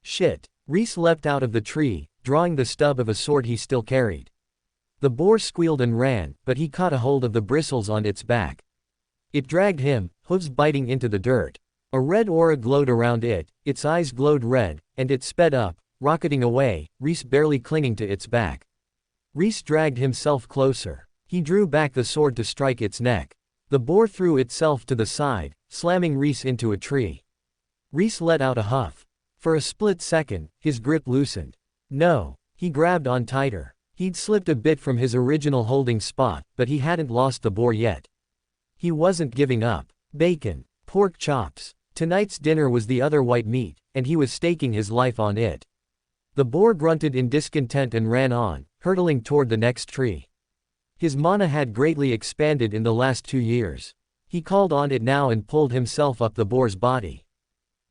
Shit! Rhys leapt out of the tree, drawing the stub of a sword he still carried. The boar squealed and ran, but he caught a hold of the bristles on its back. It dragged him, hooves biting into the dirt. A red aura glowed around it, its eyes glowed red, and it sped up, rocketing away, Rhys barely clinging to its back. Rhys dragged himself closer. He drew back the sword to strike its neck. The boar threw itself to the side, slamming Rhys into a tree. Rhys let out a huff. For a split second, his grip loosened. No. He grabbed on tighter. He'd slipped a bit from his original holding spot, but he hadn't lost the boar yet. He wasn't giving up. Bacon. Pork chops. Tonight's dinner was the other white meat, and he was staking his life on it. The boar grunted in discontent and ran on, hurtling toward the next tree. His mana had greatly expanded in the last 2 years. He called on it now and pulled himself up the boar's body.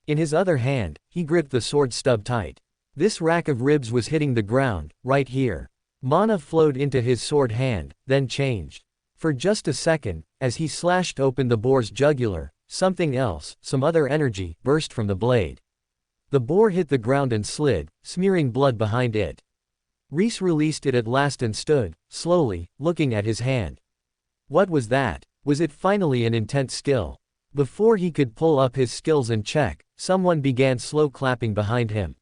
In his other hand, he gripped the sword stub tight. This rack of ribs was hitting the ground, right here. Mana flowed into his sword hand, then changed. For just a second, as he slashed open the boar's jugular, something else, some other energy, burst from the blade. The boar hit the ground and slid, smearing blood behind it. Rhys released it at last and stood, slowly, looking at his hand. What was that? Was it finally an intense skill? Before he could pull up his skills and check, someone began slow clapping behind him.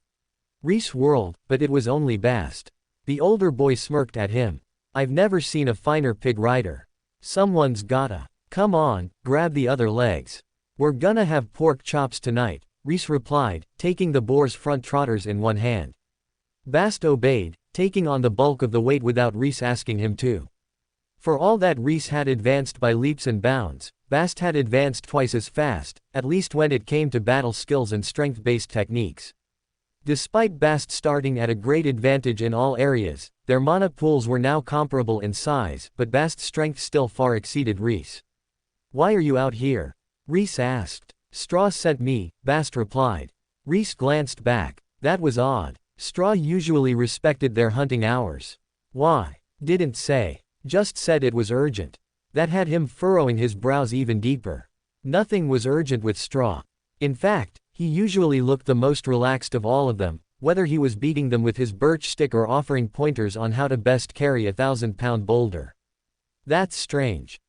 Rhys whirled, but it was only Bast. The older boy smirked at him. I've never seen a finer pig rider. Someone's gotta. Come on, grab the other legs. We're gonna have pork chops tonight, Rhys replied, taking the boar's front trotters in one hand. Bast obeyed, taking on the bulk of the weight without Rhys asking him to. For all that Rhys had advanced by leaps and bounds, Bast had advanced twice as fast, at least when it came to battle skills and strength-based techniques. Despite Bast starting at a great advantage in all areas, their mana pools were now comparable in size, but Bast's strength still far exceeded Rhys. Why are you out here? Rhys asked. Straw sent me, Bast replied. Rhys glanced back. That was odd. Straw usually respected their hunting hours. Why? Didn't say. Just said it was urgent. That had him furrowing his brows even deeper. Nothing was urgent with Straw. In fact, he usually looked the most relaxed of all of them, whether he was beating them with his birch stick or offering pointers on how to best carry a 1,000-pound boulder. That's strange.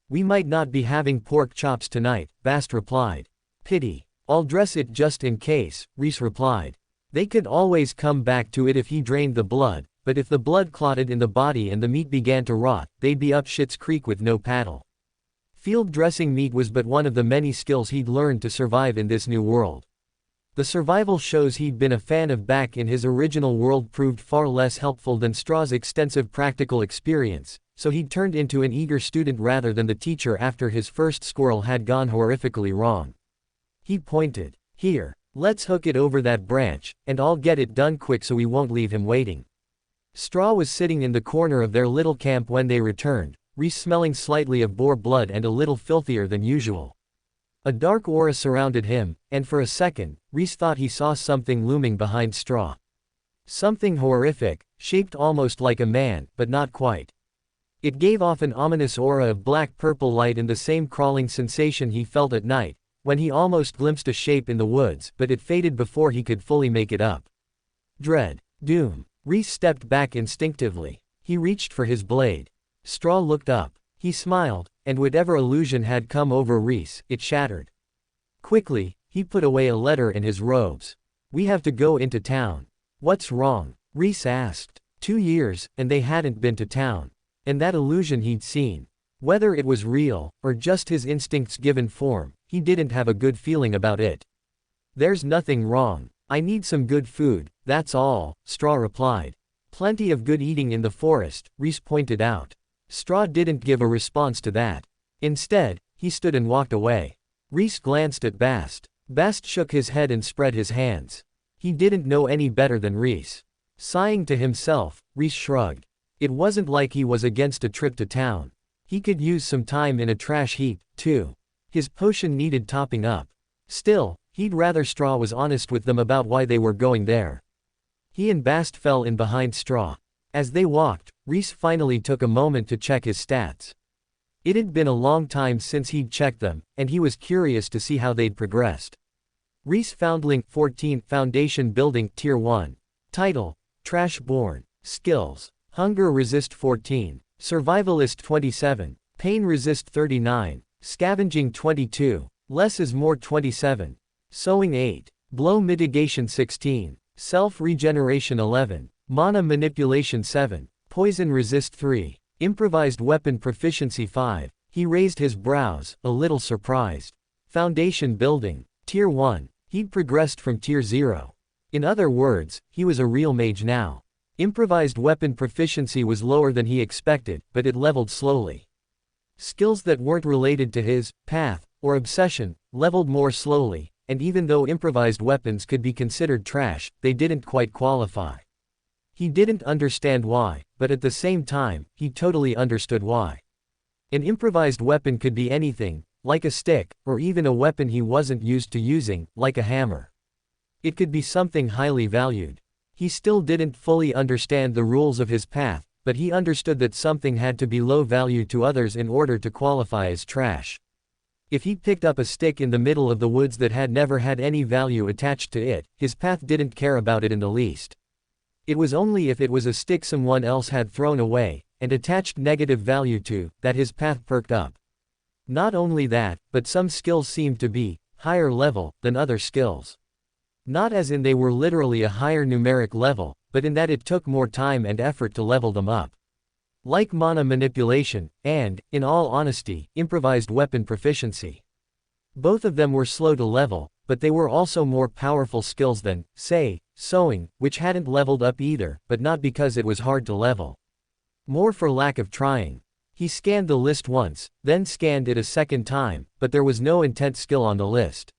We might not be having pork chops tonight, Bast replied. Pity. I'll dress it just in case, Rhys replied. They could always come back to it if he drained the blood, but if the blood clotted in the body and the meat began to rot, they'd be up Schitt's Creek with no paddle. Field dressing meat was but one of the many skills he'd learned to survive in this new world. The survival shows he'd been a fan of back in his original world proved far less helpful than Straw's extensive practical experience, so he'd turned into an eager student rather than the teacher after his first squirrel had gone horrifically wrong. He pointed. Here, let's hook it over that branch, and I'll get it done quick so we won't leave him waiting. Straw was sitting in the corner of their little camp when they returned, Rhys smelling slightly of boar blood and a little filthier than usual. A dark aura surrounded him, and for a second, Rhys thought he saw something looming behind Straw. Something horrific, shaped almost like a man, but not quite. It gave off an ominous aura of black-purple light and the same crawling sensation he felt at night, when he almost glimpsed a shape in the woods, but it faded before he could fully make it up. Dread. Doom. Rhys stepped back instinctively. He reached for his blade. Straw looked up. He smiled, and whatever illusion had come over Rhys, it shattered. Quickly, he put away a letter in his robes. We have to go into town. What's wrong? Rhys asked. 2 years, and they hadn't been to town. And that illusion he'd seen. Whether it was real, or just his instincts given form, he didn't have a good feeling about it. There's nothing wrong. I need some good food, that's all, Straw replied. Plenty of good eating in the forest, Rhys pointed out. Straw didn't give a response to that. Instead, he stood and walked away. Rhys glanced at Bast. Bast shook his head and spread his hands. He didn't know any better than Rhys. Sighing to himself, Rhys shrugged. It wasn't like he was against a trip to town. He could use some time in a trash heap, too. His potion needed topping up. Still, he'd rather Straw was honest with them about why they were going there. He and Bast fell in behind Straw. As they walked, Rhys finally took a moment to check his stats. It had been a long time since he'd checked them, and he was curious to see how they'd progressed. Rhys Foundling 14 Foundation Building Tier 1. Title: Trash Born. Skills: Hunger Resist 14. Survivalist 27. Pain Resist 39. Scavenging 22. Less is More 27. Sowing 8. Blow Mitigation 16. Self-Regeneration 11. Mana Manipulation 7. Poison Resist 3. Improvised Weapon Proficiency 5. He raised his brows, a little surprised. Foundation Building. Tier 1. He'd progressed from Tier 0. In other words, he was a real mage now. Improvised weapon proficiency was lower than he expected, but it leveled slowly. Skills that weren't related to his path or obsession leveled more slowly, and even though improvised weapons could be considered trash, they didn't quite qualify. He didn't understand why, but at the same time, he totally understood why. An improvised weapon could be anything, like a stick, or even a weapon he wasn't used to using, like a hammer. It could be something highly valued. He still didn't fully understand the rules of his path, but he understood that something had to be low value to others in order to qualify as trash. If he picked up a stick in the middle of the woods that had never had any value attached to it, his path didn't care about it in the least. It was only if it was a stick someone else had thrown away, and attached negative value to, that his path perked up. Not only that, but some skills seemed to be higher level than other skills. Not as in they were literally a higher numeric level, but in that it took more time and effort to level them up. Like mana manipulation, and, in all honesty, improvised weapon proficiency. Both of them were slow to level, but they were also more powerful skills than, say, sewing, which hadn't leveled up either, but not because it was hard to level. More for lack of trying. He scanned the list once, then scanned it a second time, but there was no intent skill on the list.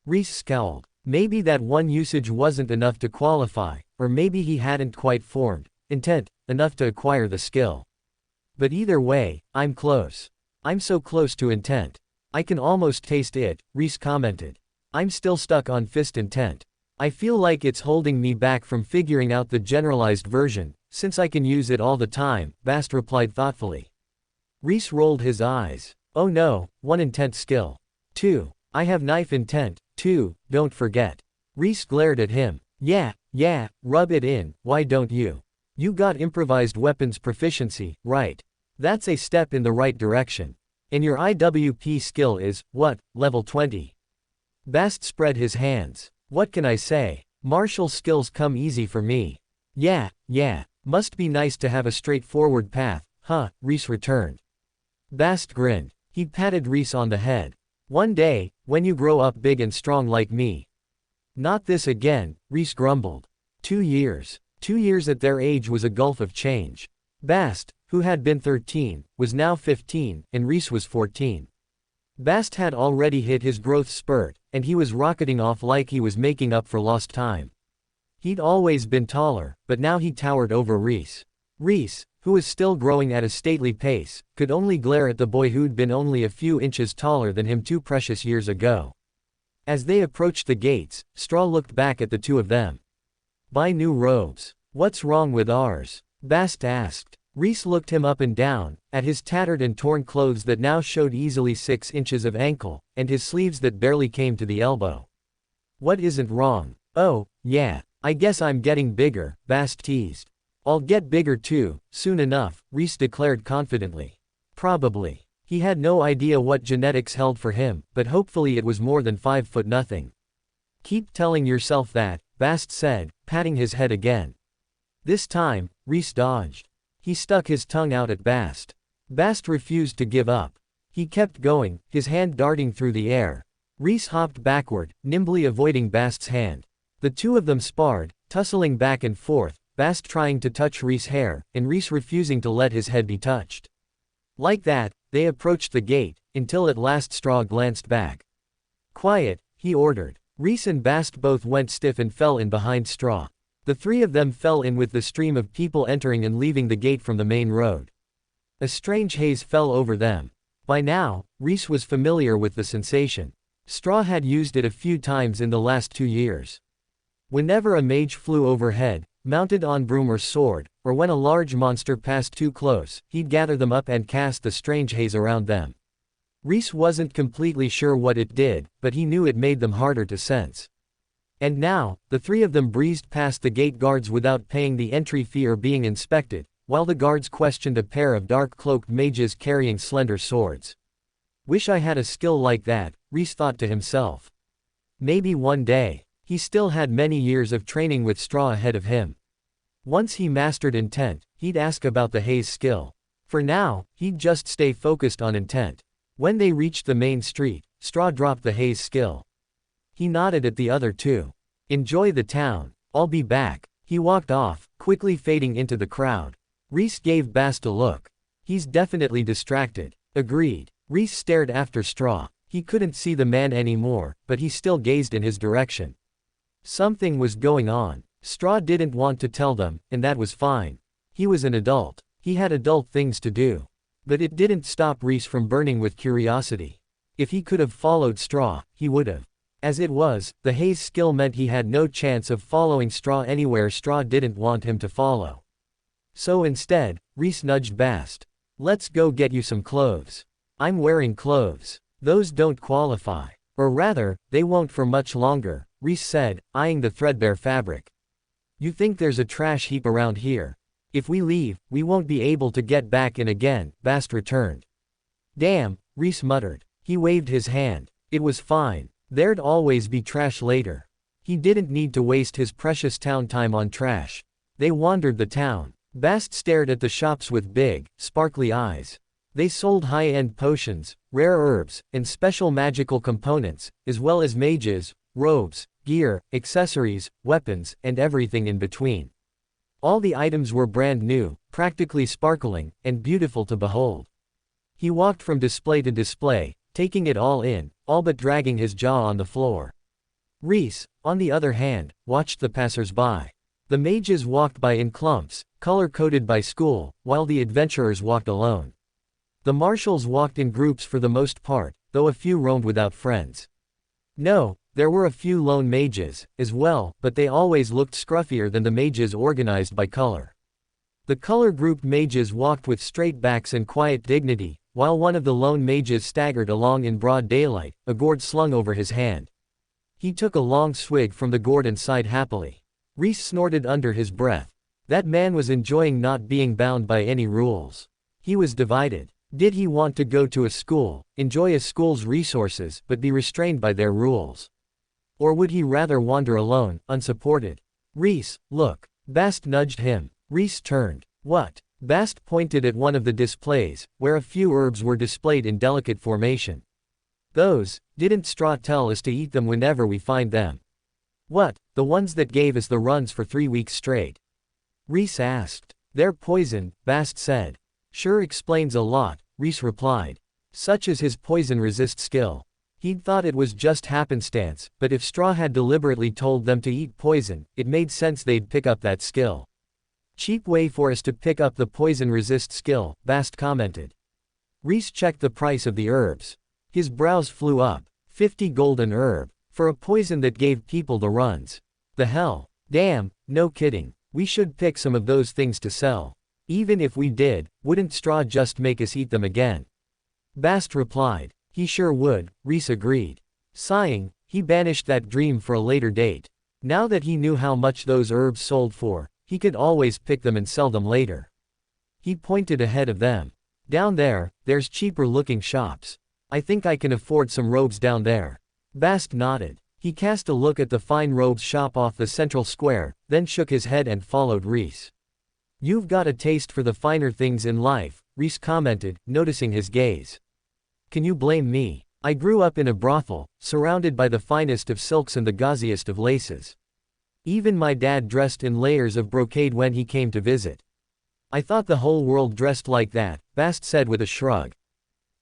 Rhys scowled. Maybe that one usage wasn't enough to qualify, or maybe he hadn't quite formed intent enough to acquire the skill. But either way, I'm close. I'm so close to intent. I can almost taste it, Rhys commented. I'm still stuck on fist intent. I feel like it's holding me back from figuring out the generalized version, since I can use it all the time, Bast replied thoughtfully. Rhys rolled his eyes. Oh no, 1 intent skill. 2. I have knife intent, 2, don't forget. Rhys glared at him. Yeah, rub it in, why don't you? You got improvised weapons proficiency, right? That's a step in the right direction. And your IWP skill is, what, level 20? Bast spread his hands. What can I say? Martial skills come easy for me. Yeah, must be nice to have a straightforward path, huh, Rhys returned. Bast grinned. He patted Rhys on the head. One day, when you grow up big and strong like me. Not this again, Rhys grumbled. 2 years. 2 years at their age was a gulf of change. Bast, who had been 13, was now 15, and Rhys was 14. Bast had already hit his growth spurt, and he was rocketing off like he was making up for lost time. He'd always been taller, but now he towered over Rhys. Rhys, who was still growing at a stately pace, could only glare at the boy who'd been only a few inches taller than him 2 precious years ago. As they approached the gates, Straw looked back at the two of them. Buy new robes. What's wrong with ours? Bast asked. Rhys looked him up and down, at his tattered and torn clothes that now showed easily 6 inches of ankle, and his sleeves that barely came to the elbow. What isn't wrong? Oh, yeah, I guess I'm getting bigger, Bast teased. I'll get bigger too, soon enough, Rhys declared confidently. Probably. He had no idea what genetics held for him, but hopefully it was more than 5 nothing. Keep telling yourself that, Bast said, patting his head again. This time, Rhys dodged. He stuck his tongue out at Bast. Bast refused to give up. He kept going, his hand darting through the air. Rhys hopped backward, nimbly avoiding Bast's hand. The two of them sparred, tussling back and forth, Bast trying to touch Rhys' hair, and Rhys refusing to let his head be touched. Like that, they approached the gate, until at last Straw glanced back. Quiet, he ordered. Rhys and Bast both went stiff and fell in behind Straw. The three of them fell in with the stream of people entering and leaving the gate from the main road. A strange haze fell over them. By now, Rhys was familiar with the sensation. Straw had used it a few times in the last 2 years. Whenever a mage flew overhead, mounted on broom or sword, or when a large monster passed too close, he'd gather them up and cast the strange haze around them. Rhys wasn't completely sure what it did, but he knew it made them harder to sense. And now, the three of them breezed past the gate guards without paying the entry fee or being inspected, while the guards questioned a pair of dark-cloaked mages carrying slender swords. Wish I had a skill like that, Rhys thought to himself. Maybe one day. He still had many years of training with Straw ahead of him. Once he mastered intent, he'd ask about the haze skill. For now, he'd just stay focused on intent. When they reached the main street, Straw dropped the haze skill. He nodded at the other two. Enjoy the town. I'll be back. He walked off, quickly fading into the crowd. Rhys gave Bast a look. He's definitely distracted. Agreed. Rhys stared after Straw. He couldn't see the man anymore, but he still gazed in his direction. Something was going on. Straw didn't want to tell them, and that was fine. He was an adult. He had adult things to do. But it didn't stop Rhys from burning with curiosity. If he could have followed Straw, he would have. As it was, the haze skill meant he had no chance of following Straw anywhere Straw didn't want him to follow. So instead, Rhys nudged Bast. Let's go get you some clothes. I'm wearing clothes. Those don't qualify. Or rather, they won't for much longer, Rhys said, eyeing the threadbare fabric. You think there's a trash heap around here? If we leave, we won't be able to get back in again, Bast returned. Damn, Rhys muttered. He waved his hand. It was fine. There'd always be trash later. He didn't need to waste his precious town time on trash. They wandered the town. Bast stared at the shops with big, sparkly eyes. They sold high-end potions, rare herbs, and special magical components, as well as mages, robes, gear, accessories, weapons, and everything in between. All the items were brand new, practically sparkling, and beautiful to behold. He walked from display to display, taking it all in, all but dragging his jaw on the floor. Rhys, on the other hand, watched the passers-by. The mages walked by in clumps, color-coded by school, while the adventurers walked alone. The marshals walked in groups for the most part, though a few roamed without friends. No, there were a few lone mages, as well, but they always looked scruffier than the mages organized by color. The color-grouped mages walked with straight backs and quiet dignity, while one of the lone mages staggered along in broad daylight, a gourd slung over his hand. He took a long swig from the gourd and sighed happily. Rhys snorted under his breath. That man was enjoying not being bound by any rules. He was divided. Did he want to go to a school, enjoy a school's resources, but be restrained by their rules? Or would he rather wander alone, unsupported? Rhys, look. Bast nudged him. Rhys turned. What? Bast pointed at one of the displays, where a few herbs were displayed in delicate formation. Those, didn't Straw tell us to eat them whenever we find them? What, the ones that gave us the runs for 3 weeks straight? Rhys asked. They're poison, Bast said. Sure explains a lot, Rhys replied. Such is his poison resist skill. He'd thought it was just happenstance, but if Straw had deliberately told them to eat poison, it made sense they'd pick up that skill. Cheap way for us to pick up the poison resist skill, Bast commented. Rhys checked the price of the herbs. His brows flew up. 50 gold an herb. For a poison that gave people the runs. The hell. Damn, no kidding. We should pick some of those things to sell. Even if we did, wouldn't Straw just make us eat them again? Bast replied. He sure would, Rhys agreed. Sighing, he banished that dream for a later date. Now that he knew how much those herbs sold for, he could always pick them and sell them later. He pointed ahead of them. Down there, there's cheaper looking shops. I think I can afford some robes down there. Bast nodded. He cast a look at the fine robes shop off the central square, then shook his head and followed Rhys. You've got a taste for the finer things in life, Rhys commented, noticing his gaze. Can you blame me? I grew up in a brothel, surrounded by the finest of silks and the gauziest of laces. Even my dad dressed in layers of brocade when he came to visit. I thought the whole world dressed like that, Bast said with a shrug.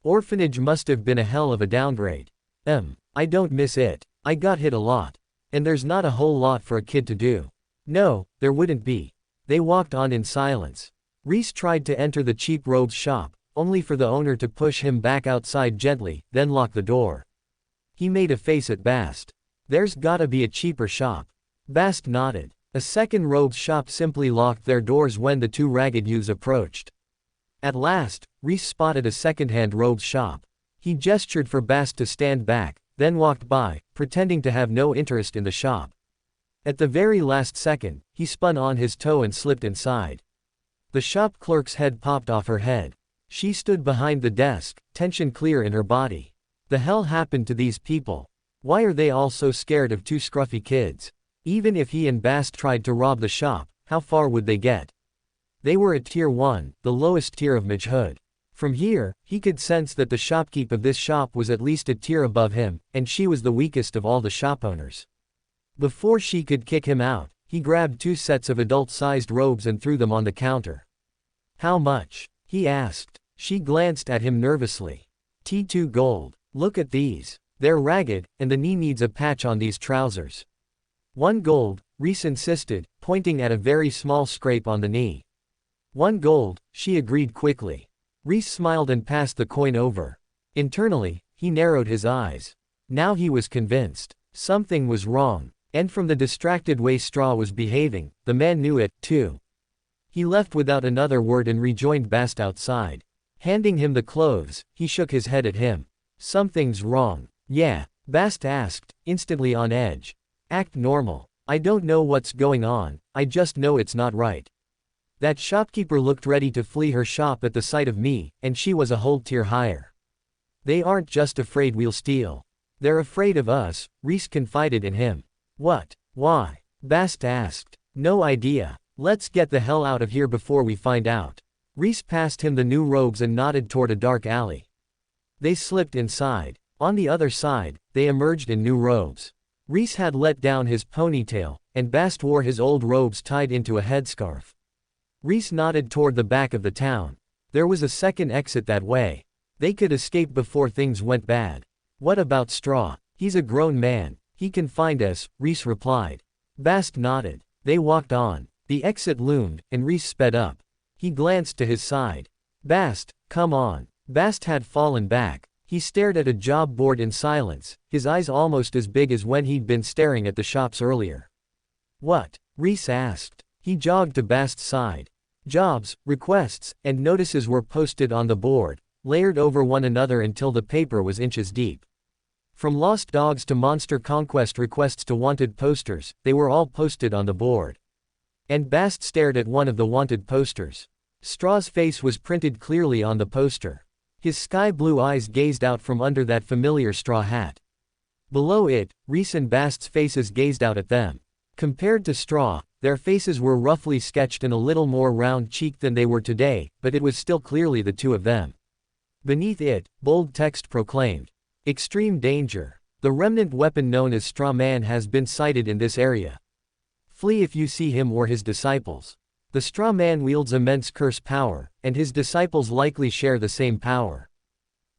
Orphanage must have been a hell of a downgrade. I don't miss it. I got hit a lot. And there's not a whole lot for a kid to do. No, there wouldn't be. They walked on in silence. Rhys tried to enter the cheap robes shop, only for the owner to push him back outside gently, then lock the door. He made a face at Bast. There's gotta be a cheaper shop. Bast nodded. A second robes shop simply locked their doors when the two ragged youths approached. At last, Rhys spotted a second-hand robes shop. He gestured for Bast to stand back, then walked by, pretending to have no interest in the shop. At the very last second, he spun on his toe and slipped inside. The shop clerk's head popped off her head. She stood behind the desk, tension clear in her body. The hell happened to these people? Why are they all so scared of two scruffy kids? Even if he and Bast tried to rob the shop, how far would they get? They were at Tier 1, the lowest tier of magehood. From here, he could sense that the shopkeep of this shop was at least a tier above him, and she was the weakest of all the shop owners. Before she could kick him out, he grabbed 2 sets of adult-sized robes and threw them on the counter. How much? He asked. She glanced at him nervously. T2 gold. Look at these. They're ragged, and the knee needs a patch on these trousers. 1 gold, Rhys insisted, pointing at a very small scrape on the knee. 1 gold, she agreed quickly. Rhys smiled and passed the coin over. Internally, he narrowed his eyes. Now he was convinced. Something was wrong. And from the distracted way Straw was behaving, the man knew it, too. He left without another word and rejoined Bast outside. Handing him the clothes, he shook his head at him. Something's wrong. Yeah, Bast asked, instantly on edge. Act normal. I don't know what's going on, I just know it's not right. That shopkeeper looked ready to flee her shop at the sight of me, and she was a whole tier higher. They aren't just afraid we'll steal. They're afraid of us, Rhys confided in him. What? Why? Bast asked. No idea. Let's get the hell out of here before we find out. Rhys passed him the new robes and nodded toward a dark alley. They slipped inside. On the other side, they emerged in new robes. Rhys had let down his ponytail, and Bast wore his old robes tied into a headscarf. Rhys nodded toward the back of the town. There was a second exit that way. They could escape before things went bad. What about Straw? He's a grown man. He can find us, Rhys replied. Bast nodded. They walked on. The exit loomed, and Rhys sped up. He glanced to his side. Bast, come on. Bast had fallen back. He stared at a job board in silence, his eyes almost as big as when he'd been staring at the shops earlier. What? Rhys asked. He jogged to Bast's side. Jobs, requests, and notices were posted on the board, layered over one another until the paper was inches deep. From lost dogs to monster conquest requests to wanted posters, they were all posted on the board. And Bast stared at one of the wanted posters. Straw's face was printed clearly on the poster. His sky-blue eyes gazed out from under that familiar straw hat. Below it, Rhys and Bast's faces gazed out at them. Compared to Straw, their faces were roughly sketched and a little more round-cheeked than they were today, but it was still clearly the two of them. Beneath it, bold text proclaimed, "Extreme danger. The remnant weapon known as Straw Man has been sighted in this area. Flee if you see him or his disciples. The Straw Man wields immense curse power, and his disciples likely share the same power.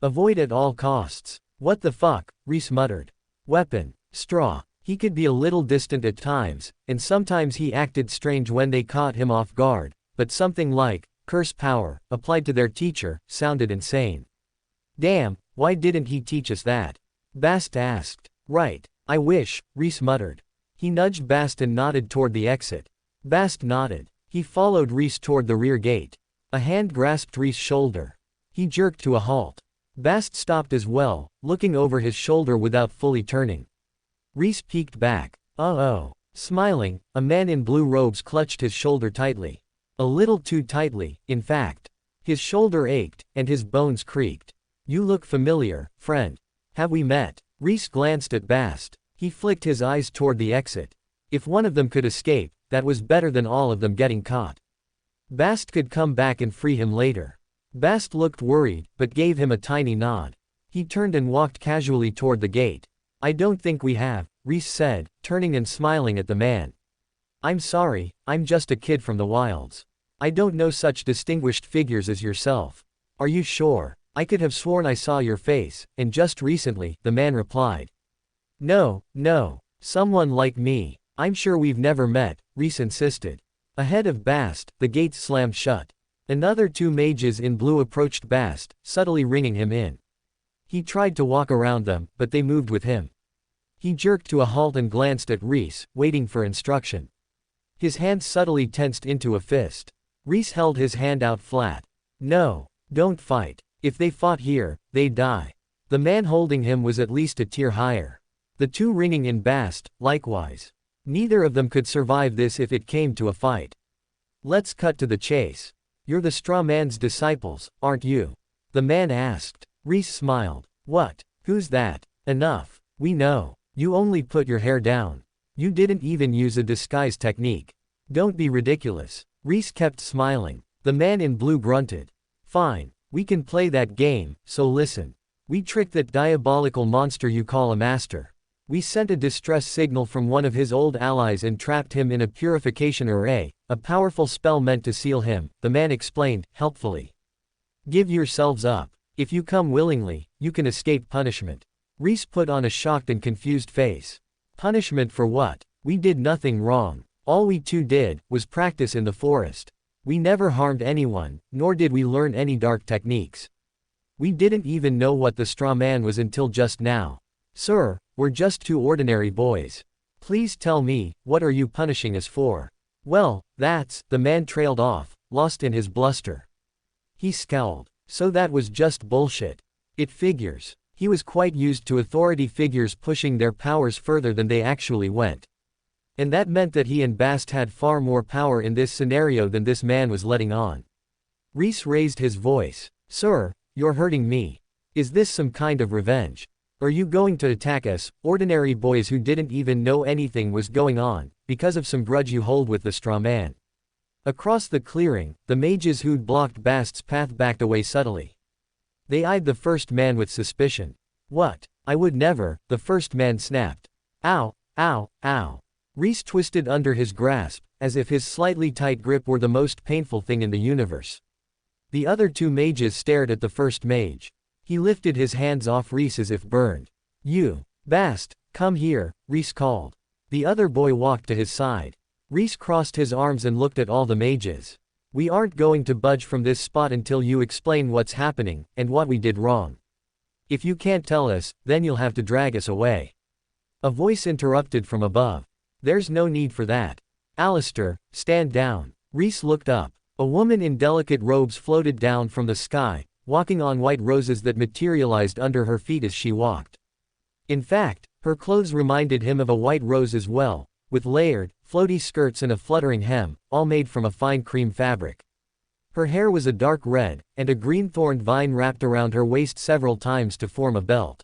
Avoid at all costs." What the fuck, Rhys muttered. Weapon. Straw. He could be a little distant at times, and sometimes he acted strange when they caught him off guard, but something like curse power, applied to their teacher, sounded insane. Damn, why didn't he teach us that? Bast asked. Right. I wish, Rhys muttered. He nudged Bast and nodded toward the exit. Bast nodded. He followed Rhys toward the rear gate. A hand grasped Rhys' shoulder. He jerked to a halt. Bast stopped as well, looking over his shoulder without fully turning. Rhys peeked back. Uh-oh. Smiling, a man in blue robes clutched his shoulder tightly. A little too tightly, in fact. His shoulder ached, and his bones creaked. You look familiar, friend. Have we met? Rhys glanced at Bast. He flicked his eyes toward the exit. If one of them could escape, that was better than all of them getting caught. Bast could come back and free him later. Bast looked worried, but gave him a tiny nod. He turned and walked casually toward the gate. I don't think we have, Rhys said, turning and smiling at the man. I'm sorry, I'm just a kid from the wilds. I don't know such distinguished figures as yourself. Are you sure? I could have sworn I saw your face, and just recently, the man replied. No, someone like me. I'm sure we've never met, Rhys insisted. Ahead of Bast, the gates slammed shut. Another 2 mages in blue approached Bast, subtly ringing him in. He tried to walk around them, but they moved with him. He jerked to a halt and glanced at Rhys, waiting for instruction. His hand subtly tensed into a fist. Rhys held his hand out flat. No, don't fight. If they fought here, they'd die. The man holding him was at least a tier higher. The 2 ringing in Bast, likewise. Neither of them could survive this if it came to a fight. Let's cut to the chase. You're the Straw Man's disciples, aren't you? The man asked. Rhys smiled. What? Who's that? Enough. We know. You only put your hair down. You didn't even use a disguise technique. Don't be ridiculous. Rhys kept smiling. The man in blue grunted. Fine. We can play that game, so listen. We tricked that diabolical monster you call a master. We sent a distress signal from one of his old allies and trapped him in a purification array, a powerful spell meant to seal him, the man explained, helpfully. Give yourselves up. If you come willingly, you can escape punishment. Rhys put on a shocked and confused face. Punishment for what? We did nothing wrong. All we two did, was practice in the forest. We never harmed anyone, nor did we learn any dark techniques. We didn't even know what the straw man was until just now. Sir, we're just two ordinary boys. Please tell me, what are you punishing us for? Well, the man trailed off, lost in his bluster. He scowled. So that was just bullshit. It figures. He was quite used to authority figures pushing their powers further than they actually went. And that meant that he and Bast had far more power in this scenario than this man was letting on. Rhys raised his voice. Sir, you're hurting me. Is this some kind of revenge? Are you going to attack us, ordinary boys who didn't even know anything was going on, because of some grudge you hold with the straw man? Across the clearing, the mages who'd blocked Bast's path backed away subtly. They eyed the first man with suspicion. What? I would never, the first man snapped. Ow, ow, ow. Rhys twisted under his grasp, as if his slightly tight grip were the most painful thing in the universe. The other two mages stared at the first mage. He lifted his hands off Rhys as if burned. You, Bast, come here, Rhys called. The other boy walked to his side. Rhys crossed his arms and looked at all the mages. We aren't going to budge from this spot until you explain what's happening, and what we did wrong. If you can't tell us, then you'll have to drag us away. A voice interrupted from above. There's no need for that. Alistair, stand down. Rhys looked up. A woman in delicate robes floated down from the sky, walking on white roses that materialized under her feet as she walked. In fact, her clothes reminded him of a white rose as well, with layered, floaty skirts and a fluttering hem, all made from a fine cream fabric. Her hair was a dark red, and a green-thorned vine wrapped around her waist several times to form a belt.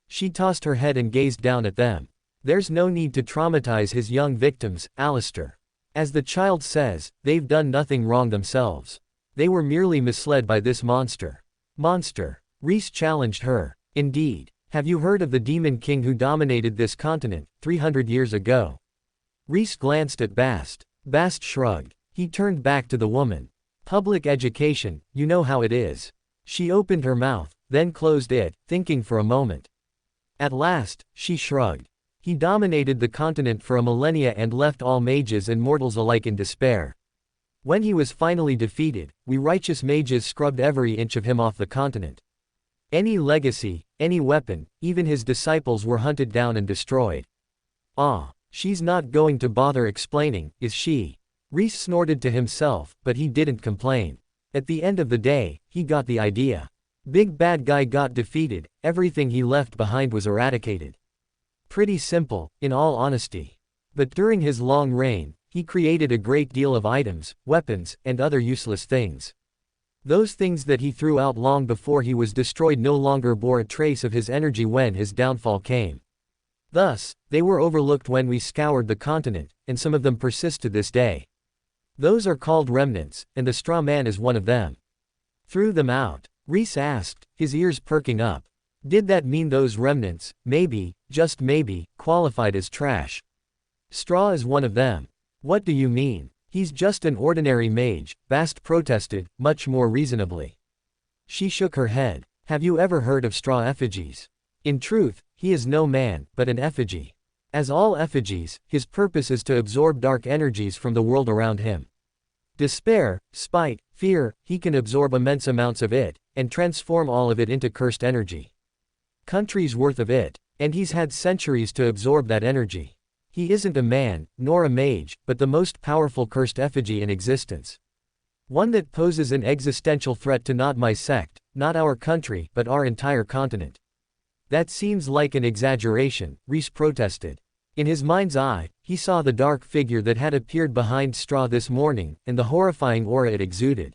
She tossed her head and gazed down at them. There's no need to traumatize his young victims, Alistair. As the child says, they've done nothing wrong themselves. They were merely misled by this monster. Monster? Rhys challenged her. Indeed. Have you heard of the Demon King who dominated this continent, 300 years ago? Rhys glanced at Bast. Bast shrugged. He turned back to the woman. Public education, you know how it is. She opened her mouth, then closed it, thinking for a moment. At last, she shrugged. He dominated the continent for a millennia and left all mages and mortals alike in despair. When he was finally defeated, we righteous mages scrubbed every inch of him off the continent. Any legacy, any weapon, even his disciples were hunted down and destroyed. Ah, she's not going to bother explaining, is she? Rhys snorted to himself, but he didn't complain. At the end of the day, he got the idea. Big bad guy got defeated, everything he left behind was eradicated. Pretty simple, in all honesty. But during his long reign, he created a great deal of items, weapons, and other useless things. Those things that he threw out long before he was destroyed no longer bore a trace of his energy when his downfall came. Thus, they were overlooked when we scoured the continent, and some of them persist to this day. Those are called remnants, and the straw man is one of them. Threw them out? Rhys asked, his ears perking up. Did that mean those remnants, maybe, just maybe, qualified as trash? Straw is one of them. What do you mean? He's just an ordinary mage, Bast protested, much more reasonably. She shook her head. Have you ever heard of straw effigies? In truth, he is no man, but an effigy. As all effigies, his purpose is to absorb dark energies from the world around him. Despair, spite, fear, he can absorb immense amounts of it, and transform all of it into cursed energy. Countries worth of it, and he's had centuries to absorb that energy. He isn't a man, nor a mage, but the most powerful cursed effigy in existence. One that poses an existential threat to not my sect, not our country, but our entire continent. That seems like an exaggeration, Rhys protested. In his mind's eye, he saw the dark figure that had appeared behind Straw this morning, and the horrifying aura it exuded.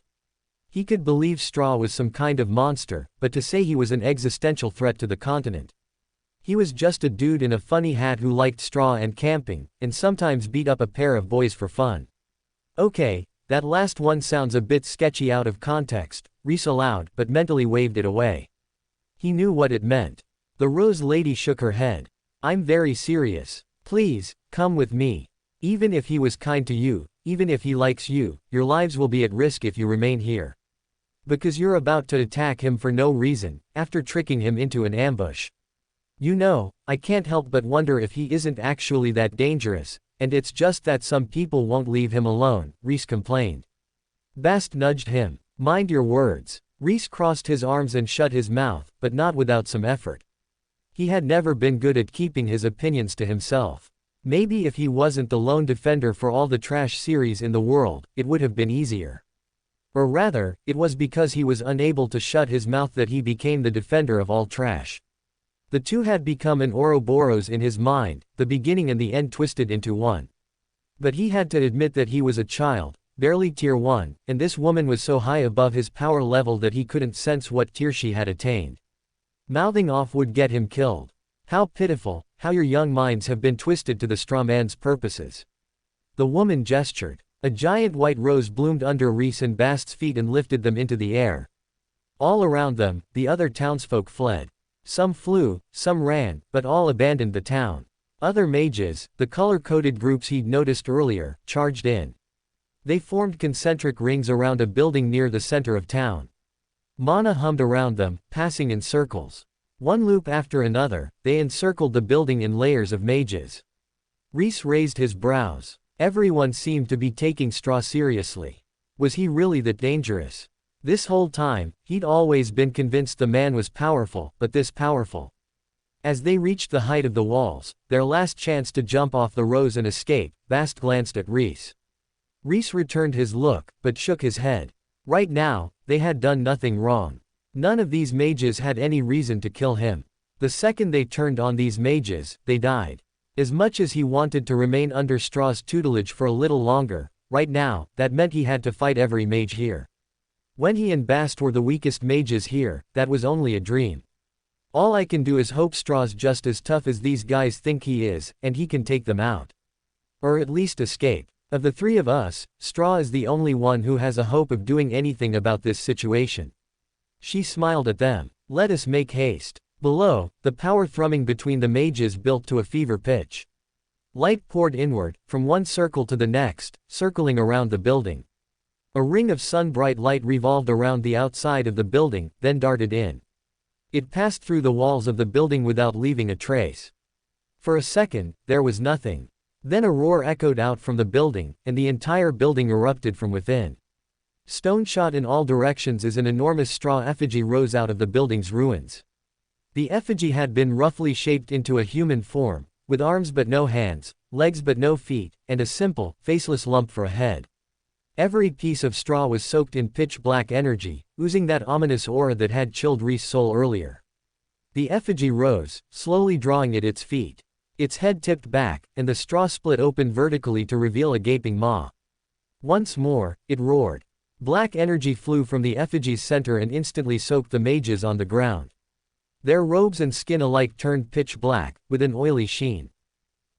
He could believe Straw was some kind of monster, but to say he was an existential threat to the continent. He was just a dude in a funny hat who liked straw and camping, and sometimes beat up a pair of boys for fun. Okay, that last one sounds a bit sketchy out of context, Rhys allowed, but mentally waved it away. He knew what it meant. The Rose Lady shook her head. I'm very serious. Please, come with me. Even if he was kind to you, even if he likes you, your lives will be at risk if you remain here. Because you're about to attack him for no reason, after tricking him into an ambush. You know, I can't help but wonder if he isn't actually that dangerous, and it's just that some people won't leave him alone, Rhys complained. Bast nudged him. Mind your words. Rhys crossed his arms and shut his mouth, but not without some effort. He had never been good at keeping his opinions to himself. Maybe if he wasn't the lone defender for all the trash series in the world, it would have been easier. Or rather, it was because he was unable to shut his mouth that he became the defender of all trash. The two had become an Ouroboros in his mind, the beginning and the end twisted into one. But he had to admit that he was a child, barely tier 1, and this woman was so high above his power level that he couldn't sense what tier she had attained. Mouthing off would get him killed. How pitiful, how your young minds have been twisted to the straw man's purposes. The woman gestured. A giant white rose bloomed under Rhys and Bast's feet and lifted them into the air. All around them, the other townsfolk fled. Some flew, some ran, but all abandoned the town. Other mages, the color-coded groups he'd noticed earlier, charged in. They formed concentric rings around a building near the center of town. Mana hummed around them, passing in circles. One loop after another, they encircled the building in layers of mages. Rhys raised his brows. Everyone seemed to be taking Straw seriously. Was he really that dangerous? This whole time, he'd always been convinced the man was powerful, but this powerful. As they reached the height of the walls, their last chance to jump off the rose and escape, Bast glanced at Rhys. Rhys returned his look, but shook his head. Right now, they had done nothing wrong. None of these mages had any reason to kill him. The second they turned on these mages, they died. As much as he wanted to remain under Straw's tutelage for a little longer, right now, that meant he had to fight every mage here. When he and Bast were the weakest mages here, that was only a dream. All I can do is hope Straw's just as tough as these guys think he is, and he can take them out. Or at least escape. Of the three of us, Straw is the only one who has a hope of doing anything about this situation. She smiled at them. Let us make haste. Below, the power thrumming between the mages built to a fever pitch. Light poured inward, from one circle to the next, circling around the building. A ring of sun-bright light revolved around the outside of the building, then darted in. It passed through the walls of the building without leaving a trace. For a second, there was nothing. Then a roar echoed out from the building, and the entire building erupted from within. Stone shot in all directions as an enormous straw effigy rose out of the building's ruins. The effigy had been roughly shaped into a human form, with arms but no hands, legs but no feet, and a simple, faceless lump for a head. Every piece of straw was soaked in pitch-black energy, oozing that ominous aura that had chilled Rhys' soul earlier. The effigy rose, slowly drawing at its feet. Its head tipped back, and the straw split open vertically to reveal a gaping maw. Once more, it roared. Black energy flew from the effigy's center and instantly soaked the mages on the ground. Their robes and skin alike turned pitch black, with an oily sheen.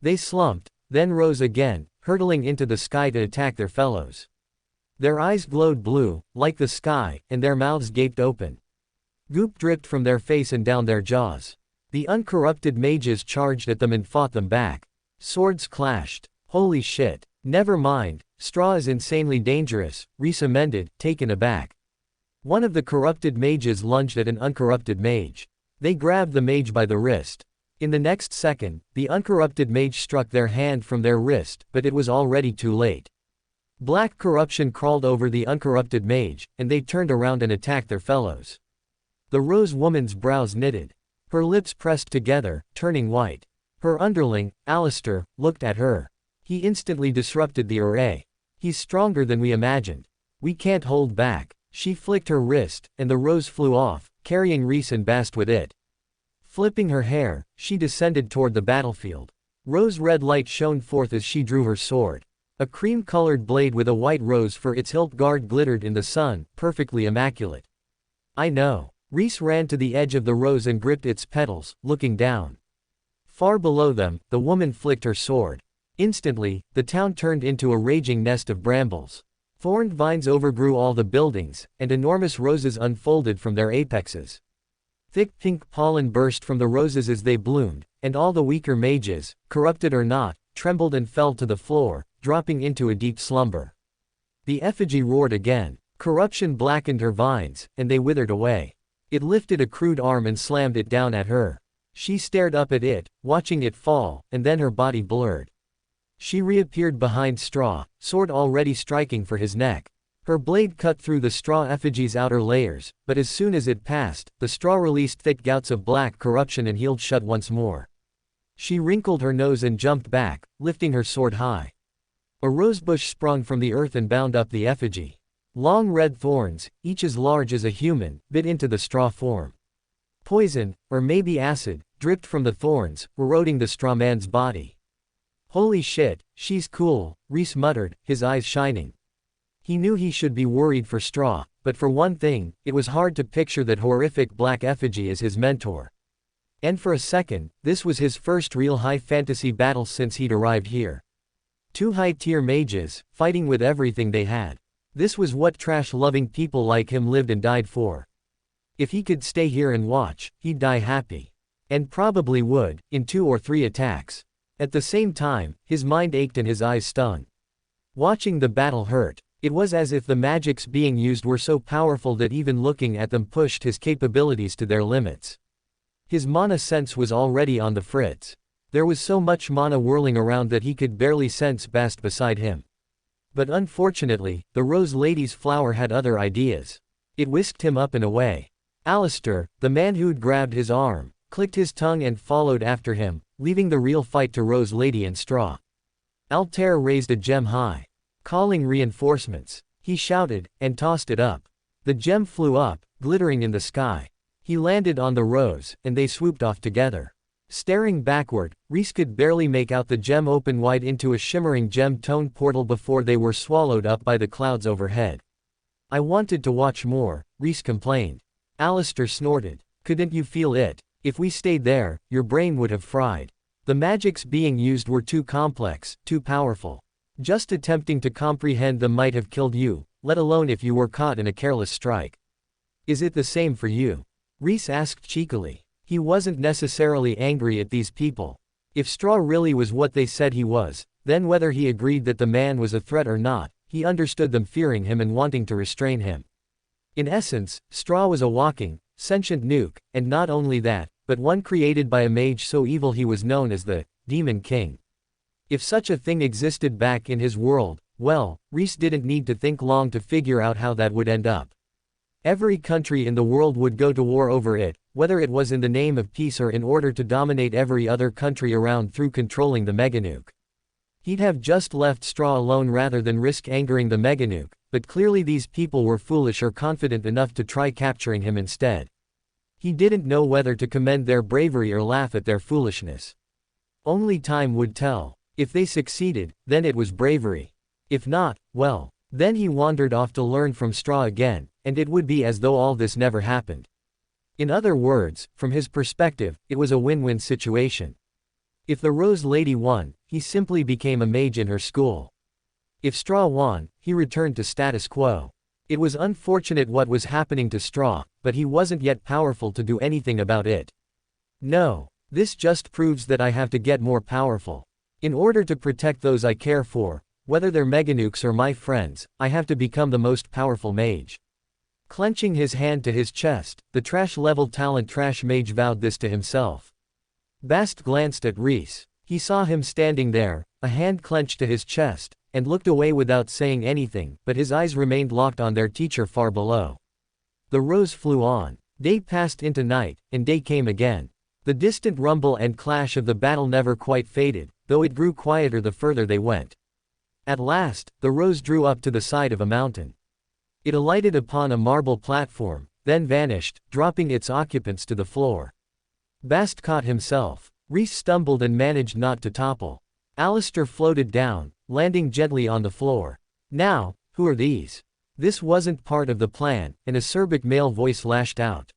They slumped, then rose again, hurtling into the sky to attack their fellows. Their eyes glowed blue, like the sky, and their mouths gaped open. Goop dripped from their face and down their jaws. The uncorrupted mages charged at them and fought them back. Swords clashed. Holy shit. Never mind, Straw is insanely dangerous, Rhys amended, taken aback. One of the corrupted mages lunged at an uncorrupted mage. They grabbed the mage by the wrist. In the next second, the uncorrupted mage struck their hand from their wrist, but it was already too late. Black corruption crawled over the uncorrupted mage, and they turned around and attacked their fellows. The rose woman's brows knitted. Her lips pressed together, turning white. Her underling, Alistair, looked at her. He instantly disrupted the array. He's stronger than we imagined. We can't hold back. She flicked her wrist, and the rose flew off, carrying Rhys and Bast with it. Flipping her hair, she descended toward the battlefield. Rose-red light shone forth as she drew her sword. A cream-colored blade with a white rose for its hilt guard glittered in the sun, perfectly immaculate. I know. Rhys ran to the edge of the rose and gripped its petals, looking down. Far below them, the woman flicked her sword. Instantly, the town turned into a raging nest of brambles. Thorned vines overgrew all the buildings, and enormous roses unfolded from their apexes. Thick pink pollen burst from the roses as they bloomed, and all the weaker mages, corrupted or not, trembled and fell to the floor, dropping into a deep slumber. The effigy roared again. Corruption blackened her vines, and they withered away. It lifted a crude arm and slammed it down at her. She stared up at it, watching it fall, and then her body blurred. She reappeared behind Straw, sword already striking for his neck. Her blade cut through the straw effigy's outer layers, but as soon as it passed, the straw released thick gouts of black corruption and healed shut once more. She wrinkled her nose and jumped back, lifting her sword high. A rosebush sprung from the earth and bound up the effigy. Long red thorns, each as large as a human, bit into the straw form. Poison, or maybe acid, dripped from the thorns, eroding the straw man's body. Holy shit, she's cool, Rhys muttered, his eyes shining. He knew he should be worried for Straw, but for one thing, it was hard to picture that horrific black effigy as his mentor. And for a second, this was his first real high fantasy battle since he'd arrived here. Two high-tier mages, fighting with everything they had. This was what trash-loving people like him lived and died for. If he could stay here and watch, he'd die happy. And probably would, in 2 or 3 attacks. At the same time, his mind ached and his eyes stung. Watching the battle hurt. It was as if the magics being used were so powerful that even looking at them pushed his capabilities to their limits. His mana sense was already on the fritz. There was so much mana whirling around that he could barely sense Bast beside him. But unfortunately, the Rose Lady's flower had other ideas. It whisked him up and away. Alistair, the man who'd grabbed his arm, clicked his tongue and followed after him, leaving the real fight to Rose Lady and Straw. Altair raised a gem high. Calling reinforcements. He shouted, and tossed it up. The gem flew up, glittering in the sky. He landed on the rose, and they swooped off together. Staring backward, Rhys could barely make out the gem open wide into a shimmering gem-toned portal before they were swallowed up by the clouds overhead. I wanted to watch more, Rhys complained. Alistair snorted. Couldn't you feel it? If we stayed there, your brain would have fried. The magics being used were too complex, too powerful. Just attempting to comprehend them might have killed you, let alone if you were caught in a careless strike. Is it the same for you? Rhys asked cheekily. He wasn't necessarily angry at these people. If Straw really was what they said he was, then whether he agreed that the man was a threat or not, he understood them fearing him and wanting to restrain him. In essence, Straw was a walking, sentient nuke, and not only that, but one created by a mage so evil he was known as the Demon King. If such a thing existed back in his world, well, Rhys didn't need to think long to figure out how that would end up. Every country in the world would go to war over it, whether it was in the name of peace or in order to dominate every other country around through controlling the meganuke. He'd have just left Straw alone rather than risk angering the meganuke, but clearly these people were foolish or confident enough to try capturing him instead. He didn't know whether to commend their bravery or laugh at their foolishness. Only time would tell. If they succeeded, then it was bravery. If not, well, then he wandered off to learn from Straw again, and it would be as though all this never happened. In other words, from his perspective, it was a win-win situation. If the Rose Lady won, he simply became a mage in her school. If Straw won, he returned to status quo. It was unfortunate what was happening to Straw, but he wasn't yet powerful to do anything about it. No, this just proves that I have to get more powerful. In order to protect those I care for, whether they're meganukes or my friends, I have to become the most powerful mage. Clenching his hand to his chest, the trash-level talent trash mage vowed this to himself. Bast glanced at Rhys. He saw him standing there, a hand clenched to his chest, and looked away without saying anything, but his eyes remained locked on their teacher far below. The rose flew on. Day passed into night, and day came again. The distant rumble and clash of the battle never quite faded, though it grew quieter the further they went. At last, the rose drew up to the side of a mountain. It alighted upon a marble platform, then vanished, dropping its occupants to the floor. Bast caught himself. Rhys stumbled and managed not to topple. Alistair floated down, landing gently on the floor. Now, who are these? This wasn't part of the plan, an acerbic male voice lashed out.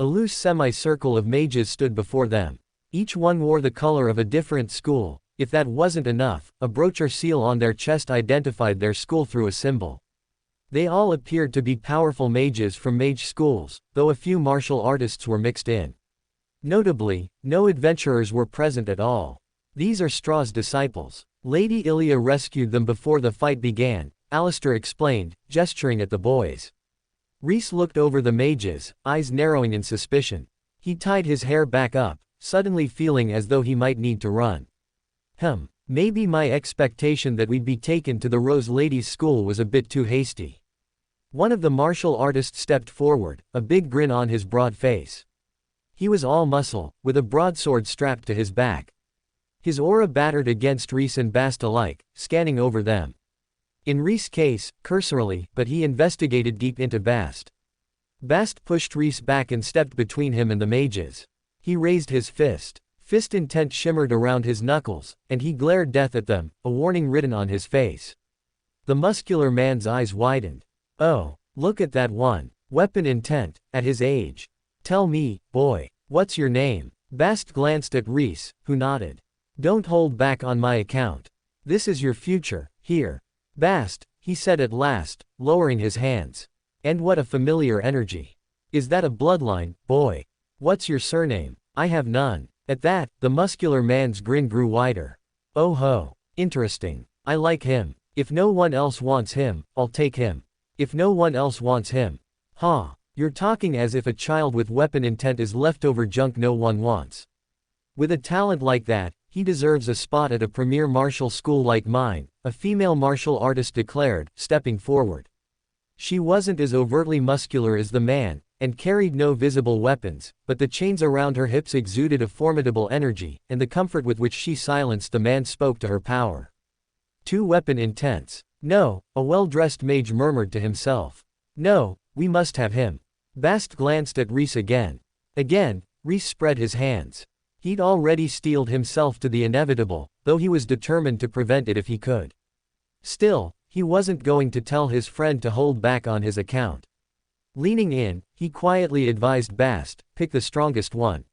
A loose semicircle of mages stood before them. Each one wore the color of a different school. If that wasn't enough, a brooch or seal on their chest identified their school through a symbol. They all appeared to be powerful mages from mage schools, though a few martial artists were mixed in. Notably, no adventurers were present at all. These are Straw's disciples. Lady Ilia rescued them before the fight began, Alistair explained, gesturing at the boys. Rhys looked over the mages, eyes narrowing in suspicion. He tied his hair back up, suddenly feeling as though he might need to run. Maybe my expectation that we'd be taken to the Rose Ladies' School was a bit too hasty. One of the martial artists stepped forward, a big grin on his broad face. He was all muscle, with a broadsword strapped to his back. His aura battered against Rhys and Bast alike, scanning over them. In Rhys' case, cursorily, but he investigated deep into Bast. Bast pushed Rhys back and stepped between him and the mages. He raised his fist. Fist intent shimmered around his knuckles, and he glared death at them, a warning written on his face. The muscular man's eyes widened. Oh, look at that one. Weapon intent, at his age. Tell me, boy, what's your name? Bast glanced at Rhys, who nodded. Don't hold back on my account. This is your future, here. Bast, he said at last, lowering his hands. And what a familiar energy. Is that a bloodline, boy? What's your surname? I have none. At that, the muscular man's grin grew wider. Oh ho. Interesting. I like him. If no one else wants him, I'll take him. If no one else wants him. Huh. You're talking as if a child with weapon intent is leftover junk no one wants. With a talent like that, he deserves a spot at a premier martial school like mine, a female martial artist declared, stepping forward. She wasn't as overtly muscular as the man, and carried no visible weapons, but the chains around her hips exuded a formidable energy, and the comfort with which she silenced the man spoke to her power. Two weapon intents. No, a well-dressed mage murmured to himself. No, we must have him. Bast glanced at Rhys again. Again, Rhys spread his hands. He'd already steeled himself to the inevitable, though he was determined to prevent it if he could. Still, he wasn't going to tell his friend to hold back on his account. Leaning in, he quietly advised Bast, pick the strongest one.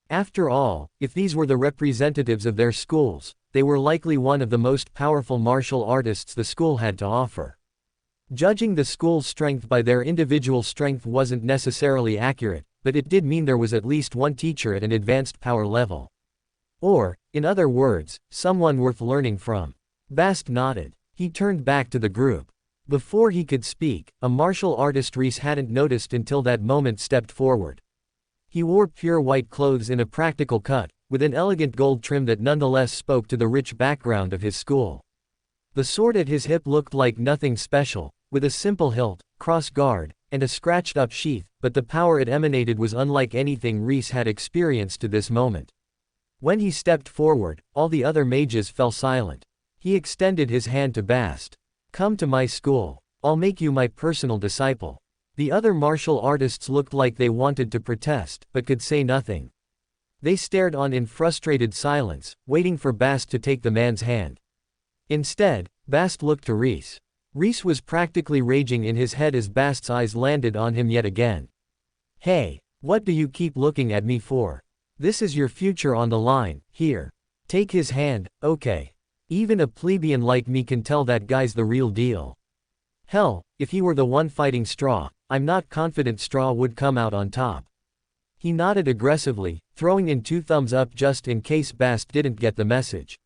After all, if these were the representatives of their schools, they were likely one of the most powerful martial artists the school had to offer. Judging the school's strength by their individual strength wasn't necessarily accurate, but it did mean there was at least one teacher at an advanced power level. Or, in other words, someone worth learning from. Bast nodded. He turned back to the group. Before he could speak, a martial artist Rhys hadn't noticed until that moment stepped forward. He wore pure white clothes in a practical cut, with an elegant gold trim that nonetheless spoke to the rich background of his school. The sword at his hip looked like nothing special, with a simple hilt, cross guard, and a scratched-up sheath, but the power it emanated was unlike anything Rhys had experienced to this moment. When he stepped forward, all the other mages fell silent. He extended his hand to Bast. Come to my school. I'll make you my personal disciple. The other martial artists looked like they wanted to protest, but could say nothing. They stared on in frustrated silence, waiting for Bast to take the man's hand. Instead, Bast looked to Rhys. Rhys was practically raging in his head as Bast's eyes landed on him yet again. Hey, what do you keep looking at me for? This is your future on the line, here. Take his hand, okay. Even a plebeian like me can tell that guy's the real deal. Hell, if he were the one fighting Straw, I'm not confident Straw would come out on top. He nodded aggressively, throwing in 2 thumbs up just in case Bast didn't get the message.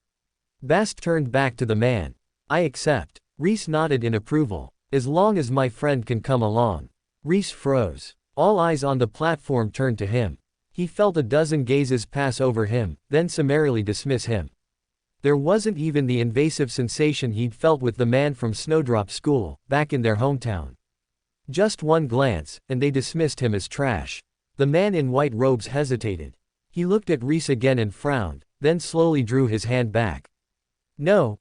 Bast turned back to the man. I accept. Rhys nodded in approval. As long as my friend can come along. Rhys froze. All eyes on the platform turned to him. He felt a dozen gazes pass over him, then summarily dismiss him. There wasn't even the invasive sensation he'd felt with the man from Snowdrop School, back in their hometown. Just one glance, and they dismissed him as trash. The man in white robes hesitated. He looked at Rhys again and frowned, then slowly drew his hand back. No,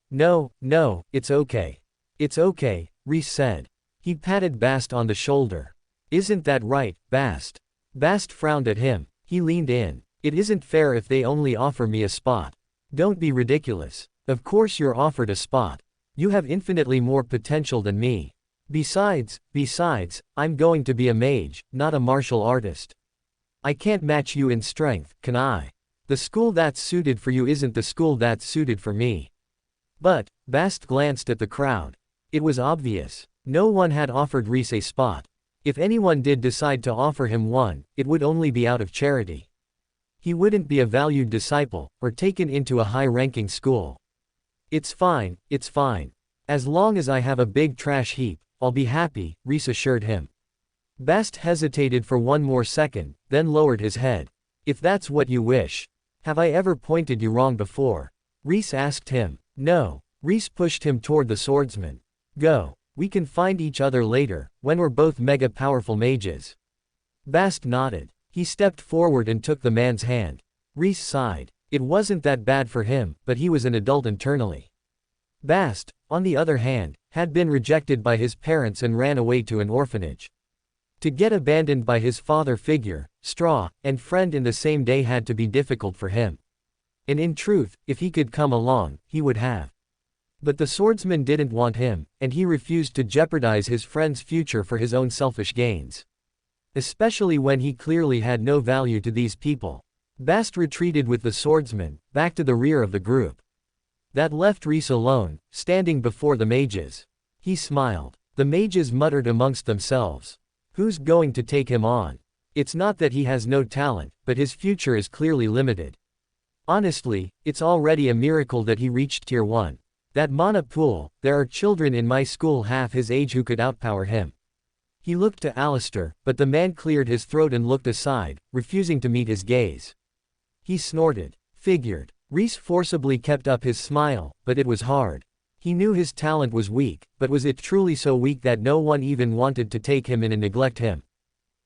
it's okay. It's okay, Rhys said. He patted Bast on the shoulder. Isn't that right, Bast? Bast frowned at him. He leaned in. It isn't fair if they only offer me a spot. Don't be ridiculous. Of course you're offered a spot. You have infinitely more potential than me. Besides, I'm going to be a mage, not a martial artist. I can't match you in strength, can I? The school that's suited for you isn't the school that's suited for me. But, Bast glanced at the crowd. It was obvious. No one had offered Rhys a spot. If anyone did decide to offer him one, it would only be out of charity. He wouldn't be a valued disciple, or taken into a high-ranking school. It's fine, it's fine. As long as I have a big trash heap, I'll be happy, Rhys assured him. Bast hesitated for one more second, then lowered his head. If that's what you wish. Have I ever pointed you wrong before? Rhys asked him. No. Rhys pushed him toward the swordsman. Go. We can find each other later, when we're both mega powerful mages. Bast nodded. He stepped forward and took the man's hand. Rhys sighed. It wasn't that bad for him, but he was an adult internally. Bast, on the other hand, had been rejected by his parents and ran away to an orphanage. To get abandoned by his father figure, straw, and friend in the same day had to be difficult for him. And in truth, if he could come along, he would have. But the swordsman didn't want him, and he refused to jeopardize his friend's future for his own selfish gains. Especially when he clearly had no value to these people. Bast retreated with the swordsman, back to the rear of the group. That left Rhys alone, standing before the mages. He smiled. The mages muttered amongst themselves. Who's going to take him on? It's not that he has no talent, but his future is clearly limited. Honestly, it's already a miracle that he reached Tier 1. That mana pool, there are children in my school half his age who could outpower him. He looked to Alistair, but the man cleared his throat and looked aside, refusing to meet his gaze. He snorted. Figured. Rhys forcibly kept up his smile, but it was hard. He knew his talent was weak, but was it truly so weak that no one even wanted to take him in and neglect him?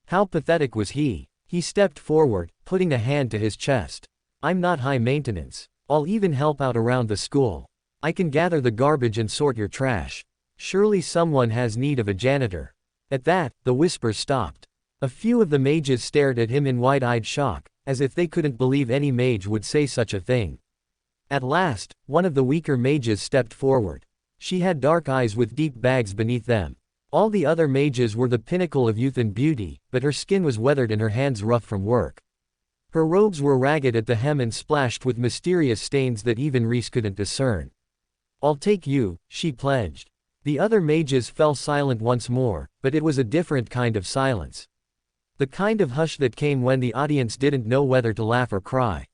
How pathetic was he? He stepped forward, putting a hand to his chest. I'm not high maintenance. I'll even help out around the school. I can gather the garbage and sort your trash. Surely someone has need of a janitor. At that, the whispers stopped. A few of the mages stared at him in wide-eyed shock, as if they couldn't believe any mage would say such a thing. At last, one of the weaker mages stepped forward. She had dark eyes with deep bags beneath them. All the other mages were the pinnacle of youth and beauty, but her skin was weathered and her hands rough from work. Her robes were ragged at the hem and splashed with mysterious stains that even Rhys couldn't discern. I'll take you, she pledged. The other mages fell silent once more, but it was a different kind of silence. The kind of hush that came when the audience didn't know whether to laugh or cry.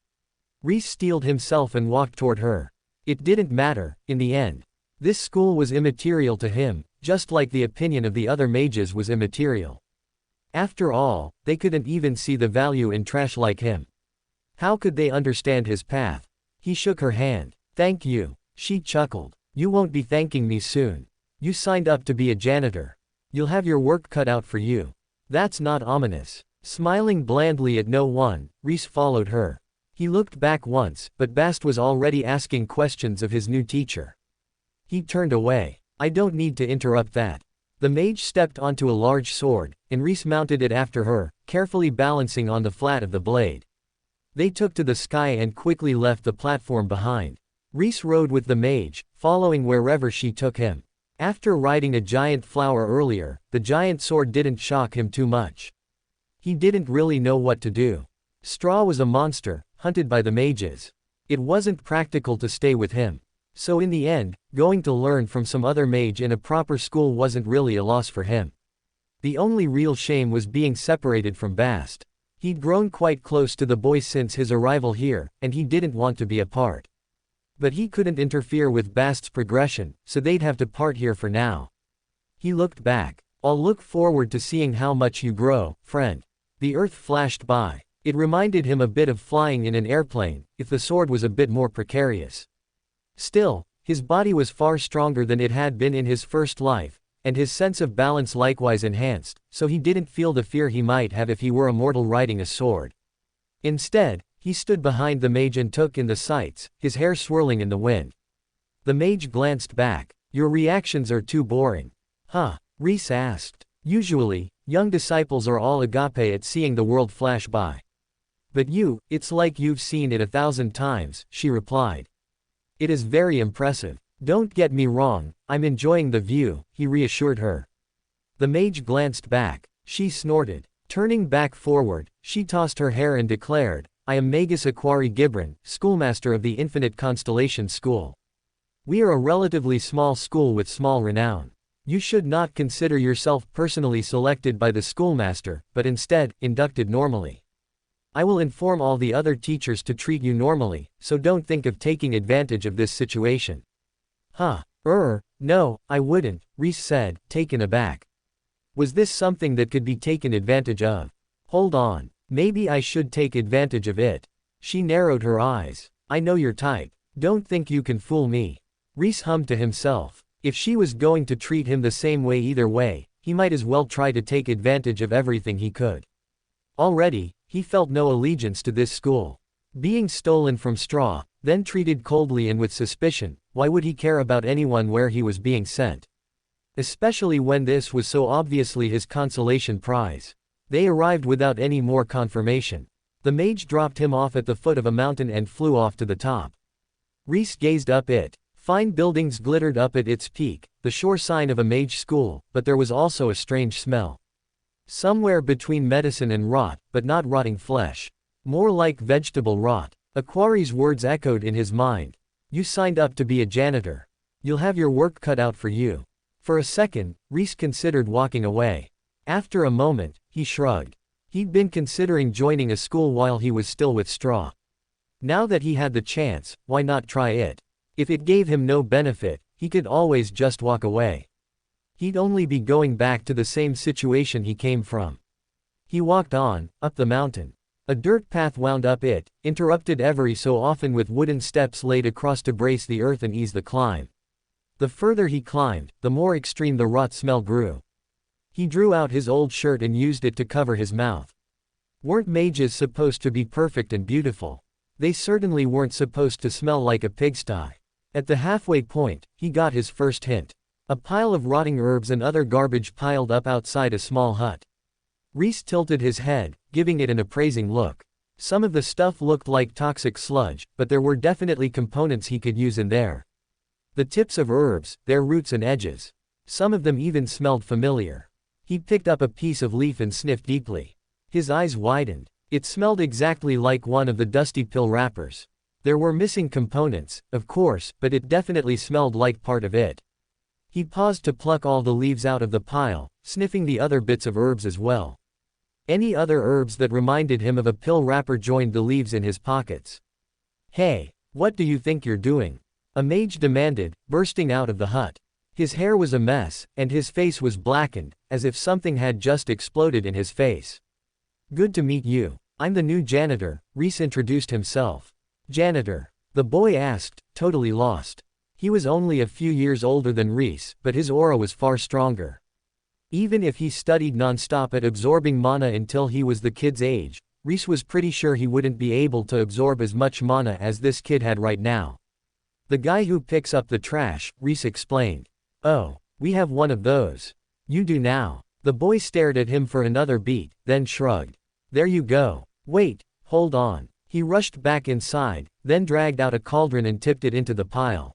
Rhys steeled himself and walked toward her. It didn't matter, in the end. This school was immaterial to him, just like the opinion of the other mages was immaterial. After all, they couldn't even see the value in trash like him. How could they understand his path? He shook her hand. Thank you. She chuckled. You won't be thanking me soon. You signed up to be a janitor. You'll have your work cut out for you. That's not ominous. Smiling blandly at no one, Rhys followed her. He looked back once, but Bast was already asking questions of his new teacher. He turned away. I don't need to interrupt that. The mage stepped onto a large sword, and Rhys mounted it after her, carefully balancing on the flat of the blade. They took to the sky and quickly left the platform behind. Rhys rode with the mage, following wherever she took him. After riding a giant flower earlier, the giant sword didn't shock him too much. He didn't really know what to do. Straw was a monster, hunted by the mages. It wasn't practical to stay with him. So in the end, going to learn from some other mage in a proper school wasn't really a loss for him. The only real shame was being separated from Bast. He'd grown quite close to the boy since his arrival here, and he didn't want to be apart. But he couldn't interfere with Bast's progression, so they'd have to part here for now. He looked back. I'll look forward to seeing how much you grow, friend. The earth flashed by. It reminded him a bit of flying in an airplane, if the sword was a bit more precarious. Still, his body was far stronger than it had been in his first life, and his sense of balance likewise enhanced, so he didn't feel the fear he might have if he were a mortal riding a sword. Instead, he stood behind the mage and took in the sights, his hair swirling in the wind. The mage glanced back. Your reactions are too boring. Huh? Rhys asked. Usually, young disciples are all agape at seeing the world flash by. But you, it's like you've seen it 1,000 times, she replied. It is very impressive. Don't get me wrong, I'm enjoying the view, he reassured her. The mage glanced back. She snorted. Turning back forward, she tossed her hair and declared, I am Magus Aquari Gibran, schoolmaster of the Infinite Constellation School. We are a relatively small school with small renown. You should not consider yourself personally selected by the schoolmaster, but instead, inducted normally. I will inform all the other teachers to treat you normally, so don't think of taking advantage of this situation. Huh. No, I wouldn't, Rhys said, taken aback. Was this something that could be taken advantage of? Hold on. Maybe I should take advantage of it. She narrowed her eyes. I know your type. Don't think you can fool me. Rhys hummed to himself. If she was going to treat him the same way either way, he might as well try to take advantage of everything he could. Already, he felt no allegiance to this school. Being stolen from Straw, then treated coldly and with suspicion, why would he care about anyone where he was being sent? Especially when this was so obviously his consolation prize. They arrived without any more confirmation. The mage dropped him off at the foot of a mountain and flew off to the top. Rhys gazed up it. Fine buildings glittered up at its peak, the sure sign of a mage school, but there was also a strange smell. Somewhere between medicine and rot, but not rotting flesh. More like vegetable rot. Aquari's words echoed in his mind. You signed up to be a janitor. You'll have your work cut out for you. For a second, Rhys considered walking away. After a moment, he shrugged. He'd been considering joining a school while he was still with Straw. Now that he had the chance, why not try it? If it gave him no benefit, he could always just walk away. He'd only be going back to the same situation he came from. He walked on, up the mountain. A dirt path wound up it, interrupted every so often with wooden steps laid across to brace the earth and ease the climb. The further he climbed, the more extreme the rot smell grew. He drew out his old shirt and used it to cover his mouth. Weren't mages supposed to be perfect and beautiful? They certainly weren't supposed to smell like a pigsty. At the halfway point, he got his first hint. A pile of rotting herbs and other garbage piled up outside a small hut. Rhys tilted his head, giving it an appraising look. Some of the stuff looked like toxic sludge, but there were definitely components he could use in there. The tips of herbs, their roots and edges. Some of them even smelled familiar. He picked up a piece of leaf and sniffed deeply. His eyes widened. It smelled exactly like one of the dusty pill wrappers. There were missing components, of course, but it definitely smelled like part of it. He paused to pluck all the leaves out of the pile, sniffing the other bits of herbs as well. Any other herbs that reminded him of a pill wrapper joined the leaves in his pockets. Hey, what do you think you're doing? A mage demanded, bursting out of the hut. His hair was a mess, and his face was blackened, as if something had just exploded in his face. Good to meet you. I'm the new janitor, Rhys introduced himself. Janitor? The boy asked, totally lost. He was only a few years older than Rhys, but his aura was far stronger. Even if he studied non-stop at absorbing mana until he was the kid's age, Rhys was pretty sure he wouldn't be able to absorb as much mana as this kid had right now. The guy who picks up the trash, Rhys explained. Oh, we have one of those. You do now. The boy stared at him for another beat, then shrugged. There you go. Wait, hold on. He rushed back inside, then dragged out a cauldron and tipped it into the pile.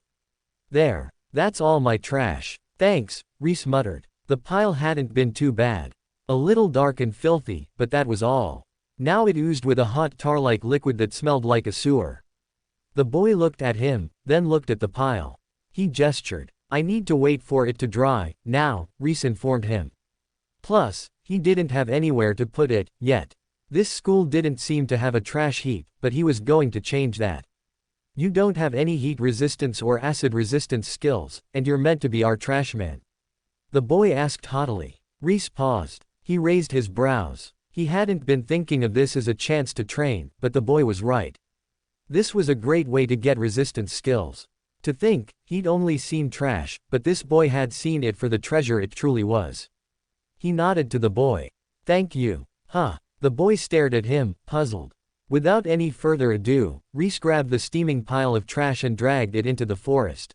There. That's all my trash. Thanks, Rhys muttered. The pile hadn't been too bad. A little dark and filthy, but that was all. Now it oozed with a hot tar-like liquid that smelled like a sewer. The boy looked at him, then looked at the pile. He gestured. I need to wait for it to dry, now, Rhys informed him. Plus, he didn't have anywhere to put it, yet. This school didn't seem to have a trash heap, but he was going to change that. You don't have any heat resistance or acid resistance skills, and you're meant to be our trash man. The boy asked haughtily. Rhys paused. He raised his brows. He hadn't been thinking of this as a chance to train, but the boy was right. This was a great way to get resistance skills. To think, he'd only seen trash, but this boy had seen it for the treasure it truly was. He nodded to the boy. Thank you. Huh. The boy stared at him, puzzled. Without any further ado, Rhys grabbed the steaming pile of trash and dragged it into the forest.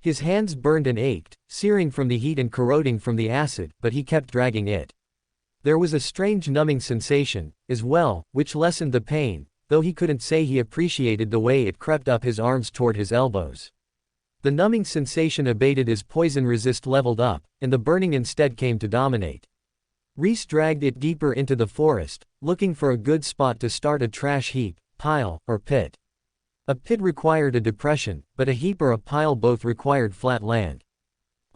His hands burned and ached, searing from the heat and corroding from the acid, but he kept dragging it. There was a strange numbing sensation, as well, which lessened the pain, though he couldn't say he appreciated the way it crept up his arms toward his elbows. The numbing sensation abated as poison resist leveled up, and the burning instead came to dominate. Rhys dragged it deeper into the forest, looking for a good spot to start a trash heap, pile, or pit. A pit required a depression, but a heap or a pile both required flat land.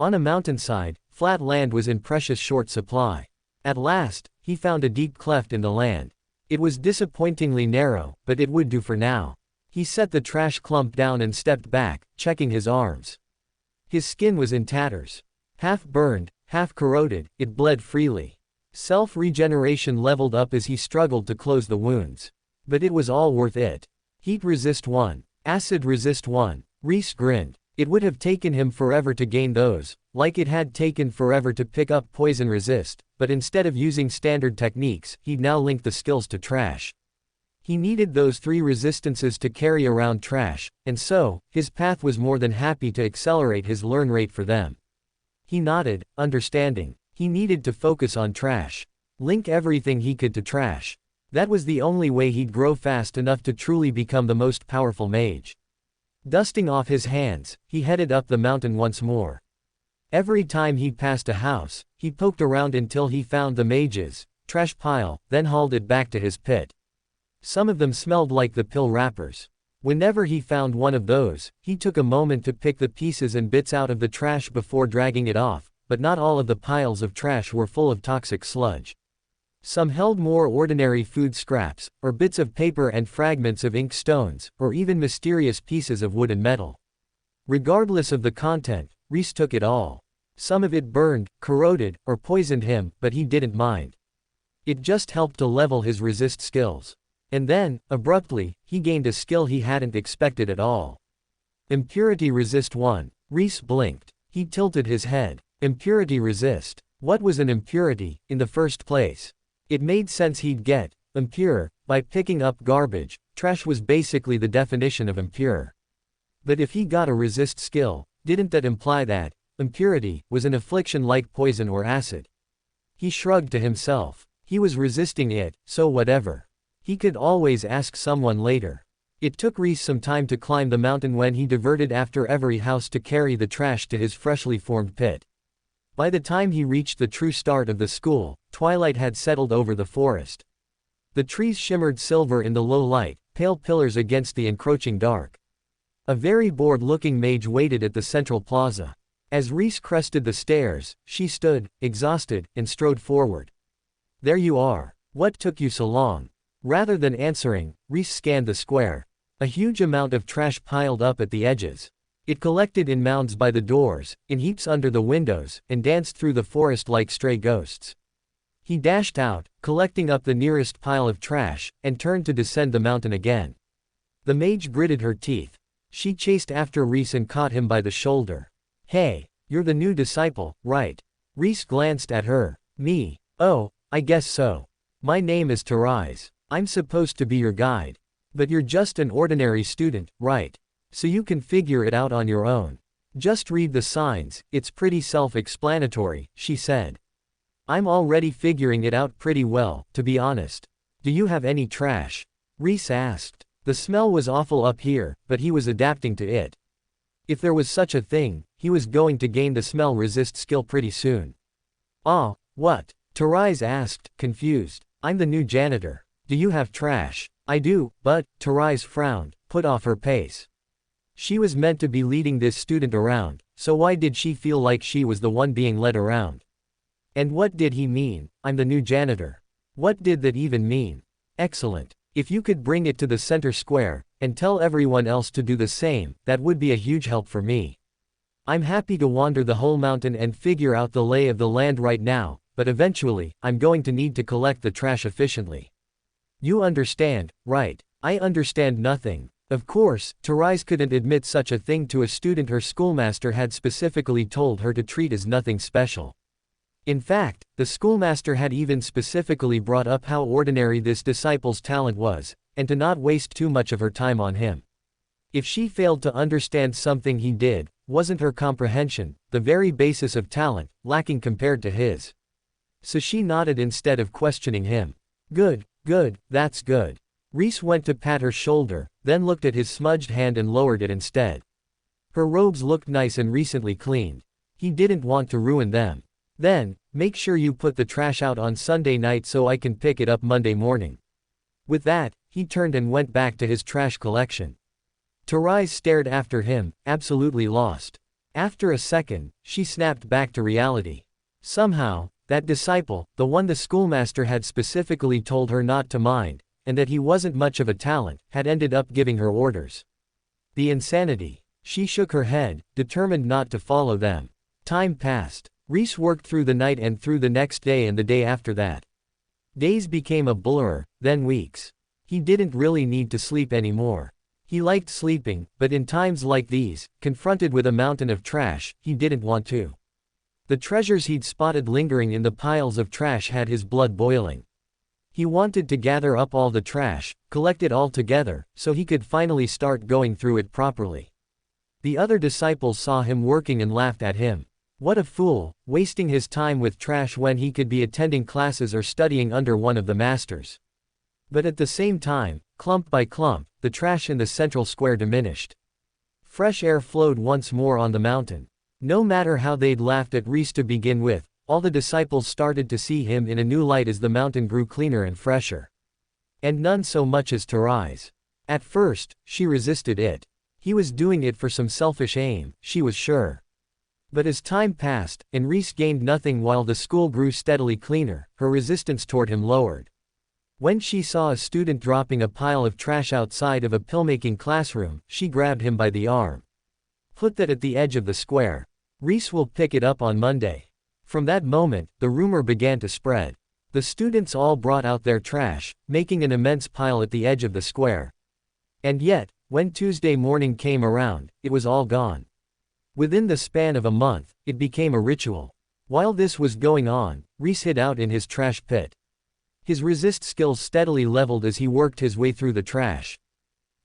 On a mountainside, Flat land was in precious short supply. At last, he found a deep cleft in the land. It was disappointingly narrow, but it would do for now. He set the trash clump down and stepped back, checking his arms. His skin was in tatters. Half burned, half corroded, it bled freely. Self-regeneration leveled up as he struggled to close the wounds. But it was all worth it. Heat resist 1. Acid resist 1. Rhys grinned. It would have taken him forever to gain those, like it had taken forever to pick up poison resist, but instead of using standard techniques, he'd now linked the skills to trash. He needed those 3 resistances to carry around trash, and so, his path was more than happy to accelerate his learn rate for them. He nodded, understanding. He needed to focus on trash. Link everything he could to trash. That was the only way he'd grow fast enough to truly become the most powerful mage. Dusting off his hands, he headed up the mountain once more. Every time he passed a house, he poked around until he found the mage's trash pile, then hauled it back to his pit. Some of them smelled like the pill wrappers. Whenever he found one of those, he took a moment to pick the pieces and bits out of the trash before dragging it off, but not all of the piles of trash were full of toxic sludge. Some held more ordinary food scraps, or bits of paper and fragments of ink stones, or even mysterious pieces of wood and metal. Regardless of the content, Rhys took it all. Some of it burned, corroded, or poisoned him, but he didn't mind. It just helped to level his resist skills. And then, abruptly, he gained a skill he hadn't expected at all. Impurity resist 1. Rhys blinked. He tilted his head. Impurity resist. What was an impurity, in the first place? It made sense he'd get impure by picking up garbage. Trash was basically the definition of impure. But if he got a resist skill, didn't that imply that impurity was an affliction like poison or acid? He shrugged to himself. He was resisting it, so whatever. He could always ask someone later. It took Rhys some time to climb the mountain when he diverted after every house to carry the trash to his freshly formed pit. By the time he reached the true start of the school, twilight had settled over the forest. The trees shimmered silver in the low light, pale pillars against the encroaching dark. A very bored-looking mage waited at the central plaza. As Rhys crested the stairs, she stood, exhausted, and strode forward. "There you are. What took you so long?" Rather than answering, Rhys scanned the square. A huge amount of trash piled up at the edges. It collected in mounds by the doors, in heaps under the windows, and danced through the forest like stray ghosts. He dashed out, collecting up the nearest pile of trash, and turned to descend the mountain again. The mage gritted her teeth. She chased after Rhys and caught him by the shoulder. "Hey, you're the new disciple, right?" Rhys glanced at her. "Me? Oh, I guess so. My name is Rhys. I'm supposed to be your guide. But you're just an ordinary student, right? So you can figure it out on your own. Just read the signs, it's pretty self-explanatory," she said. "I'm already figuring it out pretty well, to be honest. Do you have any trash?" Rhys asked. The smell was awful up here, but he was adapting to it. If there was such a thing, he was going to gain the smell resist skill pretty soon. "Ah, what?" Rhys asked, confused. "I'm the new janitor. Do you have trash?" "I do, but," Rhys frowned, put off her pace. She was meant to be leading this student around, so why did she feel like she was the one being led around? And what did he mean, "I'm the new janitor"? What did that even mean? Excellent. If you could bring it to the center square, and tell everyone else to do the same, that would be a huge help for me. I'm happy to wander the whole mountain and figure out the lay of the land right now, but eventually, I'm going to need to collect the trash efficiently. You understand, right? I understand nothing. Of course, Rhys couldn't admit such a thing to a student her schoolmaster had specifically told her to treat as nothing special. In fact, the schoolmaster had even specifically brought up how ordinary this disciple's talent was, and to not waste too much of her time on him. If she failed to understand something he did, wasn't her comprehension, the very basis of talent, lacking compared to his? So she nodded instead of questioning him. Good, that's good. Rhys went to pat her shoulder, then looked at his smudged hand and lowered it instead. Her robes looked nice and recently cleaned. He didn't want to ruin them. Then, make sure you put the trash out on Sunday night so I can pick it up Monday morning. With that, he turned and went back to his trash collection. Rhys stared after him, absolutely lost. After a second, she snapped back to reality. Somehow, that disciple, the one the schoolmaster had specifically told her not to mind, and that he wasn't much of a talent, had ended up giving her orders. The insanity. She shook her head, determined not to follow them. Time passed. Rhys worked through the night and through the next day and the day after that. Days became a blur, then weeks. He didn't really need to sleep anymore. He liked sleeping, but in times like these, confronted with a mountain of trash, he didn't want to. The treasures he'd spotted lingering in the piles of trash had his blood boiling. He wanted to gather up all the trash, collect it all together, so he could finally start going through it properly. The other disciples saw him working and laughed at him. What a fool, wasting his time with trash when he could be attending classes or studying under one of the masters. But at the same time, clump by clump, the trash in the central square diminished. Fresh air flowed once more on the mountain. No matter how they'd laughed at Rhys to begin with, all the disciples started to see him in a new light as the mountain grew cleaner and fresher. And none so much as to rise. At first, she resisted it. He was doing it for some selfish aim, she was sure. But as time passed, and Rhys gained nothing while the school grew steadily cleaner, her resistance toward him lowered. When she saw a student dropping a pile of trash outside of a pill-making classroom, she grabbed him by the arm. Put that at the edge of the square. Rhys will pick it up on Monday. From that moment, the rumor began to spread. The students all brought out their trash, making an immense pile at the edge of the square. And yet, when Tuesday morning came around, it was all gone. Within the span of a month, it became a ritual. While this was going on, Rhys hid out in his trash pit. His resist skills steadily leveled as he worked his way through the trash.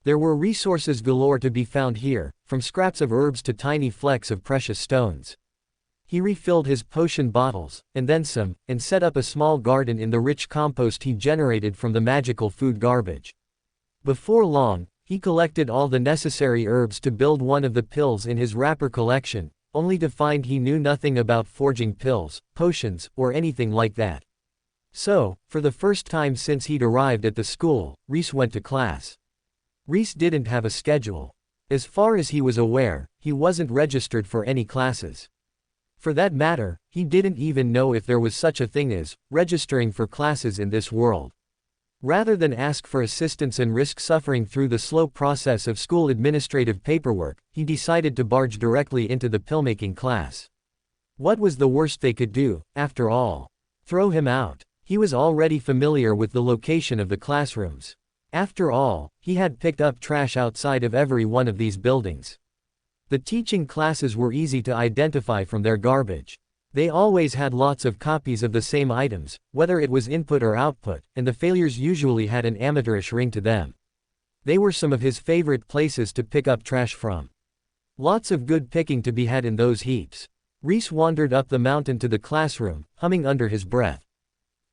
There were resources galore to be found here, from scraps of herbs to tiny flecks of precious stones. He refilled his potion bottles, and then some, and set up a small garden in the rich compost he generated from the magical food garbage. Before long, he collected all the necessary herbs to build one of the pills in his wrapper collection, only to find he knew nothing about forging pills, potions, or anything like that. So, for the first time since he'd arrived at the school, Rhys went to class. Rhys didn't have a schedule. As far as he was aware, he wasn't registered for any classes. For that matter, he didn't even know if there was such a thing as registering for classes in this world. Rather than ask for assistance and risk suffering through the slow process of school administrative paperwork, he decided to barge directly into the pill-making class. What was the worst they could do, after all? Throw him out. He was already familiar with the location of the classrooms. After all, he had picked up trash outside of every one of these buildings. The teaching classes were easy to identify from their garbage. They always had lots of copies of the same items, whether it was input or output, and the failures usually had an amateurish ring to them. They were some of his favorite places to pick up trash from. Lots of good picking to be had in those heaps. Rhys wandered up the mountain to the classroom, humming under his breath.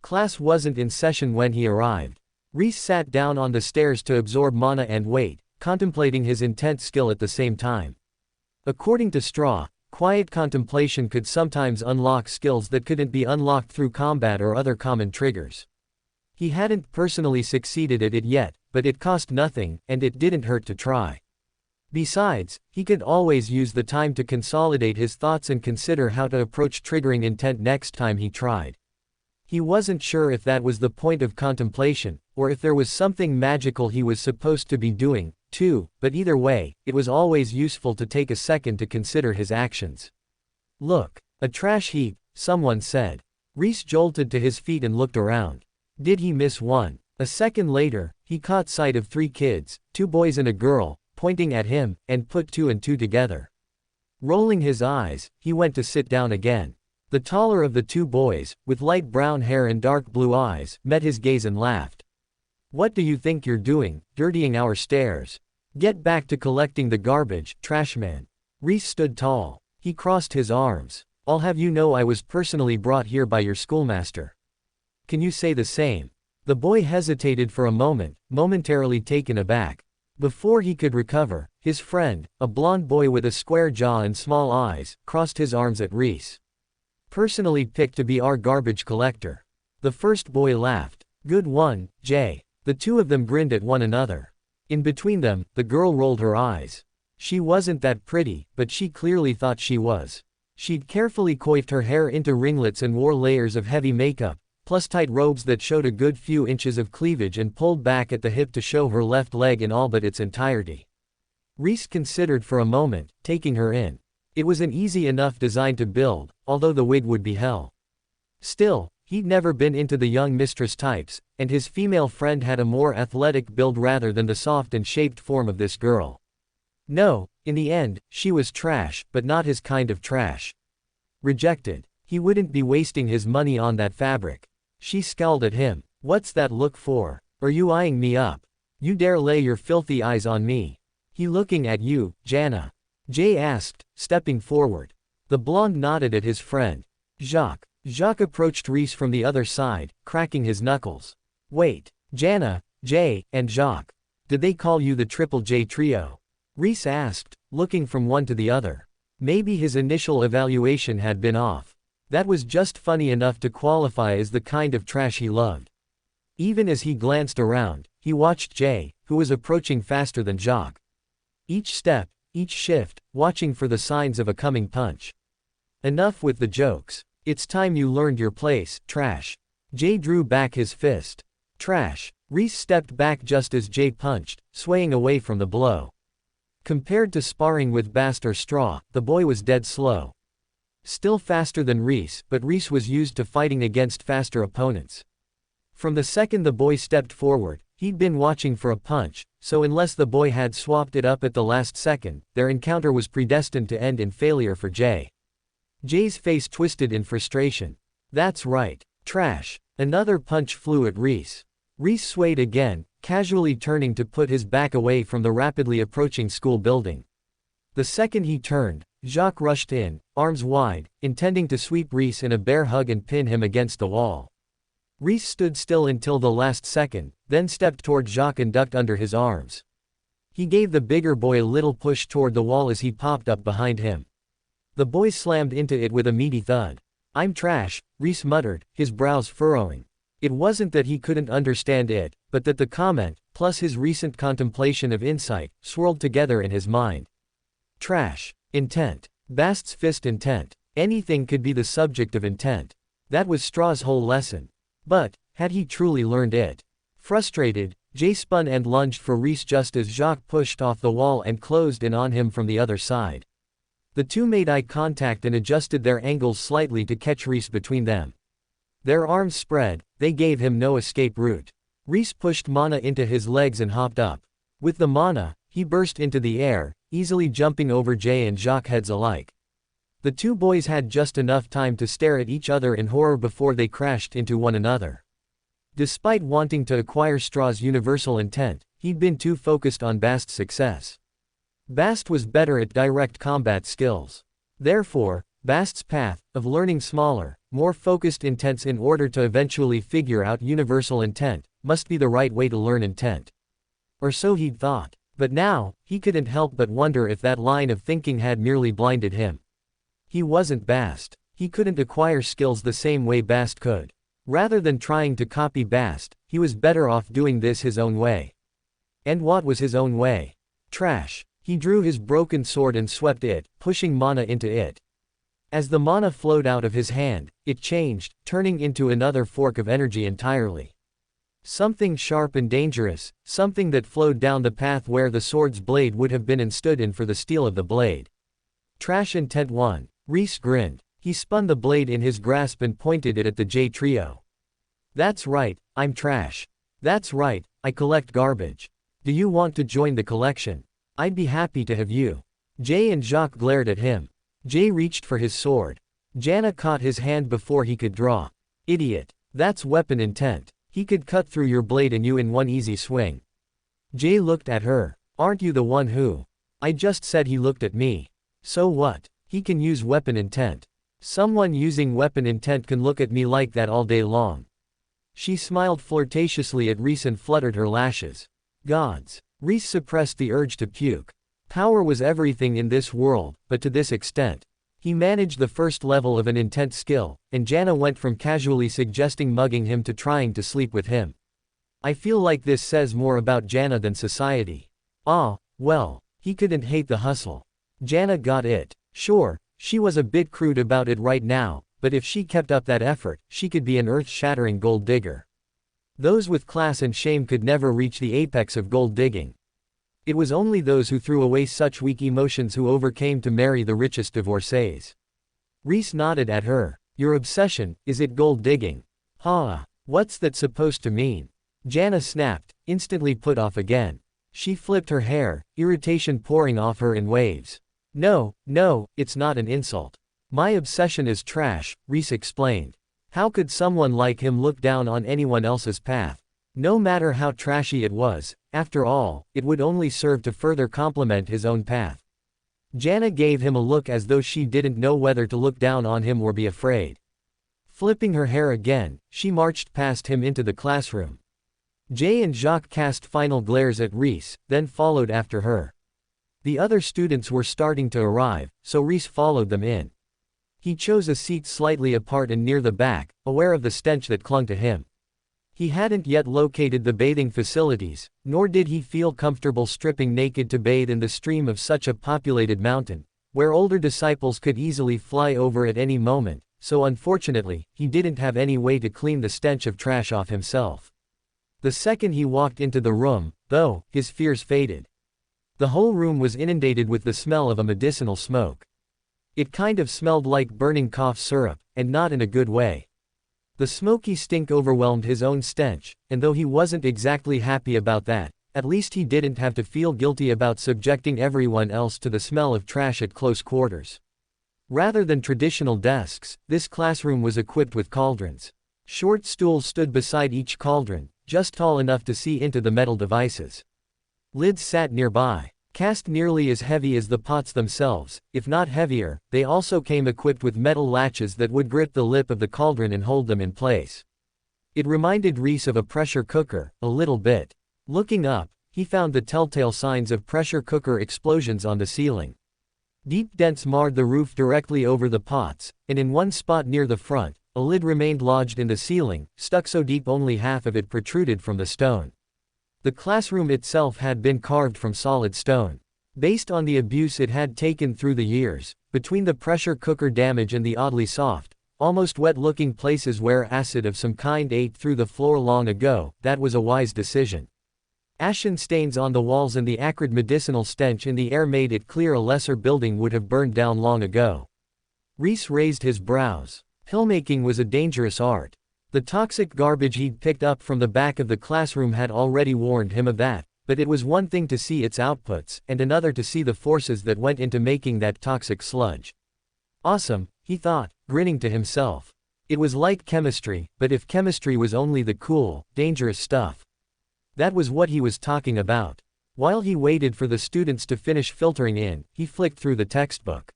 Class wasn't in session when he arrived. Rhys sat down on the stairs to absorb mana and wait, contemplating his intense skill at the same time. According to Straw, quiet contemplation could sometimes unlock skills that couldn't be unlocked through combat or other common triggers. He hadn't personally succeeded at it yet, but it cost nothing, and it didn't hurt to try. Besides, he could always use the time to consolidate his thoughts and consider how to approach triggering intent next time he tried. He wasn't sure if that was the point of contemplation, or if there was something magical he was supposed to be doing, too, but either way, it was always useful to take a second to consider his actions. Look, a trash heap, someone said. Rhys jolted to his feet and looked around. Did he miss one? A second later, he caught sight of 3 kids, 2 boys and a girl, pointing at him, and put 2 and 2 together. Rolling his eyes, he went to sit down again. The taller of the 2 boys, with light brown hair and dark blue eyes, met his gaze and laughed. What do you think you're doing, dirtying our stairs? Get back to collecting the garbage, trashman. Rhys stood tall. He crossed his arms. I'll have you know I was personally brought here by your schoolmaster. Can you say the same? The boy hesitated for a moment, momentarily taken aback. Before he could recover, his friend, a blond boy with a square jaw and small eyes, crossed his arms at Rhys. Personally picked to be our garbage collector. The first boy laughed. Good one, Jay. The 2 of them grinned at one another. In between them, the girl rolled her eyes. She wasn't that pretty, but she clearly thought she was. She'd carefully coiffed her hair into ringlets and wore layers of heavy makeup, plus tight robes that showed a good few inches of cleavage and pulled back at the hip to show her left leg in all but its entirety. Rhys considered for a moment, taking her in. It was an easy enough design to build, although the wig would be hell. Still, he'd never been into the young mistress types, and his female friend had a more athletic build rather than the soft and shaped form of this girl. No, in the end, she was trash, but not his kind of trash. Rejected. He wouldn't be wasting his money on that fabric. She scowled at him. What's that look for? Are you eyeing me up? You dare lay your filthy eyes on me? He looking at you, Jana? Jay asked, stepping forward. The blonde nodded at his friend. Jacques. Jacques approached Rhys from the other side, cracking his knuckles. Wait, Jana, Jay, and Jacques. Did they call you the Triple J trio? Rhys asked, looking from one to the other. Maybe his initial evaluation had been off. That was just funny enough to qualify as the kind of trash he loved. Even as he glanced around, he watched Jay, who was approaching faster than Jacques. Each step, each shift, watching for the signs of a coming punch. Enough with the jokes. It's time you learned your place, trash. Jay drew back his fist. Trash. Rhys stepped back just as Jay punched, swaying away from the blow. Compared to sparring with Bast or Straw, the boy was dead slow. Still faster than Rhys, but Rhys was used to fighting against faster opponents. From the second the boy stepped forward, he'd been watching for a punch, so unless the boy had swapped it up at the last second, their encounter was predestined to end in failure for Jay. Jay's face twisted in frustration. That's right. Trash. Another punch flew at Rhys. Rhys swayed again, casually turning to put his back away from the rapidly approaching school building. The second he turned, Jacques rushed in, arms wide, intending to sweep Rhys in a bear hug and pin him against the wall. Rhys stood still until the last second, then stepped toward Jacques and ducked under his arms. He gave the bigger boy a little push toward the wall as he popped up behind him. The boy slammed into it with a meaty thud. I'm trash, Rhys muttered, his brows furrowing. It wasn't that he couldn't understand it, but that the comment, plus his recent contemplation of insight, swirled together in his mind. Trash. Intent. Bast's fist intent. Anything could be the subject of intent. That was Straw's whole lesson. But, had he truly learned it? Frustrated, Jay spun and lunged for Rhys just as Jacques pushed off the wall and closed in on him from the other side. The two made eye contact and adjusted their angles slightly to catch Rhys between them. Their arms spread, they gave him no escape route. Rhys pushed mana into his legs and hopped up. With the mana, he burst into the air, easily jumping over Jay and Jacques' heads alike. The two boys had just enough time to stare at each other in horror before they crashed into one another. Despite wanting to acquire Straw's universal intent, he'd been too focused on Bast's success. Bast was better at direct combat skills. Therefore, Bast's path, of learning smaller, more focused intents in order to eventually figure out universal intent, must be the right way to learn intent. Or so he'd thought. But now, he couldn't help but wonder if that line of thinking had merely blinded him. He wasn't Bast. He couldn't acquire skills the same way Bast could. Rather than trying to copy Bast, he was better off doing this his own way. And what was his own way? Trash. He drew his broken sword and swept it, pushing mana into it. As the mana flowed out of his hand, it changed, turning into another fork of energy entirely. Something sharp and dangerous, something that flowed down the path where the sword's blade would have been and stood in for the steel of the blade. Trash intent 1. Rhys grinned. He spun the blade in his grasp and pointed it at the J trio. That's right, I'm trash. That's right, I collect garbage. Do you want to join the collection? I'd be happy to have you. Jay and Jacques glared at him. Jay reached for his sword. Jana caught his hand before he could draw. Idiot. That's weapon intent. He could cut through your blade and you in one easy swing. Jay looked at her. Aren't you the one who? I just said he looked at me. So what? He can use weapon intent. Someone using weapon intent can look at me like that all day long. She smiled flirtatiously at Rhys and fluttered her lashes. Gods. Rhys suppressed the urge to puke. Power was everything in this world, but to this extent. He managed the first level of an intent skill, and Jana went from casually suggesting mugging him to trying to sleep with him. I feel like this says more about Jana than society. Ah, well. He couldn't hate the hustle. Jana got it. Sure, she was a bit crude about it right now, but if she kept up that effort, she could be an earth-shattering gold digger. Those with class and shame could never reach the apex of gold digging. It was only those who threw away such weak emotions who overcame to marry the richest divorcees. Rhys nodded at her. Your obsession, is it gold digging? Ha! What's that supposed to mean? Jana snapped, instantly put off again. She flipped her hair, irritation pouring off her in waves. No, it's not an insult. My obsession is trash, Rhys explained. How could someone like him look down on anyone else's path? No matter how trashy it was, after all, it would only serve to further complement his own path. Jana gave him a look as though she didn't know whether to look down on him or be afraid. Flipping her hair again, she marched past him into the classroom. Jay and Jacques cast final glares at Rhys, then followed after her. The other students were starting to arrive, so Rhys followed them in. He chose a seat slightly apart and near the back, aware of the stench that clung to him. He hadn't yet located the bathing facilities, nor did he feel comfortable stripping naked to bathe in the stream of such a populated mountain, where older disciples could easily fly over at any moment, so unfortunately, he didn't have any way to clean the stench of trash off himself. The second he walked into the room, though, his fears faded. The whole room was inundated with the smell of a medicinal smoke. It kind of smelled like burning cough syrup, and not in a good way. The smoky stink overwhelmed his own stench, and though he wasn't exactly happy about that, at least he didn't have to feel guilty about subjecting everyone else to the smell of trash at close quarters. Rather than traditional desks, this classroom was equipped with cauldrons. Short stools stood beside each cauldron, just tall enough to see into the metal devices. Lids sat nearby. Cast nearly as heavy as the pots themselves, if not heavier, they also came equipped with metal latches that would grip the lip of the cauldron and hold them in place. It reminded Rhys of a pressure cooker, a little bit. Looking up, he found the telltale signs of pressure cooker explosions on the ceiling. Deep dents marred the roof directly over the pots, and in one spot near the front, a lid remained lodged in the ceiling, stuck so deep only half of it protruded from the stone. The classroom itself had been carved from solid stone. Based on the abuse it had taken through the years, between the pressure cooker damage and the oddly soft, almost wet-looking places where acid of some kind ate through the floor long ago, that was a wise decision. Ashen stains on the walls and the acrid medicinal stench in the air made it clear a lesser building would have burned down long ago. Rhys raised his brows. Pillmaking was a dangerous art. The toxic garbage he'd picked up from the back of the classroom had already warned him of that, but it was one thing to see its outputs, and another to see the forces that went into making that toxic sludge. Awesome, he thought, grinning to himself. It was like chemistry, but if chemistry was only the cool, dangerous stuff. That was what he was talking about. While he waited for the students to finish filtering in, he flicked through the textbook.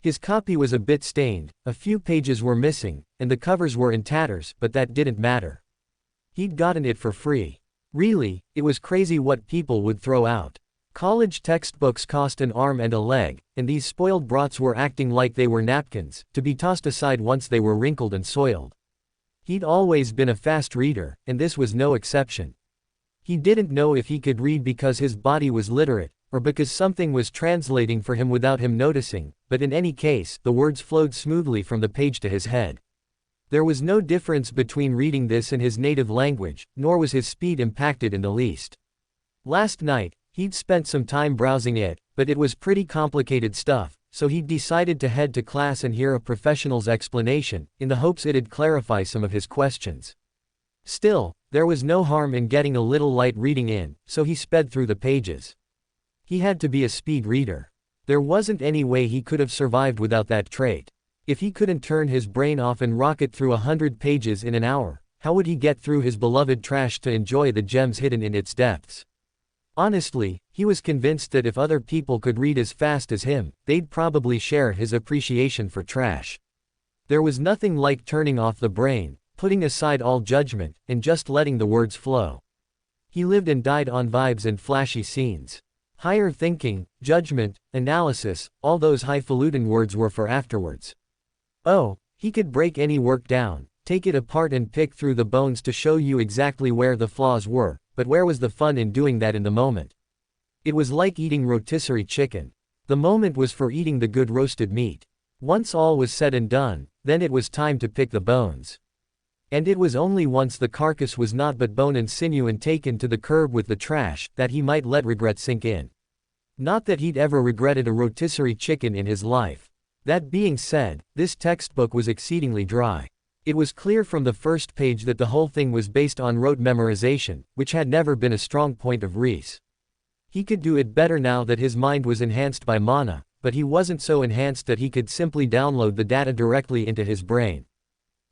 His copy was a bit stained, a few pages were missing, and the covers were in tatters, but that didn't matter. He'd gotten it for free. Really, it was crazy what people would throw out. College textbooks cost an arm and a leg, and these spoiled brats were acting like they were napkins, to be tossed aside once they were wrinkled and soiled. He'd always been a fast reader, and this was no exception. He didn't know if he could read because his body was literate, or because something was translating for him without him noticing, but in any case, the words flowed smoothly from the page to his head. There was no difference between reading this in his native language, nor was his speed impacted in the least. Last night, he'd spent some time browsing it, but it was pretty complicated stuff, so he'd decided to head to class and hear a professional's explanation, in the hopes it'd clarify some of his questions. Still, there was no harm in getting a little light reading in, so he sped through the pages. He had to be a speed reader. There wasn't any way he could have survived without that trait. If he couldn't turn his brain off and rocket through 100 pages in an hour, how would he get through his beloved trash to enjoy the gems hidden in its depths? Honestly, he was convinced that if other people could read as fast as him, they'd probably share his appreciation for trash. There was nothing like turning off the brain, putting aside all judgment, and just letting the words flow. He lived and died on vibes and flashy scenes. Higher thinking, judgment, analysis, all those highfalutin words were for afterwards. Oh, he could break any work down, take it apart and pick through the bones to show you exactly where the flaws were, but where was the fun in doing that in the moment? It was like eating rotisserie chicken. The moment was for eating the good roasted meat. Once all was said and done, then it was time to pick the bones. And it was only once the carcass was not but bone and sinew and taken to the curb with the trash, that he might let regret sink in. Not that he'd ever regretted a rotisserie chicken in his life. That being said, this textbook was exceedingly dry. It was clear from the first page that the whole thing was based on rote memorization, which had never been a strong point of Rhys. He could do it better now that his mind was enhanced by mana, but he wasn't so enhanced that he could simply download the data directly into his brain.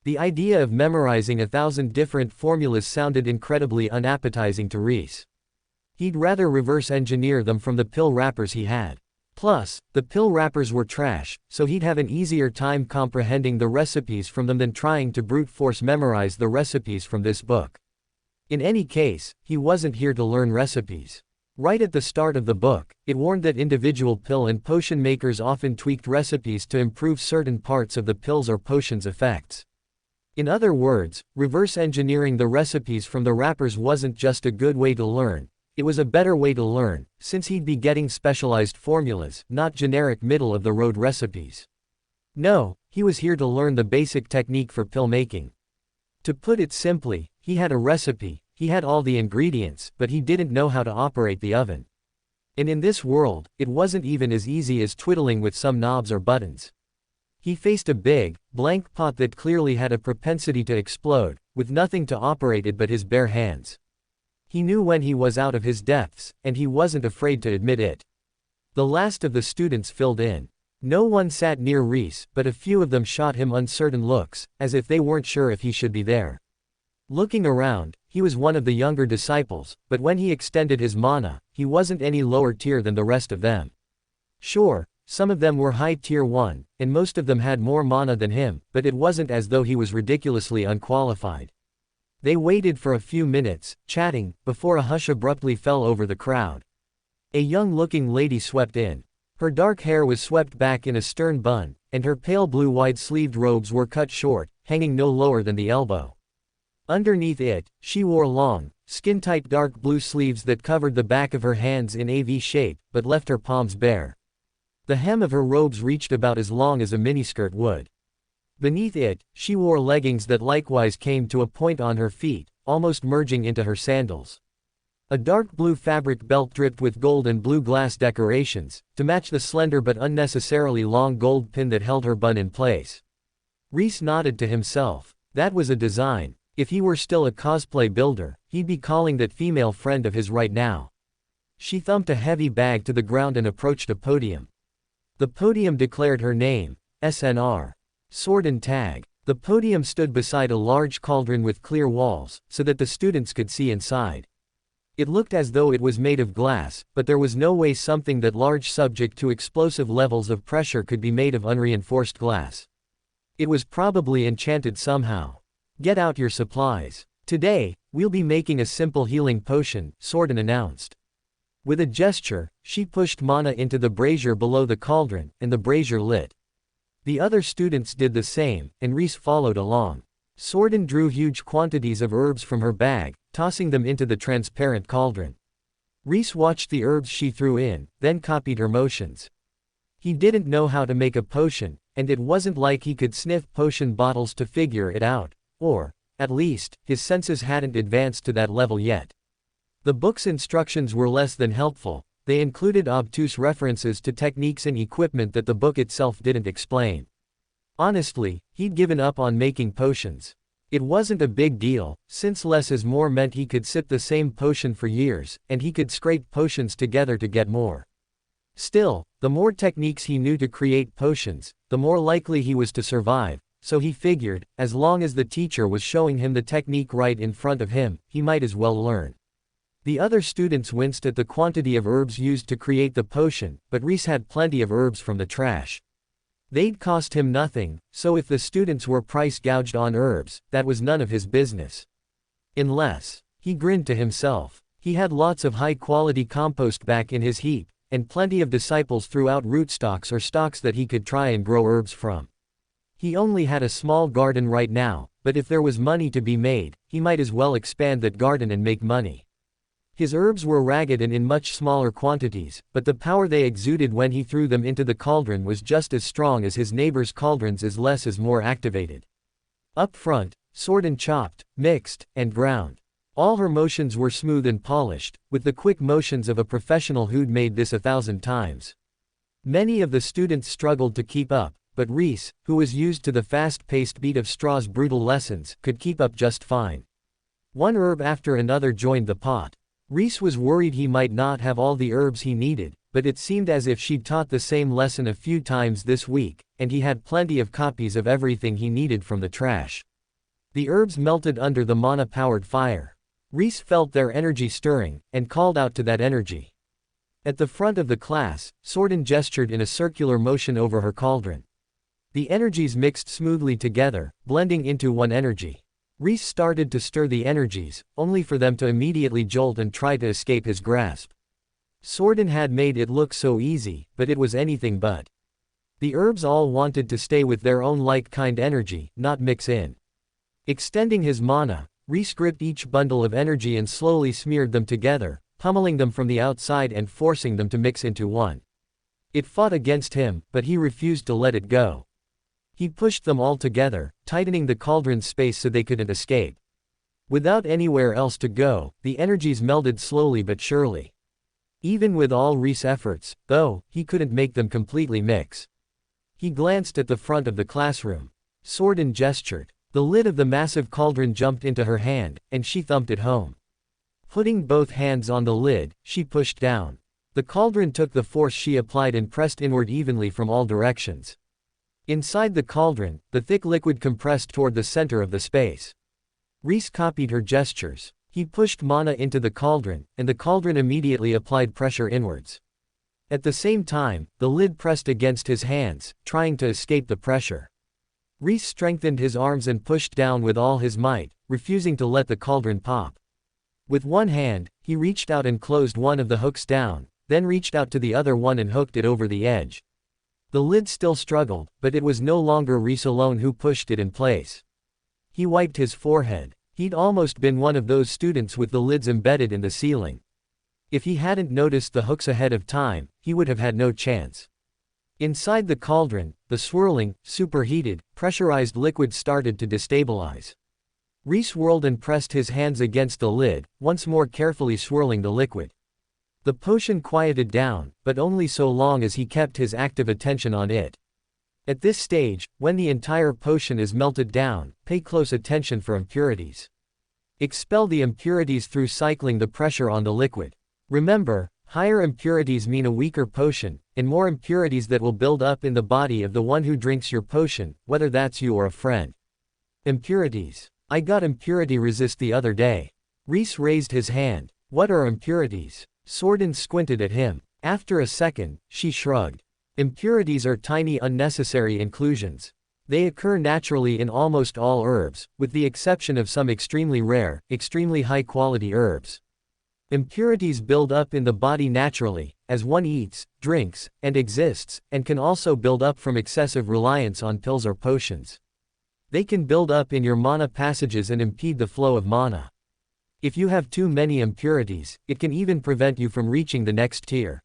The idea of memorizing 1,000 different formulas sounded incredibly unappetizing to Rhys. He'd rather reverse engineer them from the pill wrappers he had. Plus, the pill wrappers were trash, so he'd have an easier time comprehending the recipes from them than trying to brute force memorize the recipes from this book. In any case, he wasn't here to learn recipes. Right at the start of the book, it warned that individual pill and potion makers often tweaked recipes to improve certain parts of the pills or potions' effects. In other words, reverse engineering the recipes from the wrappers wasn't just a good way to learn, it was a better way to learn, since he'd be getting specialized formulas, not generic middle-of-the-road recipes. No, he was here to learn the basic technique for pill making. To put it simply, he had a recipe, he had all the ingredients, but he didn't know how to operate the oven. And in this world, it wasn't even as easy as twiddling with some knobs or buttons. He faced a big, blank pot that clearly had a propensity to explode, with nothing to operate it but his bare hands. He knew when he was out of his depths, and he wasn't afraid to admit it. The last of the students filled in. No one sat near Rhys, but a few of them shot him uncertain looks, as if they weren't sure if he should be there. Looking around, he was one of the younger disciples, but when he extended his mana, he wasn't any lower tier than the rest of them. Sure, some of them were high tier 1, and most of them had more mana than him, but it wasn't as though he was ridiculously unqualified. They waited for a few minutes, chatting, before a hush abruptly fell over the crowd. A young-looking lady swept in. Her dark hair was swept back in a stern bun, and her pale blue wide-sleeved robes were cut short, hanging no lower than the elbow. Underneath it, she wore long, skin-tight dark blue sleeves that covered the back of her hands in a V shape, but left her palms bare. The hem of her robes reached about as long as a miniskirt would. Beneath it, she wore leggings that likewise came to a point on her feet, almost merging into her sandals. A dark blue fabric belt dripped with gold and blue glass decorations, to match the slender but unnecessarily long gold pin that held her bun in place. Rhys nodded to himself. That was a design. If he were still a cosplay builder, he'd be calling that female friend of his right now. She thumped a heavy bag to the ground and approached a podium. The podium declared her name, SNR. Sword and Tag. The podium stood beside a large cauldron with clear walls, so that the students could see inside. It looked as though it was made of glass, but there was no way something that large subject to explosive levels of pressure could be made of unreinforced glass. It was probably enchanted somehow. Get out your supplies. Today, we'll be making a simple healing potion, Sordin announced. With a gesture, she pushed mana into the brazier below the cauldron, and the brazier lit. The other students did the same, and Rhys followed along. Sordin drew huge quantities of herbs from her bag, tossing them into the transparent cauldron. Rhys watched the herbs she threw in, then copied her motions. He didn't know how to make a potion, and it wasn't like he could sniff potion bottles to figure it out, or, at least, his senses hadn't advanced to that level yet. The book's instructions were less than helpful. They included obtuse references to techniques and equipment that the book itself didn't explain. Honestly, he'd given up on making potions. It wasn't a big deal, since less is more meant he could sip the same potion for years, and he could scrape potions together to get more. Still, the more techniques he knew to create potions, the more likely he was to survive, so he figured, as long as the teacher was showing him the technique right in front of him, he might as well learn. The other students winced at the quantity of herbs used to create the potion, but Rhys had plenty of herbs from the trash. They'd cost him nothing, so if the students were price gouged on herbs, that was none of his business. Unless, he grinned to himself. He had lots of high-quality compost back in his heap, and plenty of disciples threw out rootstocks or stalks that he could try and grow herbs from. He only had a small garden right now, but if there was money to be made, he might as well expand that garden and make money. His herbs were ragged and in much smaller quantities, but the power they exuded when he threw them into the cauldron was just as strong as his neighbor's cauldrons, as less as more activated. Up front, Sorden chopped, mixed, and ground. All her motions were smooth and polished, with the quick motions of a professional who'd made this 1,000 times. Many of the students struggled to keep up, but Rhys, who was used to the fast-paced beat of Straw's brutal lessons, could keep up just fine. One herb after another joined the pot. Rhys was worried he might not have all the herbs he needed, but it seemed as if she'd taught the same lesson a few times this week, and he had plenty of copies of everything he needed from the trash. The herbs melted under the mana-powered fire. Rhys felt their energy stirring, and called out to that energy. At the front of the class, Sorden gestured in a circular motion over her cauldron. The energies mixed smoothly together, blending into one energy. Rhys started to stir the energies, only for them to immediately jolt and try to escape his grasp. Sorden had made it look so easy, but it was anything but. The herbs all wanted to stay with their own like-kind energy, not mix in. Extending his mana, Rhys gripped each bundle of energy and slowly smeared them together, pummeling them from the outside and forcing them to mix into one. It fought against him, but he refused to let it go. He pushed them all together, tightening the cauldron's space so they couldn't escape. Without anywhere else to go, the energies melded slowly but surely. Even with all Rhys' efforts, though, he couldn't make them completely mix. He glanced at the front of the classroom. Sorden gestured. The lid of the massive cauldron jumped into her hand, and she thumped it home. Putting both hands on the lid, she pushed down. The cauldron took the force she applied and pressed inward evenly from all directions. Inside the cauldron, the thick liquid compressed toward the center of the space. Rhys copied her gestures. He pushed mana into the cauldron, and the cauldron immediately applied pressure inwards. At the same time, the lid pressed against his hands, trying to escape the pressure. Rhys strengthened his arms and pushed down with all his might, refusing to let the cauldron pop. With one hand, he reached out and closed one of the hooks down, then reached out to the other one and hooked it over the edge. The lid still struggled, but it was no longer Rhys alone who pushed it in place. He wiped his forehead. He'd almost been one of those students with the lids embedded in the ceiling. If he hadn't noticed the hooks ahead of time, he would have had no chance. Inside the cauldron, the swirling, superheated, pressurized liquid started to destabilize. Rhys whirled and pressed his hands against the lid, once more carefully swirling the liquid. The potion quieted down, but only so long as he kept his active attention on it. At this stage, when the entire potion is melted down, pay close attention for impurities. Expel the impurities through cycling the pressure on the liquid. Remember, higher impurities mean a weaker potion, and more impurities that will build up in the body of the one who drinks your potion, whether that's you or a friend. Impurities. I got impurity resist the other day. Rhys raised his hand. What are impurities? Sorden squinted at him. After a second, she shrugged. Impurities are tiny unnecessary inclusions. They occur naturally in almost all herbs, with the exception of some extremely rare, extremely high-quality herbs. Impurities build up in the body naturally, as one eats, drinks, and exists, and can also build up from excessive reliance on pills or potions. They can build up in your mana passages and impede the flow of mana. If you have too many impurities, it can even prevent you from reaching the next tier.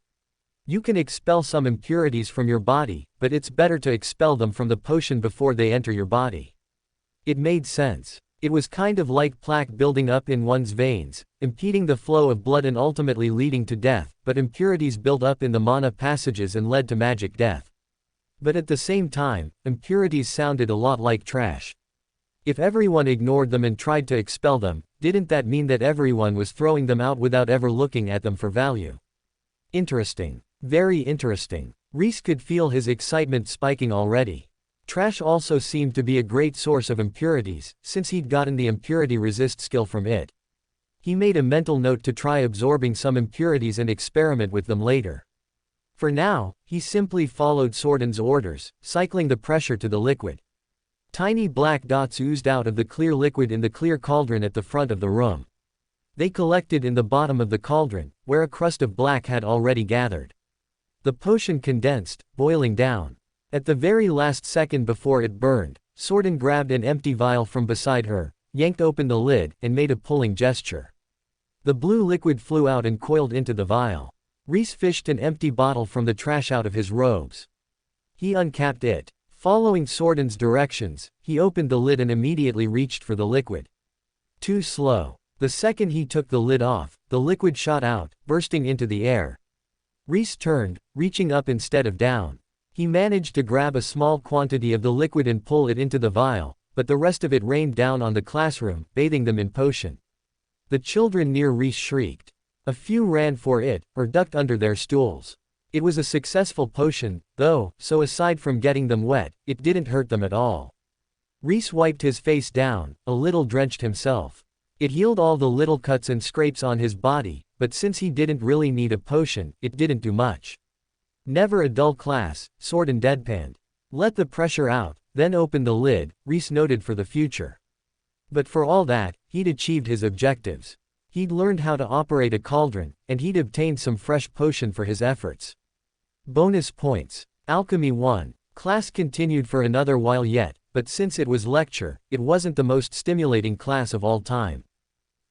You can expel some impurities from your body, but it's better to expel them from the potion before they enter your body. It made sense. It was kind of like plaque building up in one's veins, impeding the flow of blood and ultimately leading to death, but impurities built up in the mana passages and led to magic death. But at the same time, impurities sounded a lot like trash. If everyone ignored them and tried to expel them, didn't that mean that everyone was throwing them out without ever looking at them for value? Interesting. Very interesting. Rhys could feel his excitement spiking already. Trash also seemed to be a great source of impurities, since he'd gotten the impurity resist skill from it. He made a mental note to try absorbing some impurities and experiment with them later. For now, he simply followed Sorden's orders, cycling the pressure to the liquid. Tiny black dots oozed out of the clear liquid in the clear cauldron at the front of the room. They collected in the bottom of the cauldron, where a crust of black had already gathered. The potion condensed, boiling down. At the very last second before it burned, Sorden grabbed an empty vial from beside her, yanked open the lid, and made a pulling gesture. The blue liquid flew out and coiled into the vial. Rhys fished an empty bottle from the trash out of his robes. He uncapped it. Following Sorden's directions, he opened the lid and immediately reached for the liquid. Too slow. The second he took the lid off, the liquid shot out, bursting into the air. Rhys turned, reaching up instead of down. He managed to grab a small quantity of the liquid and pull it into the vial, but the rest of it rained down on the classroom, bathing them in potion. The children near Rhys shrieked. A few ran for it, or ducked under their stools. It was a successful potion, though, so aside from getting them wet, it didn't hurt them at all. Rhys wiped his face down, a little drenched himself. It healed all the little cuts and scrapes on his body, but since he didn't really need a potion, it didn't do much. Never a dull class, Sorden deadpanned. Let the pressure out, then open the lid, Rhys noted for the future. But for all that, he'd achieved his objectives. He'd learned how to operate a cauldron, and he'd obtained some fresh potion for his efforts. Bonus points. Alchemy 1. Class continued for another while yet, but since it was lecture, it wasn't the most stimulating class of all time.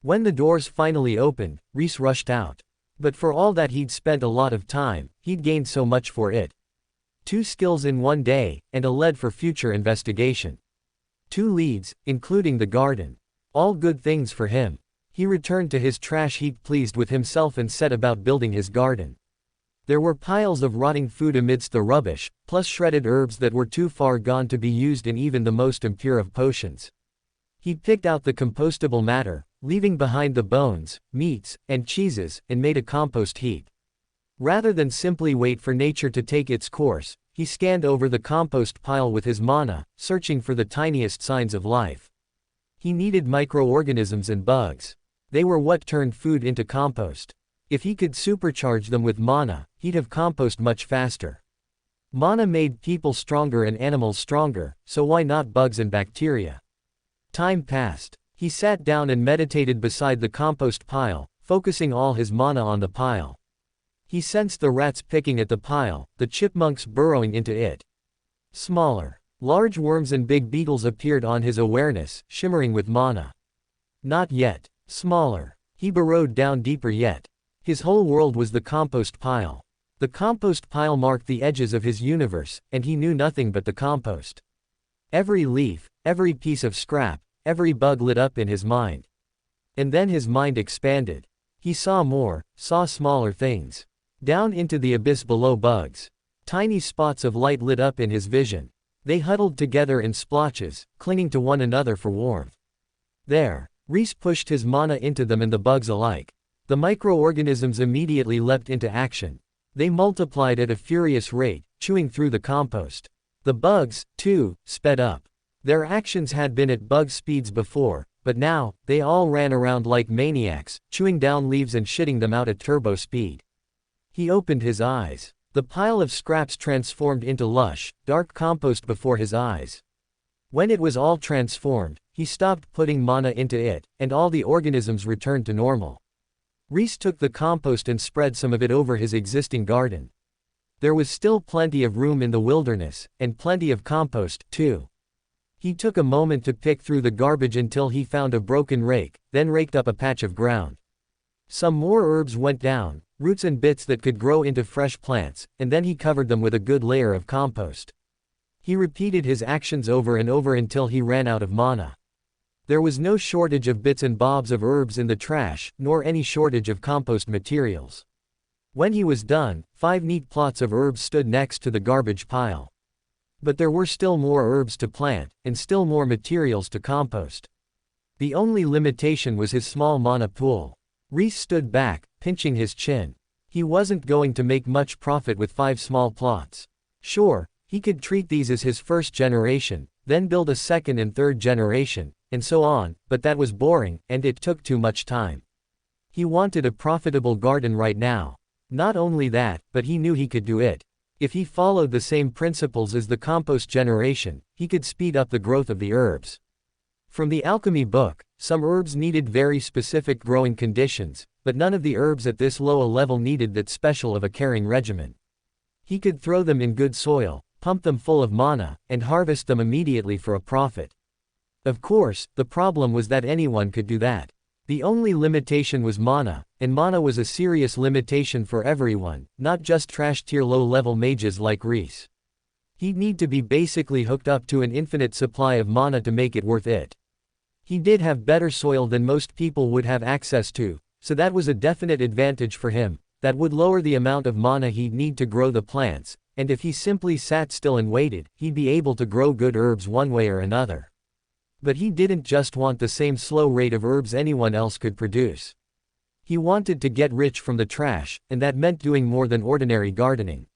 When the doors finally opened, Rhys rushed out. But for all that he'd spent a lot of time, he'd gained so much for it. 2 skills in 1 day, and a lead for future investigation. 2 leads, including the garden. All good things for him. He returned to his trash heap pleased with himself and set about building his garden. There were piles of rotting food amidst the rubbish, plus shredded herbs that were too far gone to be used in even the most impure of potions. He picked out the compostable matter, leaving behind the bones, meats, and cheeses, and made a compost heap. Rather than simply wait for nature to take its course, he scanned over the compost pile with his mana, searching for the tiniest signs of life. He needed microorganisms and bugs. They were what turned food into compost. If he could supercharge them with mana, he'd have compost much faster. Mana made people stronger and animals stronger, so why not bugs and bacteria? Time passed. He sat down and meditated beside the compost pile, focusing all his mana on the pile. He sensed the rats picking at the pile, the chipmunks burrowing into it. Smaller. Large worms and big beetles appeared on his awareness, shimmering with mana. Not yet. Smaller. He burrowed down deeper yet. His whole world was the compost pile. The compost pile marked the edges of his universe, and he knew nothing but the compost. Every leaf, every piece of scrap, every bug lit up in his mind. And then his mind expanded. He saw more, saw smaller things. Down into the abyss below bugs. Tiny spots of light lit up in his vision. They huddled together in splotches, clinging to one another for warmth. There. Rhys pushed his mana into them and the bugs alike. The microorganisms immediately leapt into action. They multiplied at a furious rate, chewing through the compost. The bugs, too, sped up. Their actions had been at bug speeds before, but now, they all ran around like maniacs, chewing down leaves and shitting them out at turbo speed. He opened his eyes. The pile of scraps transformed into lush, dark compost before his eyes. When it was all transformed, he stopped putting mana into it, and all the organisms returned to normal. Rhys took the compost and spread some of it over his existing garden. There was still plenty of room in the wilderness, and plenty of compost, too. He took a moment to pick through the garbage until he found a broken rake, then raked up a patch of ground. Some more herbs went down, roots and bits that could grow into fresh plants, and then he covered them with a good layer of compost. He repeated his actions over and over until he ran out of mana. There was no shortage of bits and bobs of herbs in the trash, nor any shortage of compost materials. When he was done, 5 neat plots of herbs stood next to the garbage pile. But there were still more herbs to plant, and still more materials to compost. The only limitation was his small mana pool. Rhys stood back, pinching his chin. He wasn't going to make much profit with 5 small plots. Sure, he could treat these as his first generation, then build a second and third generation, and so on, but that was boring, and it took too much time. He wanted a profitable garden right now. Not only that, but he knew he could do it. If he followed the same principles as the compost generation, he could speed up the growth of the herbs. From the alchemy book, some herbs needed very specific growing conditions, but none of the herbs at this low a level needed that special of a caring regimen. He could throw them in good soil, pump them full of mana, and harvest them immediately for a profit. Of course, the problem was that anyone could do that. The only limitation was mana, and mana was a serious limitation for everyone, not just trash tier low-level mages like Rhys. He'd need to be basically hooked up to an infinite supply of mana to make it worth it. He did have better soil than most people would have access to, so that was a definite advantage for him. That would lower the amount of mana he'd need to grow the plants, and if he simply sat still and waited, he'd be able to grow good herbs one way or another. But he didn't just want the same slow rate of herbs anyone else could produce. He wanted to get rich from the trash, and that meant doing more than ordinary gardening.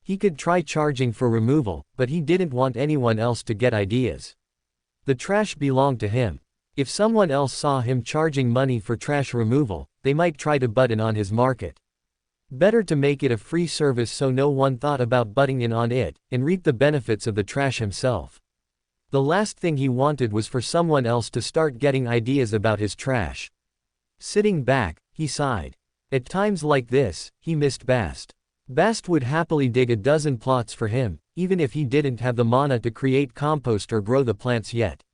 He could try charging for removal, but he didn't want anyone else to get ideas. The trash belonged to him. If someone else saw him charging money for trash removal, they might try to butt in on his market. Better to make it a free service so no one thought about butting in on it, and reap the benefits of the trash himself. The last thing he wanted was for someone else to start getting ideas about his trash. Sitting back, he sighed. At times like this, he missed Bast. Bast would happily dig a dozen plots for him, even if he didn't have the mana to create compost or grow the plants yet.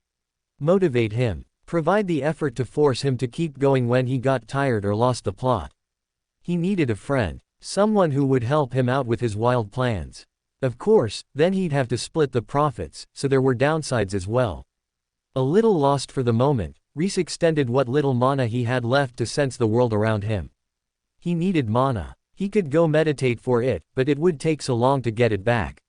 Motivate him. Provide the effort to force him to keep going when he got tired or lost the plot. He needed a friend. Someone who would help him out with his wild plans. Of course, then he'd have to split the profits, so there were downsides as well. A little lost for the moment, Rhys extended what little mana he had left to sense the world around him. He needed mana. He could go meditate for it, but it would take so long to get it back.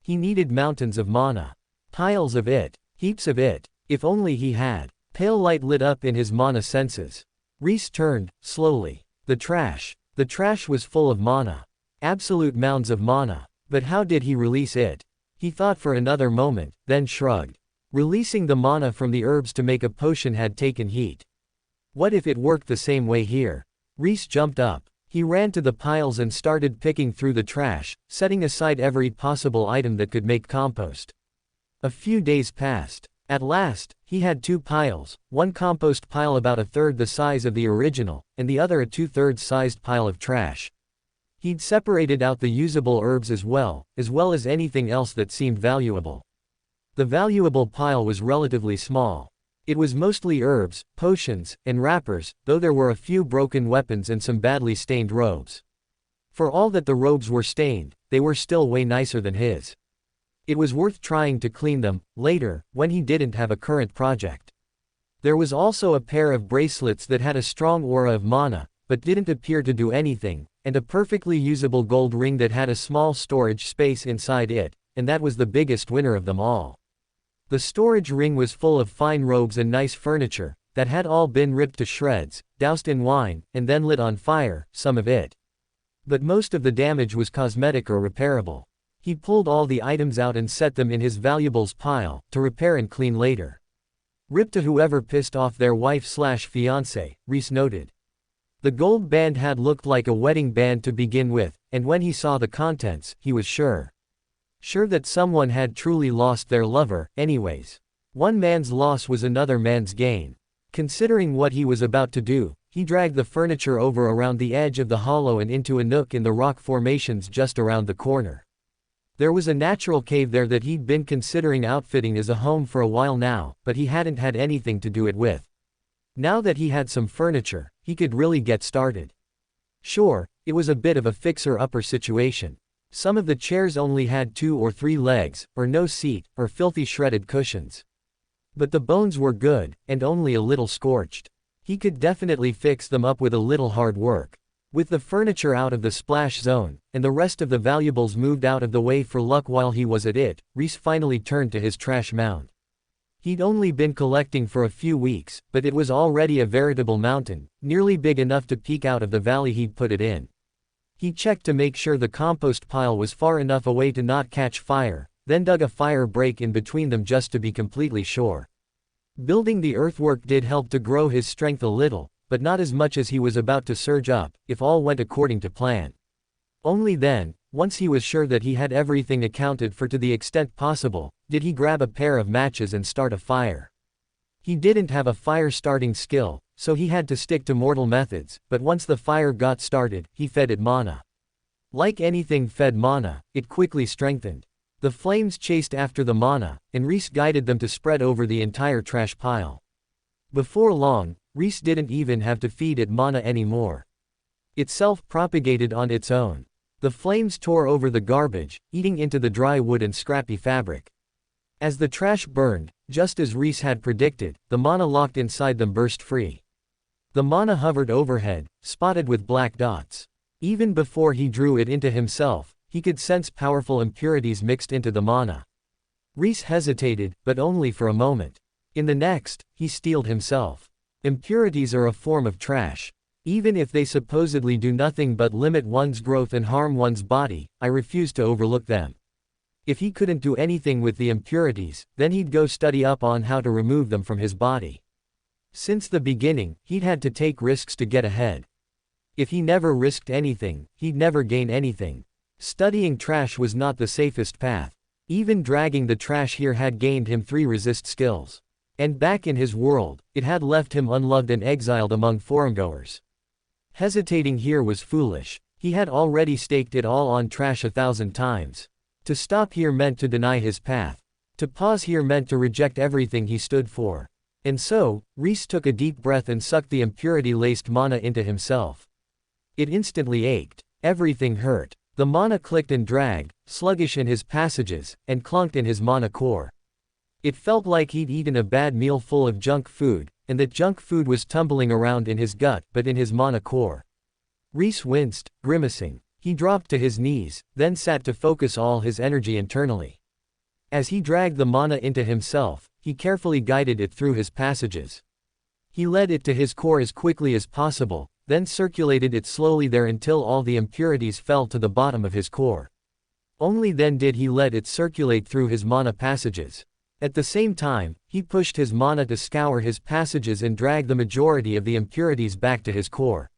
He needed mountains of mana. Piles of it. Heaps of it. If only he had. Pale light lit up in his mana senses. Rhys turned, slowly. The trash. The trash was full of mana. Absolute mounds of mana. But how did he release it? He thought for another moment, then shrugged. Releasing the mana from the herbs to make a potion had taken heat. What if it worked the same way here? Rhys jumped up. He ran to the piles and started picking through the trash, setting aside every possible item that could make compost. A few days passed. At last, he had 2 piles, one compost pile about 1/3 the size of the original, and the other a 2/3 sized pile of trash. He'd separated out the usable herbs as well as anything else that seemed valuable. The valuable pile was relatively small. It was mostly herbs, potions, and wrappers, though there were a few broken weapons and some badly stained robes. For all that the robes were stained, they were still way nicer than his. It was worth trying to clean them, later, when he didn't have a current project. There was also a pair of bracelets that had a strong aura of mana, but didn't appear to do anything, and a perfectly usable gold ring that had a small storage space inside it, and that was the biggest winner of them all. The storage ring was full of fine robes and nice furniture, that had all been ripped to shreds, doused in wine, and then lit on fire, some of it. But most of the damage was cosmetic or repairable. He pulled all the items out and set them in his valuables pile, to repair and clean later. Rip to whoever pissed off their wife/fiancé, Rhys noted. The gold band had looked like a wedding band to begin with, and when he saw the contents, he was sure. Sure that someone had truly lost their lover, anyways. One man's loss was another man's gain. Considering what he was about to do, he dragged the furniture over around the edge of the hollow and into a nook in the rock formations just around the corner. There was a natural cave there that he'd been considering outfitting as a home for a while now, but he hadn't had anything to do it with. Now that he had some furniture, he could really get started. Sure, it was a bit of a fixer-upper situation. Some of the chairs only had 2 or 3 legs, or no seat, or filthy shredded cushions. But the bones were good, and only a little scorched. He could definitely fix them up with a little hard work. With the furniture out of the splash zone, and the rest of the valuables moved out of the way for luck while he was at it, Rhys finally turned to his trash mound. He'd only been collecting for a few weeks, but it was already a veritable mountain, nearly big enough to peek out of the valley he'd put it in. He checked to make sure the compost pile was far enough away to not catch fire, then dug a fire break in between them just to be completely sure. Building the earthwork did help to grow his strength a little, but not as much as he was about to surge up, if all went according to plan. Only then, once he was sure that he had everything accounted for to the extent possible, did he grab a pair of matches and start a fire. He didn't have a fire-starting skill, so he had to stick to mortal methods, but once the fire got started, he fed it mana. Like anything fed mana, it quickly strengthened. The flames chased after the mana, and Rhys guided them to spread over the entire trash pile. Before long, Rhys didn't even have to feed it mana anymore. It self-propagated on its own. The flames tore over the garbage, eating into the dry wood and scrappy fabric. As the trash burned, just as Rhys had predicted, the mana locked inside them burst free. The mana hovered overhead, spotted with black dots. Even before he drew it into himself, he could sense powerful impurities mixed into the mana. Rhys hesitated, but only for a moment. In the next, he steeled himself. Impurities are a form of trash. Even if they supposedly do nothing but limit one's growth and harm one's body, I refuse to overlook them. If he couldn't do anything with the impurities, then he'd go study up on how to remove them from his body. Since the beginning, he'd had to take risks to get ahead. If he never risked anything, he'd never gain anything. Studying trash was not the safest path. Even dragging the trash here had gained him 3 resist skills. And back in his world, it had left him unloved and exiled among forumgoers. Hesitating here was foolish. He had already staked it all on trash 1,000 times. To stop here meant to deny his path. To pause here meant to reject everything he stood for. And so, Rhys took a deep breath and sucked the impurity-laced mana into himself. It instantly ached. Everything hurt. The mana clicked and dragged, sluggish in his passages, and clunked in his mana core. It felt like he'd eaten a bad meal full of junk food, and that junk food was tumbling around in his gut but in his mana core. Rhys winced, grimacing. He dropped to his knees, then sat to focus all his energy internally. As he dragged the mana into himself, he carefully guided it through his passages. He led it to his core as quickly as possible, then circulated it slowly there until all the impurities fell to the bottom of his core. Only then did he let it circulate through his mana passages. At the same time, he pushed his mana to scour his passages and drag the majority of the impurities back to his core.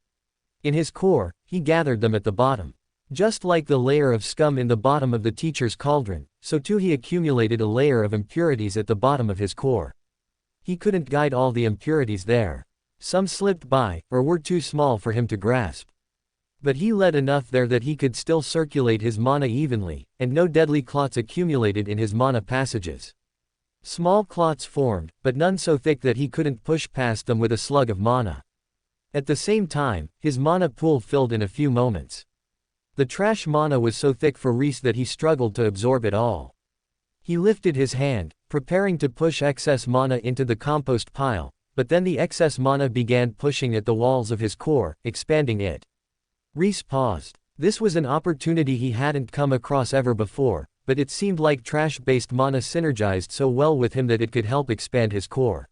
In his core, he gathered them at the bottom. Just like the layer of scum in the bottom of the teacher's cauldron, so too he accumulated a layer of impurities at the bottom of his core. He couldn't guide all the impurities there. Some slipped by, or were too small for him to grasp. But he let enough there that he could still circulate his mana evenly, and no deadly clots accumulated in his mana passages. Small clots formed, but none so thick that he couldn't push past them with a slug of mana. At the same time, his mana pool filled in a few moments. The trash mana was so thick for Rhys that he struggled to absorb it all. He lifted his hand, preparing to push excess mana into the compost pile, but then the excess mana began pushing at the walls of his core, expanding it. Rhys paused. This was an opportunity he hadn't come across ever before, but it seemed like trash-based mana synergized so well with him that it could help expand his core.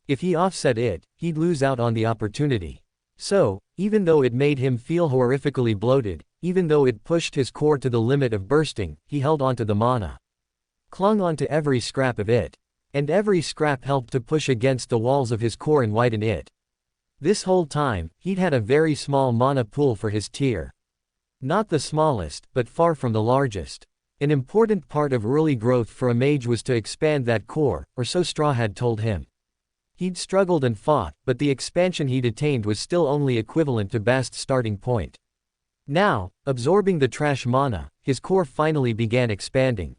If he offset it, he'd lose out on the opportunity. So, even though it made him feel horrifically bloated, even though it pushed his core to the limit of bursting, he held onto the mana. Clung onto every scrap of it. And every scrap helped to push against the walls of his core and widen it. This whole time, he'd had a very small mana pool for his tier. Not the smallest, but far from the largest. An important part of early growth for a mage was to expand that core, or so Straw had told him. He'd struggled and fought, but the expansion he'd attained was still only equivalent to Bast's starting point. Now, absorbing the trash mana, his core finally began expanding.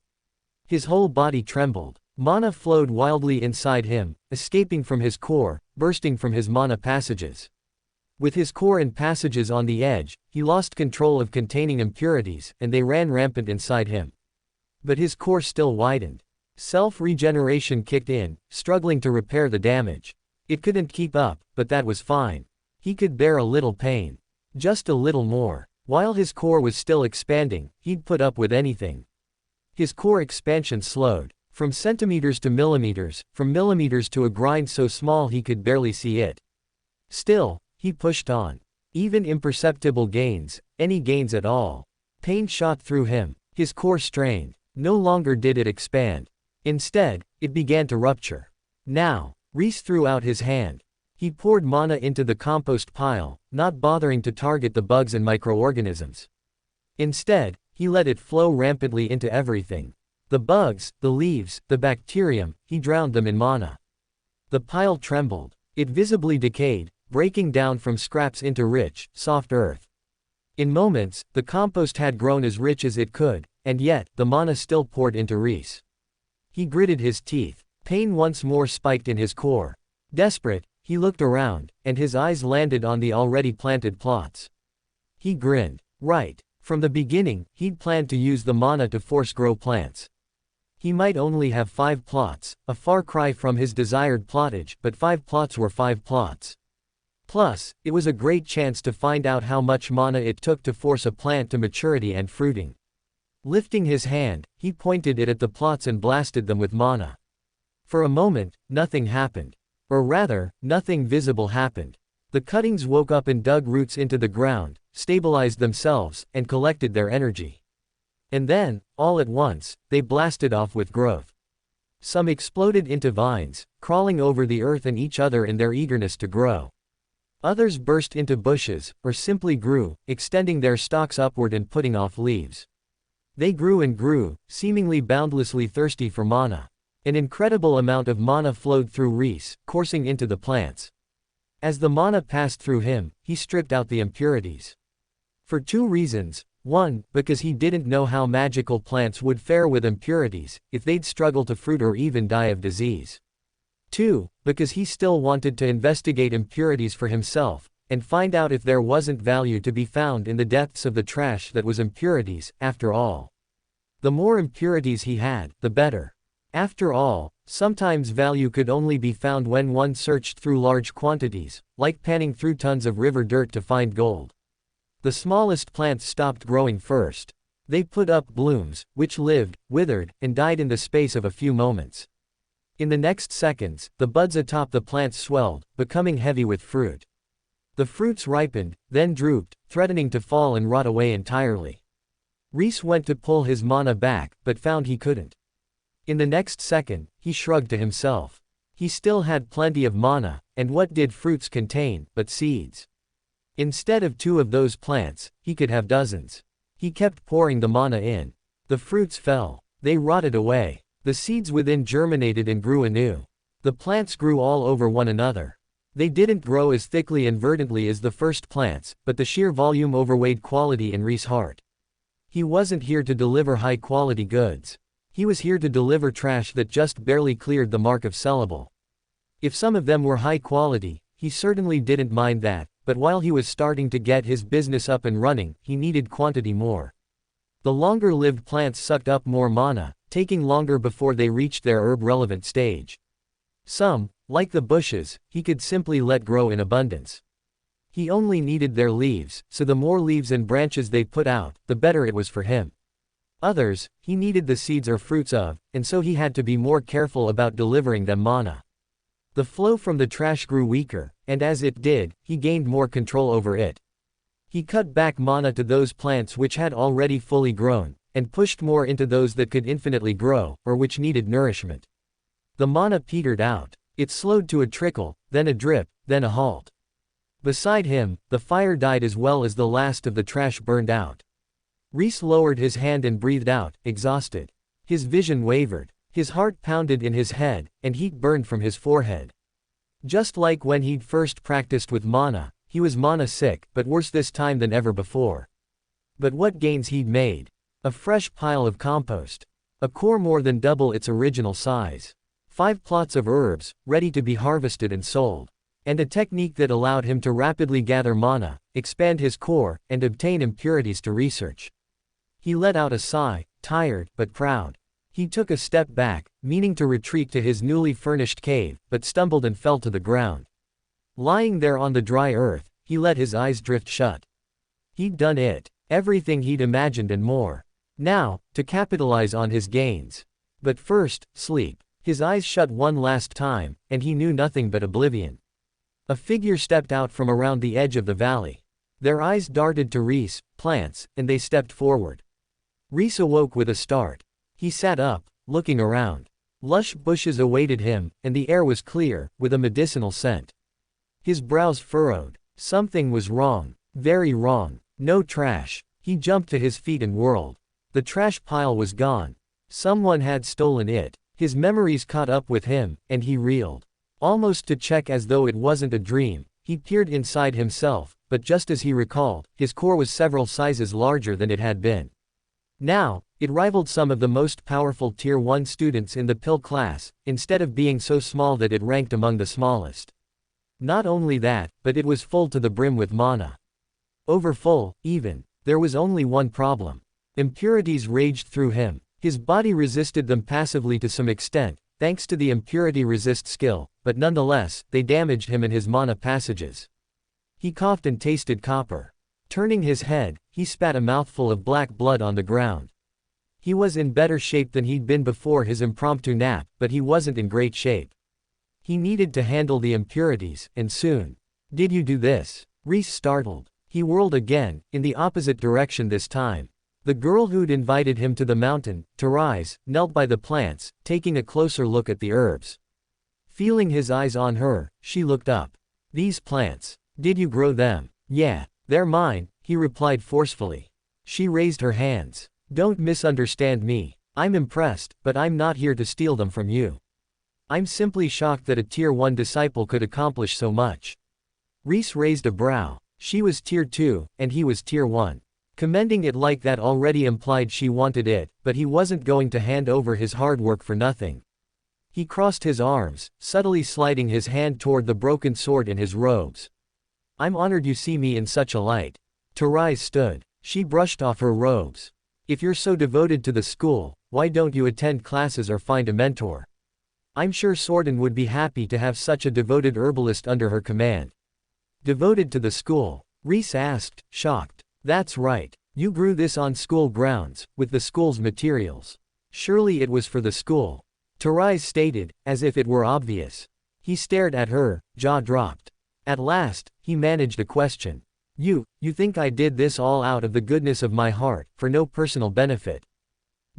His whole body trembled. Mana flowed wildly inside him, escaping from his core, bursting from his mana passages. With his core and passages on the edge, he lost control of containing impurities, and they ran rampant inside him. But his core still widened. Self-regeneration kicked in, struggling to repair the damage. It couldn't keep up, but that was fine. He could bear a little pain. Just a little more. While his core was still expanding, he'd put up with anything. His core expansion slowed. From centimeters to millimeters, from millimeters to a grind so small he could barely see it. Still, he pushed on. Even imperceptible gains, any gains at all. Pain shot through him. His core strained. No longer did it expand. Instead, it began to rupture. Now, Rhys threw out his hand. He poured mana into the compost pile, not bothering to target the bugs and microorganisms. Instead, he let it flow rampantly into everything. The bugs, the leaves, the bacterium, he drowned them in mana. The pile trembled. It visibly decayed, breaking down from scraps into rich, soft earth. In moments, the compost had grown as rich as it could, and yet, the mana still poured into Rhys. He gritted his teeth. Pain once more spiked in his core. Desperate, He looked around, and his eyes landed on the already planted plots. He grinned. Right. From the beginning, he'd planned to use the mana to force grow plants. He might only have 5 plots, a far cry from his desired plottage, but 5 plots were 5 plots. Plus, it was a great chance to find out how much mana it took to force a plant to maturity and fruiting. Lifting his hand, he pointed it at the plots and blasted them with mana. For a moment, nothing happened. Or rather, nothing visible happened. The cuttings woke up and dug roots into the ground, stabilized themselves, and collected their energy. And then, all at once, they blasted off with growth. Some exploded into vines, crawling over the earth and each other in their eagerness to grow. Others burst into bushes, or simply grew, extending their stalks upward and putting off leaves. They grew and grew, seemingly boundlessly thirsty for mana. An incredible amount of mana flowed through Rhys, coursing into the plants. As the mana passed through him, he stripped out the impurities. For 2 reasons. 1, because he didn't know how magical plants would fare with impurities, if they'd struggle to fruit or even die of disease. 2, because he still wanted to investigate impurities for himself, and find out if there wasn't value to be found in the depths of the trash that was impurities, after all. The more impurities he had, the better. After all, sometimes value could only be found when one searched through large quantities, like panning through tons of river dirt to find gold. The smallest plants stopped growing first. They put up blooms, which lived, withered, and died in the space of a few moments. In the next seconds, the buds atop the plants swelled, becoming heavy with fruit. The fruits ripened, then drooped, threatening to fall and rot away entirely. Rhys went to pull his mana back, but found he couldn't. In the next second, he shrugged to himself. He still had plenty of mana, and what did fruits contain, but seeds? Instead of 2 of those plants, he could have dozens. He kept pouring the mana in. The fruits fell. They rotted away. The seeds within germinated and grew anew. The plants grew all over one another. They didn't grow as thickly and verdantly as the first plants, but the sheer volume overweighed quality in Rhys' heart. He wasn't here to deliver high-quality goods. He was here to deliver trash that just barely cleared the mark of sellable. If some of them were high quality, he certainly didn't mind that, but while he was starting to get his business up and running, he needed quantity more. The longer-lived plants sucked up more mana, taking longer before they reached their herb-relevant stage. Some, like the bushes, he could simply let grow in abundance. He only needed their leaves, so the more leaves and branches they put out, the better it was for him. Others, he needed the seeds or fruits of, and so he had to be more careful about delivering them mana. The flow from the trash grew weaker, and as it did, he gained more control over it. He cut back mana to those plants which had already fully grown, and pushed more into those that could infinitely grow, or which needed nourishment. The mana petered out. It slowed to a trickle, then a drip, then a halt. Beside him, the fire died as well as the last of the trash burned out. Rhys lowered his hand and breathed out, exhausted. His vision wavered. His heart pounded in his head, and heat burned from his forehead. Just like when he'd first practiced with mana, he was mana sick, but worse this time than ever before. But what gains he'd made? A fresh pile of compost. A core more than double its original size. 5 plots of herbs, ready to be harvested and sold. And a technique that allowed him to rapidly gather mana, expand his core, and obtain impurities to research. He let out a sigh, tired, but proud. He took a step back, meaning to retreat to his newly furnished cave, but stumbled and fell to the ground. Lying there on the dry earth, he let his eyes drift shut. He'd done it. Everything he'd imagined and more. Now, to capitalize on his gains. But first, sleep. His eyes shut one last time, and he knew nothing but oblivion. A figure stepped out from around the edge of the valley. Their eyes darted to Rhys, plants, and they stepped forward. Rhys awoke with a start. He sat up, looking around. Lush bushes awaited him, and the air was clear, with a medicinal scent. His brows furrowed. Something was wrong. Very wrong. No trash. He jumped to his feet and whirled. The trash pile was gone. Someone had stolen it. His memories caught up with him, and he reeled. Almost to check as though it wasn't a dream, he peered inside himself, but just as he recalled, his core was several sizes larger than it had been. Now, it rivaled some of the most powerful Tier 1 students in the pill class, instead of being so small that it ranked among the smallest. Not only that, but it was full to the brim with mana. Overfull, even. There was only one problem. Impurities raged through him. His body resisted them passively to some extent, thanks to the impurity resist skill, but nonetheless, they damaged him in his mana passages. He coughed and tasted copper. Turning his head, he spat a mouthful of black blood on the ground. He was in better shape than he'd been before his impromptu nap, but he wasn't in great shape. He needed to handle the impurities, and soon. Did you do this? Rhys startled. He whirled again, in the opposite direction this time. The girl who'd invited him to the mountain, to rise, knelt by the plants, taking a closer look at the herbs. Feeling his eyes on her, she looked up. These plants. Did you grow them? Yeah, they're mine, he replied forcefully. She raised her hands. Don't misunderstand me. I'm impressed, but I'm not here to steal them from you. I'm simply shocked that a Tier 1 disciple could accomplish so much. Rhys raised a brow. She was Tier 2, and he was Tier 1. Commending it like that already implied she wanted it, but he wasn't going to hand over his hard work for nothing. He crossed his arms, subtly sliding his hand toward the broken sword in his robes. I'm honored you see me in such a light. Rise stood. She brushed off her robes. If you're so devoted to the school, why don't you attend classes or find a mentor? I'm sure Sorden would be happy to have such a devoted herbalist under her command. Devoted to the school? Rhys asked, shocked. That's right. You grew this on school grounds, with the school's materials. Surely it was for the school. Rise stated, as if it were obvious. He stared at her, jaw dropped. At last, he managed a question. You think I did this all out of the goodness of my heart, for no personal benefit?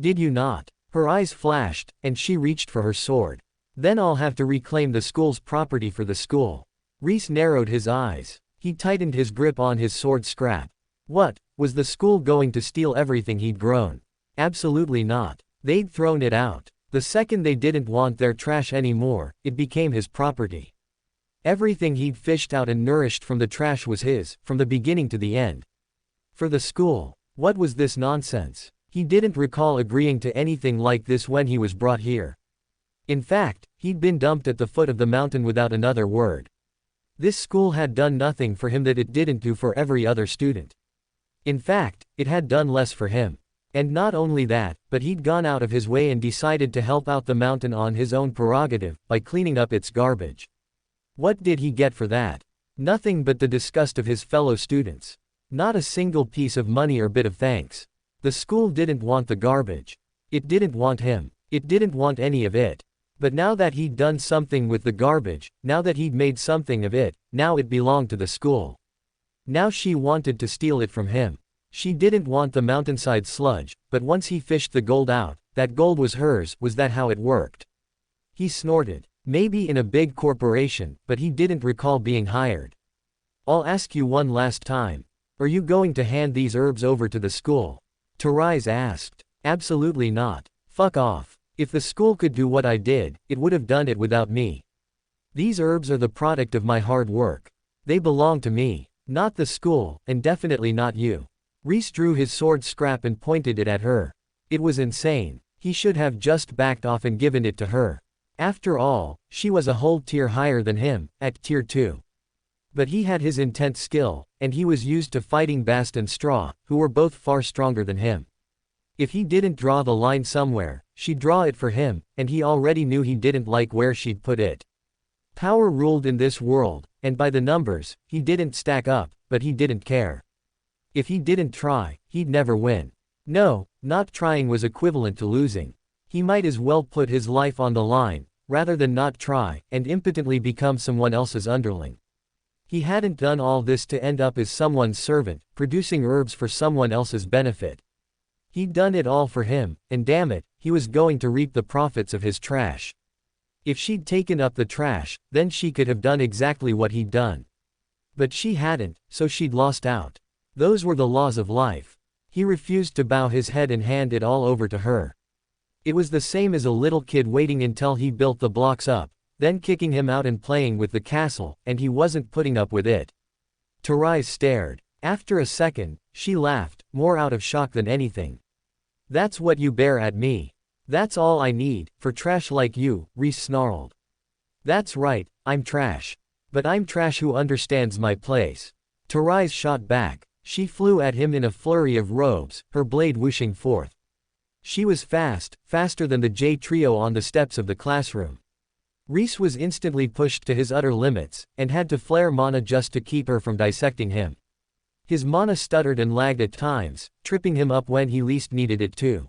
Did you not? Her eyes flashed, and she reached for her sword. Then I'll have to reclaim the school's property for the school. Rhys narrowed his eyes. He tightened his grip on his sword scrap. What, was the school going to steal everything he'd grown? Absolutely not. They'd thrown it out. The second they didn't want their trash anymore, it became his property. Everything he'd fished out and nourished from the trash was his, from the beginning to the end. For the school. What was this nonsense? He didn't recall agreeing to anything like this when he was brought here. In fact, he'd been dumped at the foot of the mountain without another word. This school had done nothing for him that it didn't do for every other student. In fact, it had done less for him. And not only that, but he'd gone out of his way and decided to help out the mountain on his own prerogative, by cleaning up its garbage. What did he get for that? Nothing but the disgust of his fellow students. Not a single piece of money or bit of thanks. The school didn't want the garbage. It didn't want him. It didn't want any of it. But now that he'd done something with the garbage, now that he'd made something of it, now it belonged to the school. Now she wanted to steal it from him. She didn't want the mountainside sludge, but once he fished the gold out, that gold was hers. Was that how it worked? He snorted. Maybe in a big corporation, but he didn't recall being hired. I'll ask you one last time. Are you going to hand these herbs over to the school? Rise asked. Absolutely not. Fuck off. If the school could do what I did, it would have done it without me. These herbs are the product of my hard work. They belong to me, not the school, and definitely not you. Rhys drew his sword scrap and pointed it at her. It was insane. He should have just backed off and given it to her. After all, she was a whole tier higher than him, at Tier 2. But he had his intense skill, and he was used to fighting Bast and Straw, who were both far stronger than him. If he didn't draw the line somewhere, she'd draw it for him, and he already knew he didn't like where she'd put it. Power ruled in this world, and by the numbers, he didn't stack up, but he didn't care. If he didn't try, he'd never win. No, not trying was equivalent to losing. He might as well put his life on the line, rather than not try, and impotently become someone else's underling. He hadn't done all this to end up as someone's servant, producing herbs for someone else's benefit. He'd done it all for him, and damn it, he was going to reap the profits of his trash. If she'd taken up the trash, then she could have done exactly what he'd done. But she hadn't, so she'd lost out. Those were the laws of life. He refused to bow his head and hand it all over to her. It was the same as a little kid waiting until he built the blocks up, then kicking him out and playing with the castle, and he wasn't putting up with it. Rise stared. After a second, she laughed, more out of shock than anything. That's what you bear at me. That's all I need, for trash like you, Rhys snarled. That's right, I'm trash. But I'm trash who understands my place. Rhys shot back. She flew at him in a flurry of robes, her blade whooshing forth. She was fast, faster than the J trio on the steps of the classroom. Rhys was instantly pushed to his utter limits, and had to flare mana just to keep her from dissecting him. His mana stuttered and lagged at times, tripping him up when he least needed it to.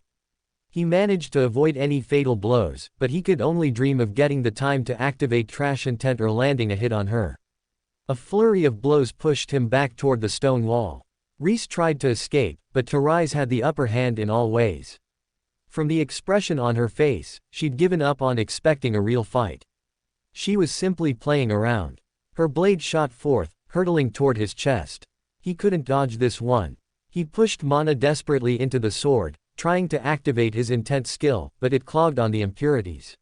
He managed to avoid any fatal blows, but he could only dream of getting the time to activate Trash Intent or landing a hit on her. A flurry of blows pushed him back toward the stone wall. Rhys tried to escape, but Rhys had the upper hand in all ways. From the expression on her face, she'd given up on expecting a real fight. She was simply playing around. Her blade shot forth, hurtling toward his chest. He couldn't dodge this one. He pushed mana desperately into the sword, trying to activate his intent skill, but it clogged on the impurities.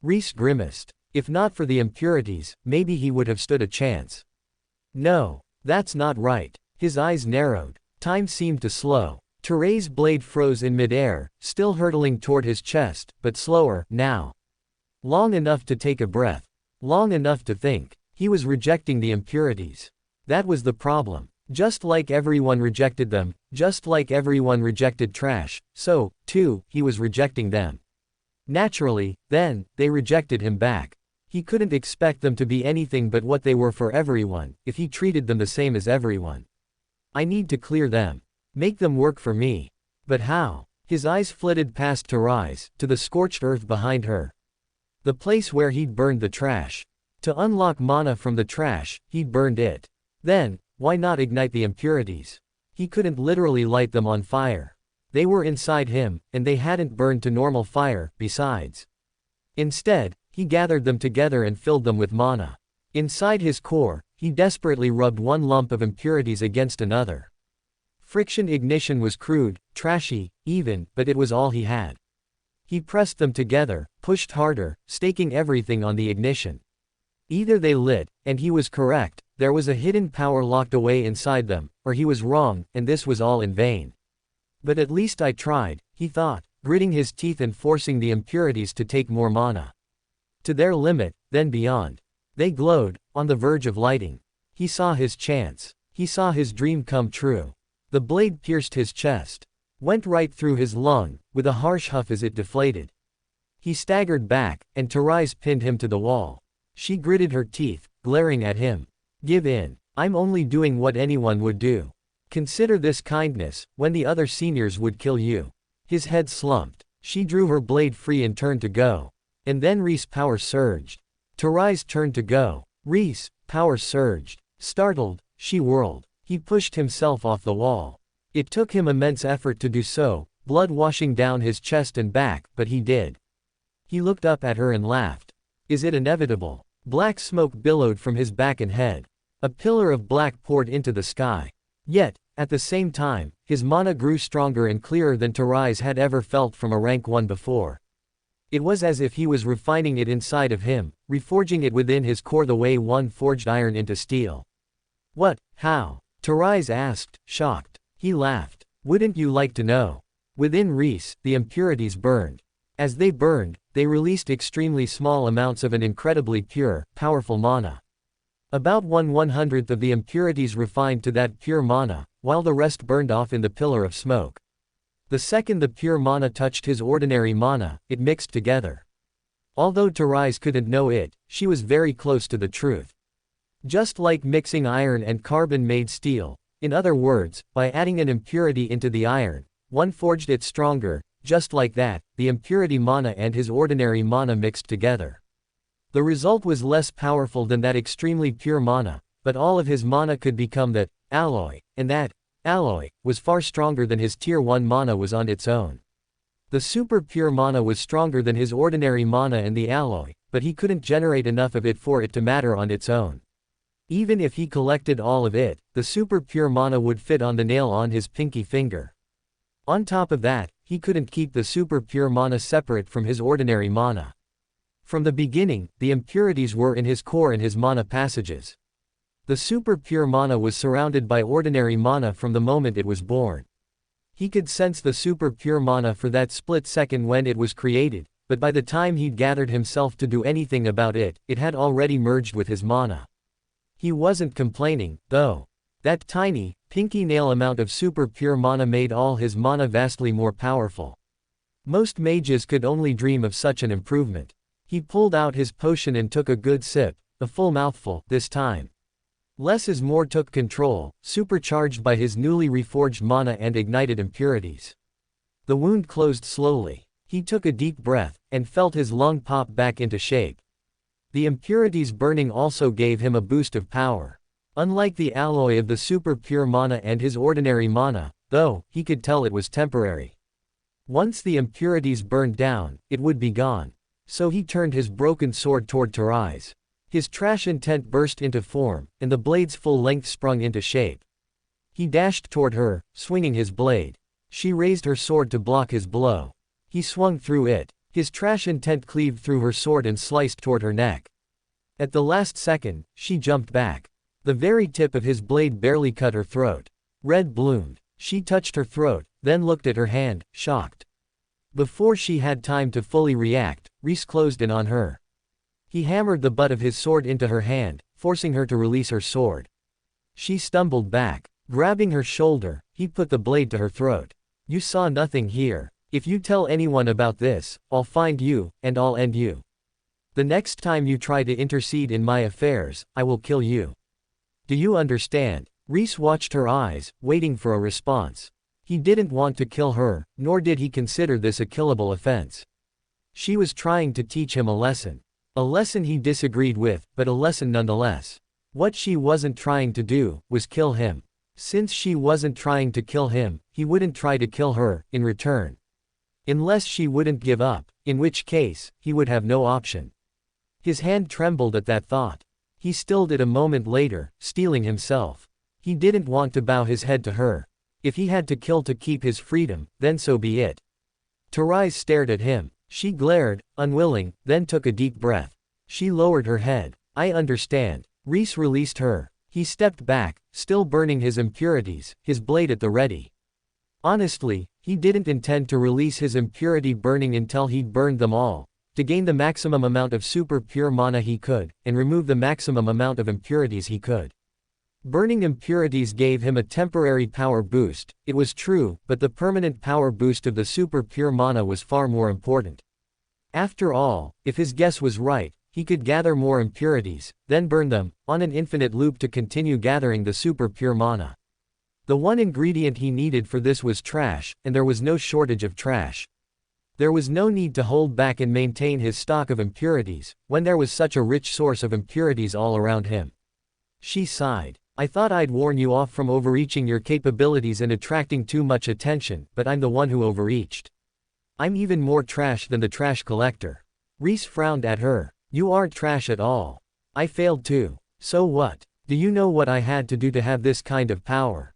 Rhys grimaced. If not for the impurities, maybe he would have stood a chance. No, that's not right. His eyes narrowed. Time seemed to slow. Teray's blade froze in midair, still hurtling toward his chest, but slower, now. Long enough to take a breath. Long enough to think. He was rejecting the impurities. That was the problem. Just like everyone rejected them, just like everyone rejected trash, so, too, he was rejecting them. Naturally, then, they rejected him back. He couldn't expect them to be anything but what they were for everyone, if he treated them the same as everyone. I need to clear them. Make them work for me. But how? His eyes flitted past Rhys, to the scorched earth behind her. The place where he'd burned the trash. To unlock mana from the trash, he'd burned it. Then, why not ignite the impurities? He couldn't literally light them on fire. They were inside him, and they hadn't burned to normal fire, besides. Instead, he gathered them together and filled them with mana. Inside his core, he desperately rubbed one lump of impurities against another. Friction ignition was crude, trashy, even, but it was all he had. He pressed them together, pushed harder, staking everything on the ignition. Either they lit, and he was correct, there was a hidden power locked away inside them, or he was wrong, and this was all in vain. But at least I tried, he thought, gritting his teeth and forcing the impurities to take more mana. To their limit, then beyond. They glowed, on the verge of lighting. He saw his chance. He saw his dream come true. The blade pierced his chest. Went right through his lung, with a harsh huff as it deflated. He staggered back, and Rhys pinned him to the wall. She gritted her teeth, glaring at him. Give in. I'm only doing what anyone would do. Consider this kindness, when the other seniors would kill you. His head slumped. She drew her blade free and turned to go. And then Rhys' power surged. Rhys turned to go. Rhys' power surged. Startled, she whirled. He pushed himself off the wall. It took him immense effort to do so, blood washing down his chest and back, but he did. He looked up at her and laughed. Is it inevitable? Black smoke billowed from his back and head. A pillar of black poured into the sky. Yet, at the same time, his mana grew stronger and clearer than Rhys had ever felt from a rank 1 before. It was as if he was refining it inside of him, reforging it within his core the way one forged iron into steel. What? How? Rhys asked, shocked. He laughed. Wouldn't you like to know? Within Rhys, the impurities burned. As they burned, they released extremely small amounts of an incredibly pure, powerful mana. About 1/100th of the impurities refined to that pure mana, while the rest burned off in the pillar of smoke. The second the pure mana touched his ordinary mana, it mixed together. Although Rhys couldn't know it, she was very close to the truth. Just like mixing iron and carbon made steel, in other words, by adding an impurity into the iron, one forged it stronger. Just like that, the impurity mana and his ordinary mana mixed together. The result was less powerful than that extremely pure mana, but all of his mana could become that alloy, and that alloy was far stronger than his tier 1 mana was on its own. The super pure mana was stronger than his ordinary mana and the alloy, but he couldn't generate enough of it for it to matter on its own. Even if he collected all of it, the super pure mana would fit on the nail on his pinky finger. On top of that, he couldn't keep the super pure mana separate from his ordinary mana. From the beginning, the impurities were in his core and his mana passages. The super pure mana was surrounded by ordinary mana from the moment it was born. He could sense the super pure mana for that split second when it was created, but by the time he'd gathered himself to do anything about it, it had already merged with his mana. He wasn't complaining, though. That tiny, pinky nail amount of super pure mana made all his mana vastly more powerful. Most mages could only dream of such an improvement. He pulled out his potion and took a good sip, a full mouthful, this time. Less is more took control, supercharged by his newly reforged mana and ignited impurities. The wound closed slowly. He took a deep breath, and felt his lung pop back into shape. The impurities burning also gave him a boost of power. Unlike the alloy of the super pure mana and his ordinary mana, though, he could tell it was temporary. Once the impurities burned down, it would be gone. So he turned his broken sword toward Rhys. His trash intent burst into form, and the blade's full length sprung into shape. He dashed toward her, swinging his blade. She raised her sword to block his blow. He swung through it. His trash intent cleaved through her sword and sliced toward her neck. At the last second, she jumped back. The very tip of his blade barely cut her throat. Red bloomed. She touched her throat, then looked at her hand, shocked. Before she had time to fully react, Rhys closed in on her. He hammered the butt of his sword into her hand, forcing her to release her sword. She stumbled back. Grabbing her shoulder, he put the blade to her throat. You saw nothing here. If you tell anyone about this, I'll find you, and I'll end you. The next time you try to intercede in my affairs, I will kill you. Do you understand? Rhys watched her eyes, waiting for a response. He didn't want to kill her, nor did he consider this a killable offense. She was trying to teach him a lesson. A lesson he disagreed with, but a lesson nonetheless. What she wasn't trying to do, was kill him. Since she wasn't trying to kill him, he wouldn't try to kill her, in return. Unless she wouldn't give up, in which case, he would have no option. His hand trembled at that thought. He stilled it a moment later, steeling himself. He didn't want to bow his head to her. If he had to kill to keep his freedom, then so be it. Rhys stared at him. She glared, unwilling, then took a deep breath. She lowered her head. I understand. Rhys released her. He stepped back, still burning his impurities, his blade at the ready. Honestly, he didn't intend to release his impurity burning until he'd burned them all, to gain the maximum amount of super pure mana he could, and remove the maximum amount of impurities he could. Burning impurities gave him a temporary power boost, it was true, but the permanent power boost of the super pure mana was far more important. After all, if his guess was right, he could gather more impurities, then burn them, on an infinite loop to continue gathering the super pure mana. The one ingredient he needed for this was trash, and there was no shortage of trash. There was no need to hold back and maintain his stock of impurities, when there was such a rich source of impurities all around him. She sighed. I thought I'd warn you off from overreaching your capabilities and attracting too much attention, but I'm the one who overreached. I'm even more trash than the trash collector. Rhys frowned at her. You aren't trash at all. I failed too. So what? Do you know what I had to do to have this kind of power?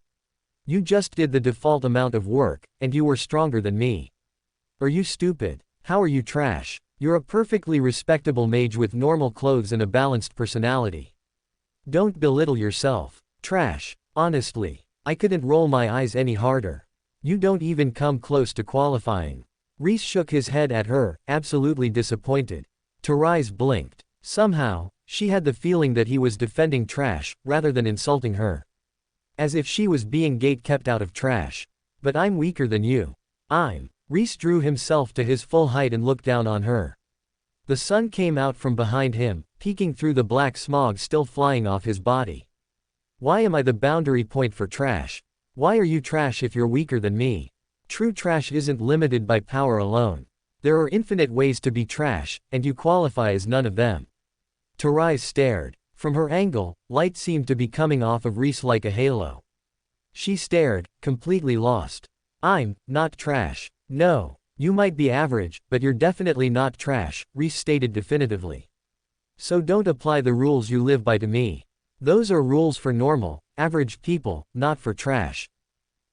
You just did the default amount of work, and you were stronger than me. Are you stupid? How are you trash? You're a perfectly respectable mage with normal clothes and a balanced personality. Don't belittle yourself. Trash. Honestly, I couldn't roll my eyes any harder. You don't even come close to qualifying. Rhys shook his head at her, absolutely disappointed. Rhys blinked. Somehow, she had the feeling that he was defending trash, rather than insulting her. As if she was being gate-kept out of trash. But I'm weaker than you. Rhys drew himself to his full height and looked down on her. The sun came out from behind him, peeking through the black smog still flying off his body. Why am I the boundary point for trash? Why are you trash if you're weaker than me? True trash isn't limited by power alone. There are infinite ways to be trash, and you qualify as none of them. Rhys stared. From her angle, light seemed to be coming off of Rhys like a halo. She stared, completely lost. I'm not trash. No. You might be average, but you're definitely not trash, Rhys stated definitively. So don't apply the rules you live by to me. Those are rules for normal, average people, not for trash.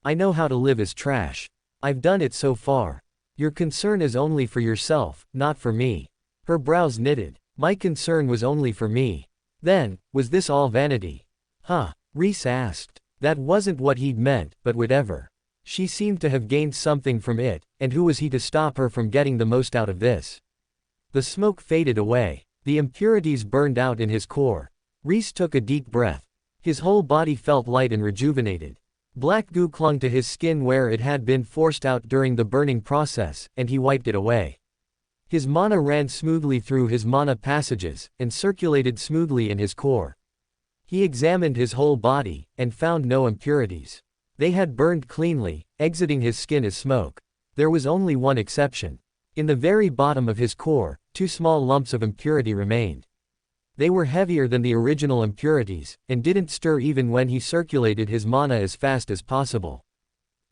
I know how to live as trash. I've done it so far. Your concern is only for yourself, not for me. Her brows knitted. My concern was only for me. Then, was this all vanity? Huh? Rhys asked. That wasn't what he'd meant, but whatever. She seemed to have gained something from it, and who was he to stop her from getting the most out of this? The smoke faded away. The impurities burned out in his core. Rhys took a deep breath. His whole body felt light and rejuvenated. Black goo clung to his skin where it had been forced out during the burning process, and he wiped it away. His mana ran smoothly through his mana passages, and circulated smoothly in his core. He examined his whole body, and found no impurities. They had burned cleanly, exiting his skin as smoke. There was only one exception. In the very bottom of his core, 2 small lumps of impurity remained. They were heavier than the original impurities, and didn't stir even when he circulated his mana as fast as possible.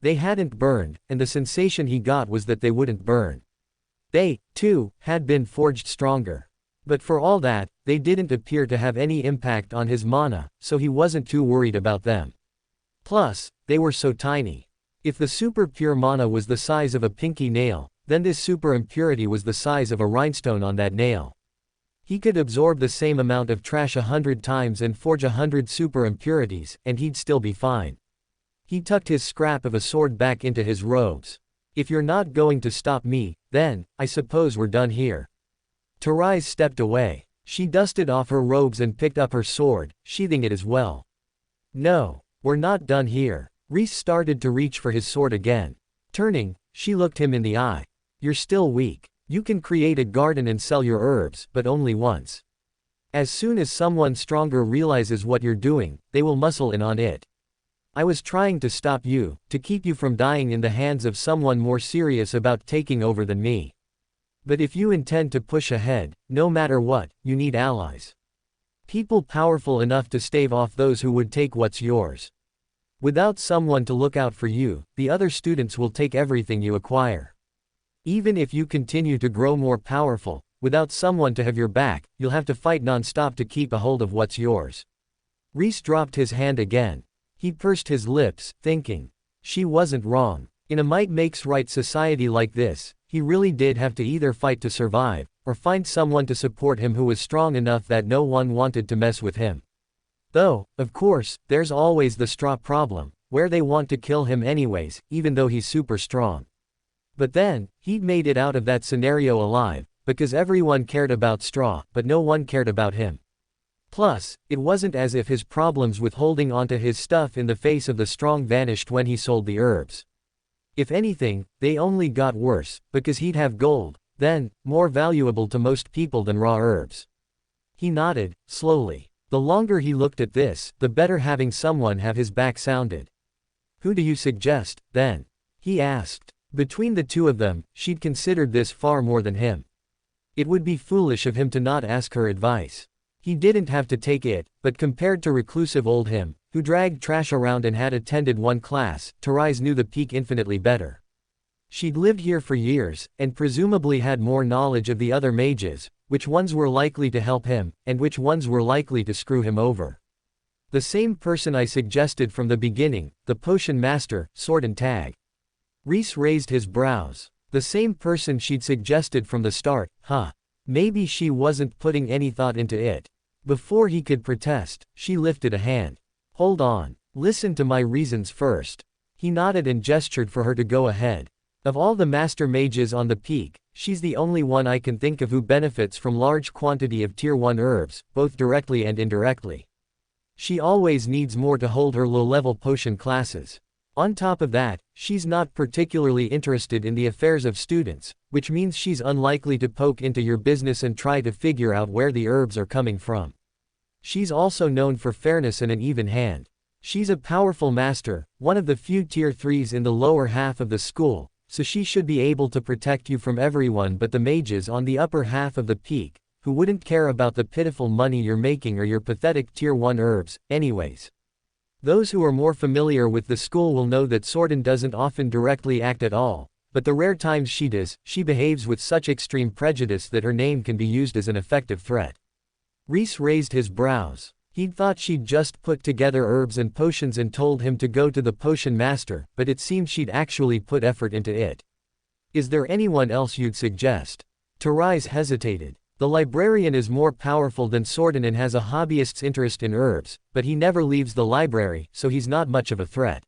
They hadn't burned, and the sensation he got was that they wouldn't burn. They, too, had been forged stronger. But for all that, they didn't appear to have any impact on his mana, so he wasn't too worried about them. Plus, they were so tiny. If the super pure mana was the size of a pinky nail, then this super impurity was the size of a rhinestone on that nail. He could absorb the same amount of trash 100 times and forge 100 super impurities, and he'd still be fine. He tucked his scrap of a sword back into his robes. If you're not going to stop me, then, I suppose we're done here. Trashy stepped away. She dusted off her robes and picked up her sword, sheathing it as well. No, we're not done here. Rhys started to reach for his sword again. Turning, she looked him in the eye. You're still weak. You can create a garden and sell your herbs, but only once. As soon as someone stronger realizes what you're doing, they will muscle in on it. I was trying to stop you, to keep you from dying in the hands of someone more serious about taking over than me. But if you intend to push ahead, no matter what, you need allies. People powerful enough to stave off those who would take what's yours. Without someone to look out for you, the other students will take everything you acquire. Even if you continue to grow more powerful, without someone to have your back, you'll have to fight non-stop to keep a hold of what's yours. Rhys dropped his hand again. He pursed his lips, thinking. She wasn't wrong. In a might makes right society like this, he really did have to either fight to survive, or find someone to support him who was strong enough that no one wanted to mess with him. Though, of course, there's always the straw problem, where they want to kill him anyways, even though he's super strong. But then, he'd made it out of that scenario alive, because everyone cared about Straw, but no one cared about him. Plus, it wasn't as if his problems with holding onto his stuff in the face of the strong vanished when he sold the herbs. If anything, they only got worse, because he'd have gold, then, more valuable to most people than raw herbs. He nodded, slowly. The longer he looked at this, the better having someone have his back sounded. Who do you suggest, then? He asked. Between the two of them, she'd considered this far more than him. It would be foolish of him to not ask her advice. He didn't have to take it, but compared to reclusive old him, who dragged trash around and had attended one class, Trashy knew the peak infinitely better. She'd lived here for years, and presumably had more knowledge of the other mages, which ones were likely to help him, and which ones were likely to screw him over. The same person I suggested from the beginning, the potion master, sword and tag. Rhys raised his brows. The same person she'd suggested from the start, huh? Maybe she wasn't putting any thought into it. Before he could protest, she lifted a hand. Hold on. Listen to my reasons first. He nodded and gestured for her to go ahead. Of all the master mages on the peak, she's the only one I can think of who benefits from large quantity of tier 1 herbs, both directly and indirectly. She always needs more to hold her low-level potion classes. On top of that, she's not particularly interested in the affairs of students, which means she's unlikely to poke into your business and try to figure out where the herbs are coming from. She's also known for fairness and an even hand. She's a powerful master, one of the few tier 3s in the lower half of the school, so she should be able to protect you from everyone but the mages on the upper half of the peak, who wouldn't care about the pitiful money you're making or your pathetic tier 1 herbs, anyways. Those who are more familiar with the school will know that Sordin doesn't often directly act at all, but the rare times she does, she behaves with such extreme prejudice that her name can be used as an effective threat. Rhys raised his brows. He'd thought she'd just put together herbs and potions and told him to go to the potion master, but it seemed she'd actually put effort into it. Is there anyone else you'd suggest? Trashy hesitated. The librarian is more powerful than Sordin and has a hobbyist's interest in herbs, but he never leaves the library, so he's not much of a threat.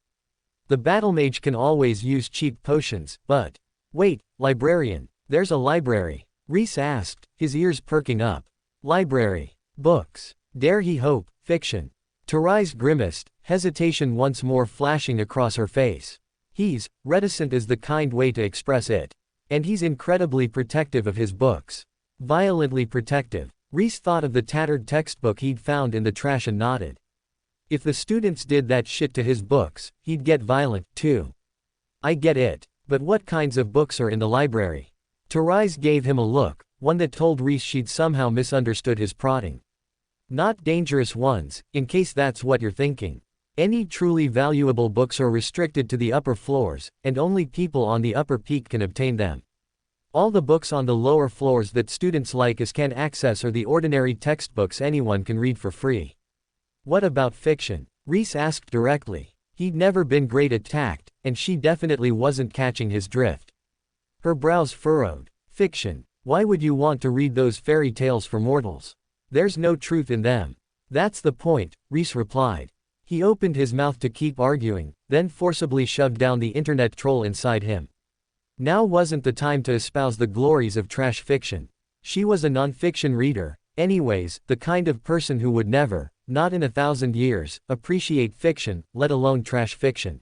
The battle mage can always use cheap potions, but... Wait, librarian, there's a library? Rhys asked, his ears perking up. Library. Books. Dare he hope, fiction. Rhys grimaced, hesitation once more flashing across her face. He's reticent is the kind way to express it. And he's incredibly protective of his books. Violently protective. Rhys thought of the tattered textbook he'd found in the trash and nodded. If the students did that shit to his books, he'd get violent, too. I get it. But what kinds of books are in the library? Rhys gave him a look, one that told Rhys she'd somehow misunderstood his prodding. Not dangerous ones, in case that's what you're thinking. Any truly valuable books are restricted to the upper floors, and only people on the upper peak can obtain them. All the books on the lower floors that students like us can access are the ordinary textbooks anyone can read for free. What about fiction? Rhys asked directly. He'd never been great at tact, and she definitely wasn't catching his drift. Her brows furrowed. Fiction. Why would you want to read those fairy tales for mortals? There's no truth in them. That's the point, Rhys replied. He opened his mouth to keep arguing, then forcibly shoved down the internet troll inside him. Now wasn't the time to espouse the glories of trash fiction. She was a non-fiction reader, anyways, the kind of person who would never, not in 1,000 years, appreciate fiction, let alone trash fiction.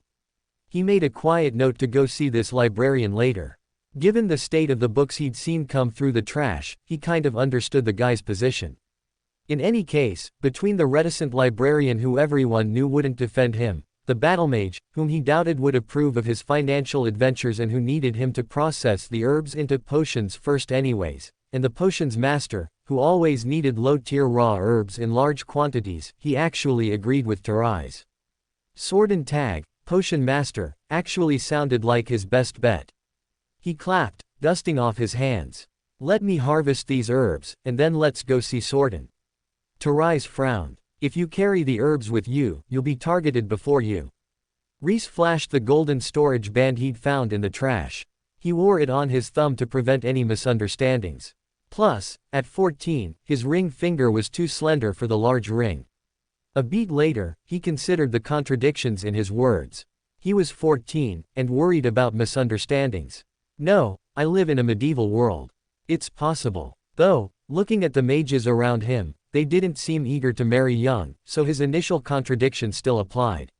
He made a quiet note to go see this librarian later. Given the state of the books he'd seen come through the trash, he kind of understood the guy's position. In any case, between the reticent librarian who everyone knew wouldn't defend him, the battle mage, whom he doubted would approve of his financial adventures and who needed him to process the herbs into potions first anyways, and the potions master, who always needed low-tier raw herbs in large quantities, he actually agreed with Rhys. Sword and tag, potion master, actually sounded like his best bet. He clapped, dusting off his hands. Let me harvest these herbs, and then let's go see Swordin. Rhys frowned. If you carry the herbs with you, you'll be targeted before you. Rhys flashed the golden storage band he'd found in the trash. He wore it on his thumb to prevent any misunderstandings. Plus, at 14, his ring finger was too slender for the large ring. A beat later, he considered the contradictions in his words. He was 14, and worried about misunderstandings. No, I live in a medieval world. It's possible. Though, looking at the mages around him, they didn't seem eager to marry young, so his initial contradiction still applied.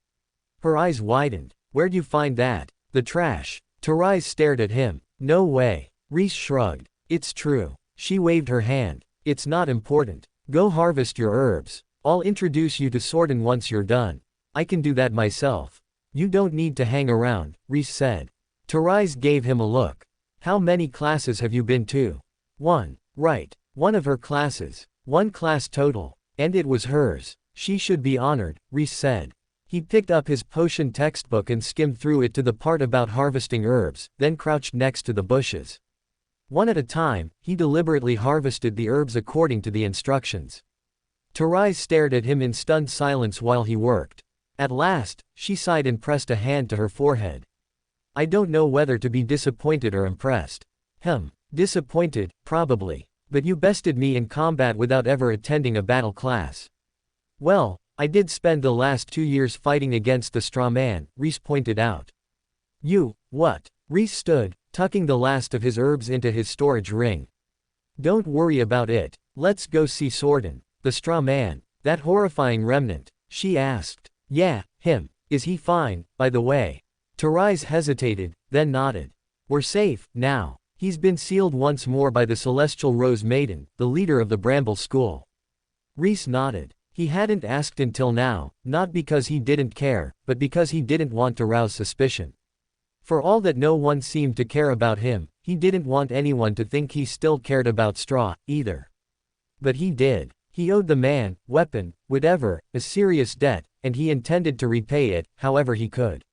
Her eyes widened. Where'd you find that? The trash. Rhys stared at him. No way. Rhys shrugged. It's true. She waved her hand. It's not important. Go harvest your herbs. I'll introduce you to Swordin once you're done. I can do that myself. You don't need to hang around, Rhys said. Rhys gave him a look. How many classes have you been to? One. Right. One of her classes. One class total. And it was hers. She should be honored, Rhys said. He picked up his potion textbook and skimmed through it to the part about harvesting herbs, then crouched next to the bushes. One at a time, he deliberately harvested the herbs according to the instructions. Rhys stared at him in stunned silence while he worked. At last, she sighed and pressed a hand to her forehead. I don't know whether to be disappointed or impressed. Disappointed, probably. But you bested me in combat without ever attending a battle class. Well, I did spend the last 2 years fighting against the straw man, Rhys pointed out. You, what? Rhys stood, tucking the last of his herbs into his storage ring. Don't worry about it. Let's go see Swordin. The straw man. That horrifying remnant. She asked. Yeah, him. Is he fine, by the way? Rhys hesitated, then nodded. We're safe, now. He's been sealed once more by the Celestial Rose Maiden, the leader of the Bramble School. Rhys nodded. He hadn't asked until now, not because he didn't care, but because he didn't want to rouse suspicion. For all that no one seemed to care about him, he didn't want anyone to think he still cared about Straw, either. But he did. He owed the man, weapon, whatever, a serious debt, and he intended to repay it, however he could.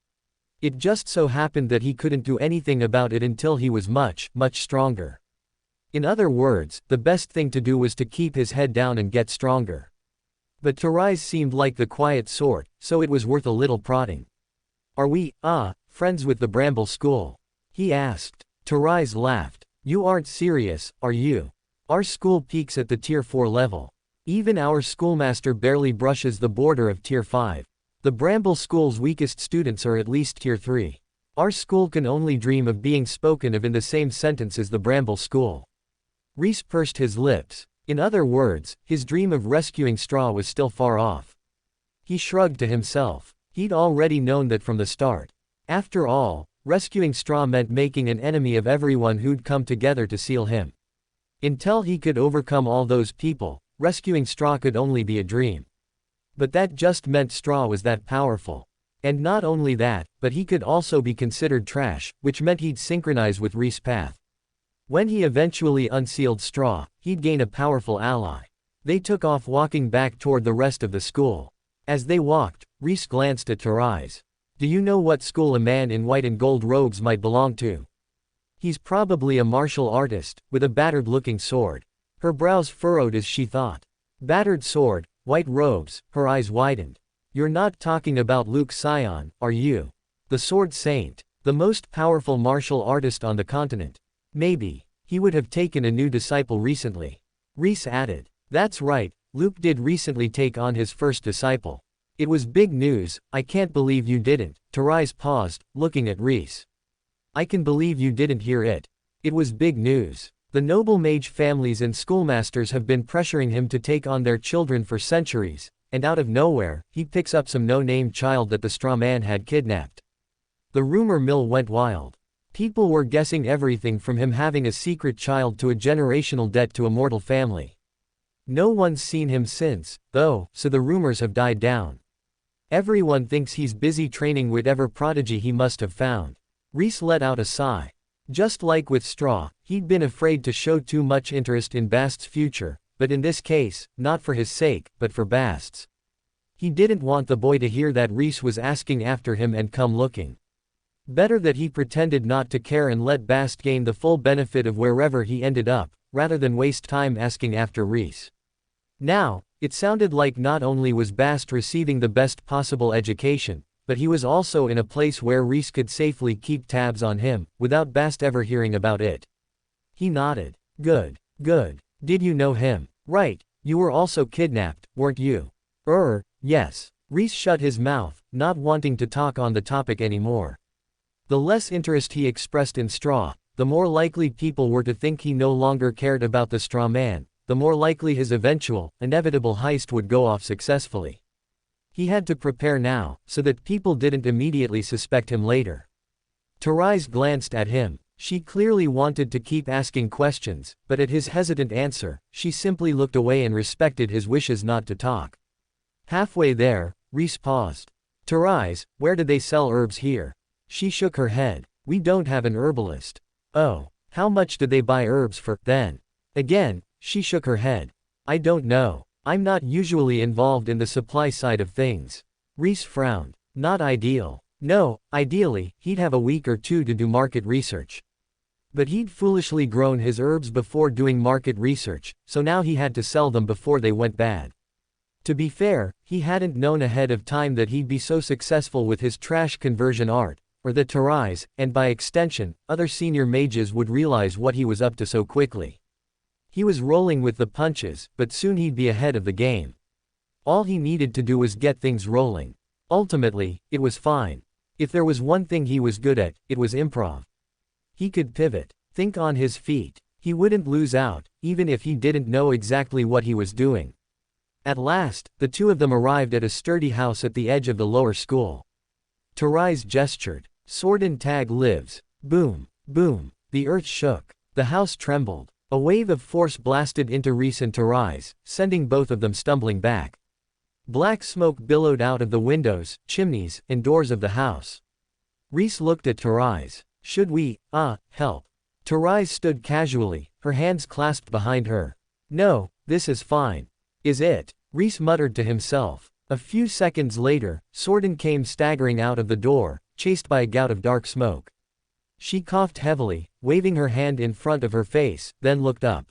It just so happened that he couldn't do anything about it until he was much, much stronger. In other words, the best thing to do was to keep his head down and get stronger. But Rhys seemed like the quiet sort, so it was worth a little prodding. Are we, friends with the Bramble School? He asked. Rhys laughed. You aren't serious, are you? Our school peaks at the Tier 4 level. Even our schoolmaster barely brushes the border of Tier 5. The Bramble School's weakest students are at least Tier 3. Our school can only dream of being spoken of in the same sentence as the Bramble School. Rhys pursed his lips. In other words, his dream of rescuing Straw was still far off. He shrugged to himself. He'd already known that from the start. After all, rescuing Straw meant making an enemy of everyone who'd come together to seal him. Until he could overcome all those people, rescuing Straw could only be a dream. But that just meant Straw was that powerful. And not only that, but he could also be considered trash, which meant he'd synchronize with Rhys' path. When he eventually unsealed Straw, he'd gain a powerful ally. They took off walking back toward the rest of the school. As they walked, Rhys glanced at Rhys. Do you know what school a man in white and gold robes might belong to? He's probably a martial artist, with a battered-looking sword. Her brows furrowed as she thought. Battered sword, white robes, her eyes widened. You're not talking about Luke Sion, are you? The Sword Saint, the most powerful martial artist on the continent. Maybe. He would have taken a new disciple recently. Rhys added. That's right, Luke did recently take on his first disciple. It was big news. I can't believe you didn't. Rhys paused, looking at Rhys. I can believe you didn't hear it. It was big news. The noble mage families and schoolmasters have been pressuring him to take on their children for centuries, and out of nowhere, he picks up some no-name child that the straw man had kidnapped. The rumor mill went wild. People were guessing everything from him having a secret child to a generational debt to a mortal family. No one's seen him since, though, so the rumors have died down. Everyone thinks he's busy training whatever prodigy he must have found. Rhys let out a sigh. Just like with Straw, he'd been afraid to show too much interest in Bast's future, but in this case, not for his sake, but for Bast's. He didn't want the boy to hear that Rhys was asking after him and come looking. Better that he pretended not to care and let Bast gain the full benefit of wherever he ended up, rather than waste time asking after Rhys. Now, it sounded like not only was Bast receiving the best possible education, but he was also in a place where Rhys could safely keep tabs on him, without Bast ever hearing about it. He nodded. Good. Good. Did you know him? Right, you were also kidnapped, weren't you? Yes. Rhys shut his mouth, not wanting to talk on the topic anymore. The less interest he expressed in Straw, the more likely people were to think he no longer cared about the straw man, the more likely his eventual, inevitable heist would go off successfully. He had to prepare now, so that people didn't immediately suspect him later. Rhys glanced at him. She clearly wanted to keep asking questions, but at his hesitant answer, she simply looked away and respected his wishes not to talk. Halfway there, Rhys paused. Rhys, where do they sell herbs here? She shook her head. We don't have an herbalist. Oh, how much do they buy herbs for, then? Again, she shook her head. I don't know. I'm not usually involved in the supply side of things. Rhys frowned. Not ideal. No, ideally, he'd have a week or two to do market research. But he'd foolishly grown his herbs before doing market research, so now he had to sell them before they went bad. To be fair, he hadn't known ahead of time that he'd be so successful with his trash conversion art, or that Rhys, and by extension, other senior mages would realize what he was up to so quickly. He was rolling with the punches, but soon he'd be ahead of the game. All he needed to do was get things rolling. Ultimately, it was fine. If there was one thing he was good at, it was improv. He could pivot, think on his feet. He wouldn't lose out, even if he didn't know exactly what he was doing. At last, the two of them arrived at a sturdy house at the edge of the lower school. Rhys gestured. Sword and Tag lives. Boom, boom. The earth shook. The house trembled. A wave of force blasted into Rhys and Rhys, sending both of them stumbling back. Black smoke billowed out of the windows, chimneys, and doors of the house. Rhys looked at Rhys. Should we, help? Rhys stood casually, her hands clasped behind her. No, this is fine. Is it? Rhys muttered to himself. A few seconds later, Sordin came staggering out of the door, chased by a gout of dark smoke. She coughed heavily, waving her hand in front of her face, then looked up.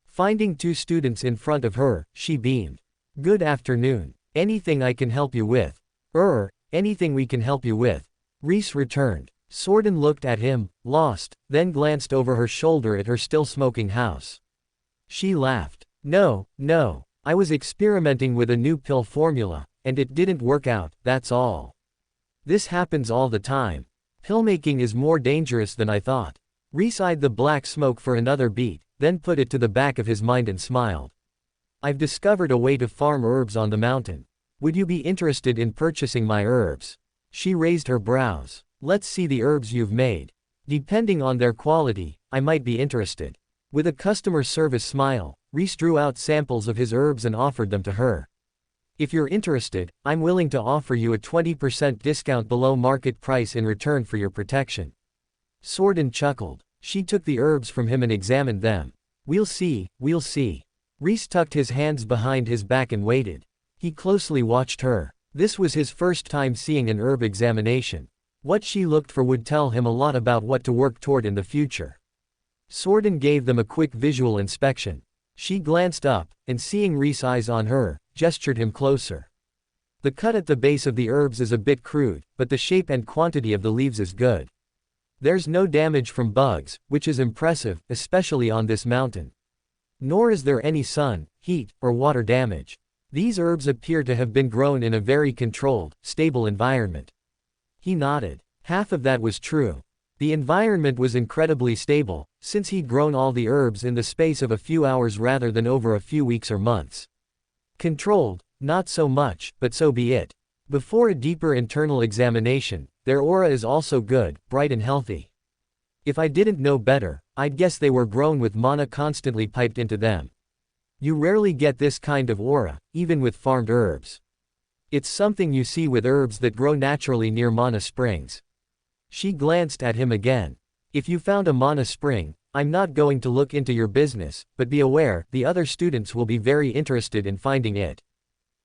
Finding two students in front of her, she beamed. Good afternoon. Anything I can help you with? Anything we can help you with. Rhys returned. Sordin looked at him, lost, then glanced over her shoulder at her still smoking house. She laughed. No, I was experimenting with a new pill formula, and it didn't work out, that's all. This happens all the time. Pill making is more dangerous than I thought. Rhys eyed the black smoke for another beat, then put it to the back of his mind and smiled. I've discovered a way to farm herbs on the mountain. Would you be interested in purchasing my herbs? She raised her brows. Let's see the herbs you've made. Depending on their quality, I might be interested. With a customer service smile, Rhys drew out samples of his herbs and offered them to her. If you're interested, I'm willing to offer you a 20% discount below market price in return for your protection. Sordin chuckled. She took the herbs from him and examined them. We'll see, we'll see. Rhys tucked his hands behind his back and waited. He closely watched her. This was his first time seeing an herb examination. What she looked for would tell him a lot about what to work toward in the future. Sordin gave them a quick visual inspection. She glanced up, and seeing Rhys' eyes on her, gestured him closer. The cut at the base of the herbs is a bit crude, but the shape and quantity of the leaves is good. There's no damage from bugs, which is impressive, especially on this mountain. Nor is there any sun, heat, or water damage. These herbs appear to have been grown in a very controlled, stable environment. He nodded. Half of that was true. The environment was incredibly stable, since he'd grown all the herbs in the space of a few hours rather than over a few weeks or months. Controlled, not so much, but so be it. Before a deeper internal examination, their aura is also good, bright and healthy. If I didn't know better, I'd guess they were grown with mana constantly piped into them. You rarely get this kind of aura, even with farmed herbs. It's something you see with herbs that grow naturally near mana springs. She glanced at him again. If you found a mana spring, I'm not going to look into your business, but be aware, the other students will be very interested in finding it.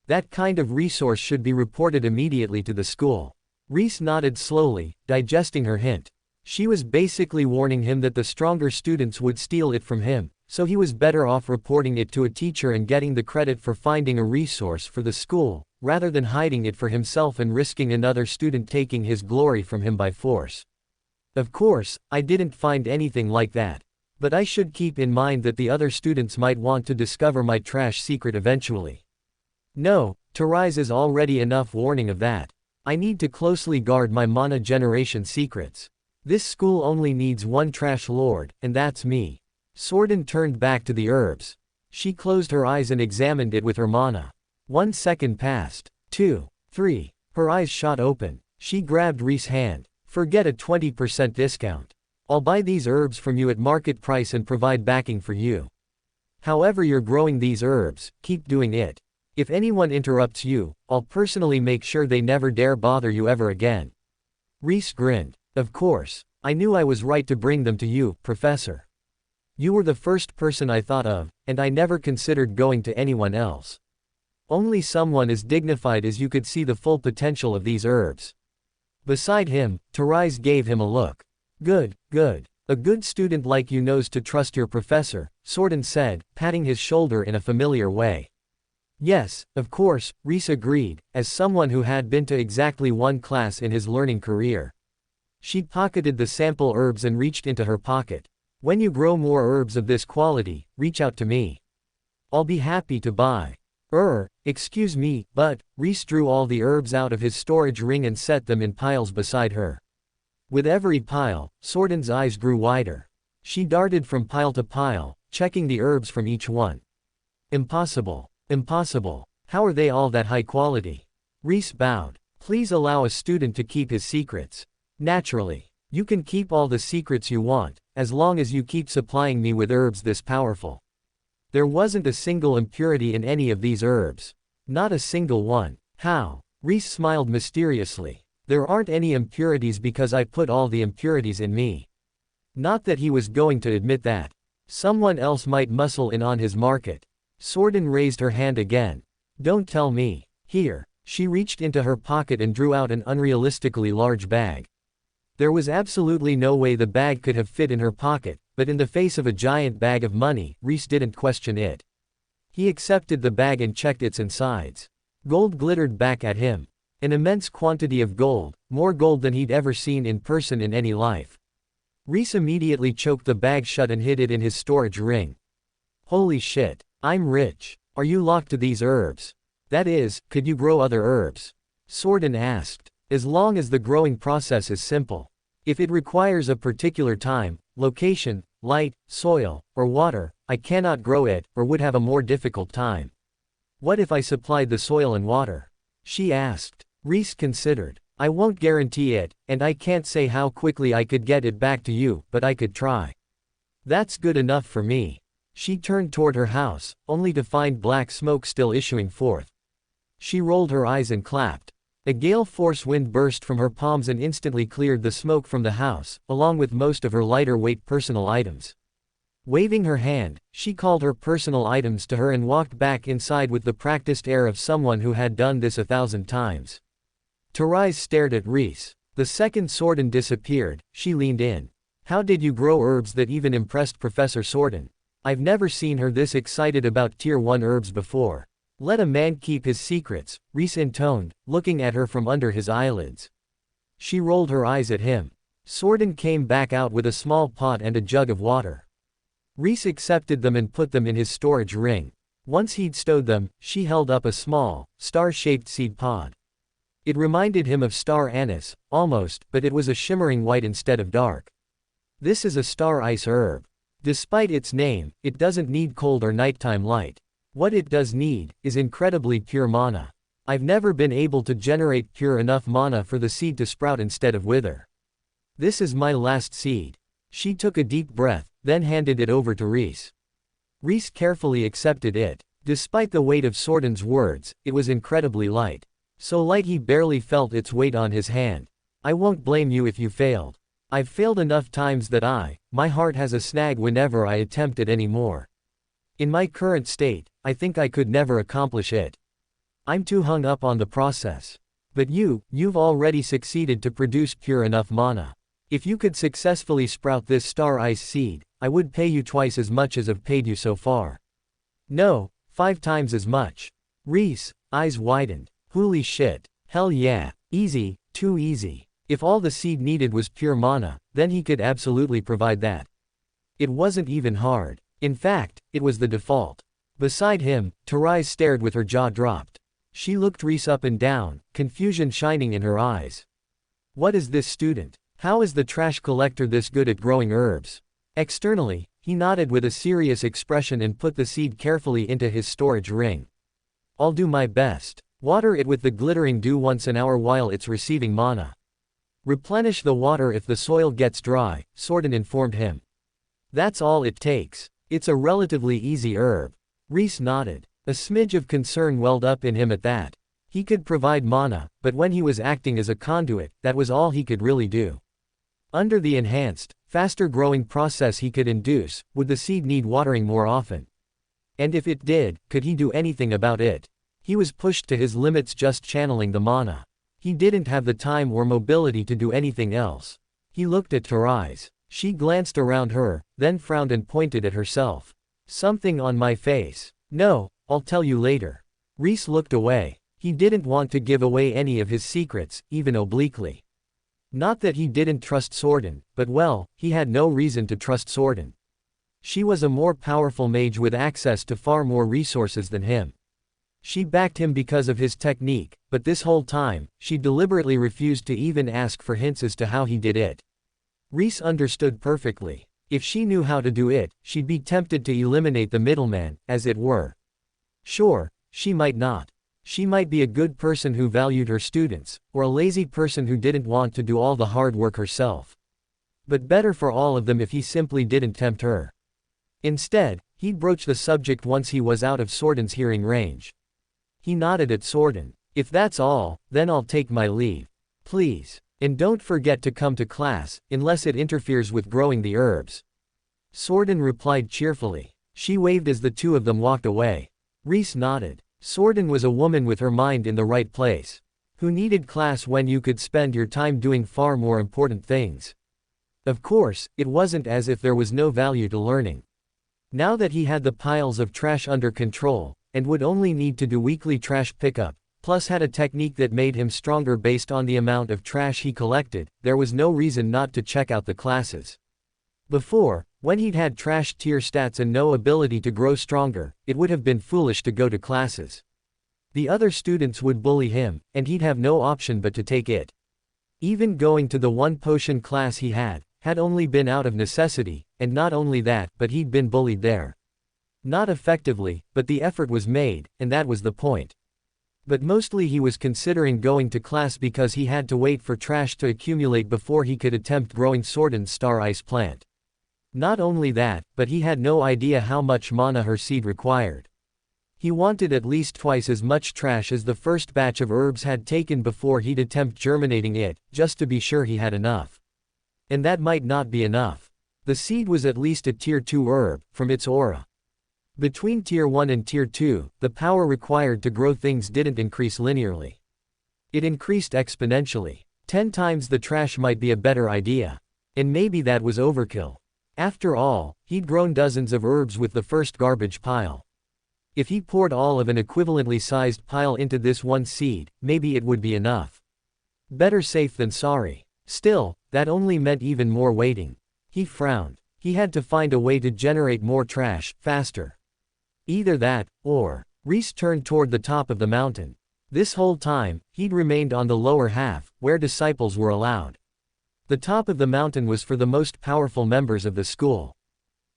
That kind of resource should be reported immediately to the school. Rhys nodded slowly, digesting her hint. She was basically warning him that the stronger students would steal it from him, so he was better off reporting it to a teacher and getting the credit for finding a resource for the school, rather than hiding it for himself and risking another student taking his glory from him by force. Of course, I didn't find anything like that. But I should keep in mind that the other students might want to discover my trash secret eventually. No, to Rhys is already enough warning of that. I need to closely guard my mana generation secrets. This school only needs one trash lord, and that's me. Sordin turned back to the herbs. She closed her eyes and examined it with her mana. 1 second passed. 2, 3. Her eyes shot open. She grabbed Rhys' hand. Forget a 20% discount. I'll buy these herbs from you at market price and provide backing for you. However you're growing these herbs, keep doing it. If anyone interrupts you, I'll personally make sure they never dare bother you ever again. Rhys grinned. Of course. I knew I was right to bring them to you, Professor. You were the first person I thought of, and I never considered going to anyone else. Only someone as dignified as you could see the full potential of these herbs. Beside him, Rhys gave him a look. Good, good. A good student like you knows to trust your professor, Sordin said, patting his shoulder in a familiar way. Yes, of course, Rhys agreed, as someone who had been to exactly one class in his learning career. She pocketed the sample herbs and reached into her pocket. When you grow more herbs of this quality, reach out to me. I'll be happy to buy. Excuse me, but, Rhys drew all the herbs out of his storage ring and set them in piles beside her. With every pile, Sordin's eyes grew wider. She darted from pile to pile, checking the herbs from each one. Impossible. Impossible. How are they all that high quality? Rhys bowed. Please allow a student to keep his secrets. Naturally. You can keep all the secrets you want, as long as you keep supplying me with herbs this powerful. There wasn't a single impurity in any of these herbs. Not a single one. How? Rhys smiled mysteriously. There aren't any impurities because I put all the impurities in me. Not that he was going to admit that. Someone else might muscle in on his market. Sordin raised her hand again. Don't tell me. Here. She reached into her pocket and drew out an unrealistically large bag. There was absolutely no way the bag could have fit in her pocket, but in the face of a giant bag of money, Rhys didn't question it. He accepted the bag and checked its insides. Gold glittered back at him. An immense quantity of gold, more gold than he'd ever seen in person in any life. Rhys immediately choked the bag shut and hid it in his storage ring. Holy shit, I'm rich. Are you locked to these herbs? That is, could you grow other herbs? Sordin asked. As long as the growing process is simple. If it requires a particular time, location, light, soil, or water, I cannot grow it, or would have a more difficult time. What if I supplied the soil and water? She asked. Rhys considered. I won't guarantee it, and I can't say how quickly I could get it back to you, but I could try. That's good enough for me. She turned toward her house, only to find black smoke still issuing forth. She rolled her eyes and clapped. A gale-force wind burst from her palms and instantly cleared the smoke from the house, along with most of her lighter-weight personal items. Waving her hand, she called her personal items to her and walked back inside with the practiced air of someone who had done this 1,000 times. Rhys stared at Rhys. The second Sordin disappeared, she leaned in. How did you grow herbs that even impressed Professor Sordin? I've never seen her this excited about Tier 1 herbs before. Let a man keep his secrets, Rhys intoned, looking at her from under his eyelids. She rolled her eyes at him. Sordin came back out with a small pot and a jug of water. Rhys accepted them and put them in his storage ring. Once he'd stowed them, she held up a small, star-shaped seed pod. It reminded him of star anise, almost, but it was a shimmering white instead of dark. This is a star ice herb. Despite its name, it doesn't need cold or nighttime light. What it does need, is incredibly pure mana. I've never been able to generate pure enough mana for the seed to sprout instead of wither. This is my last seed. She took a deep breath, then handed it over to Rhys. Rhys carefully accepted it. Despite the weight of Sordin's words, it was incredibly light. So light he barely felt its weight on his hand. I won't blame you if you failed. I've failed enough times that my heart has a snag whenever I attempt it anymore. In my current state, I think I could never accomplish it. I'm too hung up on the process. But you've already succeeded to produce pure enough mana. If you could successfully sprout this star ice seed, I would pay you twice as much as I've paid you so far. No, 5 times as much. Rhys' eyes widened. Holy shit. Hell yeah. Easy, too easy. If all the seed needed was pure mana, then he could absolutely provide that. It wasn't even hard. In fact, it was the default. Beside him, Rhys stared with her jaw dropped. She looked Rhys up and down, confusion shining in her eyes. What is this student? How is the trash collector this good at growing herbs? Externally, he nodded with a serious expression and put the seed carefully into his storage ring. I'll do my best. Water it with the glittering dew once an hour while it's receiving mana. Replenish the water if the soil gets dry, Sordin informed him. That's all it takes. It's a relatively easy herb. Rhys nodded. A smidge of concern welled up in him at that. He could provide mana, but when he was acting as a conduit, that was all he could really do. Under the enhanced, faster growing process he could induce, would the seed need watering more often? And if it did, could he do anything about it? He was pushed to his limits just channeling the mana. He didn't have the time or mobility to do anything else. He looked at Rhys. She glanced around her, then frowned and pointed at herself. Something on my face. No, I'll tell you later. Rhys looked away. He didn't want to give away any of his secrets, even obliquely. Not that he didn't trust Sordin, but well, he had no reason to trust Sordin. She was a more powerful mage with access to far more resources than him. She backed him because of his technique, but this whole time, she deliberately refused to even ask for hints as to how he did it. Rhys understood perfectly. If she knew how to do it, she'd be tempted to eliminate the middleman, as it were. Sure, she might not. She might be a good person who valued her students, or a lazy person who didn't want to do all the hard work herself. But better for all of them if he simply didn't tempt her. Instead, he'd broach the subject once he was out of Sordin's hearing range. He nodded at Sordin. If that's all, then I'll take my leave. Please. And don't forget to come to class, unless it interferes with growing the herbs. Sordin replied cheerfully. She waved as the two of them walked away. Rhys nodded. Sordin was a woman with her mind in the right place. Who needed class when you could spend your time doing far more important things? Of course, it wasn't as if there was no value to learning. Now that he had the piles of trash under control, and would only need to do weekly trash pickup, plus had a technique that made him stronger based on the amount of trash he collected, there was no reason not to check out the classes. Before, when he'd had trash tier stats and no ability to grow stronger, it would have been foolish to go to classes. The other students would bully him, and he'd have no option but to take it. Even going to the one potion class he had had only been out of necessity, and not only that, but he'd been bullied there. Not effectively, but the effort was made, and that was the point. But mostly he was considering going to class because he had to wait for trash to accumulate before he could attempt growing Sorden's star ice plant. Not only that, but he had no idea how much mana her seed required. He wanted at least twice as much trash as the first batch of herbs had taken before he'd attempt germinating it, just to be sure he had enough. And that might not be enough. The seed was at least a tier 2 herb, from its aura. Between tier 1 and tier 2, the power required to grow things didn't increase linearly. It increased exponentially. 10 times the trash might be a better idea. And maybe that was overkill. After all, he'd grown dozens of herbs with the first garbage pile. If he poured all of an equivalently sized pile into this one seed, maybe it would be enough. Better safe than sorry. Still, that only meant even more waiting. He frowned. He had to find a way to generate more trash, faster. Either that, or Rhys turned toward the top of the mountain. This whole time, he'd remained on the lower half, where disciples were allowed. The top of the mountain was for the most powerful members of the school.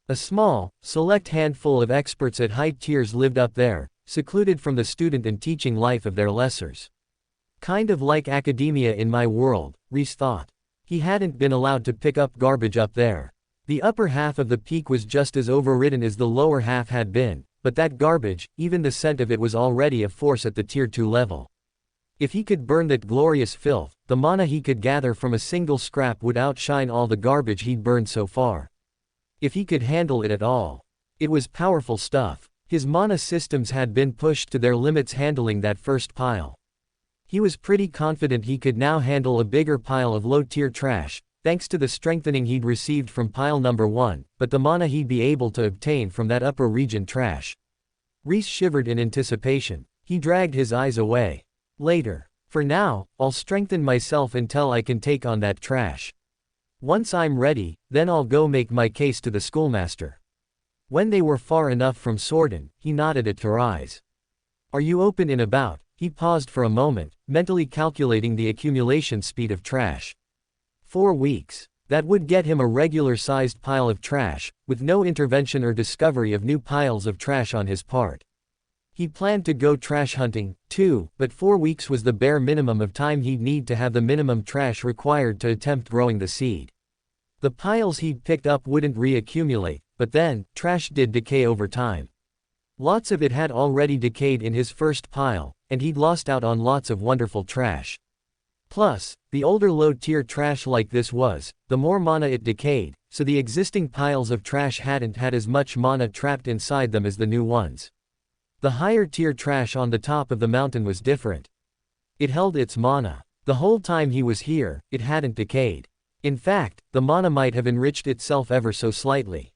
A small, select handful of experts at high tiers lived up there, secluded from the student and teaching life of their lessers. Kind of like academia in my world, Rhys thought. He hadn't been allowed to pick up garbage up there. The upper half of the peak was just as overridden as the lower half had been, but that garbage, even the scent of it was already a force at the tier 2 level. If he could burn that glorious filth, the mana he could gather from a single scrap would outshine all the garbage he'd burned so far. If he could handle it at all. It was powerful stuff. His mana systems had been pushed to their limits handling that first pile. He was pretty confident he could now handle a bigger pile of low-tier trash, thanks to the strengthening he'd received from pile number 1, but the mana he'd be able to obtain from that upper region trash. Rhys shivered in anticipation. He dragged his eyes away. Later. For now, I'll strengthen myself until I can take on that trash. Once I'm ready, then I'll go make my case to the schoolmaster. When they were far enough from Sorden, he nodded at Rhys. Are you open and about? He paused for a moment, mentally calculating the accumulation speed of trash. 4 weeks. That would get him a regular-sized pile of trash, with no intervention or discovery of new piles of trash on his part. He planned to go trash hunting, too, but 4 weeks was the bare minimum of time he'd need to have the minimum trash required to attempt growing the seed. The piles he'd picked up wouldn't reaccumulate, but then, trash did decay over time. Lots of it had already decayed in his first pile, and he'd lost out on lots of wonderful trash. Plus, the older low-tier trash like this was, the more mana it decayed, so the existing piles of trash hadn't had as much mana trapped inside them as the new ones. The higher-tier trash on the top of the mountain was different. It held its mana. The whole time he was here, it hadn't decayed. In fact, the mana might have enriched itself ever so slightly.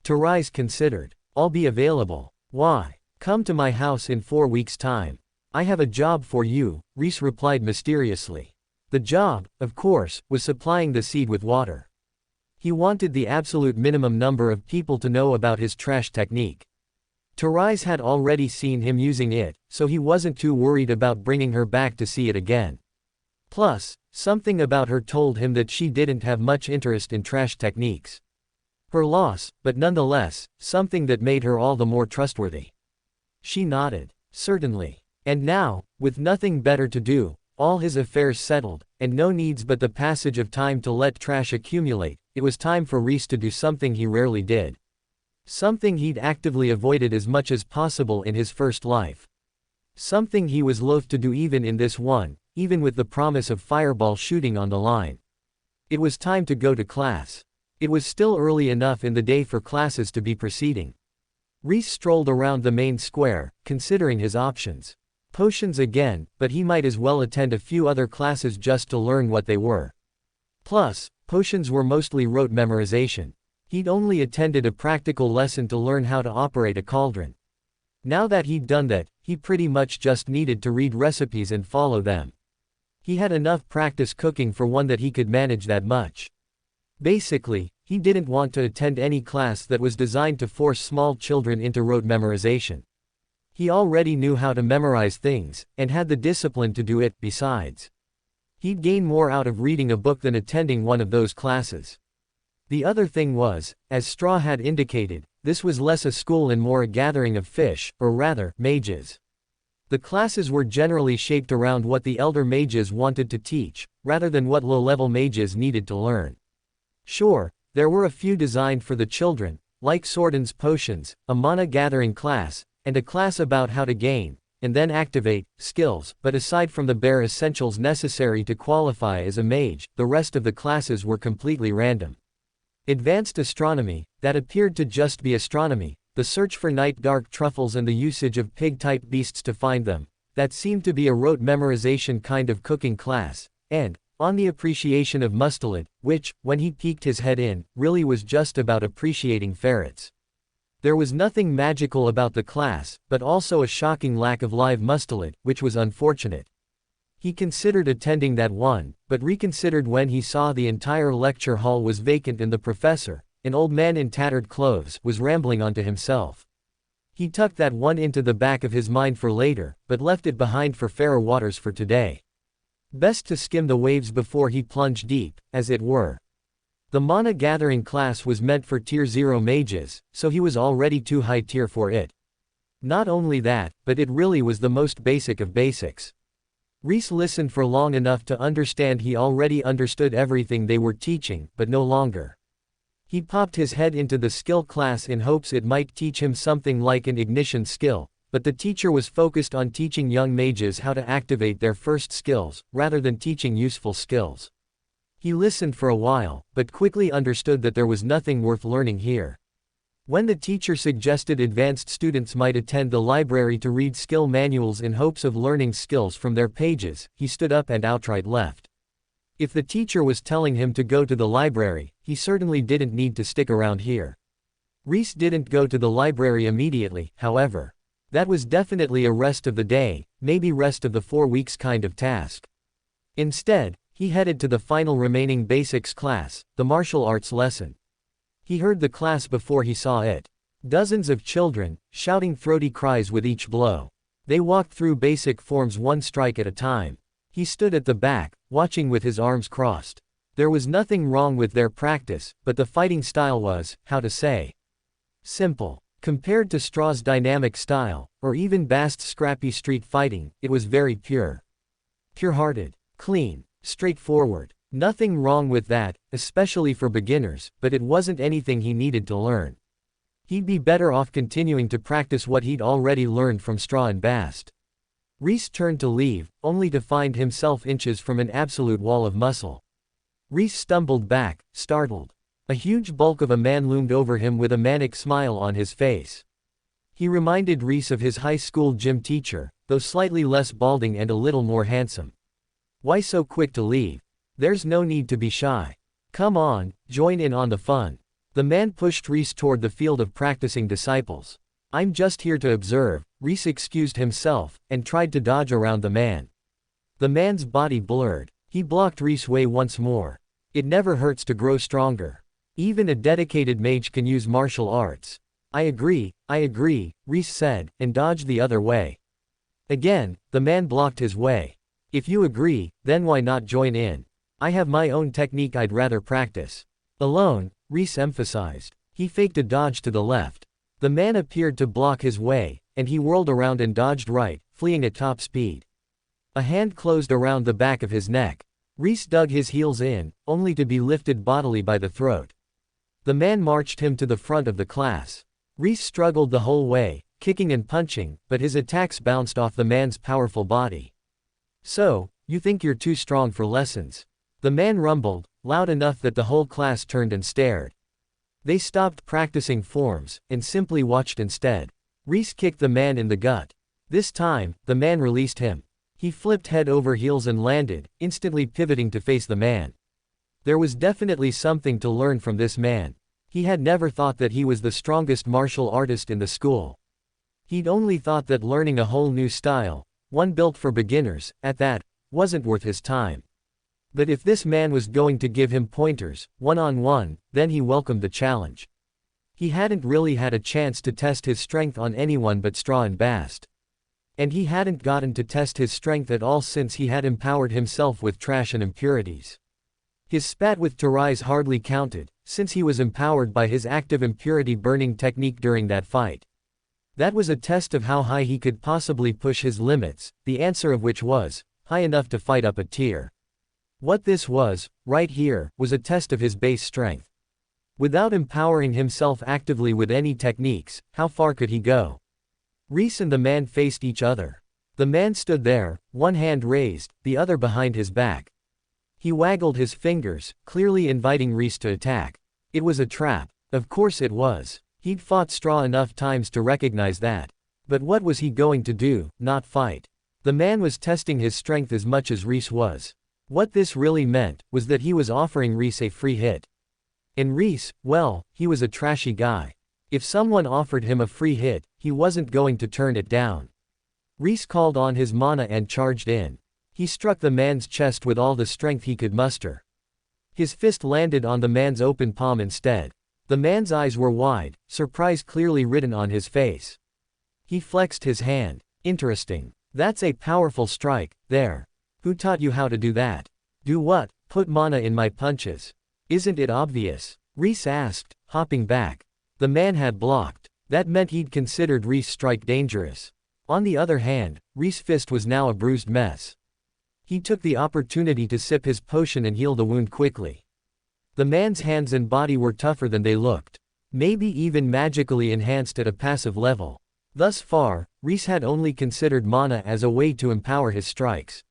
Rhys considered. I'll be available. Why? Come to my house in 4 weeks' time. I have a job for you, Rhys replied mysteriously. The job, of course, was supplying the seed with water. He wanted the absolute minimum number of people to know about his trash technique. Rhys had already seen him using it, so he wasn't too worried about bringing her back to see it again. Plus, something about her told him that she didn't have much interest in trash techniques. Her loss, but nonetheless, something that made her all the more trustworthy. She nodded. Certainly. And now, with nothing better to do, all his affairs settled, and no needs but the passage of time to let trash accumulate, it was time for Rhys to do something he rarely did. Something he'd actively avoided as much as possible in his first life. Something he was loath to do even in this one, even with the promise of fireball shooting on the line. It was time to go to class. It was still early enough in the day for classes to be proceeding. Rhys strolled around the main square, considering his options. Potions again, but he might as well attend a few other classes just to learn what they were. Plus, potions were mostly rote memorization. He'd only attended a practical lesson to learn how to operate a cauldron. Now that he'd done that, he pretty much just needed to read recipes and follow them. He had enough practice cooking for one that he could manage that much. Basically, he didn't want to attend any class that was designed to force small children into rote memorization. He already knew how to memorize things, and had the discipline to do it. Besides, he'd gain more out of reading a book than attending one of those classes. The other thing was, as Straw had indicated, this was less a school and more a gathering of fish, or rather, mages. The classes were generally shaped around what the elder mages wanted to teach, rather than what low-level mages needed to learn. Sure, there were a few designed for the children, like Swordens Potions, a mana-gathering class, and a class about how to gain, and then activate, skills, but aside from the bare essentials necessary to qualify as a mage, the rest of the classes were completely random. Advanced Astronomy, that appeared to just be astronomy, the search for night dark truffles and the usage of pig-type beasts to find them, that seemed to be a rote memorization kind of cooking class, and, on the appreciation of mustelid, which, when he peeked his head in, really was just about appreciating ferrets. There was nothing magical about the class, but also a shocking lack of live mustelid, which was unfortunate. He considered attending that one, but reconsidered when he saw the entire lecture hall was vacant and the professor, an old man in tattered clothes, was rambling on to himself. He tucked that one into the back of his mind for later, but left it behind for fairer waters for today. Best to skim the waves before he plunged deep, as it were. The mana gathering class was meant for tier 0 mages, so he was already too high tier for it. Not only that, but it really was the most basic of basics. Rhys listened for long enough to understand he already understood everything they were teaching, but no longer. He popped his head into the skill class in hopes it might teach him something like an ignition skill, but the teacher was focused on teaching young mages how to activate their first skills, rather than teaching useful skills. He listened for a while, but quickly understood that there was nothing worth learning here. When the teacher suggested advanced students might attend the library to read skill manuals in hopes of learning skills from their pages, he stood up and outright left. If the teacher was telling him to go to the library, he certainly didn't need to stick around here. Rhys didn't go to the library immediately, however. That was definitely a rest of the day, maybe rest of the 4 weeks kind of task. Instead, he headed to the final remaining basics class, the martial arts lesson. He heard the class before he saw it. Dozens of children, shouting throaty cries with each blow. They walked through basic forms one strike at a time. He stood at the back, watching with his arms crossed. There was nothing wrong with their practice, but the fighting style was, how to say, simple. Compared to Straw's dynamic style, or even Bast's scrappy street fighting, it was very pure. Pure-hearted. Clean. Straightforward. Nothing wrong with that, especially for beginners, but it wasn't anything he needed to learn. He'd be better off continuing to practice what he'd already learned from Straw and Bast. Rhys turned to leave, only to find himself inches from an absolute wall of muscle. Rhys stumbled back, startled. A huge bulk of a man loomed over him with a manic smile on his face. He reminded Rhys of his high school gym teacher, though slightly less balding and a little more handsome. Why so quick to leave? There's no need to be shy. Come on, join in on the fun. The man pushed Rhys toward the field of practicing disciples. I'm just here to observe. Rhys excused himself, and tried to dodge around the man. The man's body blurred. He blocked Rhys' way once more. It never hurts to grow stronger. Even a dedicated mage can use martial arts. I agree, Rhys said, and dodged the other way. Again, the man blocked his way. If you agree, then why not join in? I have my own technique I'd rather practice. Alone, Rhys emphasized. He faked a dodge to the left. The man appeared to block his way, and he whirled around and dodged right, fleeing at top speed. A hand closed around the back of his neck. Rhys dug his heels in, only to be lifted bodily by the throat. The man marched him to the front of the class. Rhys struggled the whole way, kicking and punching, but his attacks bounced off the man's powerful body. So, you think you're too strong for lessons? The man rumbled, loud enough that the whole class turned and stared. They stopped practicing forms, and simply watched instead. Rhys kicked the man in the gut. This time, the man released him. He flipped head over heels and landed, instantly pivoting to face the man. There was definitely something to learn from this man. He had never thought that he was the strongest martial artist in the school. He'd only thought that learning a whole new style, one built for beginners, at that, wasn't worth his time. But if this man was going to give him pointers, one-on-one, then he welcomed the challenge. He hadn't really had a chance to test his strength on anyone but Straw and Bast. And he hadn't gotten to test his strength at all since he had empowered himself with trash and impurities. His spat with Therese hardly counted, since he was empowered by his active impurity burning technique during that fight. That was a test of how high he could possibly push his limits, the answer of which was, high enough to fight up a tier. What this was, right here, was a test of his base strength. Without empowering himself actively with any techniques, how far could he go? Rhys and the man faced each other. The man stood there, one hand raised, the other behind his back. He waggled his fingers, clearly inviting Rhys to attack. It was a trap. Of course it was. He'd fought Straw enough times to recognize that. But what was he going to do? Not fight. The man was testing his strength as much as Rhys was. What this really meant, was that he was offering Rhys a free hit. And Rhys, well, he was a trashy guy. If someone offered him a free hit, he wasn't going to turn it down. Rhys called on his mana and charged in. He struck the man's chest with all the strength he could muster. His fist landed on the man's open palm instead. The man's eyes were wide, surprise clearly written on his face. He flexed his hand. Interesting. That's a powerful strike, there. Who taught you how to do that? Do what? Put mana in my punches. Isn't it obvious? Rhys asked, hopping back. The man had blocked. That meant he'd considered Rhys' strike dangerous. On the other hand, Rhys' fist was now a bruised mess. He took the opportunity to sip his potion and heal the wound quickly. The man's hands and body were tougher than they looked. Maybe even magically enhanced at a passive level. Thus far, Rhys had only considered mana as a way to empower his strikes.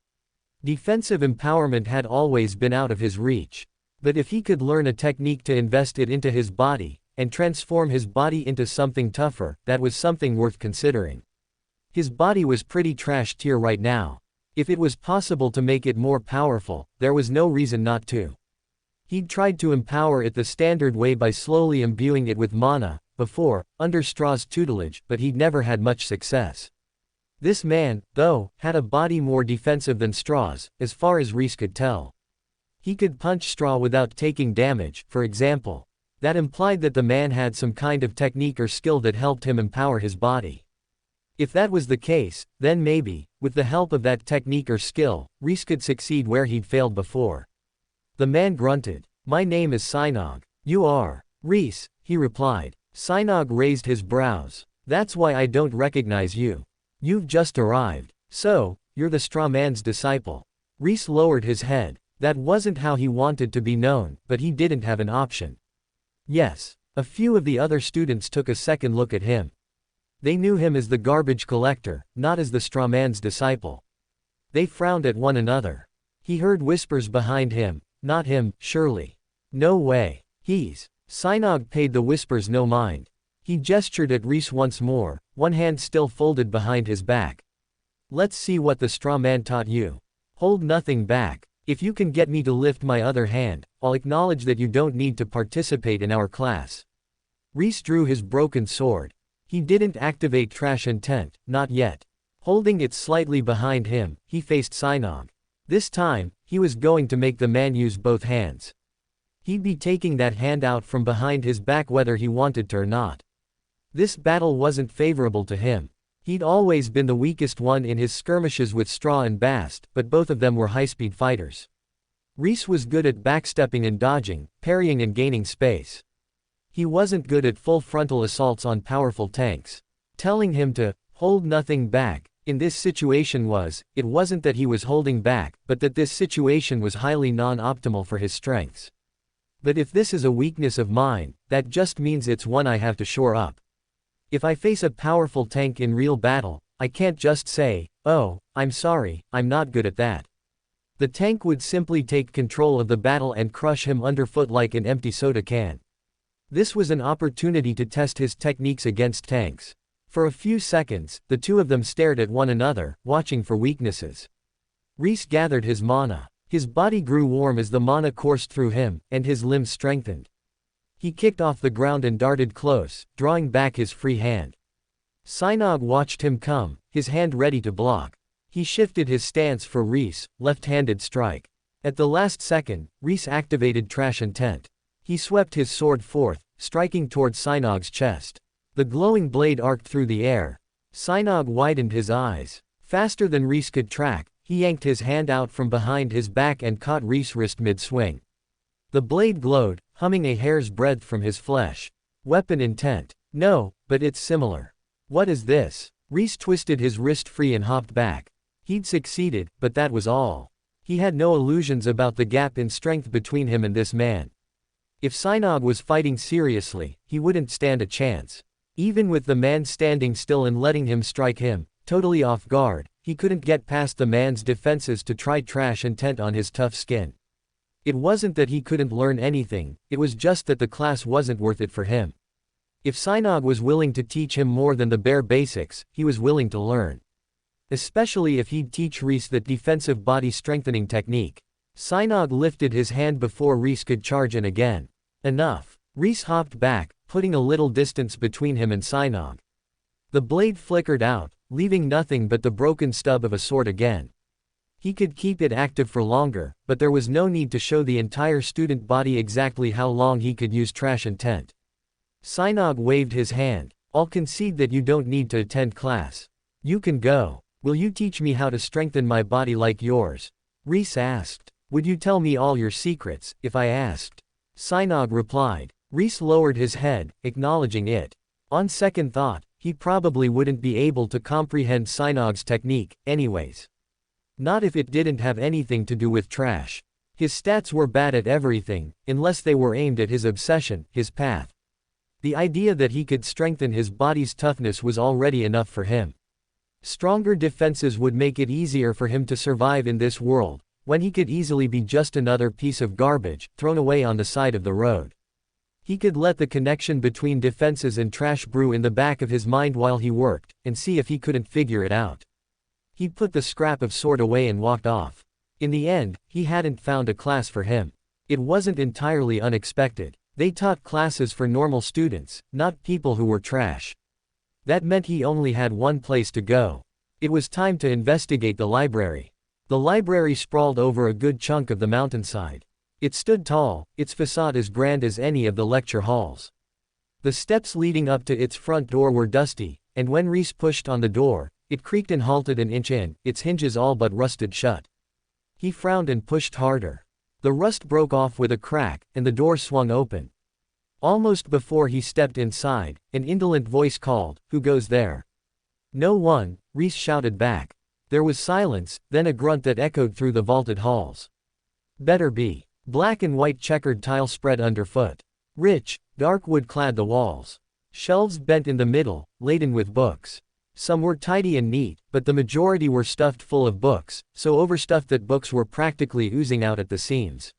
Defensive empowerment had always been out of his reach. But if he could learn a technique to invest it into his body, and transform his body into something tougher, that was something worth considering. His body was pretty trash tier right now. If it was possible to make it more powerful, there was no reason not to. He'd tried to empower it the standard way by slowly imbuing it with mana, before, under Straw's tutelage, but he'd never had much success. This man, though, had a body more defensive than Straw's, as far as Rhys could tell. He could punch Straw without taking damage, for example. That implied that the man had some kind of technique or skill that helped him empower his body. If that was the case, then maybe, with the help of that technique or skill, Rhys could succeed where he'd failed before. The man grunted. My name is Synog. You are. Rhys, he replied. Synog raised his brows. That's why I don't recognize you. You've just arrived. So, you're the straw man's disciple. Rhys lowered his head. That wasn't how he wanted to be known, but he didn't have an option. Yes. A few of the other students took a second look at him. They knew him as the garbage collector, not as the straw man's disciple. They frowned at one another. He heard whispers behind him. Not him, surely. No way. He's. Synog paid the whispers no mind. He gestured at Rhys once more, one hand still folded behind his back. Let's see what the straw man taught you. Hold nothing back. If you can get me to lift my other hand, I'll acknowledge that you don't need to participate in our class. Rhys drew his broken sword. He didn't activate Trash Intent, not yet. Holding it slightly behind him, he faced Synog. This time, he was going to make the man use both hands. He'd be taking that hand out from behind his back whether he wanted to or not. This battle wasn't favorable to him. He'd always been the weakest one in his skirmishes with Straw and Bast, but both of them were high-speed fighters. Rhys was good at backstepping and dodging, parrying and gaining space. He wasn't good at full frontal assaults on powerful tanks. Telling him to hold nothing back in this situation it wasn't that he was holding back, but that this situation was highly non-optimal for his strengths. But if this is a weakness of mine, that just means it's one I have to shore up. If I face a powerful tank in real battle, I can't just say, oh, I'm sorry, I'm not good at that. The tank would simply take control of the battle and crush him underfoot like an empty soda can. This was an opportunity to test his techniques against tanks. For a few seconds, the two of them stared at one another, watching for weaknesses. Rhys gathered his mana. His body grew warm as the mana coursed through him, and his limbs strengthened. He kicked off the ground and darted close, drawing back his free hand. Synog watched him come, his hand ready to block. He shifted his stance for Rhys, left-handed strike. At the last second, Rhys activated Trash Intent. He swept his sword forth, striking toward Synog's chest. The glowing blade arced through the air. Synog widened his eyes. Faster than Rhys could track, he yanked his hand out from behind his back and caught Rhys' wrist mid-swing. The blade glowed, humming a hair's breadth from his flesh. Weapon intent. No, but it's similar. What is this? Rhys twisted his wrist free and hopped back. He'd succeeded, but that was all. He had no illusions about the gap in strength between him and this man. If Synopsis was fighting seriously, he wouldn't stand a chance. Even with the man standing still and letting him strike him, totally off guard, he couldn't get past the man's defenses to try trash intent on his tough skin. It wasn't that he couldn't learn anything, it was just that the class wasn't worth it for him. If Synopsis was willing to teach him more than the bare basics, he was willing to learn. Especially if he'd teach Rhys that defensive body strengthening technique. Synopsis lifted his hand before Rhys could charge in again. Enough. Rhys hopped back, putting a little distance between him and Synopsis. The blade flickered out, leaving nothing but the broken stub of a sword again. He could keep it active for longer, but there was no need to show the entire student body exactly how long he could use trash intent. Synopsis waved his hand. I'll concede that you don't need to attend class. You can go. Will you teach me how to strengthen my body like yours? Rhys asked. Would you tell me all your secrets, if I asked? Synopsis replied. Rhys lowered his head, acknowledging it. On second thought, he probably wouldn't be able to comprehend Synopsis' technique, anyways. Not if it didn't have anything to do with trash. His stats were bad at everything, unless they were aimed at his obsession, his path. The idea that he could strengthen his body's toughness was already enough for him. Stronger defenses would make it easier for him to survive in this world, when he could easily be just another piece of garbage, thrown away on the side of the road. He could let the connection between defenses and trash brew in the back of his mind while he worked, and see if he couldn't figure it out. He put the scrap of sword away and walked off. In the end, he hadn't found a class for him. It wasn't entirely unexpected. They taught classes for normal students, not people who were trash. That meant he only had one place to go. It was time to investigate the library. The library sprawled over a good chunk of the mountainside. It stood tall, its facade as grand as any of the lecture halls. The steps leading up to its front door were dusty, and when Rhys pushed on the door, it creaked and halted an inch in, its hinges all but rusted shut. He frowned and pushed harder. The rust broke off with a crack, and the door swung open. Almost before he stepped inside, an indolent voice called, "Who goes there?" "No one," Rhys shouted back. There was silence, then a grunt that echoed through the vaulted halls. "Better be." Black and white checkered tile spread underfoot. Rich, dark wood clad the walls. Shelves bent in the middle, laden with books. Some were tidy and neat, but the majority were stuffed full of books, so overstuffed that books were practically oozing out at the seams.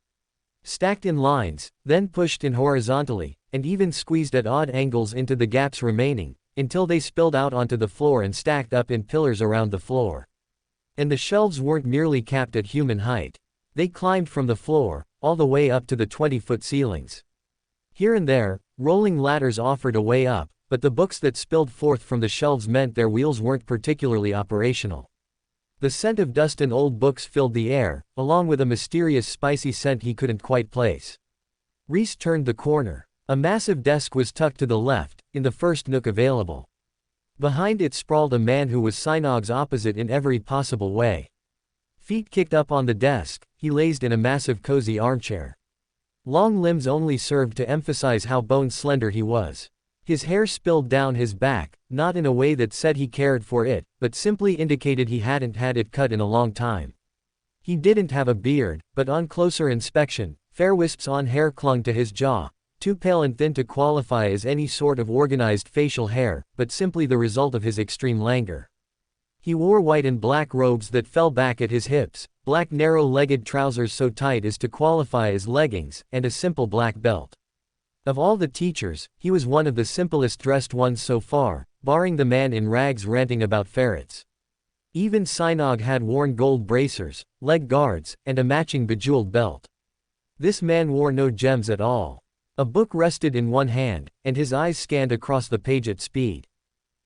Stacked in lines, then pushed in horizontally, and even squeezed at odd angles into the gaps remaining, until they spilled out onto the floor and stacked up in pillars around the floor. And the shelves weren't merely capped at human height. They climbed from the floor, all the way up to the 20-foot ceilings. Here and there, rolling ladders offered a way up, but the books that spilled forth from the shelves meant their wheels weren't particularly operational. The scent of dust and old books filled the air, along with a mysterious spicy scent he couldn't quite place. Rhys turned the corner. A massive desk was tucked to the left, in the first nook available. Behind it sprawled a man who was Synopsis' opposite in every possible way. Feet kicked up on the desk, he lazed in a massive cozy armchair. Long limbs only served to emphasize how bone-slender he was. His hair spilled down his back, not in a way that said he cared for it, but simply indicated he hadn't had it cut in a long time. He didn't have a beard, but on closer inspection, fair wisps on hair clung to his jaw, too pale and thin to qualify as any sort of organized facial hair, but simply the result of his extreme languor. He wore white and black robes that fell back at his hips, black narrow-legged trousers so tight as to qualify as leggings, and a simple black belt. Of all the teachers, he was one of the simplest dressed ones so far, barring the man in rags ranting about ferrets. Even Synopsis had worn gold bracers, leg guards, and a matching bejeweled belt. This man wore no gems at all. A book rested in one hand, and his eyes scanned across the page at speed.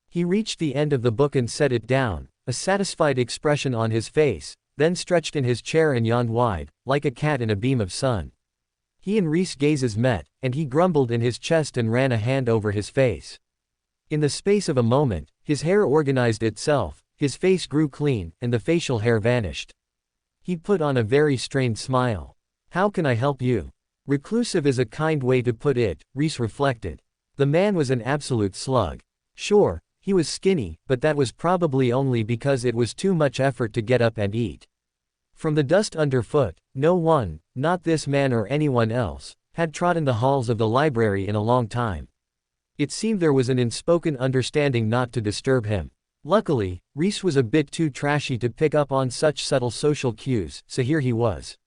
He reached the end of the book and set it down, a satisfied expression on his face, then stretched in his chair and yawned wide, like a cat in a beam of sun. He and Rhys' gazes met, and he grumbled in his chest and ran a hand over his face. In the space of a moment, his hair organized itself, his face grew clean, and the facial hair vanished. He put on a very strained smile. "How can I help you?" Reclusive is a kind way to put it, Rhys reflected. The man was an absolute slug. Sure, he was skinny, but that was probably only because it was too much effort to get up and eat. From the dust underfoot, no one, not this man or anyone else, had trodden the halls of the library in a long time. It seemed there was an unspoken understanding not to disturb him. Luckily, Rhys was a bit too trashy to pick up on such subtle social cues, so here he was.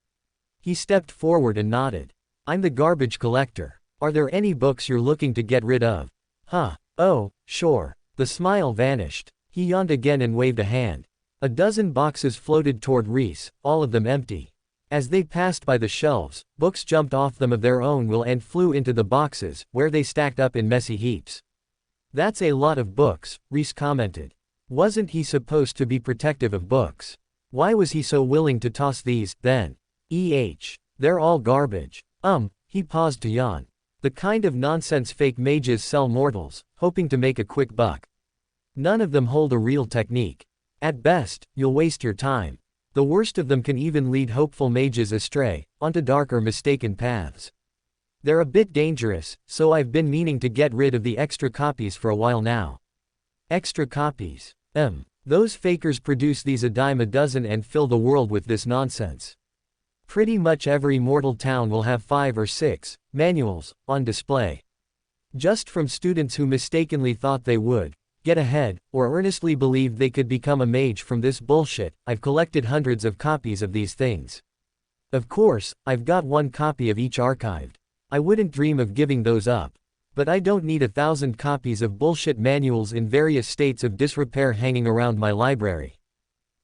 He stepped forward and nodded. I'm the garbage collector. Are there any books you're looking to get rid of? Huh. Oh, sure. The smile vanished. He yawned again and waved a hand. A dozen boxes floated toward Rhys, all of them empty. As they passed by the shelves, books jumped off them of their own will and flew into the boxes, where they stacked up in messy heaps. That's a lot of books, Rhys commented. Wasn't he supposed to be protective of books? Why was he so willing to toss these, then? They're all garbage. He paused to yawn. The kind of nonsense fake mages sell mortals, hoping to make a quick buck. None of them hold a real technique. At best, you'll waste your time. The worst of them can even lead hopeful mages astray, onto dark or mistaken paths. They're a bit dangerous, so I've been meaning to get rid of the extra copies for a while now. Extra copies? Those fakers produce these a dime a dozen and fill the world with this nonsense. Pretty much every mortal town will have 5 or 6 manuals on display. Just from students who mistakenly thought they would get ahead, or earnestly believed they could become a mage from this bullshit, I've collected hundreds of copies of these things. Of course, I've got 1 copy of each archived. I wouldn't dream of giving those up. But I don't need 1,000 copies of bullshit manuals in various states of disrepair hanging around my library.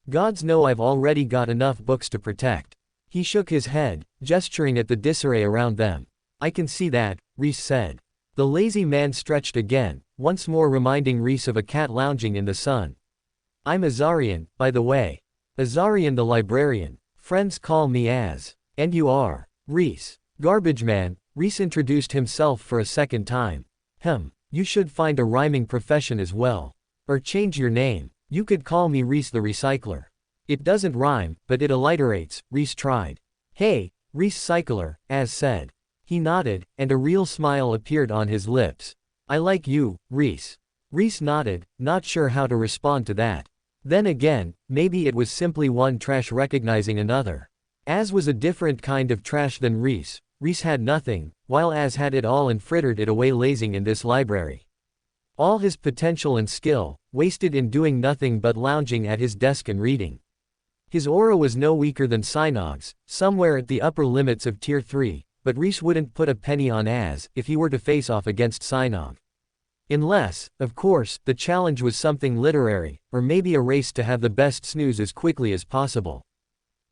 Gods know I've already got enough books to protect. He shook his head, gesturing at the disarray around them. I can see that, Rhys said. The lazy man stretched again, once more reminding Rhys of a cat lounging in the sun. I'm Azarian, by the way. Azarian the librarian. Friends call me Az. And you are? Rhys. Garbage man. Rhys introduced himself for a second time. You should find a rhyming profession as well. Or change your name. You could call me Rhys the Recycler. It doesn't rhyme, but it alliterates, Rhys tried. Hey, Rhys Cycler, Az said. He nodded, and a real smile appeared on his lips. I like you, Rhys. Rhys nodded, not sure how to respond to that. Then again, maybe it was simply one trash recognizing another. Az was a different kind of trash than Rhys. Rhys had nothing, while Az had it all and frittered it away lazing in this library. All his potential and skill, wasted in doing nothing but lounging at his desk and reading. His aura was no weaker than Synog's, somewhere at the upper limits of Tier 3, but Rhys wouldn't put a penny on Az if he were to face off against Synog. Unless, of course, the challenge was something literary, or maybe a race to have the best snooze as quickly as possible.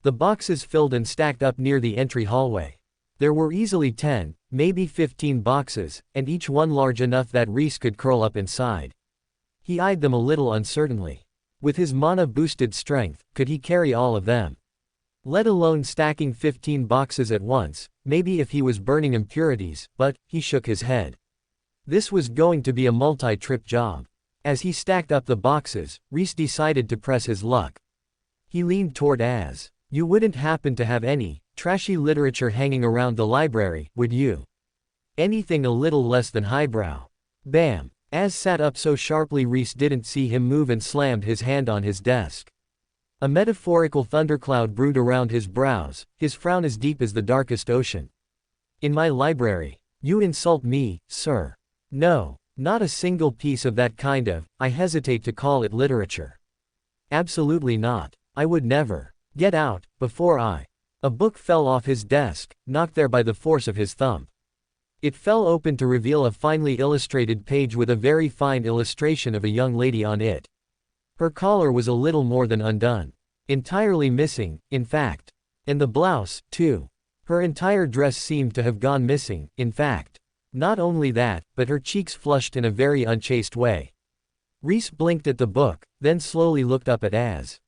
The boxes filled and stacked up near the entry hallway. There were easily 10, maybe 15 boxes, and each one large enough that Rhys could curl up inside. He eyed them a little uncertainly. With his mana-boosted strength, could he carry all of them? Let alone stacking 15 boxes at once, maybe if he was burning impurities, but, he shook his head. This was going to be a multi-trip job. As he stacked up the boxes, Rhys decided to press his luck. He leaned toward Az. You wouldn't happen to have any trashy literature hanging around the library, would you? Anything a little less than highbrow. Bam! Az sat up so sharply Rhys didn't see him move and slammed his hand on his desk. A metaphorical thundercloud brewed around his brows, his frown as deep as the darkest ocean. In my library. You insult me, sir. No, not a single piece of that kind of, I hesitate to call it literature. Absolutely not. I would never. Get out, before I. A book fell off his desk, knocked there by the force of his thumb. It fell open to reveal a finely illustrated page with a very fine illustration of a young lady on it. Her collar was a little more than undone. Entirely missing, in fact. And the blouse, too. Her entire dress seemed to have gone missing, in fact. Not only that, but her cheeks flushed in a very unchaste way. Rhys blinked at the book, then slowly looked up at Az.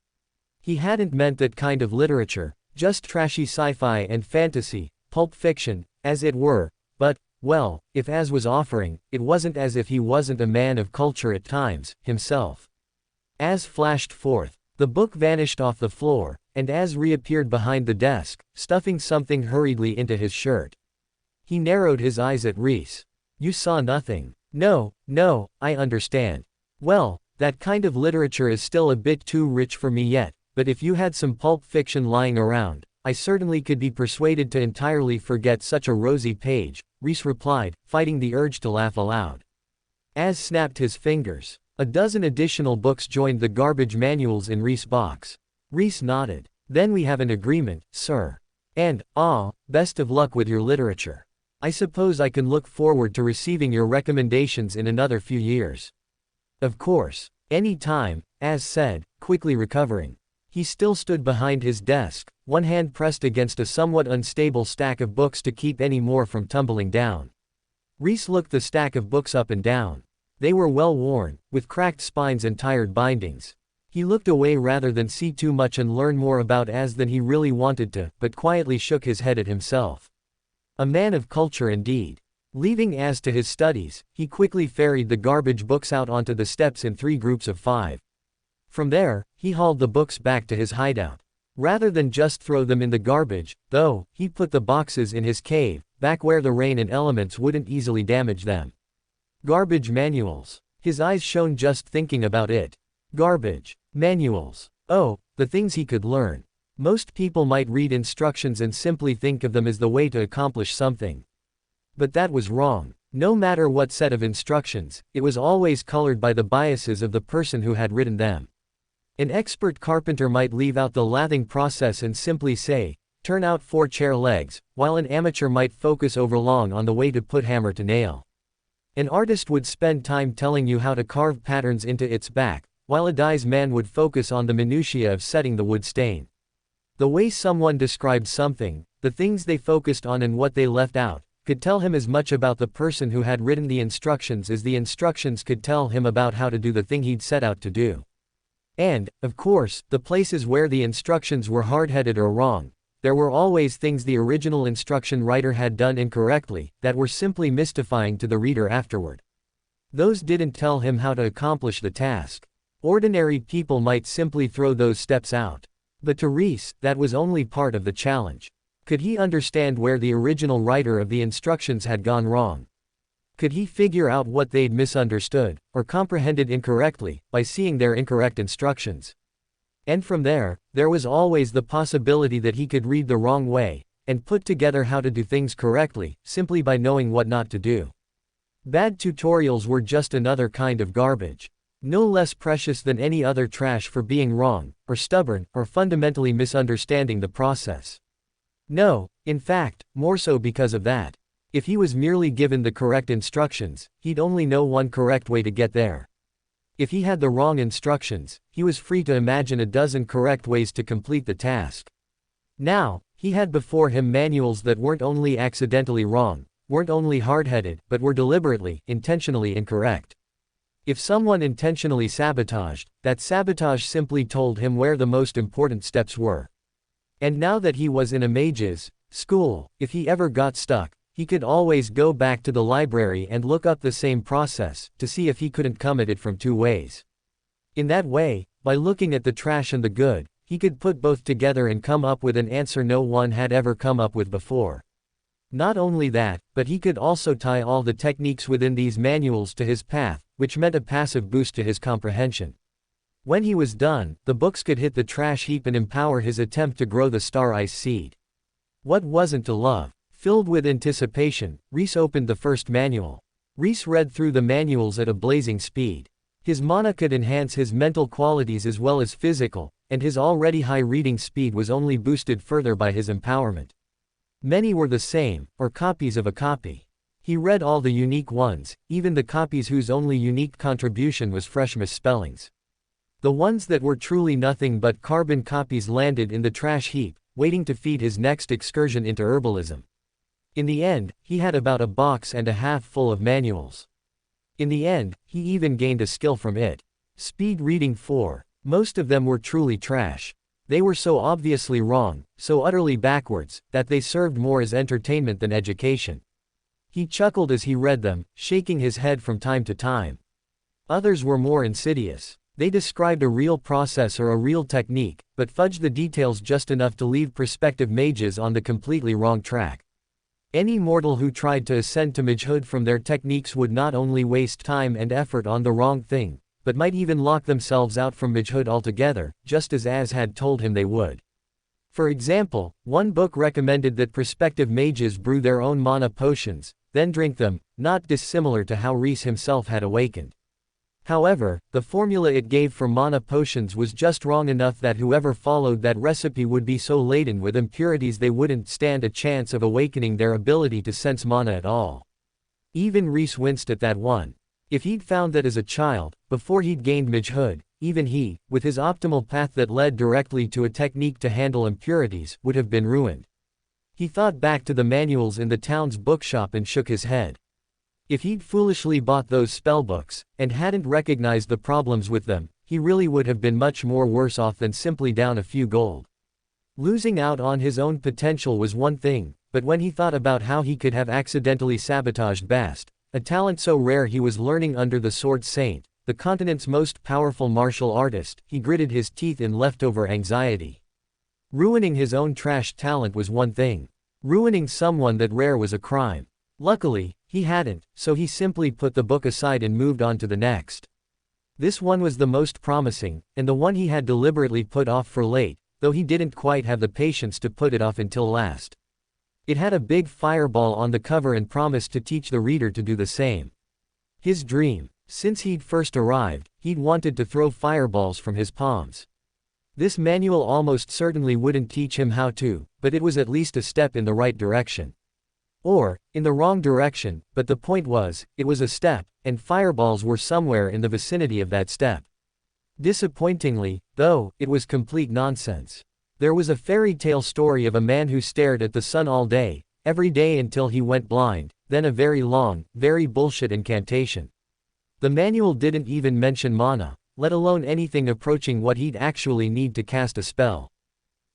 He hadn't meant that kind of literature, just trashy sci-fi and fantasy, pulp fiction, as it were, but, well, if Az was offering, it wasn't as if he wasn't a man of culture at times, himself. Az flashed forth. The book vanished off the floor, and Az reappeared behind the desk, stuffing something hurriedly into his shirt. He narrowed his eyes at Rhys. You saw nothing. No, I understand. Well, that kind of literature is still a bit too rich for me yet, but if you had some pulp fiction lying around, I certainly could be persuaded to entirely forget such a rosy page, Rhys replied, fighting the urge to laugh aloud. Az snapped his fingers. A dozen additional books joined the garbage manuals in Rhys' box. Rhys nodded. Then we have an agreement, sir. And, best of luck with your literature. I suppose I can look forward to receiving your recommendations in another few years. Of course. Any time, Az said, quickly recovering. He still stood behind his desk, one hand pressed against a somewhat unstable stack of books to keep any more from tumbling down. Rhys looked the stack of books up and down. They were well worn, with cracked spines and tired bindings. He looked away rather than see too much and learn more about Az than he really wanted to, but quietly shook his head at himself. A man of culture indeed. Leaving Az to his studies, he quickly ferried the garbage books out onto the steps in 3 groups of 5. From there, he hauled the books back to his hideout. Rather than just throw them in the garbage, though, he put the boxes in his cave, back where the rain and elements wouldn't easily damage them. Garbage manuals. His eyes shone just thinking about it. Garbage manuals. Oh, the things he could learn. Most people might read instructions and simply think of them as the way to accomplish something. But that was wrong. No matter what set of instructions, it was always colored by the biases of the person who had written them. An expert carpenter might leave out the lathing process and simply say, turn out 4 chair legs, while an amateur might focus overlong on the way to put hammer to nail. An artist would spend time telling you how to carve patterns into its back, while a dyes man would focus on the minutiae of setting the wood stain. The way someone described something, the things they focused on and what they left out, could tell him as much about the person who had written the instructions as the instructions could tell him about how to do the thing he'd set out to do. And, of course, the places where the instructions were hard-headed or wrong, there were always things the original instruction writer had done incorrectly, that were simply mystifying to the reader afterward. Those didn't tell him how to accomplish the task. Ordinary people might simply throw those steps out. But to Rhys, that was only part of the challenge. Could he understand where the original writer of the instructions had gone wrong? Could he figure out what they'd misunderstood, or comprehended incorrectly, by seeing their incorrect instructions? And from there was always the possibility that he could read the wrong way, and put together how to do things correctly, simply by knowing what not to do. Bad tutorials were just another kind of garbage. No less precious than any other trash for being wrong, or stubborn, or fundamentally misunderstanding the process. No, in fact, more so because of that. If he was merely given the correct instructions, he'd only know one correct way to get there. If he had the wrong instructions, he was free to imagine a dozen correct ways to complete the task. Now, he had before him manuals that weren't only accidentally wrong, weren't only hard-headed, but were deliberately, intentionally incorrect. If someone intentionally sabotaged, that sabotage simply told him where the most important steps were. And now that he was in a mage's school, if he ever got stuck, he could always go back to the library and look up the same process, to see if he couldn't come at it from 2 ways. In that way, by looking at the trash and the good, he could put both together and come up with an answer no one had ever come up with before. Not only that, but he could also tie all the techniques within these manuals to his path, which meant a passive boost to his comprehension. When he was done, the books could hit the trash heap and empower his attempt to grow the star ice seed. What wasn't to love? Filled with anticipation, Rhys opened the first manual. Rhys read through the manuals at a blazing speed. His mana could enhance his mental qualities as well as physical, and his already high reading speed was only boosted further by his empowerment. Many were the same, or copies of a copy. He read all the unique ones, even the copies whose only unique contribution was fresh misspellings. The ones that were truly nothing but carbon copies landed in the trash heap, waiting to feed his next excursion into herbalism. In the end, he had about 1.5 boxes full of manuals. In the end, he even gained a skill from it. Speed reading 4. Most of them were truly trash. They were so obviously wrong, so utterly backwards, that they served more as entertainment than education. He chuckled as he read them, shaking his head from time to time. Others were more insidious. They described a real process or a real technique, but fudged the details just enough to leave prospective mages on the completely wrong track. Any mortal who tried to ascend to magehood from their techniques would not only waste time and effort on the wrong thing, but might even lock themselves out from magehood altogether, just as Az had told him they would. For example, one book recommended that prospective mages brew their own mana potions, then drink them, not dissimilar to how Rhys himself had awakened. However, the formula it gave for mana potions was just wrong enough that whoever followed that recipe would be so laden with impurities they wouldn't stand a chance of awakening their ability to sense mana at all. Even Rhys winced at that one. If he'd found that as a child, before he'd gained magehood, even he, with his optimal path that led directly to a technique to handle impurities, would have been ruined. He thought back to the manuals in the town's bookshop and shook his head. If he'd foolishly bought those spellbooks, and hadn't recognized the problems with them, he really would have been much more worse off than simply down a few gold. Losing out on his own potential was one thing, but when he thought about how he could have accidentally sabotaged Bast, a talent so rare he was learning under the Sword Saint, the continent's most powerful martial artist, he gritted his teeth in leftover anxiety. Ruining his own trash talent was one thing. Ruining someone that rare was a crime. Luckily, he hadn't, so he simply put the book aside and moved on to the next. This one was the most promising, and the one he had deliberately put off for late, though he didn't quite have the patience to put it off until last. It had a big fireball on the cover and promised to teach the reader to do the same. His dream. Since he'd first arrived, he'd wanted to throw fireballs from his palms. This manual almost certainly wouldn't teach him how to, but it was at least a step in the right direction. Or, in the wrong direction, but the point was, it was a step, and fireballs were somewhere in the vicinity of that step. Disappointingly, though, it was complete nonsense. There was a fairy tale story of a man who stared at the sun all day, every day until he went blind, then a very long, very bullshit incantation. The manual didn't even mention mana, let alone anything approaching what he'd actually need to cast a spell.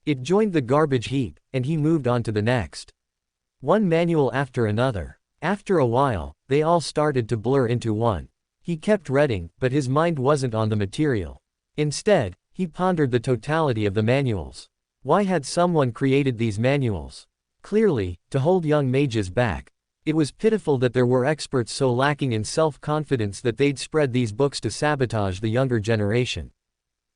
It joined the garbage heap, and he moved on to the next. One manual after another. After a while, they all started to blur into one. He kept reading, but his mind wasn't on the material. Instead, he pondered the totality of the manuals. Why had someone created these manuals? Clearly, to hold young mages back. It was pitiful that there were experts so lacking in self-confidence that they'd spread these books to sabotage the younger generation.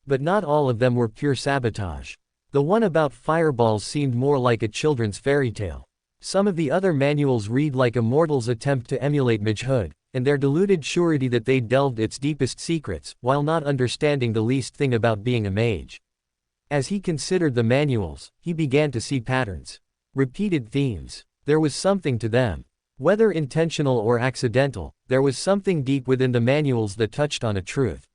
But not all of them were pure sabotage. The one about fireballs seemed more like a children's fairy tale. Some of the other manuals read like a mortal's attempt to emulate magehood, and their deluded surety that they'd delved its deepest secrets, while not understanding the least thing about being a mage. As he considered the manuals, he began to see patterns. Repeated themes. There was something to them. Whether intentional or accidental, there was something deep within the manuals that touched on a truth.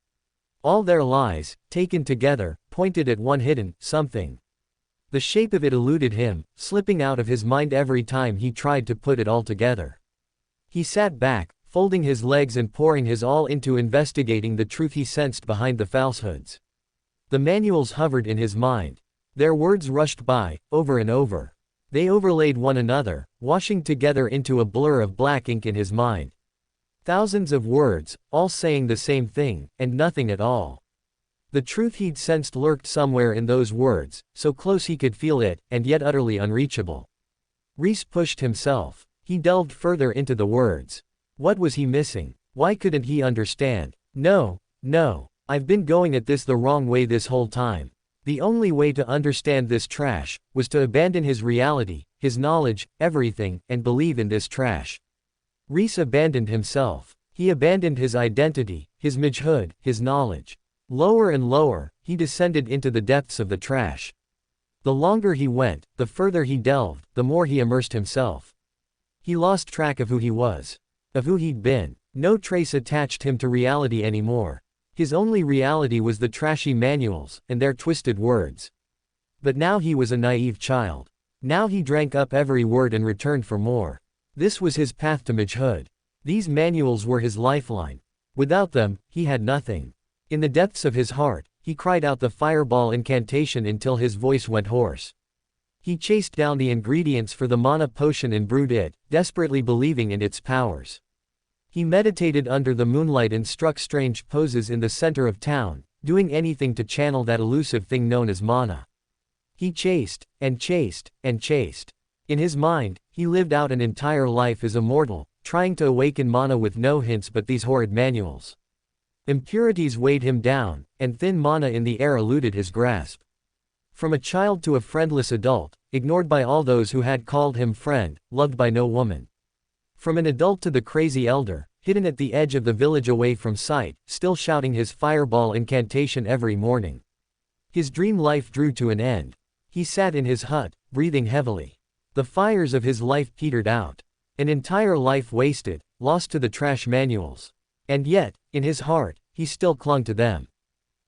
All their lies, taken together, pointed at one hidden something. The shape of it eluded him, slipping out of his mind every time he tried to put it all together. He sat back, folding his legs and pouring his all into investigating the truth he sensed behind the falsehoods. The manuals hovered in his mind. Their words rushed by, over and over. They overlaid one another, washing together into a blur of black ink in his mind. Thousands of words, all saying the same thing, and nothing at all. The truth he'd sensed lurked somewhere in those words, so close he could feel it, and yet utterly unreachable. Rhys pushed himself. He delved further into the words. What was he missing? Why couldn't he understand? No, I've been going at this the wrong way this whole time. The only way to understand this trash was to abandon his reality, his knowledge, everything, and believe in this trash. Rhys abandoned himself. He abandoned his identity, his magehood, his knowledge. Lower and lower, he descended into the depths of the trash. The longer he went, the further he delved, the more he immersed himself. He lost track of who he was. Of who he'd been. No trace attached him to reality anymore. His only reality was the trashy manuals, and their twisted words. But now he was a naive child. Now he drank up every word and returned for more. This was his path to magehood. These manuals were his lifeline. Without them, he had nothing. In the depths of his heart, he cried out the fireball incantation until his voice went hoarse. He chased down the ingredients for the mana potion and brewed it, desperately believing in its powers. He meditated under the moonlight and struck strange poses in the center of town, doing anything to channel that elusive thing known as mana. He chased, and chased, and chased. In his mind, he lived out an entire life as a mortal, trying to awaken mana with no hints but these horrid manuals. Impurities weighed him down, and thin mana in the air eluded his grasp. From a child to a friendless adult, ignored by all those who had called him friend, loved by no woman. From an adult to the crazy elder, hidden at the edge of the village away from sight, still shouting his fireball incantation every morning. His dream life drew to an end. He sat in his hut, breathing heavily. The fires of his life petered out. An entire life wasted, lost to the trash manuals. And yet, in his heart, he still clung to them.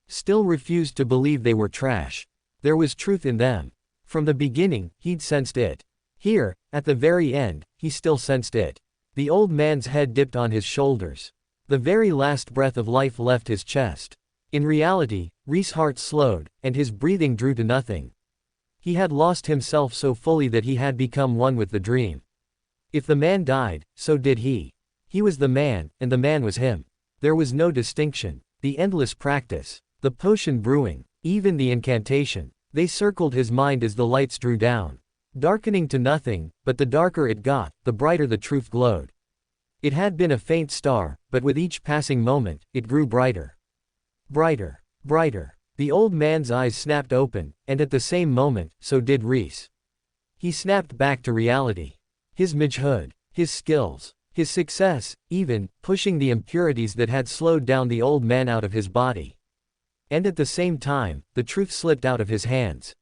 Still refused to believe they were trash. There was truth in them. From the beginning, he'd sensed it. Here, at the very end, he still sensed it. The old man's head dipped on his shoulders. The very last breath of life left his chest. In reality, Rhys' heart slowed, and his breathing drew to nothing. He had lost himself so fully that he had become one with the dream. If the man died, so did he. He was the man, and the man was him. There was no distinction. The endless practice, the potion brewing, even the incantation, they circled his mind as the lights drew down. Darkening to nothing, but the darker it got, the brighter the truth glowed. It had been a faint star, but with each passing moment, it grew brighter. Brighter. Brighter. The old man's eyes snapped open, and at the same moment, so did Rhys. He snapped back to reality. His magehood, his skills, his success, even, pushing the impurities that had slowed down the old man out of his body. And at the same time, the truth slipped out of his hands.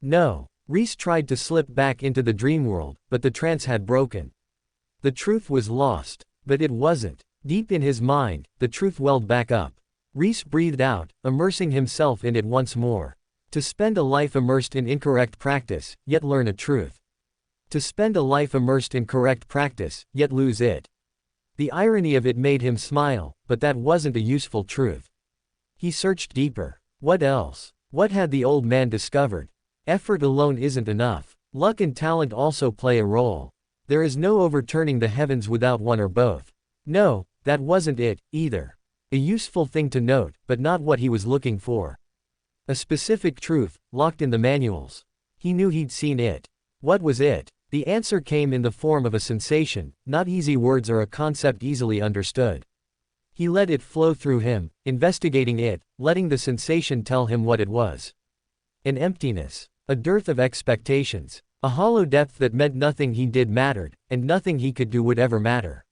No. Rhys tried to slip back into the dream world, but the trance had broken. The truth was lost, but it wasn't. Deep in his mind, the truth welled back up. Rhys breathed out, immersing himself in it once more. To spend a life immersed in incorrect practice, yet learn a truth. To spend a life immersed in correct practice, yet lose it. The irony of it made him smile, but that wasn't a useful truth. He searched deeper. What else? What had the old man discovered? Effort alone isn't enough. Luck and talent also play a role. There is no overturning the heavens without one or both. No, that wasn't it, either. A useful thing to note, but not what he was looking for. A specific truth, locked in the manuals. He knew he'd seen it. What was it? The answer came in the form of a sensation, not easy words or a concept easily understood. He let it flow through him, investigating it, letting the sensation tell him what it was. An emptiness. A dearth of expectations. A hollow depth that meant nothing he did mattered, and nothing he could do would ever matter.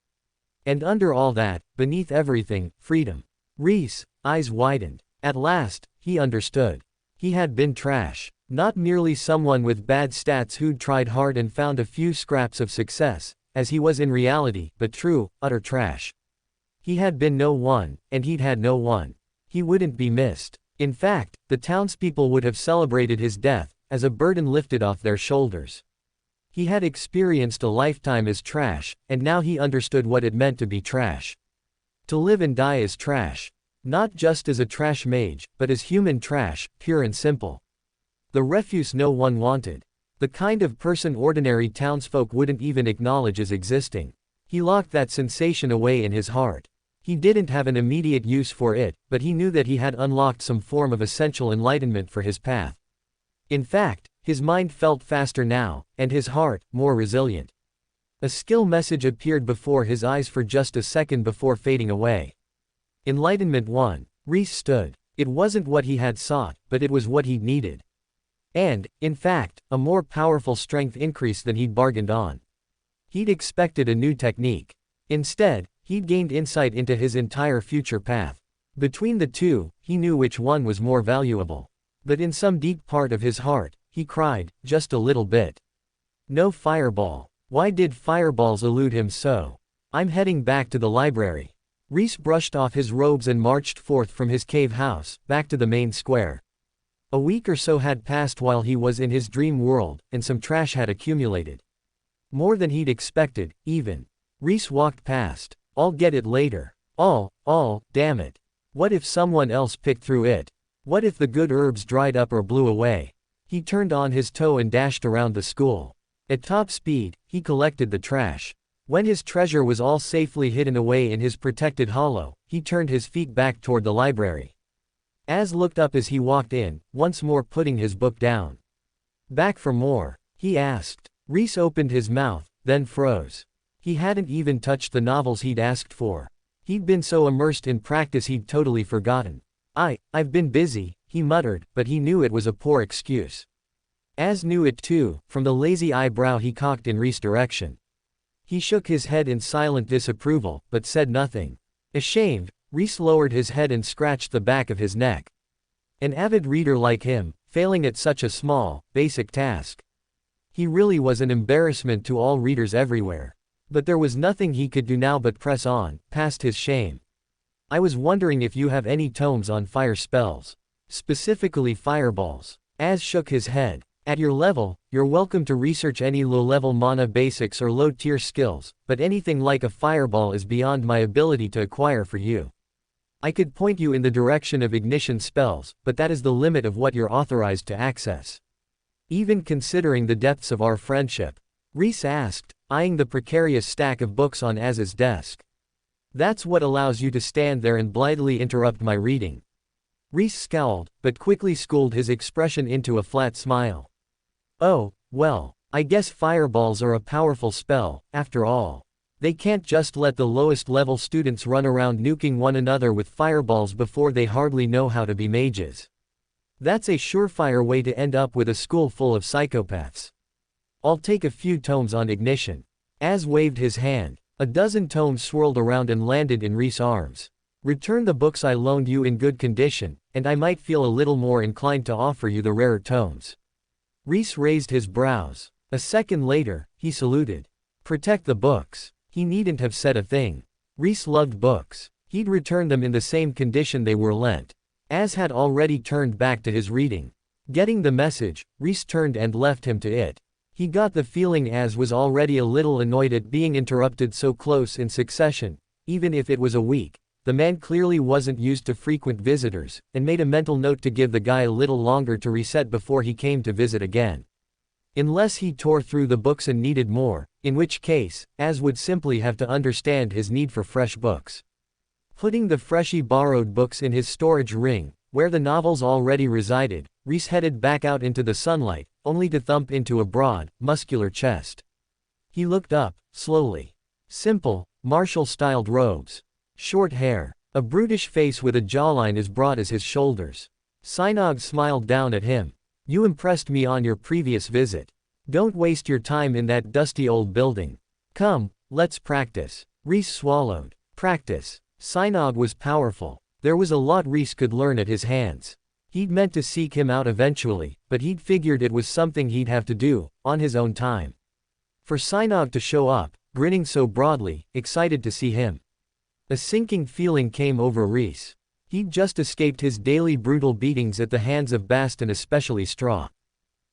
And under all that, beneath everything, freedom. Rhys' eyes widened. At last, he understood. He had been trash. Not merely someone with bad stats who'd tried hard and found a few scraps of success, as he was in reality, but true, utter trash. He had been no one, and he'd had no one. He wouldn't be missed. In fact, the townspeople would have celebrated his death, as a burden lifted off their shoulders. He had experienced a lifetime as trash, and now he understood what it meant to be trash. To live and die as trash. Not just as a trash mage, but as human trash, pure and simple. The refuse no one wanted. The kind of person ordinary townsfolk wouldn't even acknowledge as existing. He locked that sensation away in his heart. He didn't have an immediate use for it, but he knew that he had unlocked some form of essential enlightenment for his path. In fact, his mind felt faster now, and his heart, more resilient. A skill message appeared before his eyes for just a second before fading away. Enlightenment 1. Rhys stood. It wasn't what he had sought, but it was what he needed. And, in fact, a more powerful strength increase than he'd bargained on. He'd expected a new technique. Instead, he'd gained insight into his entire future path. Between the two, he knew which one was more valuable. But in some deep part of his heart, he cried, just a little bit. No fireball. Why did fireballs elude him so? I'm heading back to the library. Rhys brushed off his robes and marched forth from his cave house, back to the main square. A week or so had passed while he was in his dream world, and some trash had accumulated. More than he'd expected, even. Rhys walked past. I'll get it later. Damn it. What if someone else picked through it? What if the good herbs dried up or blew away? He turned on his toe and dashed around the school. At top speed, he collected the trash. When his treasure was all safely hidden away in his protected hollow, he turned his feet back toward the library. Az looked up as he walked in, once more putting his book down. Back for more? He asked. Rhys opened his mouth, then froze. He hadn't even touched the novels he'd asked for. He'd been so immersed in practice he'd totally forgotten. I've been busy, he muttered, but he knew it was a poor excuse. Az knew it too, from the lazy eyebrow he cocked in Rhys' direction. He shook his head in silent disapproval, but said nothing. Ashamed, Rhys lowered his head and scratched the back of his neck. An avid reader like him, failing at such a small, basic task. He really was an embarrassment to all readers everywhere. But there was nothing he could do now but press on, past his shame. I was wondering if you have any tomes on fire spells. Specifically fireballs. Az shook his head. At your level, you're welcome to research any low-level mana basics or low-tier skills, but anything like a fireball is beyond my ability to acquire for you. I could point you in the direction of ignition spells, but that is the limit of what you're authorized to access. Even considering the depths of our friendship? Rhys asked, eyeing the precarious stack of books on Az's desk. That's what allows you to stand there and blithely interrupt my reading. Rhys scowled, but quickly schooled his expression into a flat smile. Oh, well, I guess fireballs are a powerful spell, after all. They can't just let the lowest level students run around nuking one another with fireballs before they hardly know how to be mages. That's a surefire way to end up with a school full of psychopaths. I'll take a few tomes on ignition. Az waved his hand. A dozen tomes swirled around and landed in Rhys' arms. Return the books I loaned you in good condition, and I might feel a little more inclined to offer you the rarer tomes. Rhys raised his brows. A second later, he saluted. Protect the books. He needn't have said a thing. Rhys loved books. He'd return them in the same condition they were lent. Az had already turned back to his reading. Getting the message, Rhys turned and left him to it. He got the feeling Az was already a little annoyed at being interrupted so close in succession, even if it was a week. The man clearly wasn't used to frequent visitors, and made a mental note to give the guy a little longer to reset before he came to visit again. Unless he tore through the books and needed more, in which case, Az would simply have to understand his need for fresh books. Putting the freshly borrowed books in his storage ring, where the novels already resided, Rhys headed back out into the sunlight, only to thump into a broad, muscular chest. He looked up, slowly. Simple, martial-styled robes. Short hair. A brutish face with a jawline as broad as his shoulders. Synopsis smiled down at him. You impressed me on your previous visit. Don't waste your time in that dusty old building. Come, let's practice. Rhys swallowed. Practice. Synopsis was powerful. There was a lot Rhys could learn at his hands. He'd meant to seek him out eventually, but he'd figured it was something he'd have to do, on his own time. For Synopsis to show up, grinning so broadly, excited to see him. A sinking feeling came over Rhys. He'd just escaped his daily brutal beatings at the hands of Bast and especially Straw.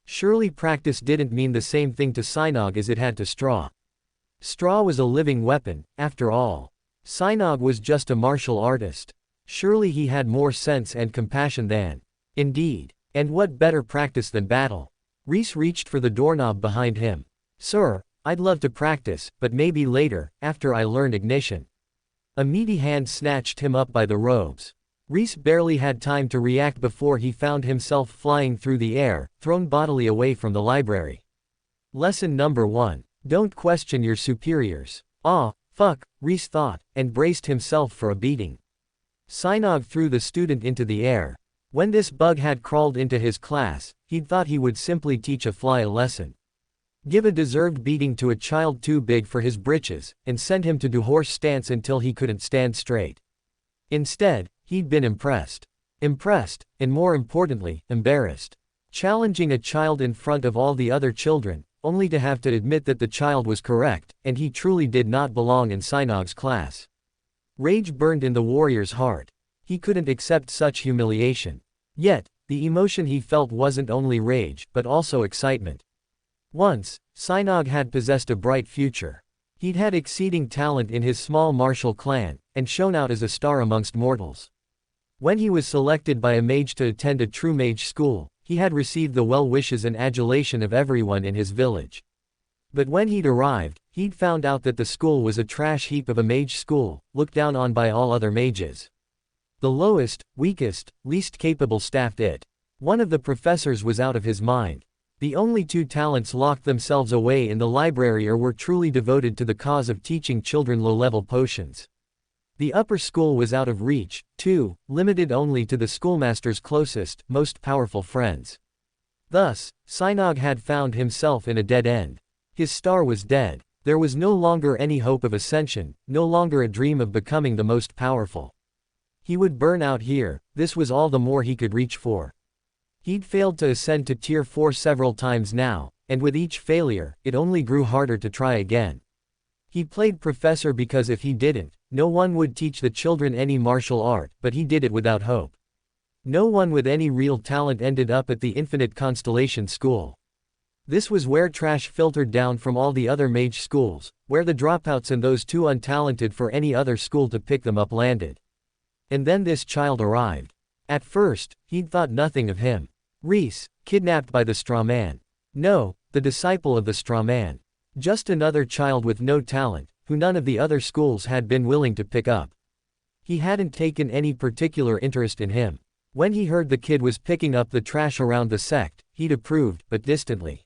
Surely practice didn't mean the same thing to Synopsis as it had to Straw. Straw was a living weapon, after all. Synopsis was just a martial artist. Surely he had more sense and compassion than. Indeed. And what better practice than battle? Rhys reached for the doorknob behind him. Sir, I'd love to practice, but maybe later, after I learn ignition. A meaty hand snatched him up by the robes. Rhys barely had time to react before he found himself flying through the air, thrown bodily away from the library. Lesson number 1. Don't question your superiors. Ah, fuck, Rhys thought, and braced himself for a beating. Synopsis threw the student into the air. When this bug had crawled into his class, he'd thought he would simply teach a fly a lesson. Give a deserved beating to a child too big for his britches, and send him to do horse stance until he couldn't stand straight. Instead, he'd been impressed. Impressed, and more importantly, embarrassed. Challenging a child in front of all the other children, only to have to admit that the child was correct, and he truly did not belong in Synopsis' class. Rage burned in the warrior's heart. He couldn't accept such humiliation. Yet, the emotion he felt wasn't only rage, but also excitement. Once, Synopsis had possessed a bright future. He'd had exceeding talent in his small martial clan, and shone out as a star amongst mortals. When he was selected by a mage to attend a true mage school, he had received the well wishes and adulation of everyone in his village. But when he'd arrived, he'd found out that the school was a trash heap of a mage school, looked down on by all other mages. The lowest, weakest, least capable staffed it. One of the professors was out of his mind. The only two talents locked themselves away in the library or were truly devoted to the cause of teaching children low-level potions. The upper school was out of reach, too, limited only to the schoolmaster's closest, most powerful friends. Thus, Synopsis had found himself in a dead end. His star was dead. There was no longer any hope of ascension, no longer a dream of becoming the most powerful. He would burn out here, this was all the more he could reach for. He'd failed to ascend to Tier 4 several times now, and with each failure, it only grew harder to try again. He played professor because if he didn't, no one would teach the children any martial art, but he did it without hope. No one with any real talent ended up at the Infinite Constellation School. This was where trash filtered down from all the other mage schools, where the dropouts and those too untalented for any other school to pick them up landed. And then this child arrived. At first, he'd thought nothing of him. Rhys, kidnapped by the straw man. No, the disciple of the straw man. Just another child with no talent, who none of the other schools had been willing to pick up. He hadn't taken any particular interest in him. When he heard the kid was picking up the trash around the sect, he'd approved, but distantly.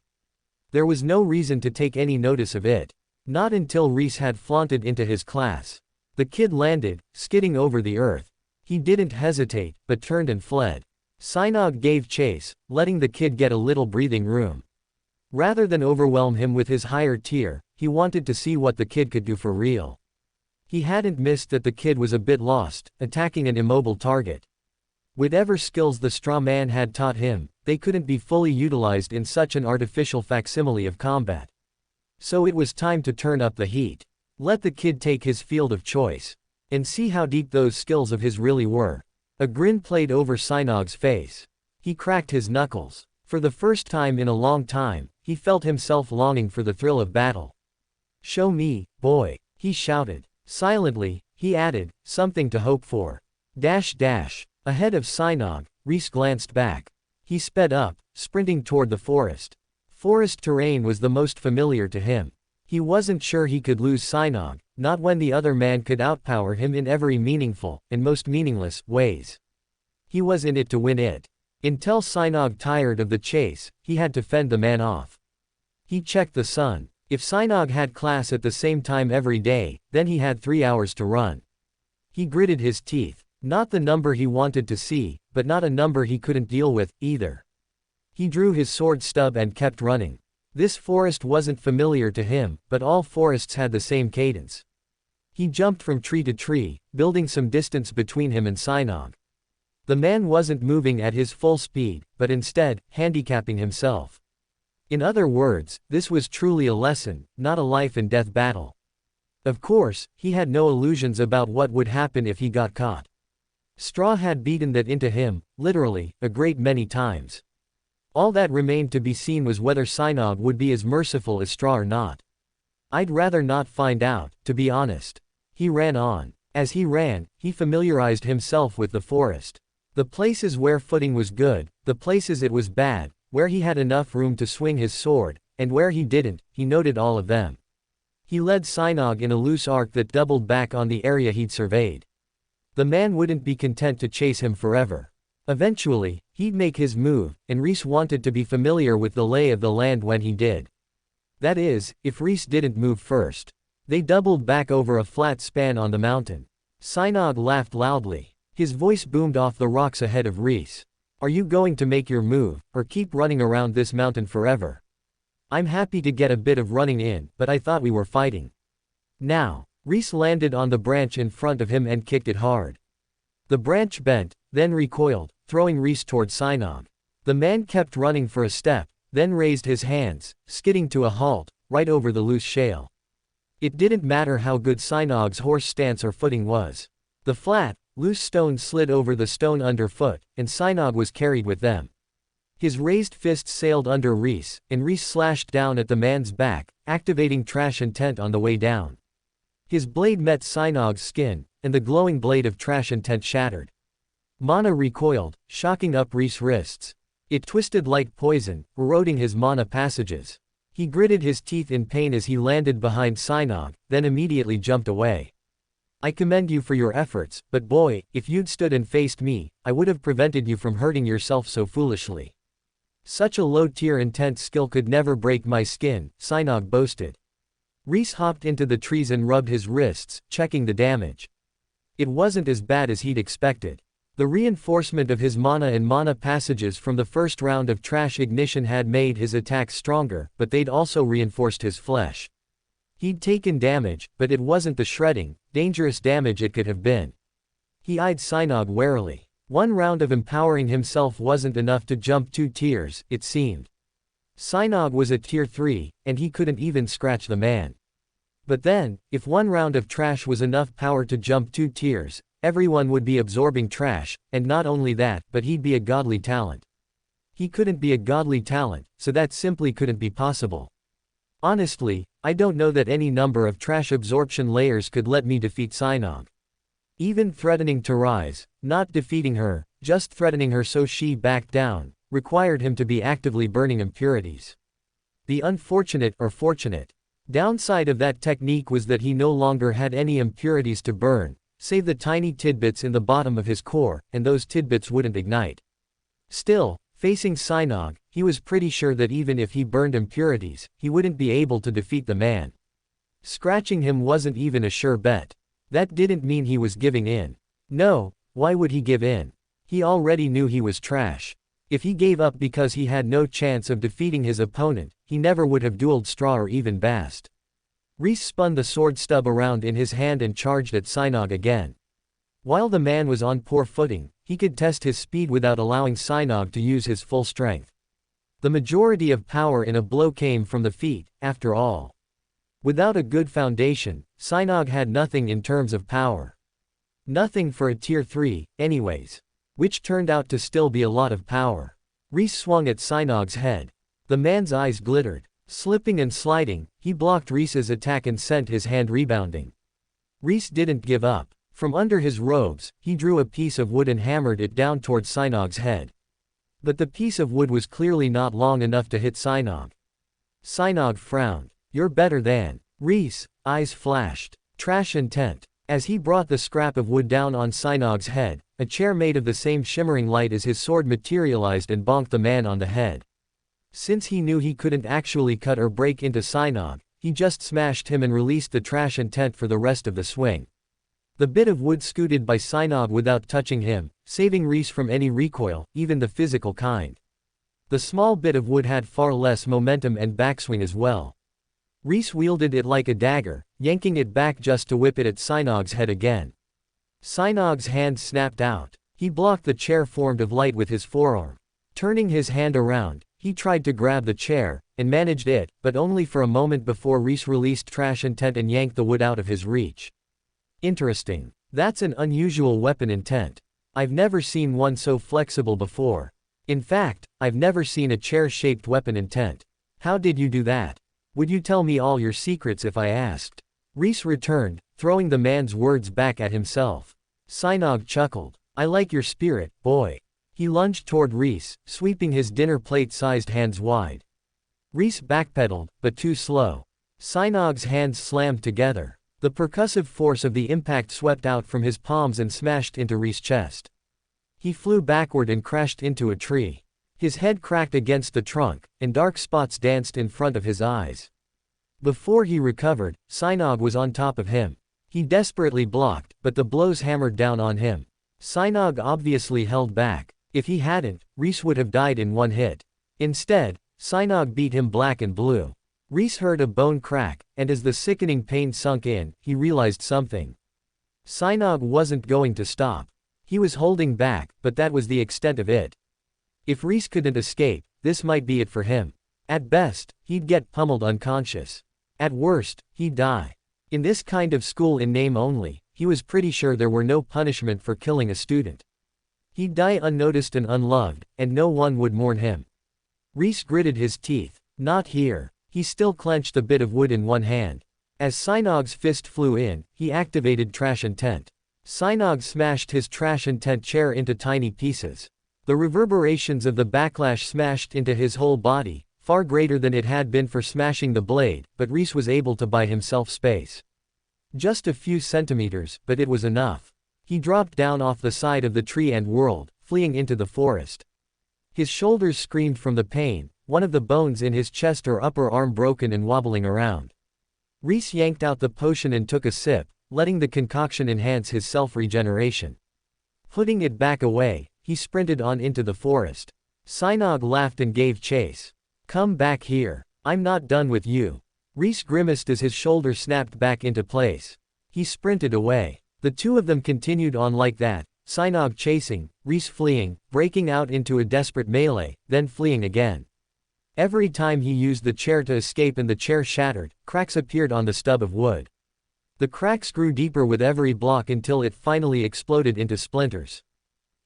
There was no reason to take any notice of it. Not until Rhys had flaunted into his class. The kid landed, skidding over the earth. He didn't hesitate, but turned and fled. Synopsis gave chase, letting the kid get a little breathing room. Rather than overwhelm him with his higher tier, he wanted to see what the kid could do for real. He hadn't missed that the kid was a bit lost, attacking an immobile target. Whatever skills the straw man had taught him, they couldn't be fully utilized in such an artificial facsimile of combat. So it was time to turn up the heat. Let the kid take his field of choice. And see how deep those skills of his really were. A grin played over Synopsis' face. He cracked his knuckles. For the first time in a long time, he felt himself longing for the thrill of battle. "Show me, boy," he shouted. Silently, he added, something to hope for. Ahead of Synopsis, Rhys glanced back. He sped up, sprinting toward the forest. Forest terrain was the most familiar to him. He wasn't sure he could lose Synopsis, not when the other man could outpower him in every meaningful, and most meaningless, ways. He was in it to win it. Until Synopsis tired of the chase, he had to fend the man off. He checked the sun. If Synopsis had class at the same time every day, then he had 3 hours to run. He gritted his teeth. Not the number he wanted to see, but not a number he couldn't deal with, either. He drew his sword stub and kept running. This forest wasn't familiar to him, but all forests had the same cadence. He jumped from tree to tree, building some distance between him and Synopsis. The man wasn't moving at his full speed, but instead, handicapping himself. In other words, this was truly a lesson, not a life-and-death battle. Of course, he had no illusions about what would happen if he got caught. Straw had beaten that into him, literally, a great many times. All that remained to be seen was whether Synopsis would be as merciful as Straw or not. I'd rather not find out, to be honest. He ran on. As he ran, he familiarized himself with the forest. The places where footing was good, the places it was bad, where he had enough room to swing his sword, and where he didn't, he noted all of them. He led Synopsis in a loose arc that doubled back on the area he'd surveyed. The man wouldn't be content to chase him forever. Eventually, he'd make his move, and Rhys wanted to be familiar with the lay of the land when he did. That is, if Rhys didn't move first. They doubled back over a flat span on the mountain. Synopsis laughed loudly. His voice boomed off the rocks ahead of Rhys. "Are you going to make your move, or keep running around this mountain forever? I'm happy to get a bit of running in, but I thought we were fighting." Now. Rhys landed on the branch in front of him and kicked it hard. The branch bent, then recoiled, throwing Rhys toward Synopsis. The man kept running for a step, then raised his hands, skidding to a halt, right over the loose shale. It didn't matter how good Synopsis' horse stance or footing was. The flat, loose stones slid over the stone underfoot, and Synopsis was carried with them. His raised fist sailed under Rhys, and Rhys slashed down at the man's back, activating trash intent on the way down. His blade met Synopsis' skin, and the glowing blade of trash intent shattered. Mana recoiled, shocking up Rhys' wrists. It twisted like poison, eroding his mana passages. He gritted his teeth in pain as he landed behind Synopsis, then immediately jumped away. "I commend you for your efforts, but boy, if you'd stood and faced me, I would have prevented you from hurting yourself so foolishly." Such a low-tier intent skill could never break my skin, Synopsis boasted. Rhys hopped into the trees and rubbed his wrists, checking the damage. It wasn't as bad as he'd expected. The reinforcement of his mana and mana passages from the first round of Trash Ignition had made his attacks stronger, but they'd also reinforced his flesh. He'd taken damage, but it wasn't the shredding, dangerous damage it could have been. He eyed Synopsis warily. One round of empowering himself wasn't enough to jump 2 tiers, it seemed. Synopsis was at tier 3, and he couldn't even scratch the man. But then, if one round of trash was enough power to jump 2 tiers, everyone would be absorbing trash, and not only that, but he'd be a godly talent. He couldn't be a godly talent, so that simply couldn't be possible. Honestly, I don't know that any number of trash absorption layers could let me defeat Synopsis. Even threatening to rise, not defeating her, just threatening her so she backed down, required him to be actively burning impurities. The unfortunate or fortunate downside of that technique was that he no longer had any impurities to burn, save the tiny tidbits in the bottom of his core, and those tidbits wouldn't ignite. Still, facing Synopsis, he was pretty sure that even if he burned impurities, he wouldn't be able to defeat the man. Scratching him wasn't even a sure bet. That didn't mean he was giving in. No, why would he give in? He already knew he was trash. If he gave up because he had no chance of defeating his opponent, he never would have dueled Straw or even Bast. Rhys spun the sword stub around in his hand and charged at Synopsis again. While the man was on poor footing, he could test his speed without allowing Synopsis to use his full strength. The majority of power in a blow came from the feet, after all. Without a good foundation, Synopsis had nothing in terms of power. Nothing for a tier 3, anyways. Which turned out to still be a lot of power. Rhys swung at Synopsis' head. The man's eyes glittered. Slipping and sliding, he blocked Rhys's attack and sent his hand rebounding. Rhys didn't give up. From under his robes, he drew a piece of wood and hammered it down towards Synopsis' head. But the piece of wood was clearly not long enough to hit Synopsis. Synopsis frowned. "You're better than Rhys," eyes flashed. Trash intent. As he brought the scrap of wood down on Synopsis' head, a chair made of the same shimmering light as his sword materialized and bonked the man on the head. Since he knew he couldn't actually cut or break into Synopsis, he just smashed him and released the trash intent for the rest of the swing. The bit of wood scooted by Synopsis without touching him, saving Rhys from any recoil, even the physical kind. The small bit of wood had far less momentum and backswing as well. Rhys wielded it like a dagger, yanking it back just to whip it at Synopsis' head again. Synopsis' hand snapped out. He blocked the chair formed of light with his forearm. Turning his hand around, he tried to grab the chair, and managed it, but only for a moment before Rhys released trash intent and yanked the wood out of his reach. Interesting. That's an unusual weapon intent. I've never seen one so flexible before. In fact, I've never seen a chair-shaped weapon intent. How did you do that? Would you tell me all your secrets if I asked? Rhys returned, throwing the man's words back at himself. Synopsis chuckled. I like your spirit, boy. He lunged toward Rhys, sweeping his dinner plate-sized hands wide. Rhys backpedaled, but too slow. Synopsis' hands slammed together. The percussive force of the impact swept out from his palms and smashed into Rhys' chest. He flew backward and crashed into a tree. His head cracked against the trunk, and dark spots danced in front of his eyes. Before he recovered, Synopsis was on top of him. He desperately blocked, but the blows hammered down on him. Synopsis obviously held back. If he hadn't, Rhys would have died in one hit. Instead, Synopsis beat him black and blue. Rhys heard a bone crack, and as the sickening pain sunk in, he realized something. Synopsis wasn't going to stop. He was holding back, but that was the extent of it. If Rhys couldn't escape, this might be it for him. At best, he'd get pummeled unconscious. At worst, he'd die. In this kind of school in name only, he was pretty sure there were no punishment for killing a student. He'd die unnoticed and unloved, and no one would mourn him. Rhys gritted his teeth. Not here. He still clenched a bit of wood in one hand. As Synopsis' fist flew in, he activated Trash Intent. Synopsis smashed his Trash Intent chair into tiny pieces. The reverberations of the backlash smashed into his whole body, far greater than it had been for smashing the blade, but Rhys was able to buy himself space. Just a few centimeters, but it was enough. He dropped down off the side of the tree and whirled, fleeing into the forest. His shoulders screamed from the pain, one of the bones in his chest or upper arm broken and wobbling around. Rhys yanked out the potion and took a sip, letting the concoction enhance his self-regeneration. Putting it back away, he sprinted on into the forest. Synopsis laughed and gave chase. "Come back here. I'm not done with you." Rhys grimaced as his shoulder snapped back into place. He sprinted away. The two of them continued on like that, Synopsis chasing, Rhys fleeing, breaking out into a desperate melee, then fleeing again. Every time he used the chair to escape and the chair shattered, cracks appeared on the stub of wood. The cracks grew deeper with every block until it finally exploded into splinters.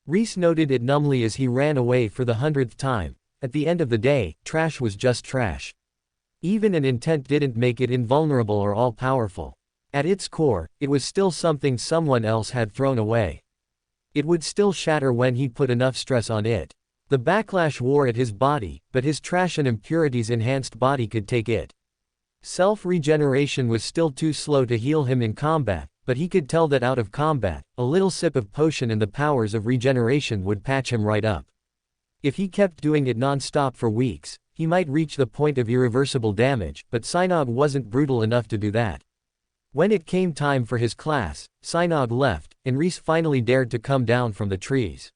Rhys noted it numbly as he ran away for the 100th time. At the end of the day, trash was just trash. Even an intent didn't make it invulnerable or all-powerful. At its core, it was still something someone else had thrown away. It would still shatter when he put enough stress on it. The backlash wore at his body, but his trash and impurities enhanced body could take it. Self-regeneration was still too slow to heal him in combat, but he could tell that out of combat, a little sip of potion and the powers of regeneration would patch him right up. If he kept doing it non-stop for weeks, he might reach the point of irreversible damage, but Synopsis wasn't brutal enough to do that. When it came time for his class, Synopsis left, and Rhys finally dared to come down from the trees.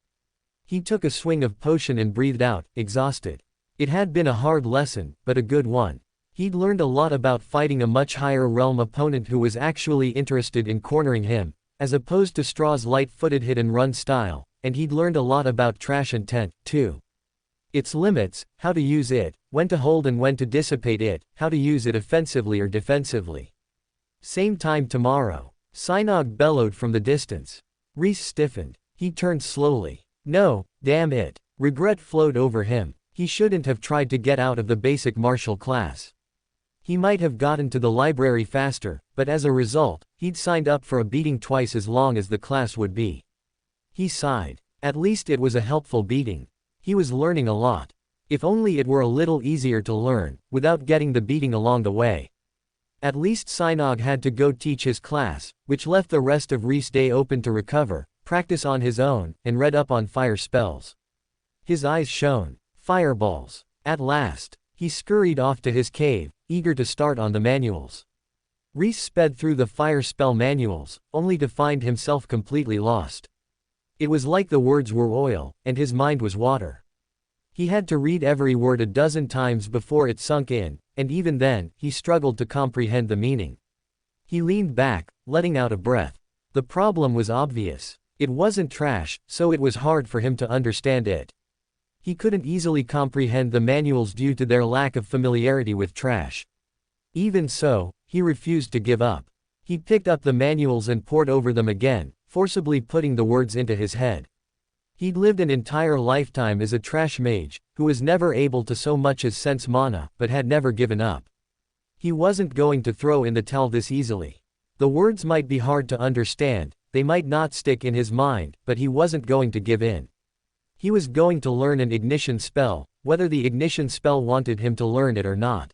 He took a swing of potion and breathed out, exhausted. It had been a hard lesson, but a good one. He'd learned a lot about fighting a much higher realm opponent who was actually interested in cornering him, as opposed to Straw's light-footed hit-and-run style, and he'd learned a lot about trash intent, too. Its limits, how to use it, when to hold and when to dissipate it, how to use it offensively or defensively. "Same time tomorrow," Synopsis bellowed from the distance. Rhys stiffened. He turned slowly. No, damn it. Regret flowed over him. He shouldn't have tried to get out of the basic martial class. He might have gotten to the library faster, but as a result, he'd signed up for a beating twice as long as the class would be. He sighed. At least it was a helpful beating. He was learning a lot. If only it were a little easier to learn, without getting the beating along the way. At least Synopsis had to go teach his class, which left the rest of Rhys' day open to recover, practice on his own, and read up on fire spells. His eyes shone. Fireballs. At last, he scurried off to his cave, eager to start on the manuals. Rhys sped through the fire spell manuals, only to find himself completely lost. It was like the words were oil, and his mind was water. He had to read every word a dozen times before it sunk in, and even then, he struggled to comprehend the meaning. He leaned back, letting out a breath. The problem was obvious. It wasn't trash, so it was hard for him to understand it. He couldn't easily comprehend the manuals due to their lack of familiarity with trash. Even so, he refused to give up. He picked up the manuals and pored over them again, forcibly putting the words into his head. He'd lived an entire lifetime as a trash mage, who was never able to so much as sense mana, but had never given up. He wasn't going to throw in the towel this easily. The words might be hard to understand, they might not stick in his mind, but he wasn't going to give in. He was going to learn an ignition spell, whether the ignition spell wanted him to learn it or not.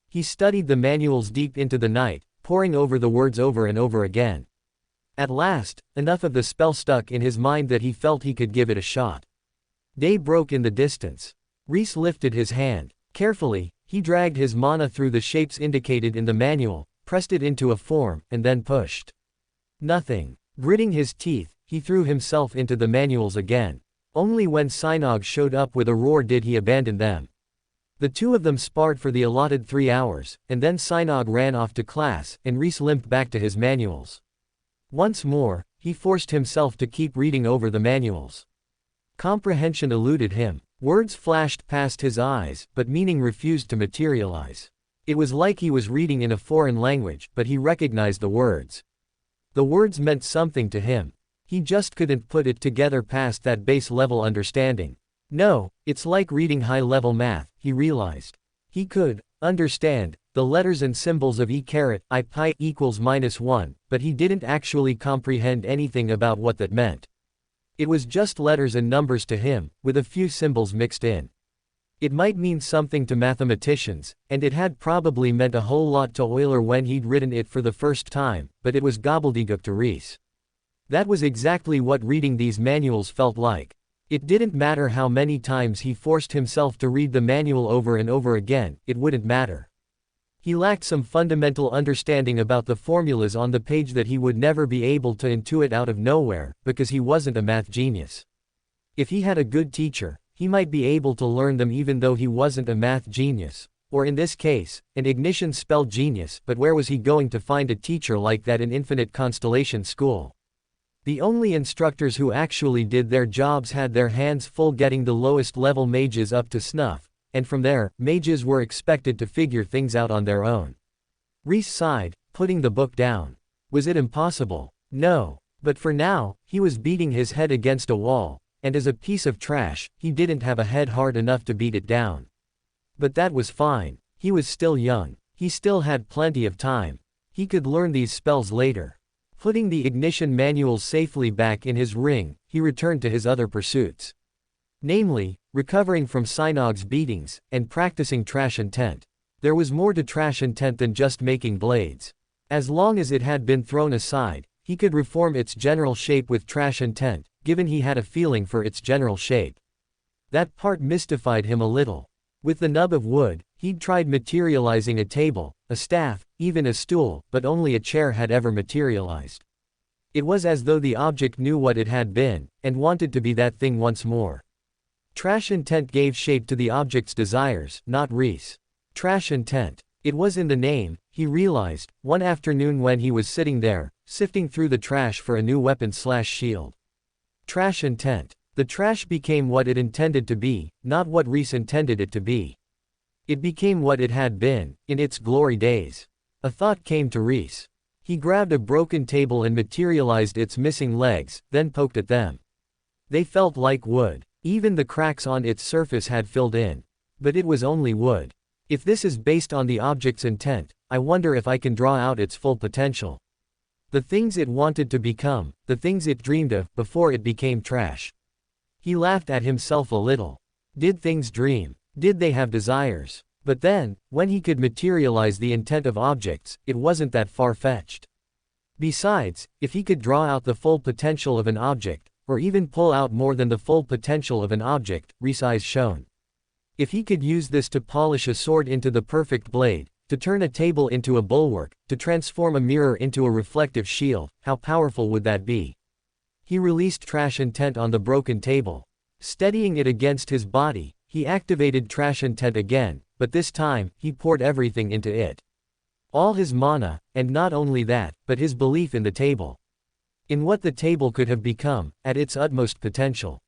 He studied the manuals deep into the night, poring over the words over and over again. At last, enough of the spell stuck in his mind that he felt he could give it a shot. Day broke in the distance. Rhys lifted his hand. Carefully, he dragged his mana through the shapes indicated in the manual, pressed it into a form, and then pushed. Nothing. Gritting his teeth, he threw himself into the manuals again. Only when Synopsis showed up with a roar did he abandon them. The two of them sparred for the allotted 3 hours, and then Synopsis ran off to class, and Rhys limped back to his manuals. Once more, he forced himself to keep reading over the manuals. Comprehension eluded him. Words flashed past his eyes, but meaning refused to materialize. It was like he was reading in a foreign language, but he recognized the words. The words meant something to him. He just couldn't put it together past that base-level understanding. No, it's like reading high-level math, he realized. He could understand the letters and symbols of I pi equals -1, but he didn't actually comprehend anything about what that meant. It was just letters and numbers to him, with a few symbols mixed in. It might mean something to mathematicians, and it had probably meant a whole lot to Euler when he'd written it for the first time, but it was gobbledygook to Rhys. That was exactly what reading these manuals felt like. It didn't matter how many times he forced himself to read the manual over and over again, it wouldn't matter. He lacked some fundamental understanding about the formulas on the page that he would never be able to intuit out of nowhere, because he wasn't a math genius. If he had a good teacher, he might be able to learn them even though he wasn't a math genius, or in this case, an ignition spell genius, but where was he going to find a teacher like that in Infinite Constellation School? The only instructors who actually did their jobs had their hands full getting the lowest level mages up to snuff, and from there, mages were expected to figure things out on their own. Rhys sighed, putting the book down. Was it impossible? No. But for now, he was beating his head against a wall, and as a piece of trash, he didn't have a head hard enough to beat it down. But that was fine. He was still young. He still had plenty of time. He could learn these spells later. Putting the ignition manual safely back in his ring, he returned to his other pursuits. Namely, recovering from Synog's beatings, and practicing Trash Intent. There was more to Trash Intent than just making blades. As long as it had been thrown aside, he could reform its general shape with Trash Intent, given he had a feeling for its general shape. That part mystified him a little. With the nub of wood, he'd tried materializing a table, a staff, even a stool, but only a chair had ever materialized. It was as though the object knew what it had been, and wanted to be that thing once more. Trash Intent gave shape to the object's desires, not Rhys. Trash Intent. It was in the name, he realized, one afternoon when he was sitting there, sifting through the trash for a new weapon/shield. Trash Intent. The trash became what it intended to be, not what Rhys intended it to be. It became what it had been, in its glory days. A thought came to Rhys. He grabbed a broken table and materialized its missing legs, then poked at them. They felt like wood. Even the cracks on its surface had filled in. But it was only wood. If this is based on the object's intent, I wonder if I can draw out its full potential. The things it wanted to become, the things it dreamed of, before it became trash. He laughed at himself a little. Did things dream? Did they have desires? But then, when he could materialize the intent of objects, it wasn't that far-fetched. Besides, if he could draw out the full potential of an object, or even pull out more than the full potential of an object, Rhys' eyes shone. If he could use this to polish a sword into the perfect blade, to turn a table into a bulwark, to transform a mirror into a reflective shield, how powerful would that be? He released Trash Intent on the broken table. Steadying it against his body, he activated Trash Intent again, but this time, he poured everything into it. All his mana, and not only that, but his belief in the table. In what the table could have become, at its utmost potential.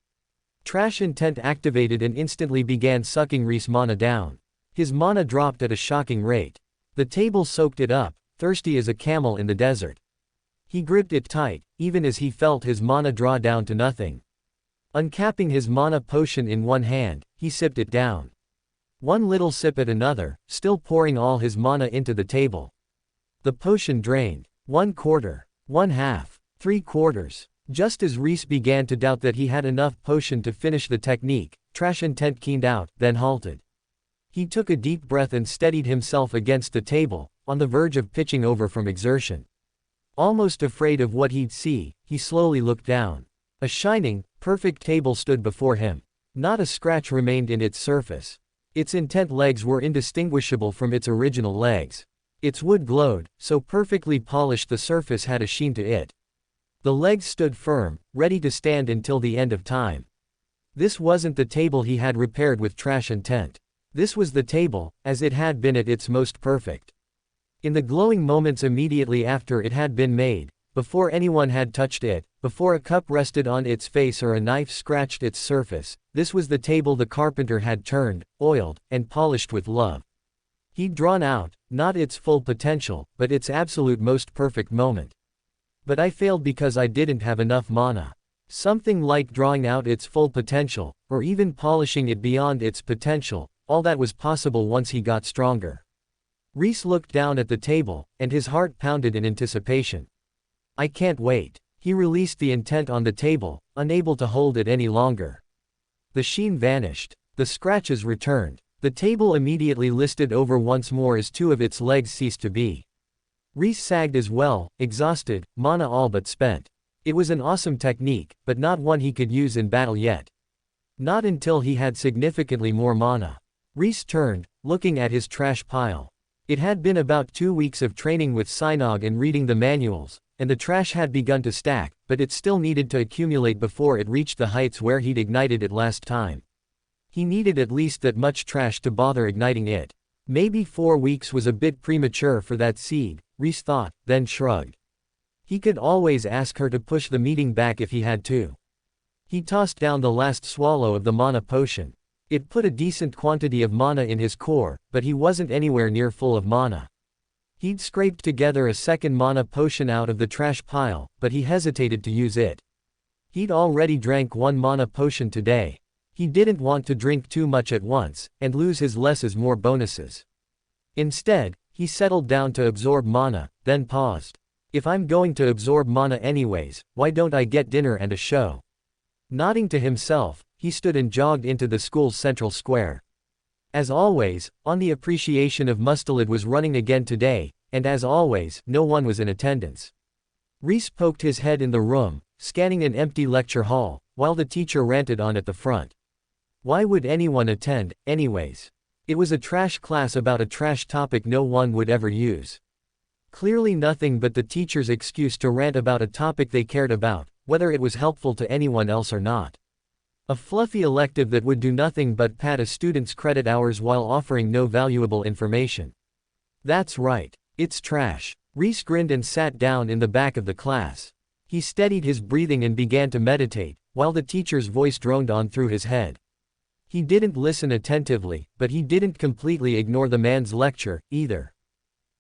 Trash Intent activated and instantly began sucking Rhys' mana down. His mana dropped at a shocking rate. The table soaked it up, thirsty as a camel in the desert. He gripped it tight, even as he felt his mana draw down to nothing. Uncapping his mana potion in one hand, he sipped it down. One little sip at another, still pouring all his mana into the table. The potion drained. 1/4. 1/2. 3/4. Just as Rhys began to doubt that he had enough potion to finish the technique, Trash Intent keened out, then halted. He took a deep breath and steadied himself against the table, on the verge of pitching over from exertion. Almost afraid of what he'd see, he slowly looked down. A shining, perfect table stood before him. Not a scratch remained in its surface. Its intent legs were indistinguishable from its original legs. Its wood glowed, so perfectly polished the surface had a sheen to it. The legs stood firm, ready to stand until the end of time. This wasn't the table he had repaired with Trash Intent. This was the table, as it had been at its most perfect. In the glowing moments immediately after it had been made, before anyone had touched it, before a cup rested on its face or a knife scratched its surface, this was the table the carpenter had turned, oiled, and polished with love. He'd drawn out, not its full potential, but its absolute most perfect moment. But I failed because I didn't have enough mana. Something like drawing out its full potential, or even polishing it beyond its potential, all that was possible once he got stronger. Rhys looked down at the table, and his heart pounded in anticipation. I can't wait. He released the intent on the table, unable to hold it any longer. The sheen vanished. The scratches returned. The table immediately listed over once more as two of its legs ceased to be. Rhys sagged as well, exhausted, mana all but spent. It was an awesome technique, but not one he could use in battle yet. Not until he had significantly more mana. Rhys turned, looking at his trash pile. It had been about 2 weeks of training with Synopsis and reading the manuals, and the trash had begun to stack, but it still needed to accumulate before it reached the heights where he'd ignited it last time. He needed at least that much trash to bother igniting it. Maybe 4 weeks was a bit premature for that seed, Rhys thought, then shrugged. He could always ask her to push the meeting back if he had to. He tossed down the last swallow of the mana potion. It put a decent quantity of mana in his core, but he wasn't anywhere near full of mana. He'd scraped together a second mana potion out of the trash pile, but he hesitated to use it. He'd already drank 1 mana potion today. He didn't want to drink too much at once, and lose his less is more bonuses. Instead, he settled down to absorb mana, then paused. If I'm going to absorb mana anyways, why don't I get dinner and a show? Nodding to himself, he stood and jogged into the school's central square. As always, On the Appreciation of Mustelid was running again today, and as always, no one was in attendance. Rhys poked his head in the room, scanning an empty lecture hall, while the teacher ranted on at the front. Why would anyone attend, anyways? It was a trash class about a trash topic no one would ever use. Clearly nothing but the teacher's excuse to rant about a topic they cared about, whether it was helpful to anyone else or not. A fluffy elective that would do nothing but pad a student's credit hours while offering no valuable information. That's right, it's trash. Rhys grinned and sat down in the back of the class. He steadied his breathing and began to meditate, while the teacher's voice droned on through his head. He didn't listen attentively, but he didn't completely ignore the man's lecture, either.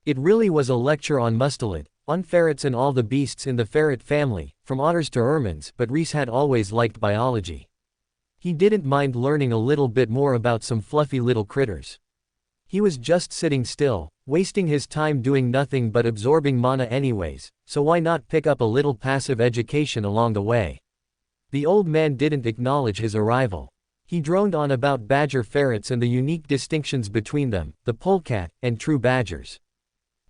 It really was a lecture on mustelid, on ferrets and all the beasts in the ferret family, from otters to ermines, but Rhys had always liked biology. He didn't mind learning a little bit more about some fluffy little critters. He was just sitting still, wasting his time doing nothing but absorbing mana anyways, so why not pick up a little passive education along the way? The old man didn't acknowledge his arrival. He droned on about badger ferrets and the unique distinctions between them, the polecat, and true badgers.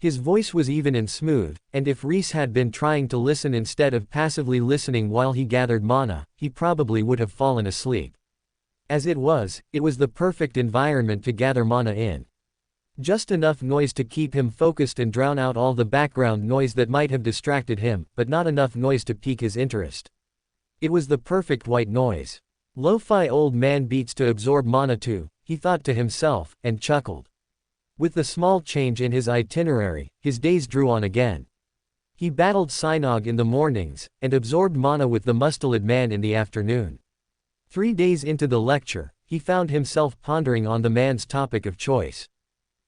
His voice was even and smooth, and if Rhys had been trying to listen instead of passively listening while he gathered mana, he probably would have fallen asleep. As it was the perfect environment to gather mana in. Just enough noise to keep him focused and drown out all the background noise that might have distracted him, but not enough noise to pique his interest. It was the perfect white noise. Lo-fi old man beats to absorb mana too, he thought to himself, and chuckled. With the small change in his itinerary, his days drew on again. He battled Synopsis in the mornings, and absorbed mana with the mustelid man in the afternoon. 3 days into the lecture, he found himself pondering on the man's topic of choice.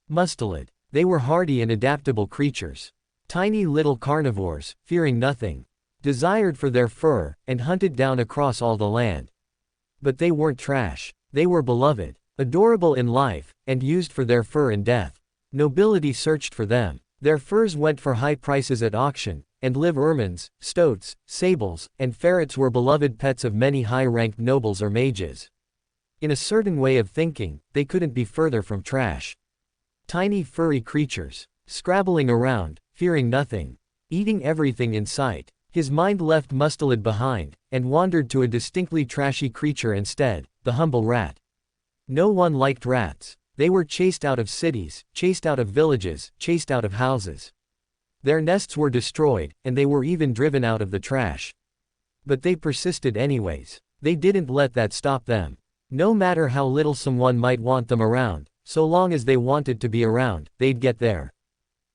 Mustelid. They were hardy and adaptable creatures. Tiny little carnivores, fearing nothing. Desired for their fur, and hunted down across all the land. But they weren't trash. They were beloved, adorable in life, and used for their fur in death. Nobility searched for them. Their furs went for high prices at auction, and live ermines, stoats, sables, and ferrets were beloved pets of many high-ranked nobles or mages. In a certain way of thinking, they couldn't be further from trash. Tiny furry creatures, scrabbling around, fearing nothing, eating everything in sight. His mind left mustelid behind, and wandered to a distinctly trashy creature instead, the humble rat. No one liked rats. They were chased out of cities, chased out of villages, chased out of houses. Their nests were destroyed, and they were even driven out of the trash. But they persisted anyways. They didn't let that stop them. No matter how little someone might want them around, so long as they wanted to be around, they'd get there.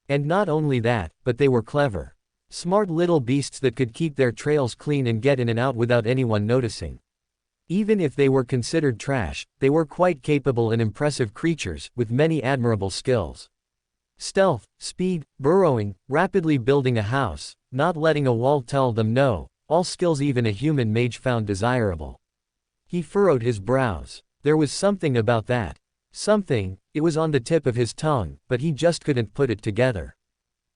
And not only that, but they were clever. Smart little beasts that could keep their trails clean and get in and out without anyone noticing. Even if they were considered trash, they were quite capable and impressive creatures, with many admirable skills. Stealth, speed, burrowing, rapidly building a house, not letting a wall tell them no, all skills even a human mage found desirable. He furrowed his brows. There was something about that. Something, it was on the tip of his tongue, but he just couldn't put it together.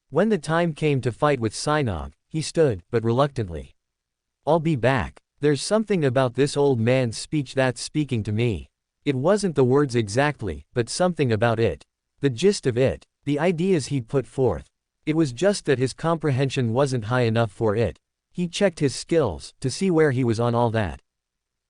When the time came to fight with Synopsis, he stood, but reluctantly. I'll be back. There's something about this old man's speech that's speaking to me. It wasn't the words exactly, but something about it. The gist of it, the ideas he'd put forth. It was just that his comprehension wasn't high enough for it. He checked his skills, to see where he was on all that.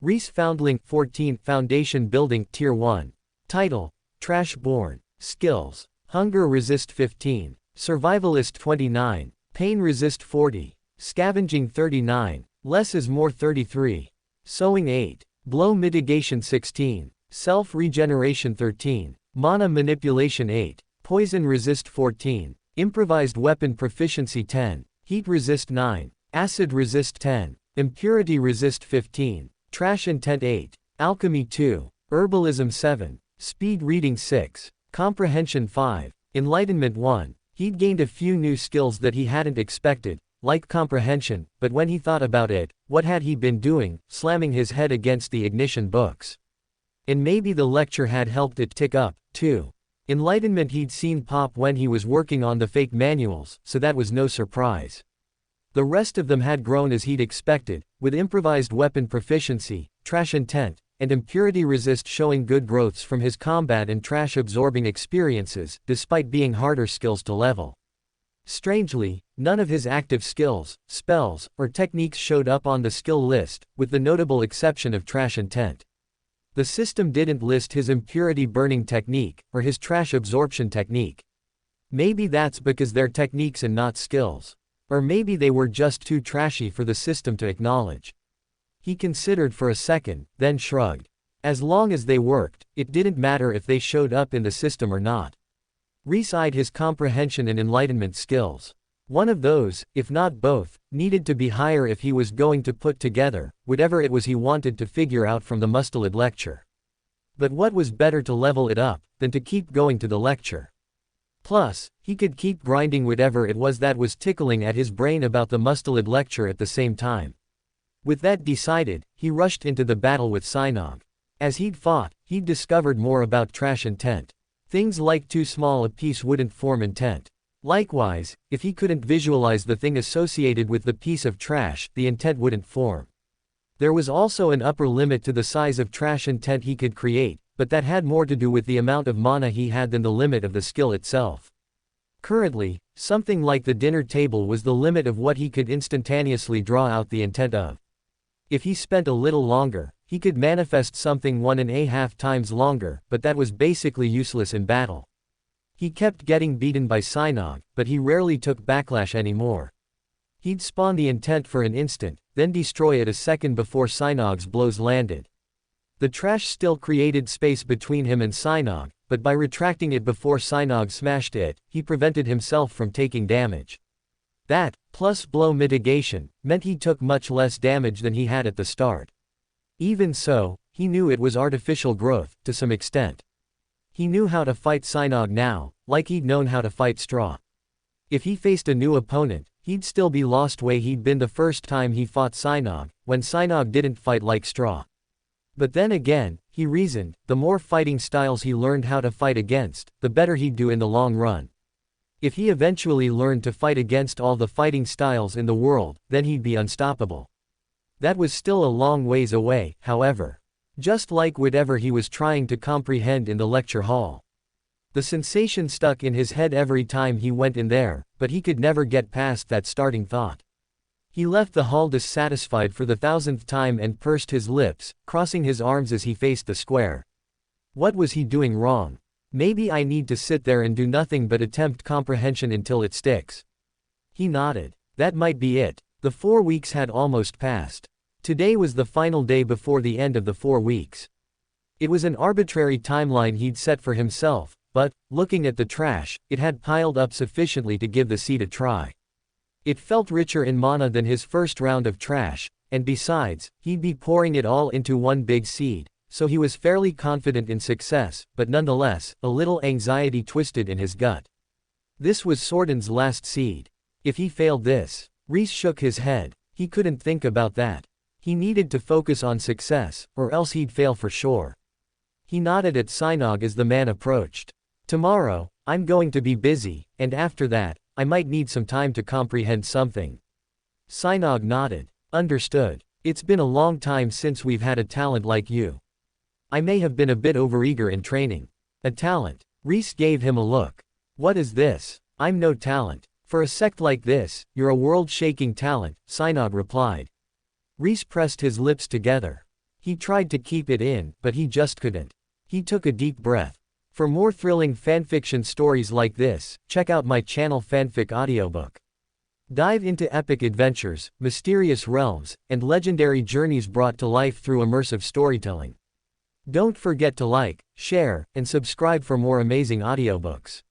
Rhys Foundling 14 Foundation Building Tier 1. Title: Trash Born. Skills: Hunger Resist 15. Survivalist 29. Pain Resist 40. Scavenging 39. Less is More 33. Sowing 8. Blow Mitigation 16. Self-Regeneration 13. Mana Manipulation 8. Poison Resist 14. Improvised Weapon Proficiency 10. Heat Resist 9. Acid Resist 10. Impurity Resist 15. Trash Intent 8. Alchemy 2. Herbalism 7. Speed Reading 6. Comprehension 5. Enlightenment 1. He'd gained a few new skills that he hadn't expected, like comprehension, but when he thought about it, what had he been doing, slamming his head against the ignition books? And maybe the lecture had helped it tick up, too. Enlightenment he'd seen pop when he was working on the fake manuals, so that was no surprise. The rest of them had grown as he'd expected, with improvised weapon proficiency, trash intent, and impurity resist showing good growths from his combat and trash absorbing experiences, despite being harder skills to level. Strangely, none of his active skills, spells, or techniques showed up on the skill list, with the notable exception of trash intent. The system didn't list his impurity burning technique, or his trash absorption technique. Maybe that's because they're techniques and not skills. Or maybe they were just too trashy for the system to acknowledge. He considered for a second, then shrugged. As long as they worked, it didn't matter if they showed up in the system or not. Rhys eyed his comprehension and enlightenment skills. One of those, if not both, needed to be higher if he was going to put together whatever it was he wanted to figure out from the mustelid lecture. But what was better to level it up than to keep going to the lecture? Plus, he could keep grinding whatever it was that was tickling at his brain about the mustelid lecture at the same time. With that decided, he rushed into the battle with Synog. As he'd fought, he'd discovered more about trash intent. Things like too small a piece wouldn't form intent. Likewise, if he couldn't visualize the thing associated with the piece of trash, the intent wouldn't form. There was also an upper limit to the size of trash intent he could create, but that had more to do with the amount of mana he had than the limit of the skill itself. Currently, something like the dinner table was the limit of what he could instantaneously draw out the intent of. If he spent a little longer, he could manifest something 1.5 times longer, but that was basically useless in battle. He kept getting beaten by Synog, but he rarely took backlash anymore. He'd spawn the intent for an instant, then destroy it a second before Synog's blows landed. The trash still created space between him and Synog, but by retracting it before Synog smashed it, he prevented himself from taking damage. That, plus blow mitigation, meant he took much less damage than he had at the start. Even so, he knew it was artificial growth, to some extent. He knew how to fight Synog now, like he'd known how to fight Straw. If he faced a new opponent, he'd still be lost way he'd been the first time he fought Synog, when Synog didn't fight like Straw. But then again, he reasoned, the more fighting styles he learned how to fight against, the better he'd do in the long run. If he eventually learned to fight against all the fighting styles in the world, then he'd be unstoppable. That was still a long ways away, however. Just like whatever he was trying to comprehend in the lecture hall. The sensation stuck in his head every time he went in there, but he could never get past that starting thought. He left the hall dissatisfied for the 1000th time and pursed his lips, crossing his arms as he faced the square. What was he doing wrong? Maybe I need to sit there and do nothing but attempt comprehension until it sticks. He nodded. That might be it. The 4 weeks had almost passed. Today was the final day before the end of the 4 weeks. It was an arbitrary timeline he'd set for himself, but, looking at the trash, it had piled up sufficiently to give the seed a try. It felt richer in mana than his first round of trash, and besides, he'd be pouring it all into one big seed, so he was fairly confident in success, but nonetheless, a little anxiety twisted in his gut. This was Sorden's last seed. If he failed this, Rhys shook his head. He couldn't think about that. He needed to focus on success, or else he'd fail for sure. He nodded at Synog as the man approached. Tomorrow, I'm going to be busy, and after that, I might need some time to comprehend something. Synog nodded. Understood. It's been a long time since we've had a talent like you. I may have been a bit overeager in training. A talent. Rhys gave him a look. What is this? I'm no talent. For a sect like this, you're a world-shaking talent, Synog replied. Rhys pressed his lips together. He tried to keep it in, but he just couldn't. He took a deep breath. For more thrilling fanfiction stories like this, check out my channel Fanfic Audiobook. Dive into epic adventures, mysterious realms, and legendary journeys brought to life through immersive storytelling. Don't forget to like, share, and subscribe for more amazing audiobooks.